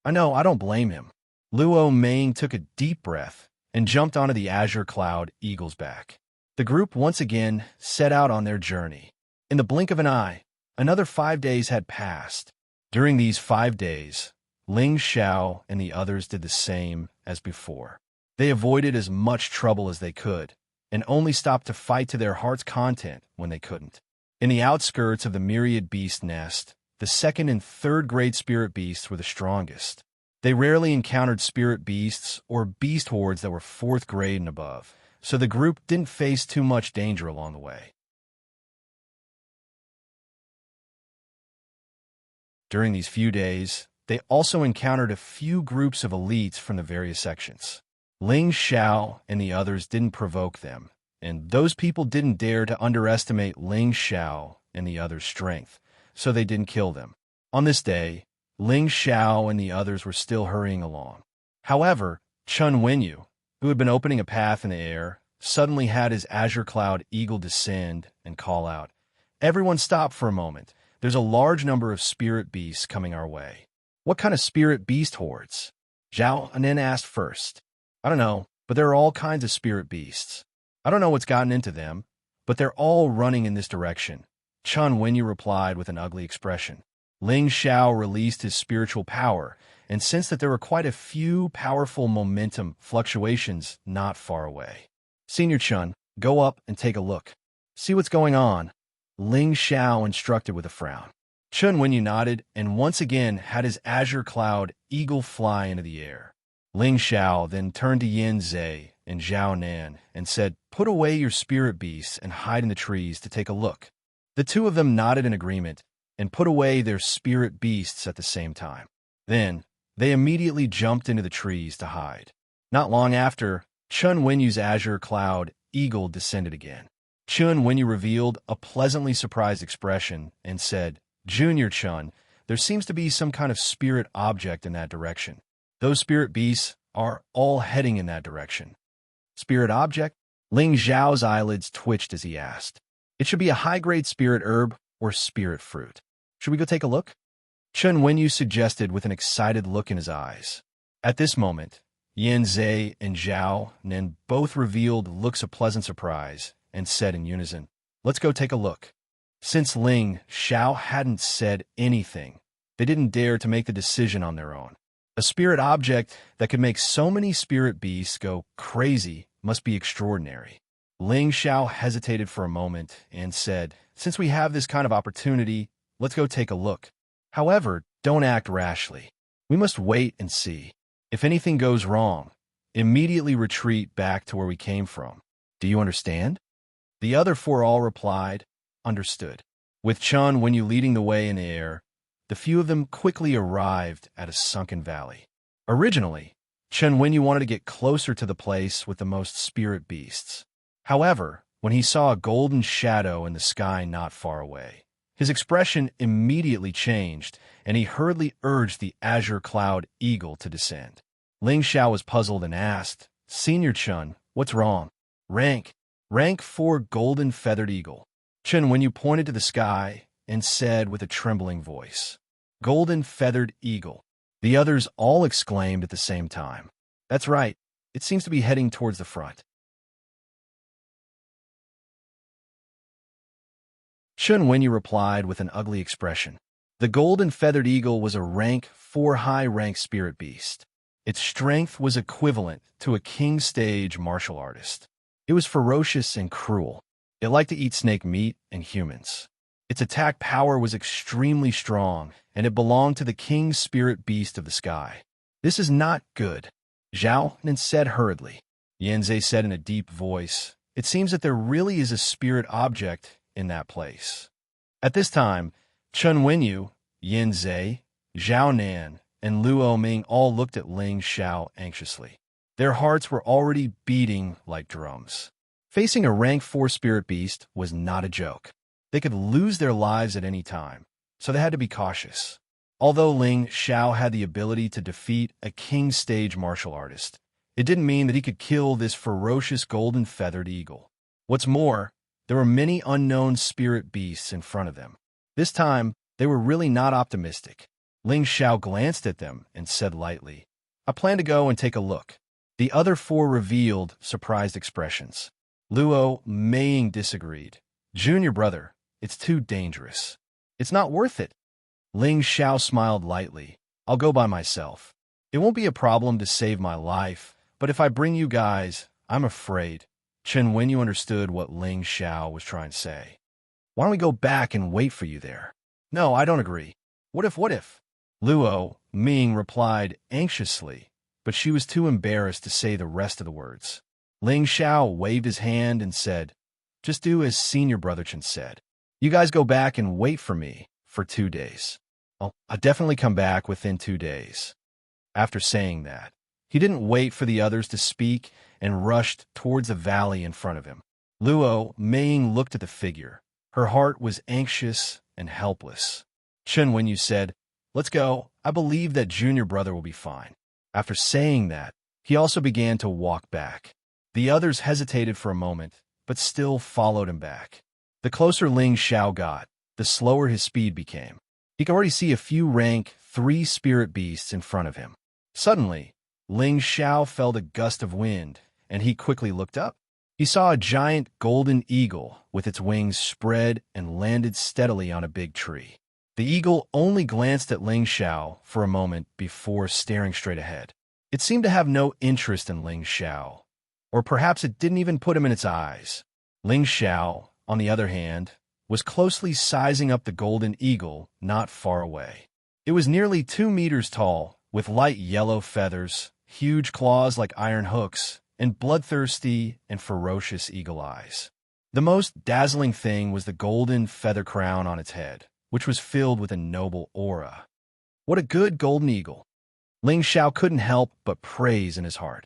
I know, I don't blame him. Luo Ming took a deep breath and jumped onto the Azure Cloud Eagle's back. The group once again set out on their journey. In the blink of an eye, another 5 days had passed. During these 5 days, Ling Xiao and the others did the same as before. They avoided as much trouble as they could, and only stopped to fight to their heart's content when they couldn't. In the outskirts of the myriad beast nest, the second and third grade spirit beasts were the strongest. They rarely encountered spirit beasts or beast hordes that were 4th grade and above, so the group didn't face too much danger along the way. During these few days, they also encountered a few groups of elites from the various sections. Ling Xiao and the others didn't provoke them, and those people didn't dare to underestimate Ling Xiao and the others' strength, so they didn't kill them. On this day, Ling Xiao and the others were still hurrying along. However, Chun Wenyu, who had been opening a path in the air, suddenly had his Azure Cloud Eagle descend and call out, "Everyone stop for a moment. There's a large number of spirit beasts coming our way." "What kind of spirit beast hordes?" Zhao Anen asked first. "I don't know, but there are all kinds of spirit beasts. I don't know what's gotten into them, but they're all running in this direction," Chun Wenyu replied with an ugly expression. Ling Xiao released his spiritual power and sensed that there were quite a few powerful momentum fluctuations not far away. "Senior Chun, go up and take a look. See what's going on," Ling Xiao instructed with a frown. Chun Wenyu nodded and once again had his Azure Cloud Eagle fly into the air. Ling Xiao then turned to Yin Zhe and Zhao Nan and said, "Put away your spirit beasts and hide in the trees to take a look." The two of them nodded in agreement and put away their spirit beasts at the same time. Then, they immediately jumped into the trees to hide. Not long after, Chun Wenyu's Azure Cloud Eagle descended again. Chun Wenyu revealed a pleasantly surprised expression and said, "Junior Chun, there seems to be some kind of spirit object in that direction. Those spirit beasts are all heading in that direction." "Spirit object?" Ling Zhao's eyelids twitched as he asked. "It should be a high-grade spirit herb or spirit fruit. Should we go take a look?" Chun Wenyu suggested with an excited look in his eyes. At this moment, Yin Zhe and Zhao Nen both revealed looks of pleasant surprise and said in unison, "Let's go take a look." Since Ling Xiao hadn't said anything, they didn't dare to make the decision on their own. A spirit object that could make so many spirit beasts go crazy must be extraordinary. Ling Xiao hesitated for a moment and said, "Since we have this kind of opportunity, let's go take a look. However, don't act rashly. We must wait and see. If anything goes wrong, immediately retreat back to where we came from. Do you understand?" The other four all replied, "Understood." With Chun Wenyu leading the way in the air, the few of them quickly arrived at a sunken valley. Originally, Chun Wenyu wanted to get closer to the place with the most spirit beasts. However, when he saw a golden shadow in the sky not far away, his expression immediately changed, and he hurriedly urged the azure cloud eagle to descend. Ling Xiao was puzzled and asked, "Senior Chun, what's wrong?" Rank 4 golden feathered eagle." Chun Wenyu pointed to the sky and said with a trembling voice, "Golden feathered eagle." The others all exclaimed at the same time, "That's right. It seems to be heading towards the front." Chun Wenyu replied with an ugly expression. The golden feathered eagle was a rank 4 high-rank spirit beast. Its strength was equivalent to a king stage martial artist. It was ferocious and cruel. It liked to eat snake meat and humans. Its attack power was extremely strong, and it belonged to the king spirit beast of the sky. "This is not good," Zhao Nen said hurriedly. Yanzei said in a deep voice, "It seems that there really is a spirit object in that place." At this time, Chun Wenyu, Yanzei, Zhao Nan, and Luo Ming all looked at Ling Xiao anxiously. Their hearts were already beating like drums. Facing a rank 4 spirit beast was not a joke. They could lose their lives at any time, so they had to be cautious. Although Ling Xiao had the ability to defeat a king stage martial artist, it didn't mean that he could kill this ferocious golden feathered eagle. What's more, there were many unknown spirit beasts in front of them. This time, they were really not optimistic. Ling Xiao glanced at them and said lightly, "I plan to go and take a look." The other four revealed surprised expressions. Luo Ming disagreed. "Junior brother, it's too dangerous. It's not worth it." Ling Xiao smiled lightly. "I'll go by myself. It won't be a problem to save my life, but if I bring you guys, I'm afraid." Chen Wenyu understood what Ling Xiao was trying to say. "Why don't we go back and wait for you there?" "No, I don't agree." What if? Luo Ming replied anxiously, but she was too embarrassed to say the rest of the words. Ling Xiao waved his hand and said, "Just do as Senior Brother Chen said. You guys go back and wait for me for 2 days. I'll definitely come back within 2 days." After saying that, he didn't wait for the others to speak and rushed towards the valley in front of him. Luo Ming looked at the figure. Her heart was anxious and helpless. Chen Wenyu said, "Let's go. I believe that Junior Brother will be fine." After saying that, he also began to walk back. The others hesitated for a moment, but still followed him back. The closer Ling Xiao got, the slower his speed became. He could already see a few rank 3 spirit beasts in front of him. Suddenly, Ling Xiao felt a gust of wind, and he quickly looked up. He saw a giant golden eagle with its wings spread and landed steadily on a big tree. The eagle only glanced at Ling Xiao for a moment before staring straight ahead. It seemed to have no interest in Ling Xiao, or perhaps it didn't even put him in its eyes. Ling Xiao, on the other hand, was closely sizing up the golden eagle not far away. It was nearly 2 meters tall, with light yellow feathers, huge claws like iron hooks, and bloodthirsty and ferocious eagle eyes. The most dazzling thing was the golden feather crown on its head, which was filled with a noble aura. What a good golden eagle! Ling Xiao couldn't help but praise in his heart.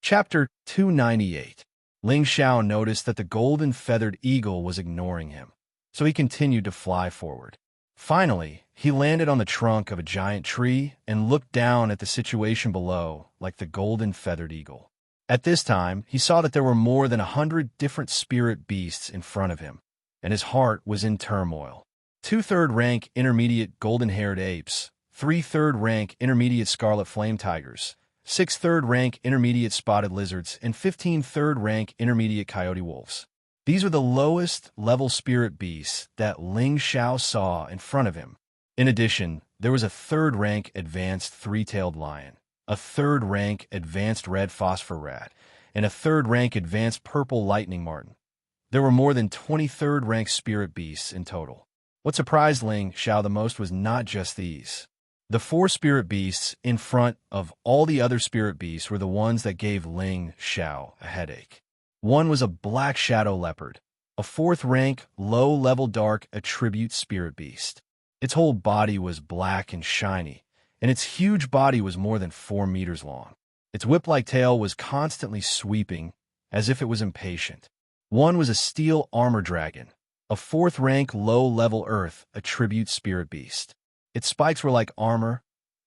Chapter 298. Ling Xiao noticed that the golden feathered eagle was ignoring him, so he continued to fly forward. Finally, he landed on the trunk of a giant tree and looked down at the situation below like the golden feathered eagle. At this time, he saw that there were more than 100 different spirit beasts in front of him, and his heart was in turmoil. 2 third-rank intermediate golden-haired apes, 3 third-rank intermediate scarlet flame tigers, 6 third-rank intermediate spotted lizards, and 15 third-rank intermediate coyote wolves. These were the lowest level spirit beasts that Ling Xiao saw in front of him. In addition, there was a third-rank advanced three-tailed lion, a third-rank advanced red phosphor rat, and a third-rank advanced purple lightning marten. There were more than 20 third-rank spirit beasts in total. What surprised Ling Xiao the most was not just these. The 4 spirit beasts in front of all the other spirit beasts were the ones that gave Ling Xiao a headache. One was a black shadow leopard, a 4th-rank, low-level dark attribute spirit beast. Its whole body was black and shiny, and its huge body was more than 4 meters long. Its whip-like tail was constantly sweeping, as if it was impatient. One was a steel armor dragon, a 4th-rank low-level earth attribute spirit beast. Its spikes were like armor,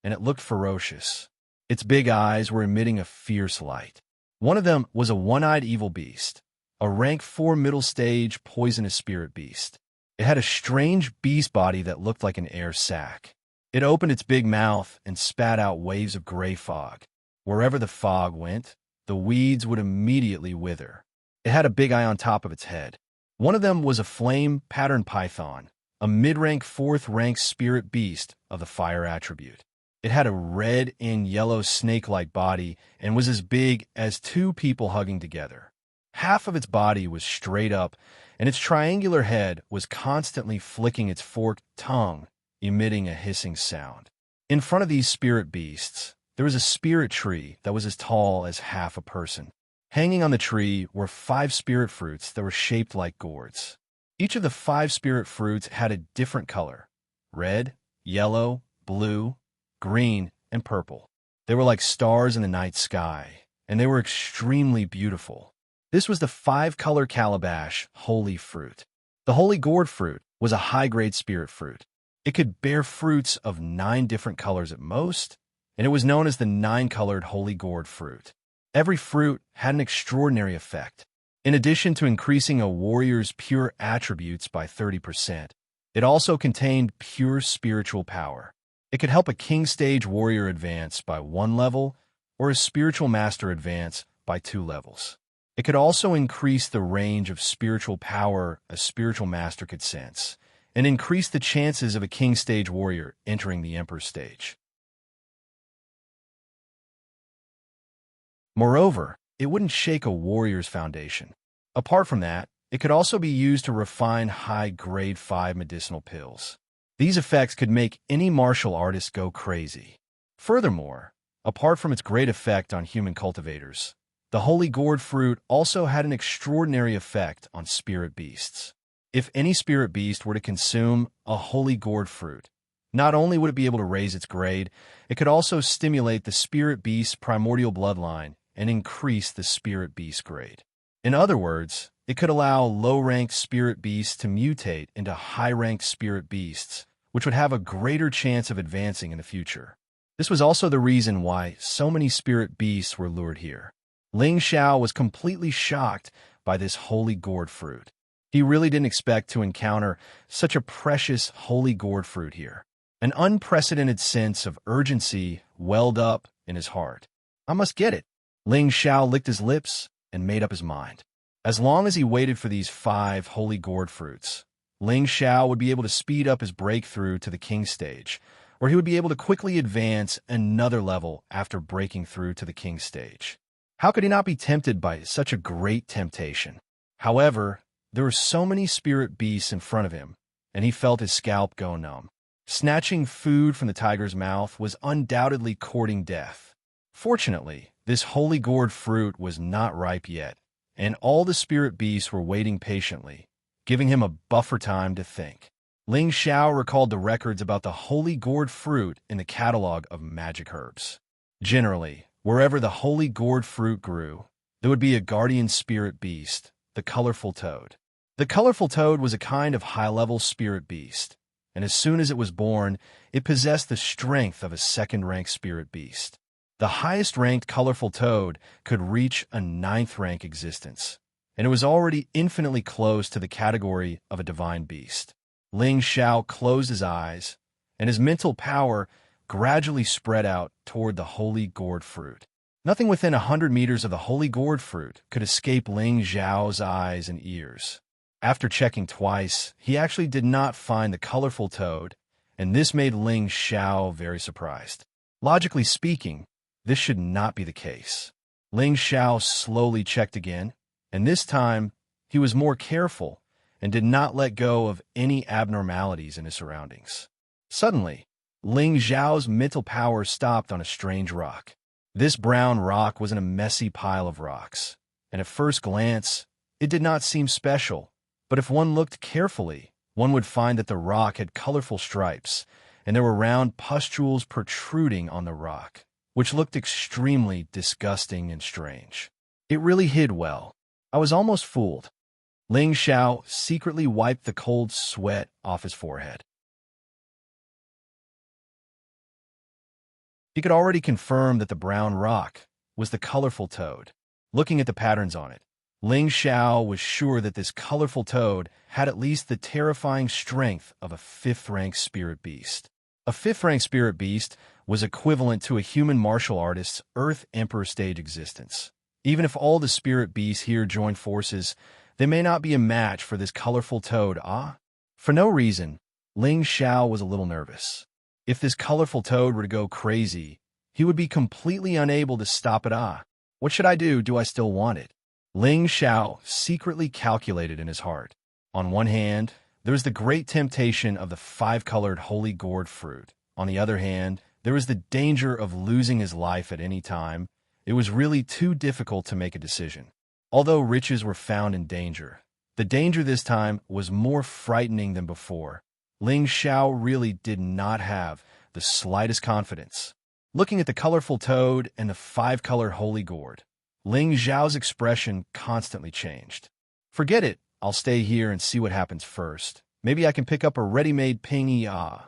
and it looked ferocious. Its big eyes were emitting a fierce light. One of them was a one-eyed evil beast, a rank 4 middle stage poisonous spirit beast. It had a strange beast body that looked like an air sac. It opened its big mouth and spat out waves of gray fog. Wherever the fog went, the weeds would immediately wither. It had a big eye on top of its head. One of them was a flame-patterned python, a mid-rank 4th-rank spirit beast of the fire attribute. It had a red and yellow snake-like body and was as big as 2 people hugging together. Half of its body was straight up, and its triangular head was constantly flicking its forked tongue, emitting a hissing sound. In front of these spirit beasts, there was a spirit tree that was as tall as half a person. Hanging on the tree were 5 spirit fruits that were shaped like gourds. Each of the 5 spirit fruits had a different color: red, yellow, blue, green, and purple. They were like stars in the night sky, and they were extremely beautiful. This was the 5-color calabash holy fruit. The holy gourd fruit was a high-grade spirit fruit. It could bear fruits of 9 different colors at most, and it was known as the 9-colored holy gourd fruit. Every fruit had an extraordinary effect. In addition to increasing a warrior's pure attributes by 30%, it also contained pure spiritual power. It could help a king stage warrior advance by 1 level or a spiritual master advance by 2 levels. It could also increase the range of spiritual power a spiritual master could sense, and increase the chances of a king stage warrior entering the emperor stage. Moreover, it wouldn't shake a warrior's foundation. Apart from that, it could also be used to refine high-grade 5 medicinal pills. These effects could make any martial artist go crazy. Furthermore, apart from its great effect on human cultivators, the holy gourd fruit also had an extraordinary effect on spirit beasts. If any spirit beast were to consume a holy gourd fruit, not only would it be able to raise its grade, it could also stimulate the spirit beast's primordial bloodline and increase the spirit beast grade. In other words, it could allow low-ranked spirit beasts to mutate into high-ranked spirit beasts, which would have a greater chance of advancing in the future. This was also the reason why so many spirit beasts were lured here. Ling Xiao was completely shocked by this holy gourd fruit. He really didn't expect to encounter such a precious holy gourd fruit here. An unprecedented sense of urgency welled up in his heart. I must get it. Ling Xiao licked his lips and made up his mind. As long as he waited for these 5 holy gourd fruits, Ling Xiao would be able to speed up his breakthrough to the king stage, or he would be able to quickly advance another level after breaking through to the king stage. How could he not be tempted by such a great temptation? However, there were so many spirit beasts in front of him, and he felt his scalp go numb. Snatching food from the tiger's mouth was undoubtedly courting death. Fortunately, this holy gourd fruit was not ripe yet, and all the spirit beasts were waiting patiently, giving him a buffer time to think. Ling Xiao recalled the records about the holy gourd fruit in the catalog of magic herbs. Generally, wherever the holy gourd fruit grew, there would be a guardian spirit beast, the colorful toad. The colorful toad was a kind of high-level spirit beast, and as soon as it was born, it possessed the strength of a second-rank spirit beast. The highest-ranked colorful toad could reach a 9th-rank existence, and it was already infinitely close to the category of a divine beast. Ling Xiao closed his eyes, and his mental power gradually spread out toward the holy gourd fruit. Nothing within 100 meters of the holy gourd fruit could escape Ling Xiao's eyes and ears. After checking twice, he actually did not find the colorful toad, and this made Ling Xiao very surprised. Logically speaking, this should not be the case. Ling Xiao slowly checked again, and this time he was more careful and did not let go of any abnormalities in his surroundings. Suddenly, Ling Xiao's mental power stopped on a strange rock. This brown rock was in a messy pile of rocks, and at first glance, it did not seem special, but if one looked carefully, one would find that the rock had colorful stripes, and there were round pustules protruding on the rock, which looked extremely disgusting and strange. It really hid well. I was almost fooled. Ling Xiao secretly wiped the cold sweat off his forehead. He could already confirm that the brown rock was the colorful toad. Looking at the patterns on it, Ling Xiao was sure that this colorful toad had at least the terrifying strength of a 5th-rank spirit beast. A 5th-rank spirit beast was equivalent to a human martial artist's Earth Emperor stage existence. Even if all the spirit beasts here joined forces, they may not be a match for this colorful toad, For no reason, Ling Xiao was a little nervous. If this colorful toad were to go crazy, he would be completely unable to stop it, What should I do? Do I still want it? Ling Xiao secretly calculated in his heart. On one hand, there was the great temptation of the 5-colored holy gourd fruit. On the other hand, there was the danger of losing his life at any time. It was really too difficult to make a decision. Although riches were found in danger, the danger this time was more frightening than before. Ling Xiao really did not have the slightest confidence. Looking at the colorful toad and the 5-colored holy gourd, Ling Xiao's expression constantly changed. Forget it, I'll stay here and see what happens first. Maybe I can pick up a ready-made pingy,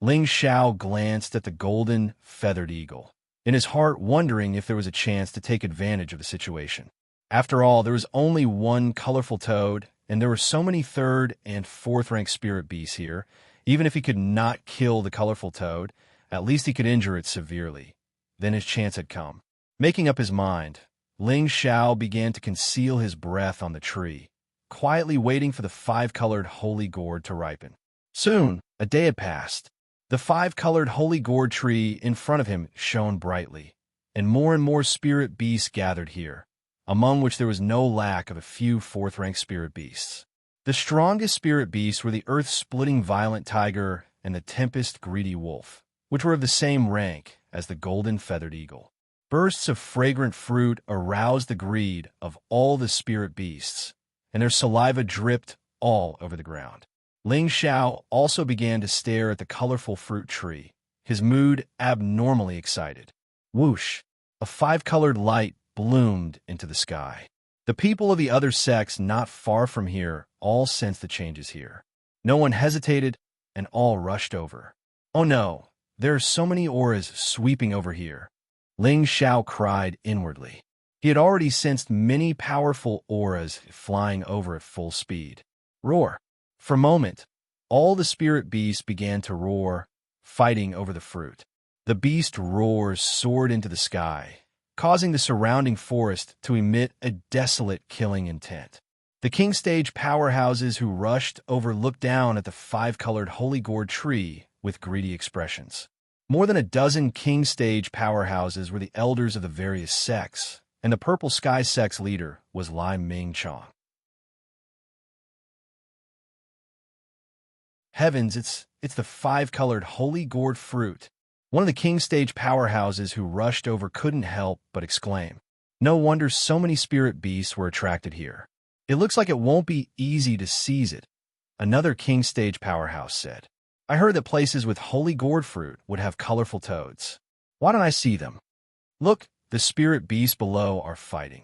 Ling Xiao glanced at the golden feathered eagle, in his heart wondering if there was a chance to take advantage of the situation. After all, there was only one colorful toad, and there were so many 3rd and 4th-rank spirit beasts here. Even if he could not kill the colorful toad, at least he could injure it severely. Then his chance had come. Making up his mind, Ling Xiao began to conceal his breath on the tree, quietly waiting for the 5-colored holy gourd to ripen. Soon, a day had passed. The 5-colored holy gourd tree in front of him shone brightly, and more spirit beasts gathered here, among which there was no lack of a few 4th-rank spirit beasts. The strongest spirit beasts were the earth-splitting violent tiger and the tempest greedy wolf, which were of the same rank as the golden feathered eagle. Bursts of fragrant fruit aroused the greed of all the spirit beasts, and their saliva dripped all over the ground. Ling Xiao also began to stare at the colorful fruit tree, his mood abnormally excited. Whoosh! A 5-colored light bloomed into the sky. The people of the other sects not far from here all sensed the changes here. No one hesitated, and all rushed over. Oh no, there are so many auras sweeping over here. Ling Xiao cried inwardly. He had already sensed many powerful auras flying over at full speed. Roar! For a moment, all the spirit beasts began to roar, fighting over the fruit. The beast roars soared into the sky, causing the surrounding forest to emit a desolate killing intent. The king stage powerhouses who rushed over looked down at the 5-colored holy gourd tree with greedy expressions. More than a dozen king stage powerhouses were the elders of the various sects, and the purple sky sect's leader was Lai Ming Chong. Heavens, it's the 5-colored holy gourd fruit. One of the king stage powerhouses who rushed over couldn't help but exclaim. No wonder so many spirit beasts were attracted here. It looks like it won't be easy to seize it, another king stage powerhouse said. I heard that places with holy gourd fruit would have colorful toads. Why don't I see them? Look, the spirit beasts below are fighting.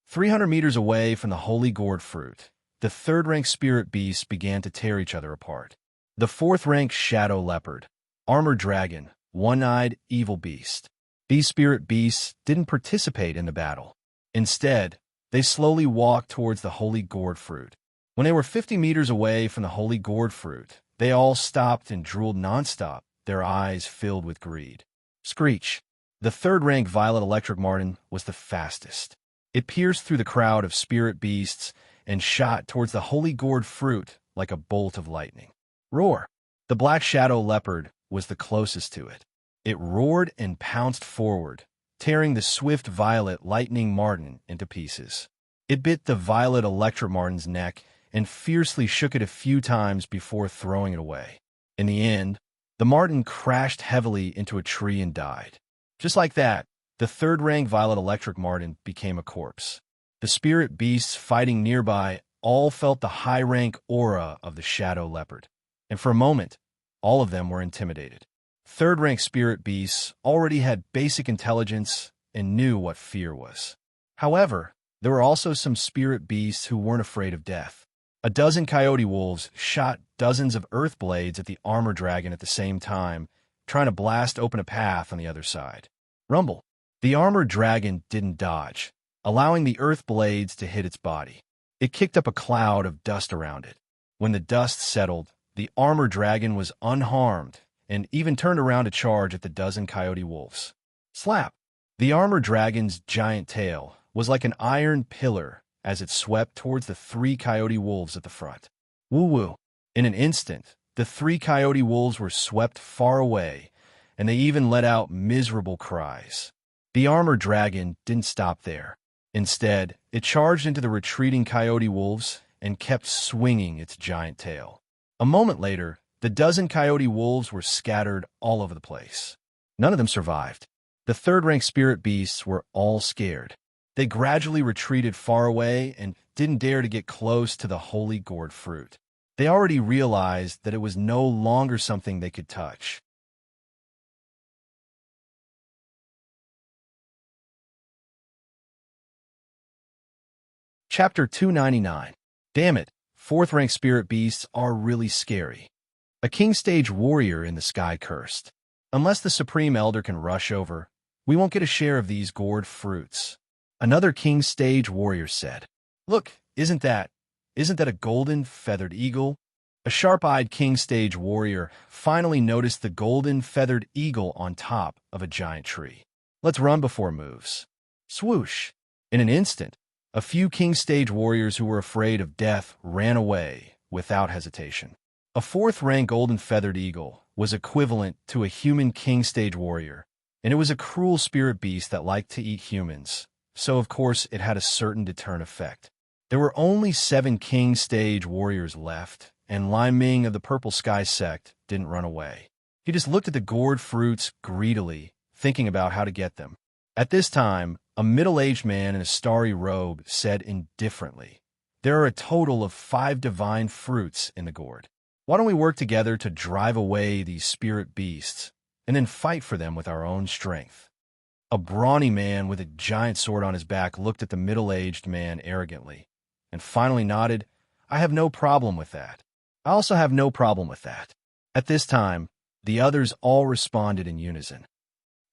300 meters away from the holy gourd fruit, the 3rd-rank spirit beasts began to tear each other apart. The 4th-rank shadow leopard, armored dragon, one-eyed evil beast. These spirit beasts didn't participate in the battle. Instead, they slowly walked towards the holy gourd fruit. When they were 50 meters away from the holy gourd fruit, they all stopped and drooled nonstop, their eyes filled with greed. Screech! The 3rd-rank violet electric marten was the fastest. It pierced through the crowd of spirit beasts and shot towards the holy gourd fruit like a bolt of lightning. Roar! The black shadow leopard was the closest to it. It roared and pounced forward, tearing the swift violet lightning marten into pieces. It bit the violet electric marten's neck and fiercely shook it a few times before throwing it away. In the end, the marten crashed heavily into a tree and died. Just like that, the third-rank violet electric marten became a corpse. The spirit beasts fighting nearby all felt the high-rank aura of the shadow leopard, and for a moment, all of them were intimidated. Third-rank spirit beasts already had basic intelligence and knew what fear was. However, there were also some spirit beasts who weren't afraid of death. A dozen coyote wolves shot dozens of earth blades at the armor dragon at the same time, trying to blast open a path on the other side. Rumble. The armored dragon didn't dodge, allowing the earth blades to hit its body. It kicked up a cloud of dust around it. When the dust settled, the armored dragon was unharmed and even turned around to charge at the dozen coyote wolves. Slap! The armored dragon's giant tail was like an iron pillar as it swept towards the 3 coyote wolves at the front. Woo-woo! In an instant, the 3 coyote wolves were swept far away, and they even let out miserable cries. The armored dragon didn't stop there. Instead, it charged into the retreating coyote wolves and kept swinging its giant tail. A moment later, the dozen coyote wolves were scattered all over the place. None of them survived. The third-rank spirit beasts were all scared. They gradually retreated far away and didn't dare to get close to the holy gourd fruit. They already realized that it was no longer something they could touch. Chapter 299. Damn it, 4th-rank spirit beasts are really scary. A king stage warrior in the sky cursed. Unless the Supreme Elder can rush over, we won't get a share of these gourd fruits. Another king stage warrior said, Look, isn't that a golden feathered eagle? A sharp-eyed king stage warrior finally noticed the golden feathered eagle on top of a giant tree. Let's run before it moves. Swoosh! In an instant, a few king stage warriors who were afraid of death ran away without hesitation. A 4th-rank golden feathered eagle was equivalent to a human king stage warrior, and it was a cruel spirit beast that liked to eat humans, so of course it had a certain deterrent effect. There were only 7 king stage warriors left, and Lai Ming of the Purple Sky sect didn't run away. He just looked at the gourd fruits greedily, thinking about how to get them. At this time, a middle-aged man in a starry robe said indifferently, There are a total of 5 divine fruits in the gourd. Why don't we work together to drive away these spirit beasts, and then fight for them with our own strength? A brawny man with a giant sword on his back looked at the middle-aged man arrogantly, and finally nodded, I have no problem with that. I also have no problem with that. At this time, the others all responded in unison.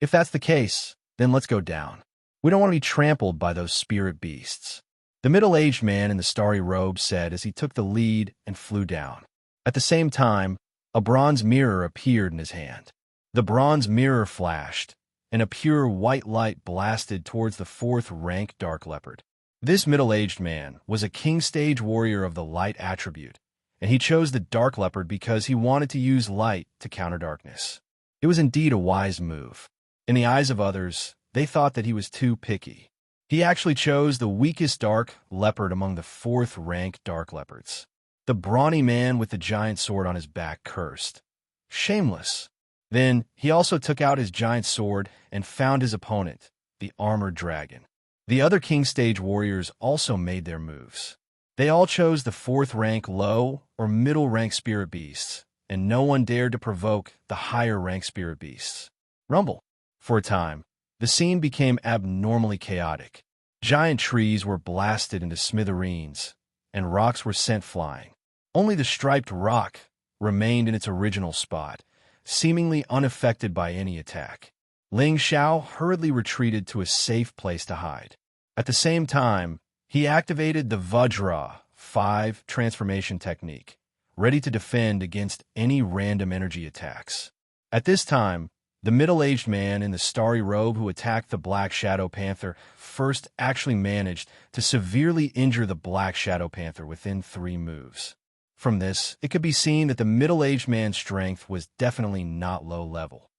If that's the case, then let's go down. We don't want to be trampled by those spirit beasts. The middle-aged man in the starry robe said as he took the lead and flew down. At the same time, a bronze mirror appeared in his hand. The bronze mirror flashed, and a pure white light blasted towards the 4th-rank dark leopard. This middle-aged man was a king stage warrior of the light attribute, and he chose the dark leopard because he wanted to use light to counter darkness. It was indeed a wise move. In the eyes of others, they thought that he was too picky. He actually chose the weakest dark leopard among the 4th-rank dark leopards. The brawny man with the giant sword on his back cursed. Shameless. Then he also took out his giant sword and found his opponent, the armored dragon. The other king stage warriors also made their moves. They all chose the 4th-rank low or middle-rank spirit beasts, and no one dared to provoke the higher-rank spirit beasts. Rumble. For a time, the scene became abnormally chaotic. Giant trees were blasted into smithereens, and rocks were sent flying. Only the striped rock remained in its original spot, seemingly unaffected by any attack. Ling Xiao hurriedly retreated to a safe place to hide. At the same time, he activated the Vajra 5 transformation technique, ready to defend against any random energy attacks. At this time, the middle-aged man in the starry robe who attacked the Black Shadow Panther first actually managed to severely injure the Black Shadow Panther within 3 moves. From this, it could be seen that the middle-aged man's strength was definitely not low level.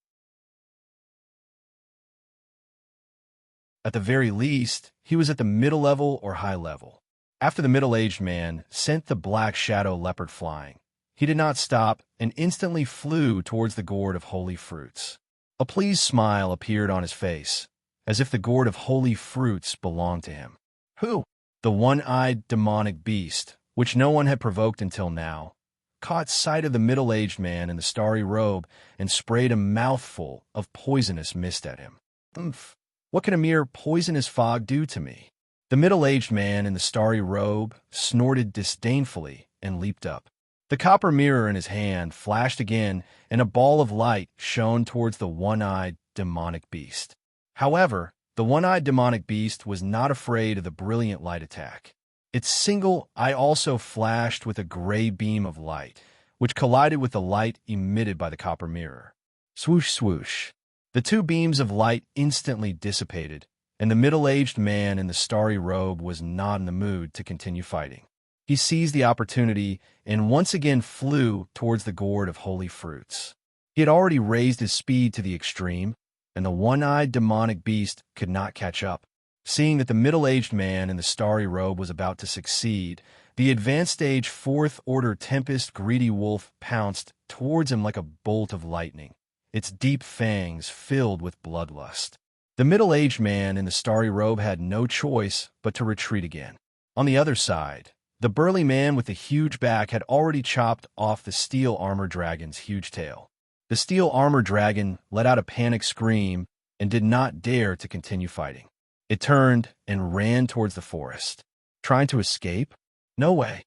At the very least, he was at the middle level or high level. After the middle-aged man sent the black shadow leopard flying, he did not stop and instantly flew towards the gourd of holy fruits. A pleased smile appeared on his face, as if the gourd of holy fruits belonged to him. Who? The one-eyed demonic beast, which no one had provoked until now, caught sight of the middle-aged man in the starry robe and sprayed a mouthful of poisonous mist at him. Umph! What can a mere poisonous fog do to me? The middle-aged man in the starry robe snorted disdainfully and leaped up. The copper mirror in his hand flashed again, and a ball of light shone towards the one-eyed demonic beast. However, the one-eyed demonic beast was not afraid of the brilliant light attack. Its single eye also flashed with a gray beam of light, which collided with the light emitted by the copper mirror. Swoosh, swoosh. The two beams of light instantly dissipated, and the middle-aged man in the starry robe was not in the mood to continue fighting. He seized the opportunity and once again flew towards the gourd of holy fruits. He had already raised his speed to the extreme, and the one-eyed demonic beast could not catch up. Seeing that the middle-aged man in the starry robe was about to succeed, the advanced stage fourth-order tempest greedy wolf pounced towards him like a bolt of lightning, its deep fangs filled with bloodlust. The middle-aged man in the starry robe had no choice but to retreat again. On the other side, the burly man with the huge back had already chopped off the steel armor dragon's huge tail. The steel armor dragon let out a panicked scream and did not dare to continue fighting. It turned and ran towards the forest. Trying to escape? No way.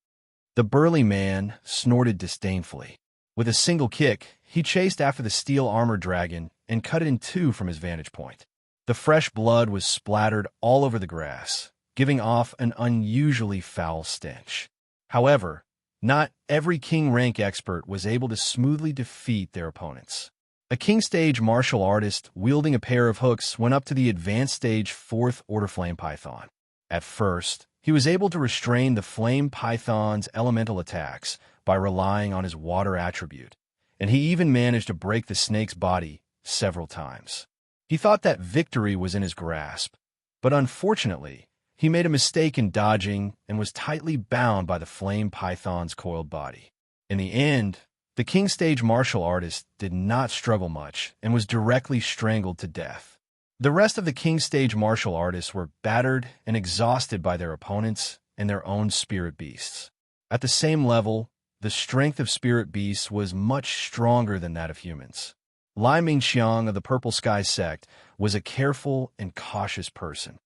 The burly man snorted disdainfully. With a single kick, he chased after the steel armor dragon and cut it in two from his vantage point. The fresh blood was splattered all over the grass, giving off an unusually foul stench. However, not every king rank expert was able to smoothly defeat their opponents. A king stage martial artist wielding a pair of hooks went up to the advanced stage fourth order flame python. At first, he was able to restrain the flame python's elemental attacks by relying on his water attribute, and he even managed to break the snake's body several times. He thought that victory was in his grasp, but unfortunately, he made a mistake in dodging and was tightly bound by the flame python's coiled body. In the end, the king stage martial artist did not struggle much and was directly strangled to death. The rest of the king stage martial artists were battered and exhausted by their opponents and their own spirit beasts. At the same level, the strength of spirit beasts was much stronger than that of humans. Lai Mingxiang of the Purple Sky sect was a careful and cautious person.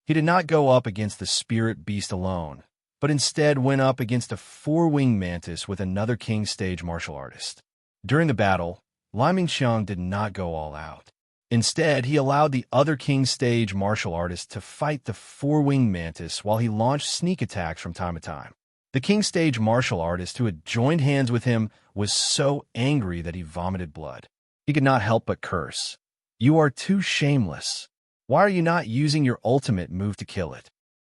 He did not go up against the spirit beast alone, but instead went up against a four-winged mantis with another king stage martial artist. During the battle, Lai Mingxiang did not go all out. Instead, he allowed the other king stage martial artist to fight the four-winged mantis while he launched sneak attacks from time to time. The king stage martial artist who had joined hands with him was so angry that he vomited blood. He could not help but curse. "You are too shameless. Why are you not using your ultimate move to kill it?"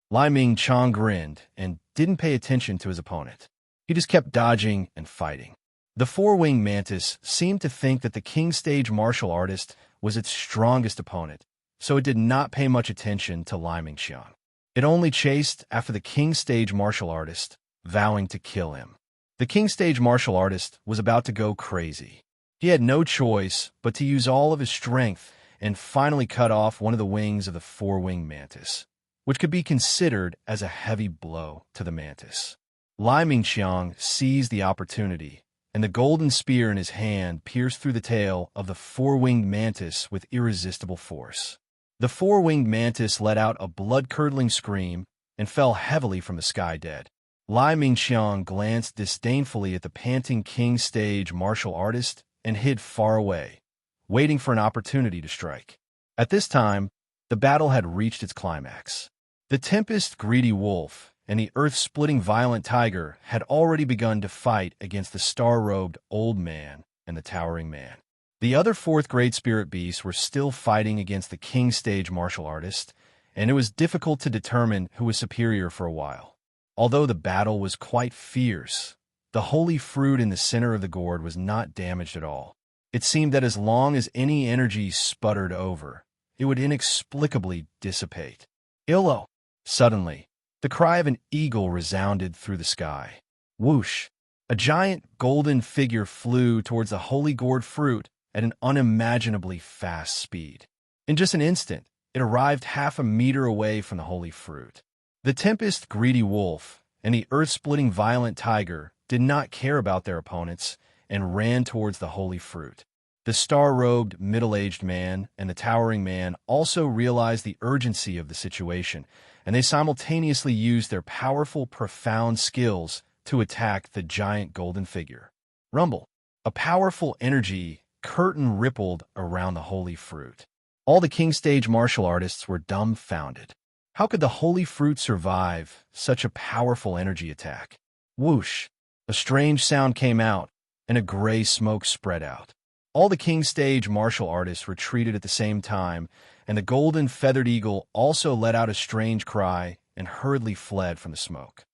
Lai Mingqiang grinned and didn't pay attention to his opponent. He just kept dodging and fighting. The four-winged mantis seemed to think that the king stage martial artist was its strongest opponent, so it did not pay much attention to Lai Mingqiang. It only chased after the king stage martial artist, vowing to kill him. The king stage martial artist was about to go crazy. He had no choice but to use all of his strength and finally cut off one of the wings of the four-winged mantis, which could be considered as a heavy blow to the mantis. Lai Mingqiang seized the opportunity, and the golden spear in his hand pierced through the tail of the four-winged mantis with irresistible force. The four-winged mantis let out a blood-curdling scream and fell heavily from the sky dead. Lai Mingqiang glanced disdainfully at the panting king stage martial artist and hid far away, waiting for an opportunity to strike. At this time, the battle had reached its climax. The tempest greedy wolf and the earth-splitting violent tiger had already begun to fight against the star-robed old man and the towering man. The other fourth-grade spirit beasts were still fighting against the king stage martial artist, and it was difficult to determine who was superior for a while. Although the battle was quite fierce, the holy fruit in the center of the gourd was not damaged at all. It seemed that as long as any energy sputtered over, it would inexplicably dissipate. Illo! Suddenly, the cry of an eagle resounded through the sky. Whoosh! A giant golden figure flew towards the holy gourd fruit at an unimaginably fast speed. In just an instant, it arrived half a meter away from the holy fruit. The tempest greedy wolf and the earth-splitting violent tiger did not care about their opponents and ran towards the holy fruit. The star-robed middle-aged man and the towering man also realized the urgency of the situation, and they simultaneously used their powerful, profound skills to attack the giant golden figure. Rumble! A powerful energy curtain rippled around the holy fruit. All the king stage martial artists were dumbfounded. How could the holy fruit survive such a powerful energy attack? Whoosh! A strange sound came out, and a gray smoke spread out. All the king stage martial artists retreated at the same time, and the golden feathered eagle also let out a strange cry and hurriedly fled from the smoke.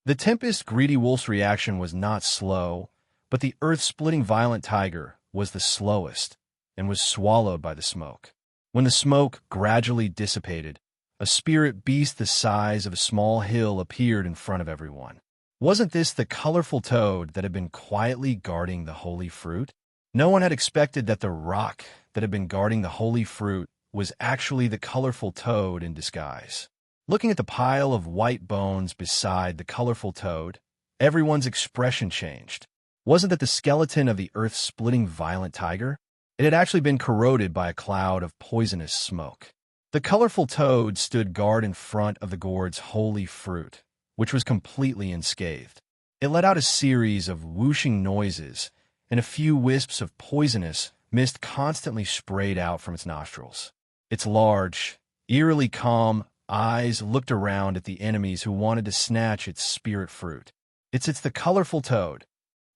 The tempest greedy wolf's reaction was not slow, but the earth-splitting violent tiger was the slowest and was swallowed by the smoke. When the smoke gradually dissipated, a spirit beast the size of a small hill appeared in front of everyone. Wasn't this the colorful toad that had been quietly guarding the holy fruit? No one had expected that the rock that had been guarding the holy fruit was actually the colorful toad in disguise. Looking at the pile of white bones beside the colorful toad, everyone's expression changed. Wasn't that the skeleton of the earth-splitting violent tiger? It had actually been corroded by a cloud of poisonous smoke. The colorful toad stood guard in front of the gourd's holy fruit, which was completely unscathed. It let out a series of whooshing noises, and a few wisps of poisonous mist constantly sprayed out from its nostrils. Its large, eerily calm eyes looked around at the enemies who wanted to snatch its spirit fruit. It's the colorful toad,"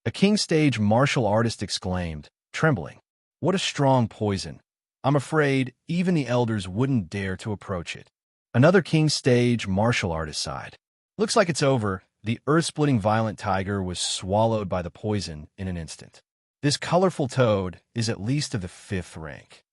a king stage martial artist exclaimed, trembling. "What a strong poison. I'm afraid even the elders wouldn't dare to approach it." Another king stage martial artist sighed. "Looks like it's over." The earth-splitting violent tiger was swallowed by the poison in an instant. This colorful toad is at least of the 5th rank.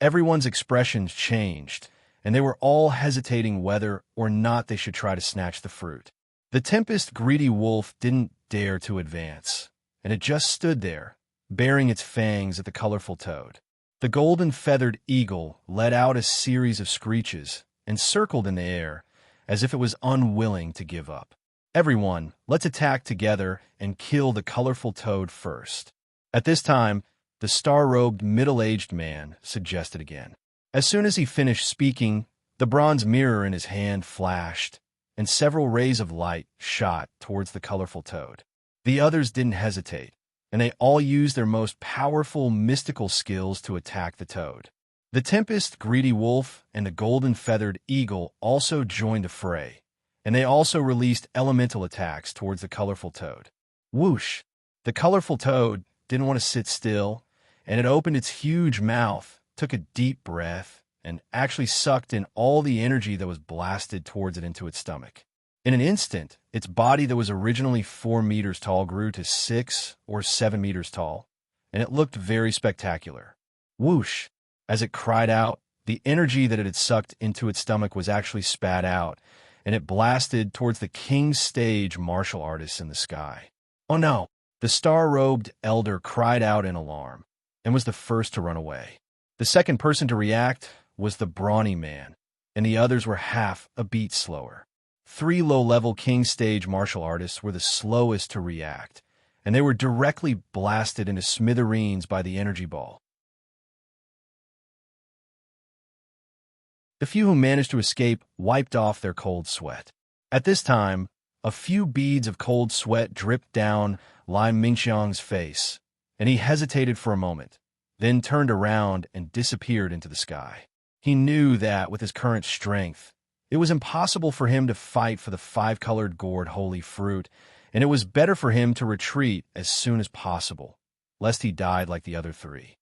Everyone's expressions changed, and they were all hesitating whether or not they should try to snatch the fruit. The tempest greedy wolf didn't dare to advance, and it just stood there, baring its fangs at the colorful toad. The golden feathered eagle let out a series of screeches and circled in the air as if it was unwilling to give up. "Everyone, let's attack together and kill the colorful toad first." At this time, the star-robed middle-aged man suggested again. As soon as he finished speaking, the bronze mirror in his hand flashed, and several rays of light shot towards the colorful toad. The others didn't hesitate, and they all used their most powerful mystical skills to attack the toad. The tempest greedy wolf and the golden-feathered eagle also joined the fray, and they also released elemental attacks towards the colorful toad. Whoosh! The colorful toad didn't want to sit still, and it opened its huge mouth, took a deep breath, and actually sucked in all the energy that was blasted towards it into its stomach. In an instant, its body that was originally 4 meters tall grew to 6 or 7 meters tall, and it looked very spectacular. Whoosh! As it cried out, the energy that it had sucked into its stomach was actually spat out, and it blasted towards the king stage martial artists in the sky. "Oh no!" The star-robed elder cried out in alarm, and was the first to run away. The second person to react was the brawny man, and the others were half a beat slower. 3 low-level king stage martial artists were the slowest to react, and they were directly blasted into smithereens by the energy ball. The few who managed to escape wiped off their cold sweat. At this time, a few beads of cold sweat dripped down Lai Mingxiang's face, and he hesitated for a moment, then turned around and disappeared into the sky. He knew that, with his current strength, it was impossible for him to fight for the 5-colored gourd holy fruit, and it was better for him to retreat as soon as possible, lest he died like the other 3.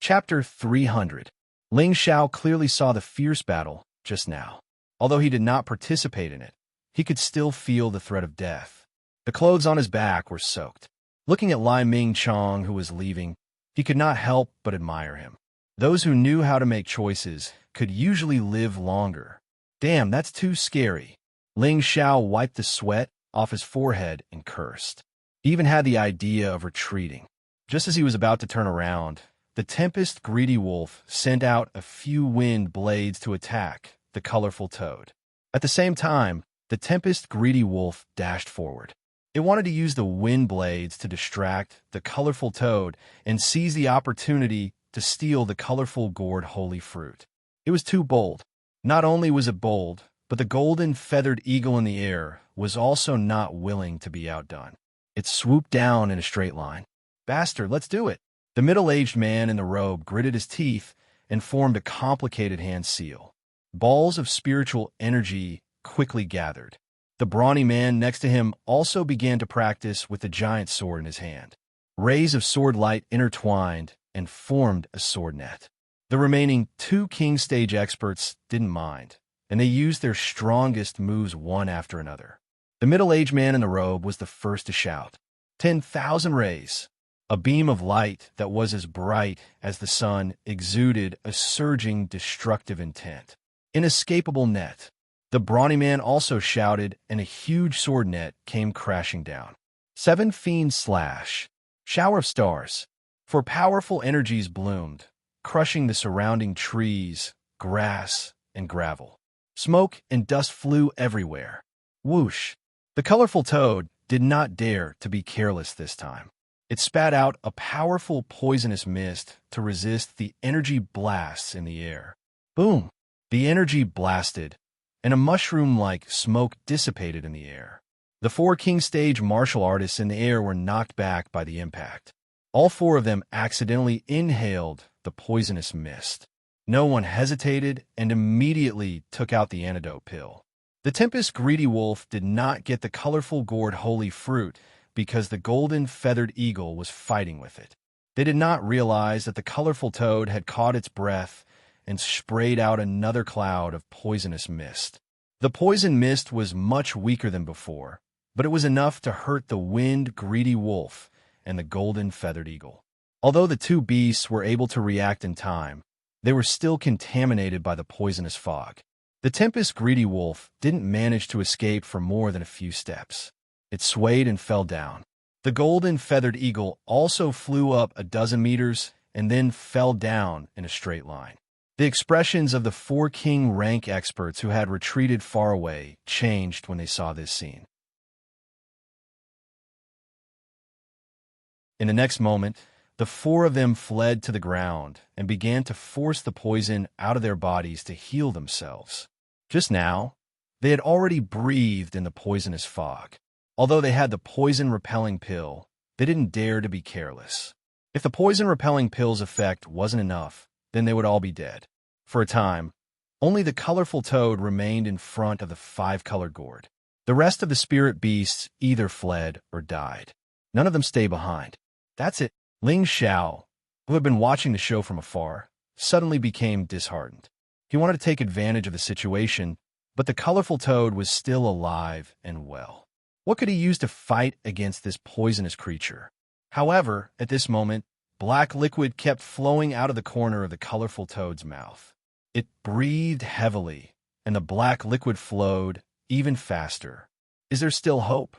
Chapter 300. Ling Xiao clearly saw the fierce battle just now. Although he did not participate in it, he could still feel the threat of death. The clothes on his back were soaked. Looking at Lai Ming Chong, who was leaving, he could not help but admire him. Those who knew how to make choices could usually live longer. Damn, that's too scary. Ling Xiao wiped the sweat off his forehead and cursed. He even had the idea of retreating. Just as he was about to turn around, the Tempest Greedy Wolf sent out a few wind blades to attack the colorful toad. At the same time, the Tempest Greedy Wolf dashed forward. It wanted to use the wind blades to distract the colorful toad and seize the opportunity to steal the colorful gourd holy fruit. It was too bold. Not only was it bold, but the golden feathered eagle in the air was also not willing to be outdone. It swooped down in a straight line. Bastard, let's do it. The middle-aged man in the robe gritted his teeth and formed a complicated hand seal. Balls of spiritual energy quickly gathered. The brawny man next to him also began to practice with the giant sword in his hand. Rays of sword light intertwined and formed a sword net. The remaining two King Stage experts didn't mind, and they used their strongest moves one after another. The middle-aged man in the robe was the first to shout, 10,000 rays! A beam of light that was as bright as the sun exuded a surging, destructive intent. Inescapable net. The brawny man also shouted, and a huge sword net came crashing down. 7 fiend slash. Shower of stars. For powerful energies bloomed, crushing the surrounding trees, grass, and gravel. Smoke and dust flew everywhere. Whoosh! The colorful toad did not dare to be careless this time. It spat out a powerful poisonous mist to resist the energy blasts in the air. Boom! The energy blasted, and a mushroom-like smoke dissipated in the air. The 4 King Stage martial artists in the air were knocked back by the impact. All 4 of them accidentally inhaled the poisonous mist. No one hesitated and immediately took out the antidote pill. The Tempest Greedy Wolf did not get the colorful gourd holy fruit because the golden feathered eagle was fighting with it. They did not realize that the colorful toad had caught its breath and sprayed out another cloud of poisonous mist. The poison mist was much weaker than before, but it was enough to hurt the wind greedy wolf and the golden feathered eagle. Although the 2 beasts were able to react in time, they were still contaminated by the poisonous fog. The Tempest Greedy Wolf didn't manage to escape for more than a few steps. It swayed and fell down. The golden feathered eagle also flew up a dozen meters and then fell down in a straight line. The expressions of the 4 king rank experts who had retreated far away changed when they saw this scene. In the next moment, the 4 of them fled to the ground and began to force the poison out of their bodies to heal themselves. Just now, they had already breathed in the poisonous fog. Although they had the poison-repelling pill, they didn't dare to be careless. If the poison-repelling pill's effect wasn't enough, then they would all be dead. For a time, only the colorful toad remained in front of the 5-colored gourd. The rest of the spirit beasts either fled or died. None of them stayed behind. That's it. Ling Xiao, who had been watching the show from afar, suddenly became disheartened. He wanted to take advantage of the situation, but the colorful toad was still alive and well. What could he use to fight against this poisonous creature? However, at this moment, black liquid kept flowing out of the corner of the colorful toad's mouth. It breathed heavily, and the black liquid flowed even faster. Is there still hope?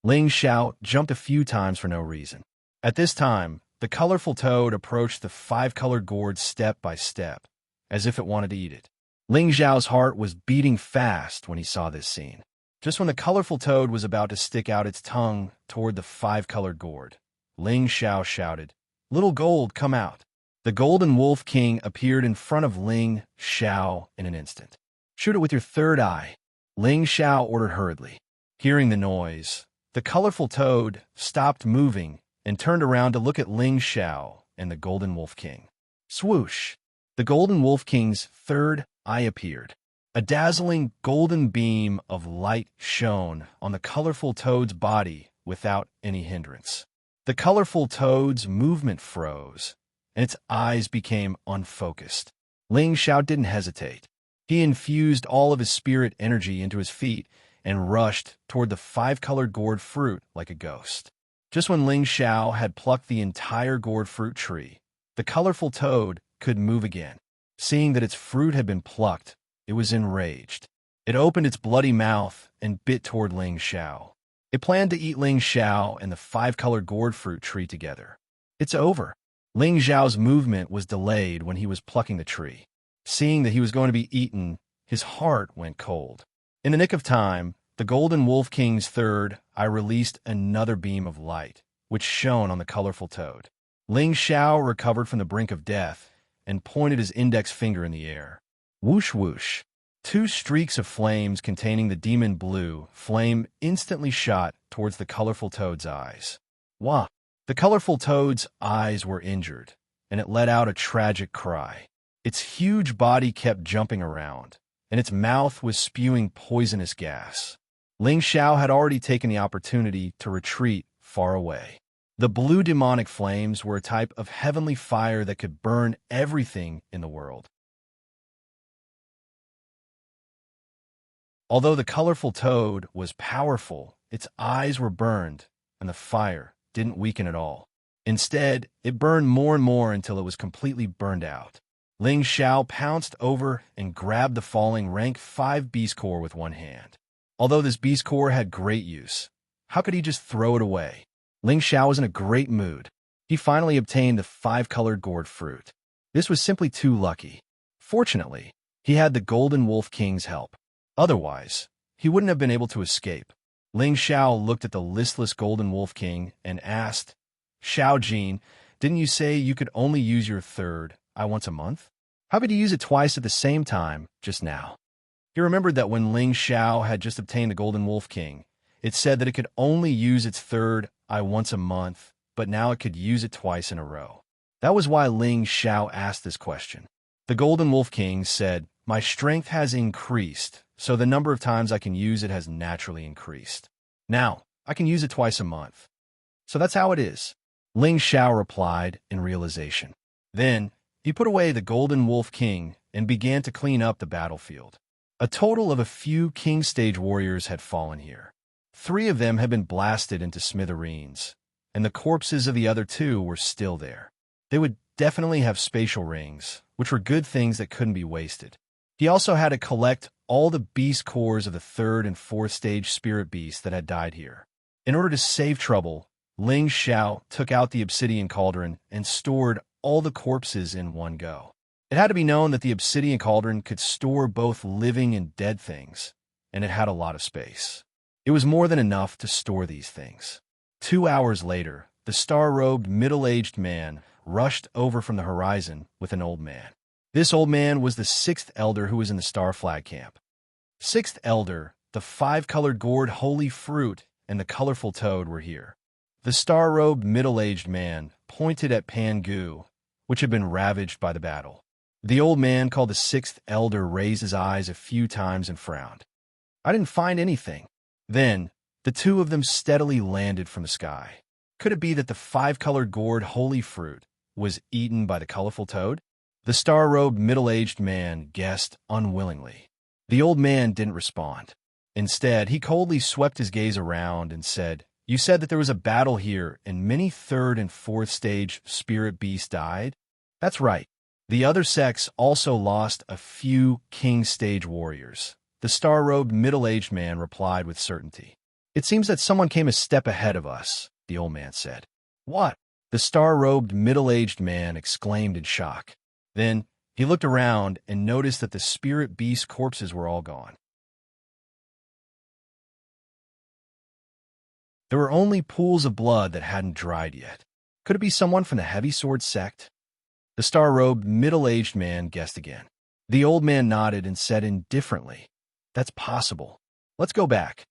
Ling Xiao jumped a few times for no reason. At this time, the colorful toad approached the 5-colored gourd step by step, as if it wanted to eat it. Ling Xiao's heart was beating fast when he saw this scene. Just when the colorful toad was about to stick out its tongue toward the 5-colored gourd, Ling Xiao shouted, "Little gold, come out." The golden wolf king appeared in front of Ling Xiao in an instant. "Shoot it with your 3rd eye," Ling Xiao ordered hurriedly. Hearing the noise, the colorful toad stopped moving and turned around to look at Ling Xiao and the Golden Wolf King. Swoosh! The Golden Wolf King's 3rd eye appeared. A dazzling golden beam of light shone on the colorful toad's body without any hindrance. The colorful toad's movement froze, and its eyes became unfocused. Ling Xiao didn't hesitate. He infused all of his spirit energy into his feet and rushed toward the five-colored gourd fruit like a ghost. Just when Ling Xiao had plucked the entire gourd fruit tree, the colorful toad could move again. Seeing that its fruit had been plucked, it was enraged. It opened its bloody mouth and bit toward Ling Xiao. It planned to eat Ling Xiao and the five-colored gourd fruit tree together. It's over. Ling Xiao's movement was delayed when he was plucking the tree. Seeing that he was going to be eaten, his heart went cold. In the nick of time, the Golden Wolf King's third eye released another beam of light, which shone on the colorful toad. Ling Xiao recovered from the brink of death and pointed his index finger in the air. Whoosh whoosh. Two streaks of flames containing the demon blue flame instantly shot towards the colorful toad's eyes. Wah! The colorful toad's eyes were injured, and it let out a tragic cry. Its huge body kept jumping around, and its mouth was spewing poisonous gas. Ling Xiao had already taken the opportunity to retreat far away. The blue demonic flames were a type of heavenly fire that could burn everything in the world. Although the colorful toad was powerful, its eyes were burned, and the fire didn't weaken at all. Instead, it burned more and more until it was completely burned out. Ling Xiao pounced over and grabbed the falling rank 5 beast core with one hand. Although this beast core had great use, how could he just throw it away? Ling Xiao was in a great mood. He finally obtained the 5-colored gourd fruit. This was simply too lucky. Fortunately, he had the Golden Wolf King's help. Otherwise, he wouldn't have been able to escape. Ling Xiao looked at the listless Golden Wolf King and asked, "Xiao Jin, didn't you say you could only use your third eye once a month? How could you use it twice at the same time just now?" He remembered that when Ling Xiao had just obtained the Golden Wolf King, it said that it could only use its third eye once a month, but now it could use it twice in a row. That was why Ling Xiao asked this question. The Golden Wolf King said, "My strength has increased, so the number of times I can use it has naturally increased. Now, I can use it twice a month. So that's how it is." Ling Xiao replied in realization. Then, he put away the Golden Wolf King and began to clean up the battlefield. A total of a few King Stage warriors had fallen here. 3 of them had been blasted into smithereens, and the corpses of the other 2 were still there. They would definitely have spatial rings, which were good things that couldn't be wasted. He also had to collect all the beast cores of the 3rd and 4th stage spirit beasts that had died here. In order to save trouble, Ling Xiao took out the obsidian cauldron and stored all the corpses in one go. It had to be known that the obsidian cauldron could store both living and dead things, and it had a lot of space. It was more than enough to store these things. 2 hours later, the star-robed middle-aged man rushed over from the horizon with an old man. This old man was the 6th elder who was in the Star Flag camp. 6th elder, the 5-colored gourd holy fruit, and the colorful toad were here. The star-robed middle-aged man pointed at Pangu, which had been ravaged by the battle. The old man called the 6th elder raised his eyes a few times and frowned. "I didn't find anything." Then, the 2 of them steadily landed from the sky. Could it be that the 5-colored gourd holy fruit was eaten by the colorful toad? The star-robed middle-aged man guessed unwillingly. The old man didn't respond. Instead, he coldly swept his gaze around and said, "You said that there was a battle here and many 3rd and 4th stage spirit beasts died?" "That's right. The other sects also lost a few king stage warriors," the star-robed middle-aged man replied with certainty. "It seems that someone came a step ahead of us," the old man said. "What?" the star-robed middle-aged man exclaimed in shock. Then, he looked around and noticed that the spirit beast corpses were all gone. There were only pools of blood that hadn't dried yet. Could it be someone from the heavy sword sect? The star-robed middle-aged man guessed again. The old man nodded and said indifferently, "That's possible. Let's go back."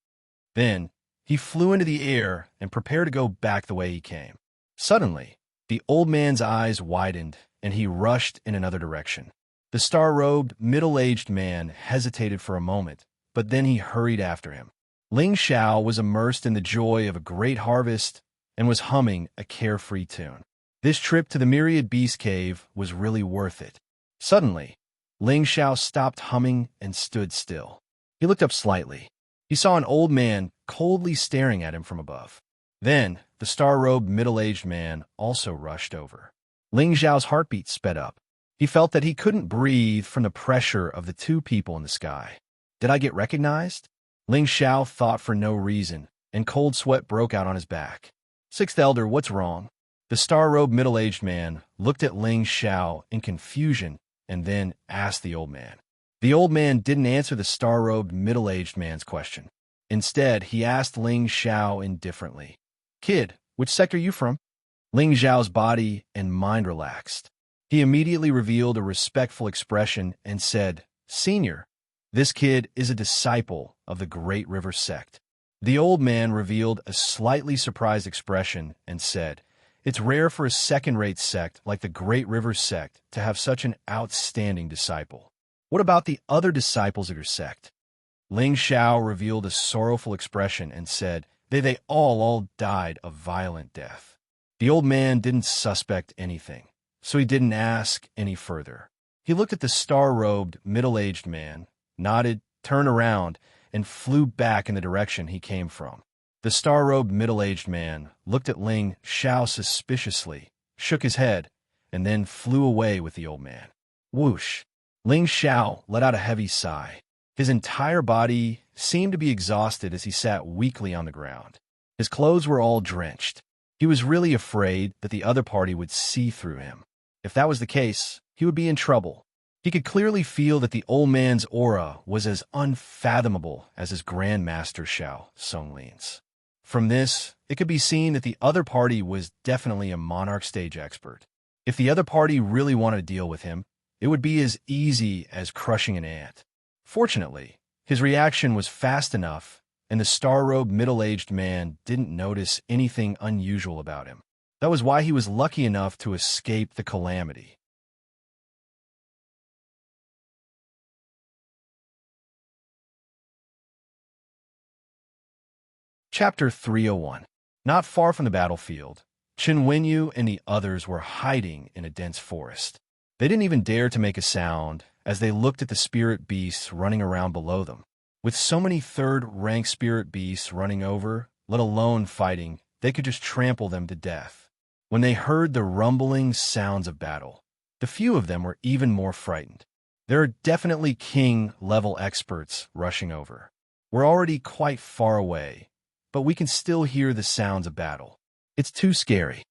Then, he flew into the air and prepared to go back the way he came. Suddenly, the old man's eyes widened and he rushed in another direction. The star-robed, middle-aged man hesitated for a moment, but then he hurried after him. Ling Xiao was immersed in the joy of a great harvest and was humming a carefree tune. This trip to the Myriad Beast Cave was really worth it. Suddenly, Ling Xiao stopped humming and stood still. He looked up slightly. He saw an old man coldly staring at him from above. Then, the star-robed middle-aged man also rushed over. Ling Xiao's heartbeat sped up. He felt that he couldn't breathe from the pressure of the two people in the sky. Did I get recognized? Ling Xiao thought for no reason, and cold sweat broke out on his back. Sixth Elder, what's wrong? The star-robed middle-aged man looked at Ling Xiao in confusion and then asked the old man. The old man didn't answer the star-robed middle-aged man's question. Instead, he asked Ling Xiao indifferently, Kid, which sector are you from? Ling Xiao's body and mind relaxed. He immediately revealed a respectful expression and said, Senior, this kid is a disciple of the Great River sect. The old man revealed a slightly surprised expression and said, It's rare for a second-rate sect like the Great River sect to have such an outstanding disciple. What about the other disciples of your sect? Ling Xiao revealed a sorrowful expression and said, They all died a violent death. The old man didn't suspect anything, so he didn't ask any further. He looked at the star-robed, middle-aged man, nodded, turned around, and flew back in the direction he came from. The star-robed, middle-aged man looked at Ling Xiao suspiciously, shook his head, and then flew away with the old man. Whoosh! Ling Xiao let out a heavy sigh. His entire body seemed to be exhausted as he sat weakly on the ground. His clothes were all drenched. He was really afraid that the other party would see through him. If that was the case, he would be in trouble. He could clearly feel that the old man's aura was as unfathomable as his Grandmaster Xiao Songlin's. From this, it could be seen that the other party was definitely a monarch stage expert. If the other party really wanted to deal with him, it would be as easy as crushing an ant. Fortunately, his reaction was fast enough, and the star-robed middle-aged man didn't notice anything unusual about him. That was why he was lucky enough to escape the calamity. Chapter 301. Not far from the battlefield, Chen Wenyu and the others were hiding in a dense forest. They didn't even dare to make a sound as they looked at the spirit beasts running around below them. With so many third-rank spirit beasts running over, let alone fighting, they could just trample them to death. When they heard the rumbling sounds of battle, the few of them were even more frightened. There are definitely king-level experts rushing over. We're already quite far away, but we can still hear the sounds of battle. It's too scary.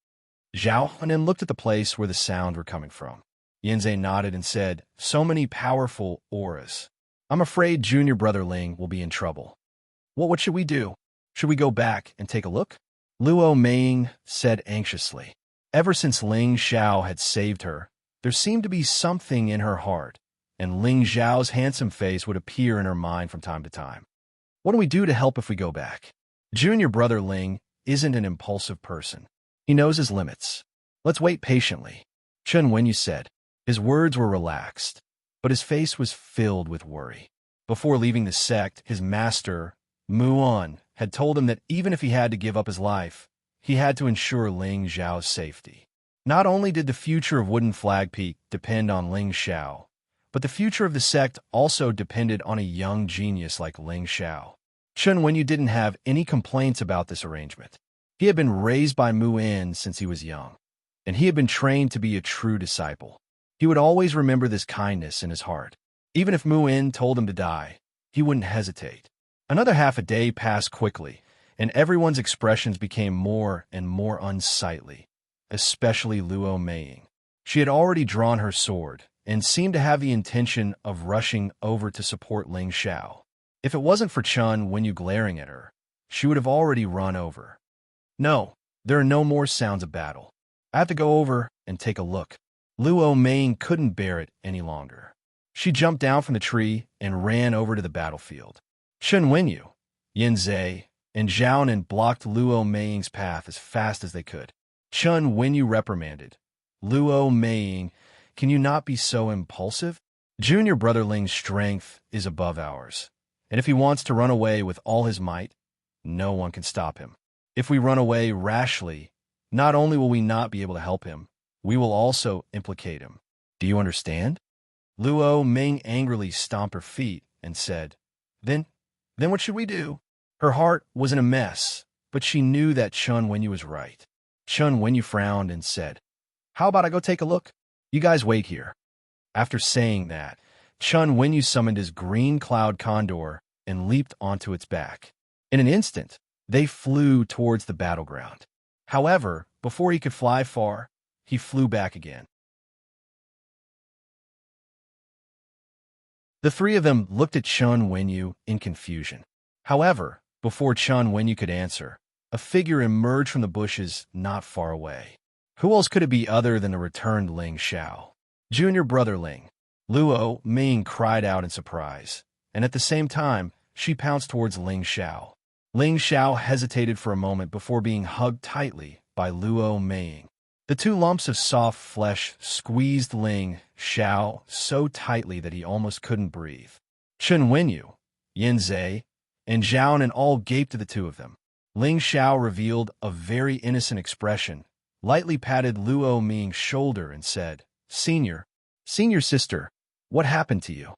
Zhao Hunan looked at the place where the sounds were coming from. Yanzhe nodded and said, So many powerful auras. I'm afraid Junior Brother Ling will be in trouble. What should we do? Should we go back and take a look? Luo Meiying said anxiously. Ever since Ling Xiao had saved her, there seemed to be something in her heart, and Ling Xiao's handsome face would appear in her mind from time to time. What do we do to help if we go back? Junior Brother Ling isn't an impulsive person. He knows his limits. Let's wait patiently. Chen Wenyu said. His words were relaxed, but his face was filled with worry. Before leaving the sect, his master, Muon, had told him that even if he had to give up his life, he had to ensure Ling Xiao's safety. Not only did the future of Wooden Flag Peak depend on Ling Xiao, but the future of the sect also depended on a young genius like Ling Xiao. Chen Wenyu didn't have any complaints about this arrangement. He had been raised by Muon since he was young, and he had been trained to be a true disciple. He would always remember this kindness in his heart. Even if Muon told him to die, he wouldn't hesitate. Another half a day passed quickly, and everyone's expressions became more and more unsightly, especially Luo Meiying. She had already drawn her sword and seemed to have the intention of rushing over to support Ling Xiao. If it wasn't for Chen Wenyu glaring at her, she would have already run over. No, there are no more sounds of battle. I have to go over and take a look. Luo Meiying couldn't bear it any longer. She jumped down from the tree and ran over to the battlefield. Chen Wenyu, Yanzhe, and Zhaonan blocked Luo Meiying's path as fast as they could. Chen Wenyu reprimanded. Luo Meiying, can you not be so impulsive? Junior Brother Ling's strength is above ours, and if he wants to run away with all his might, no one can stop him. If we run away rashly, Not only will we not be able to help him, we will also implicate him. Do you understand? Luo Ming angrily stomped her feet and said, Then what should we do? Her heart was in a mess, but she knew that Chun Wenyu was right. Chun Wenyu frowned and said, How about I go take a look? You guys wait here. After saying that, Chun Wenyu summoned his green cloud condor and leaped onto its back. In an instant, they flew towards the battleground. However, before he could fly far, he flew back again. The three of them looked at Chun Wenyu in confusion. However, before Chun Wenyu could answer, a figure emerged from the bushes not far away. Who else could it be other than the returned Ling Xiao? Junior brother Ling. Luo Ming cried out in surprise, and at the same time, she pounced towards Ling Xiao. Ling Xiao hesitated for a moment before being hugged tightly by Luo Ming. The two lumps of soft flesh squeezed Ling Xiao so tightly that he almost couldn't breathe. Chun Wenyu, Yin Zhe, and Zhao and all gaped at the two of them. Ling Xiao revealed a very innocent expression, lightly patted Luo Ming's shoulder and said, Senior sister, what happened to you?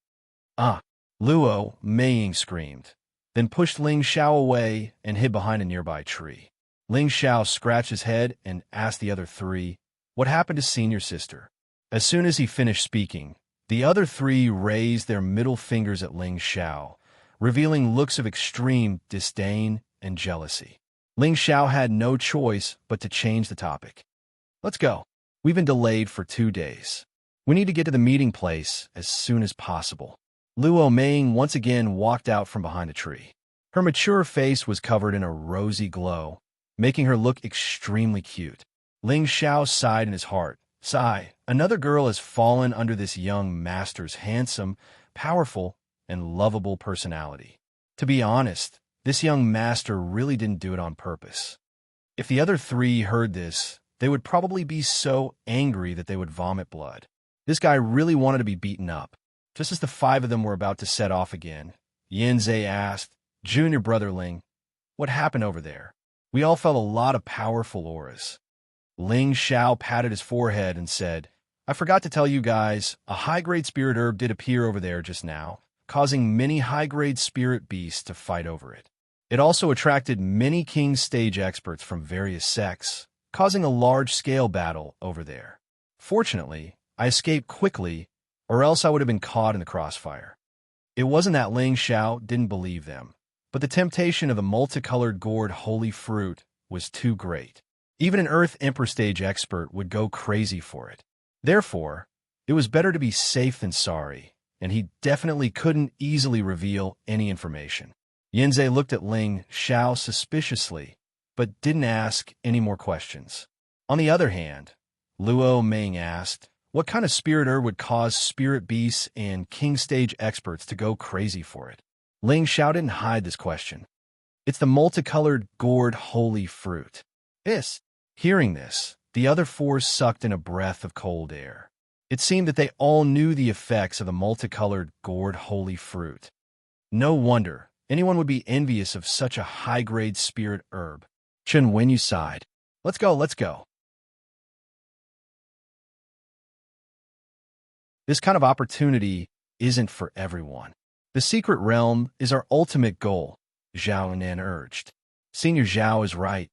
Ah, Luo Ming screamed, then pushed Ling Xiao away and hid behind a nearby tree. Ling Xiao scratched his head and asked the other three, What happened to senior sister? As soon as he finished speaking, the other three raised their middle fingers at Ling Xiao, revealing looks of extreme disdain and jealousy. Ling Xiao had no choice but to change the topic. Let's go. We've been delayed for 2 days. We need to get to the meeting place as soon as possible. Luo Ming once again walked out from behind a tree. Her mature face was covered in a rosy glow, making her look extremely cute. Ling Xiao sighed in his heart. Sigh, another girl has fallen under this young master's handsome, powerful, and lovable personality. To be honest, this young master really didn't do it on purpose. If the other three heard this, they would probably be so angry that they would vomit blood. This guy really wanted to be beaten up. Just as the 5 of them were about to set off again, Yin Zhe asked, Junior brother Ling, what happened over there? We all felt a lot of powerful auras. Ling Xiao patted his forehead and said, I forgot to tell you guys, a high-grade spirit herb did appear over there just now, causing many high-grade spirit beasts to fight over it. It also attracted many king stage experts from various sects, causing a large-scale battle over there. Fortunately, I escaped quickly, or else I would have been caught in the crossfire. It wasn't that Ling Xiao didn't believe them, but the temptation of the multicolored gourd holy fruit was too great. Even an Earth Emperor stage expert would go crazy for it. Therefore, it was better to be safe than sorry, and he definitely couldn't easily reveal any information. Yinze looked at Ling Xiao suspiciously, but didn't ask any more questions. On the other hand, Luo Ming asked, what kind of spirit herb would cause spirit beasts and king stage experts to go crazy for it? Ling Xiao didn't hide this question. It's the multicolored gourd holy fruit. Hearing this, the other 4 sucked in a breath of cold air. It seemed that they all knew the effects of the multicolored gourd holy fruit. No wonder anyone would be envious of such a high-grade spirit herb. Chun Wenyu sighed. Let's go. This kind of opportunity isn't for everyone. The secret realm is our ultimate goal, Zhao Nan urged. Senior Zhao is right,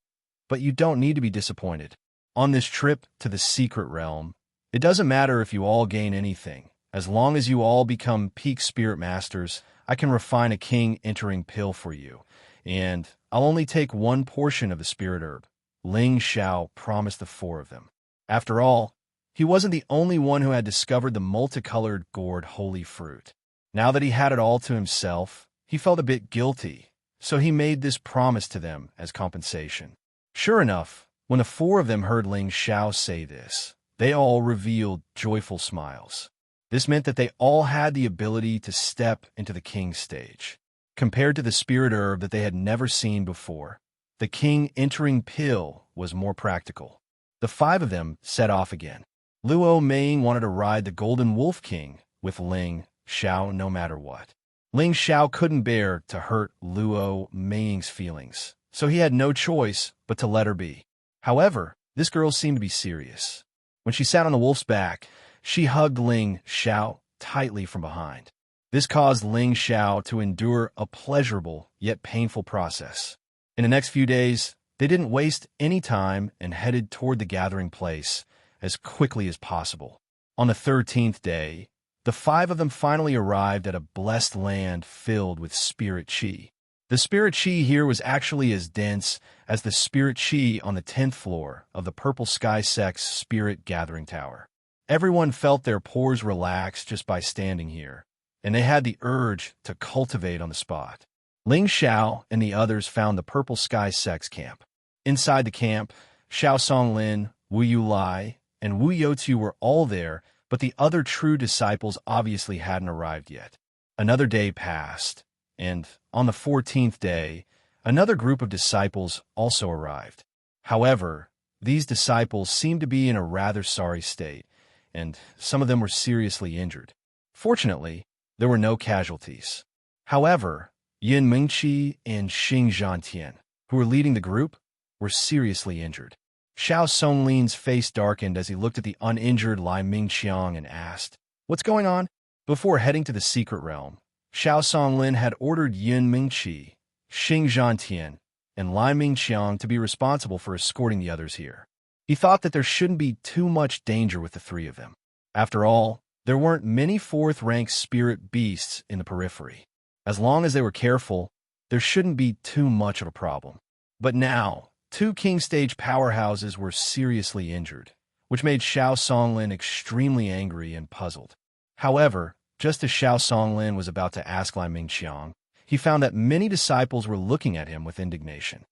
but you don't need to be disappointed. On this trip to the secret realm, it doesn't matter if you all gain anything. As long as you all become peak spirit masters, I can refine a king entering pill for you, and I'll only take 1 portion of the spirit herb. Ling Xiao promised the 4 of them. After all, he wasn't the only one who had discovered the multicolored gourd holy fruit. Now that he had it all to himself, he felt a bit guilty, so he made this promise to them as compensation. Sure enough, when the 4 of them heard Ling Xiao say this, they all revealed joyful smiles. This meant that they all had the ability to step into the king stage. Compared to the spirit herb that they had never seen before, the king entering pill was more practical. The 5 of them set off again. Luo Ming wanted to ride the Golden Wolf King with Ling Xiao no matter what. Ling Xiao couldn't bear to hurt Luo Ming's feelings, so he had no choice but to let her be. However, This girl seemed to be serious. When she sat on the wolf's back, she hugged Ling Xiao tightly from behind. This caused Ling Xiao to endure a pleasurable yet painful process. In the next few days, they didn't waste any time and headed toward the gathering place as quickly as possible. On the 13th day, the 5 of them finally arrived at a blessed land filled with spirit qi. The spirit qi here was actually as dense as the spirit qi on the 10th floor of the Purple Sky Sect's Spirit Gathering Tower. Everyone felt their pores relax just by standing here, and they had the urge to cultivate on the spot. Ling Xiao and the others found the Purple Sky Sect's camp. Inside the camp, Xiao Songlin, Wu Yulai, and Wu Youtu were all there, but the other true disciples obviously hadn't arrived yet. Another day passed, and on the 14th day, another group of disciples also arrived. However, these disciples seemed to be in a rather sorry state, and some of them were seriously injured. Fortunately, there were no casualties. However, Yin Mingqi and Xing Zhantian, who were leading the group, were seriously injured. Xiao Songlin's face darkened as he looked at the uninjured Lai Mingqiang and asked, "What's going on?" Before heading to the secret realm, Xiao Songlin had ordered Yin Mingqi, Xing Zhantian, and Lai Mingqiang to be responsible for escorting the others here. He thought that there shouldn't be too much danger with the 3 of them. After all, there weren't many 4th-rank spirit beasts in the periphery. As long as they were careful, there shouldn't be too much of a problem. But now, 2 king-stage powerhouses were seriously injured, which made Xiao Songlin extremely angry and puzzled. However, just as Xiao Songlin was about to ask Lai Mingqiang, he found that many disciples were looking at him with indignation.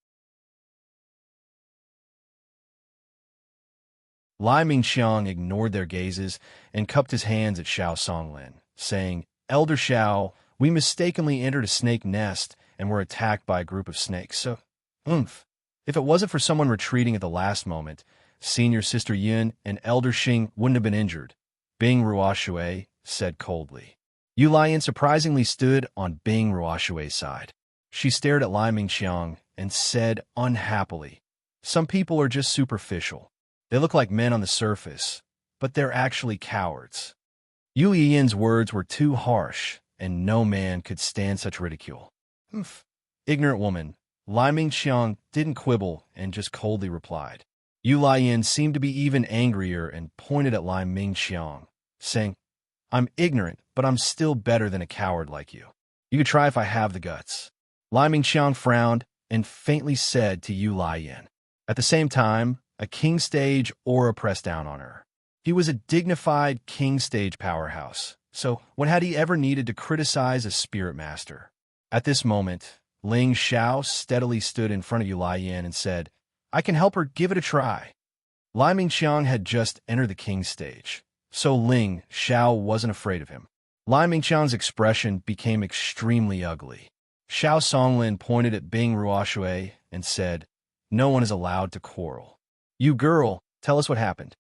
Lai Mingqiang ignored their gazes and cupped his hands at Xiao Songlin, saying, "Elder Xiao, we mistakenly entered a snake nest and were attacked by a group of snakes, so, If it wasn't for someone retreating at the last moment, Senior Sister Yin and Elder Xing wouldn't have been injured," Bing Ruoshui said coldly. Yu Laiyan surprisingly stood on Bing Ruoshui's side. She stared at Lai Mingqiang and said unhappily, "Some people are just superficial. They look like men on the surface, but they're actually cowards." Yu Yiyan's words were too harsh, and no man could stand such ridicule. Ignorant woman, Lai Mingqiang didn't quibble and just coldly replied. Yu Laiyan seemed to be even angrier and pointed at Lai Mingqiang, saying, "I'm ignorant, but I'm still better than a coward like you. You could try if I have the guts." Lai Mingqiang frowned and faintly said to Yu Laiyan. At the same time, a king-stage aura pressed down on her. He was a dignified king-stage powerhouse, so when had he ever needed to criticize a spirit master? At this moment, Ling Xiao steadily stood in front of Yu Laiyan and said, "I can help her, give it a try." Lai Mingqiang had just entered the king's stage, so Ling Xiao wasn't afraid of him. Lai Mingqiang's expression became extremely ugly. Xiao Songlin pointed at Bing Ruoshui and said, "No one is allowed to quarrel. You girl, tell us what happened."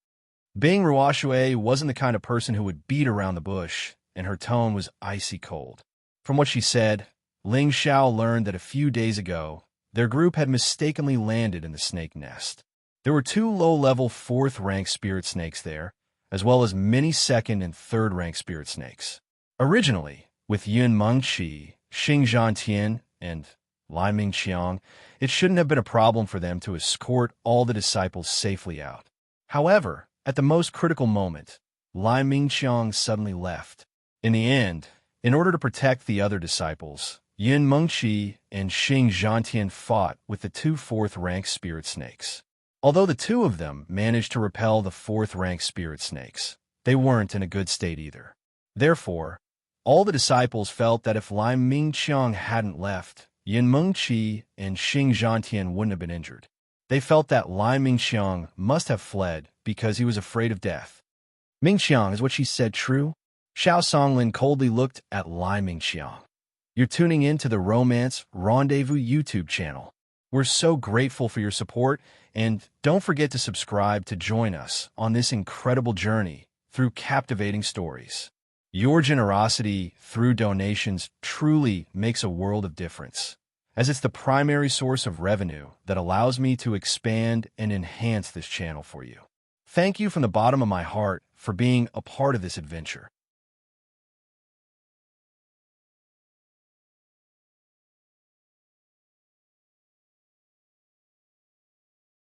Bing Ruoshui wasn't the kind of person who would beat around the bush, and her tone was icy cold. From what she said, Ling Xiao learned that a few days ago, their group had mistakenly landed in the snake nest. There were 2 low-level 4th-rank spirit snakes there, as well as many 2nd and 3rd-rank spirit snakes. Originally, with Yun Mengqi, Xing Zhantian, and Lai Mingqiang, it shouldn't have been a problem for them to escort all the disciples safely out. However, at the most critical moment, Lai Mingqiang suddenly left. In the end, in order to protect the other disciples, Yin Mengqi and Xing Zhantian fought with the 2 4th-rank spirit snakes. Although the 2 of them managed to repel the 4th-rank spirit snakes, they weren't in a good state either. Therefore, all the disciples felt that if Lai Mingqiang hadn't left, Yin Mengqi and Xing Zhantian wouldn't have been injured. They felt that Lai Mingqiang must have fled because he was afraid of death. "Mingqiang, is what she said true?" Xiao Songlin coldly looked at Lai Mingqiang. "You're tuning in to the Romance Rendezvous YouTube channel. We're so grateful for your support, and don't forget to subscribe to join us on this incredible journey through captivating stories. Your generosity through donations truly makes a world of difference, as it's the primary source of revenue that allows me to expand and enhance this channel for you. Thank you from the bottom of my heart for being a part of this adventure.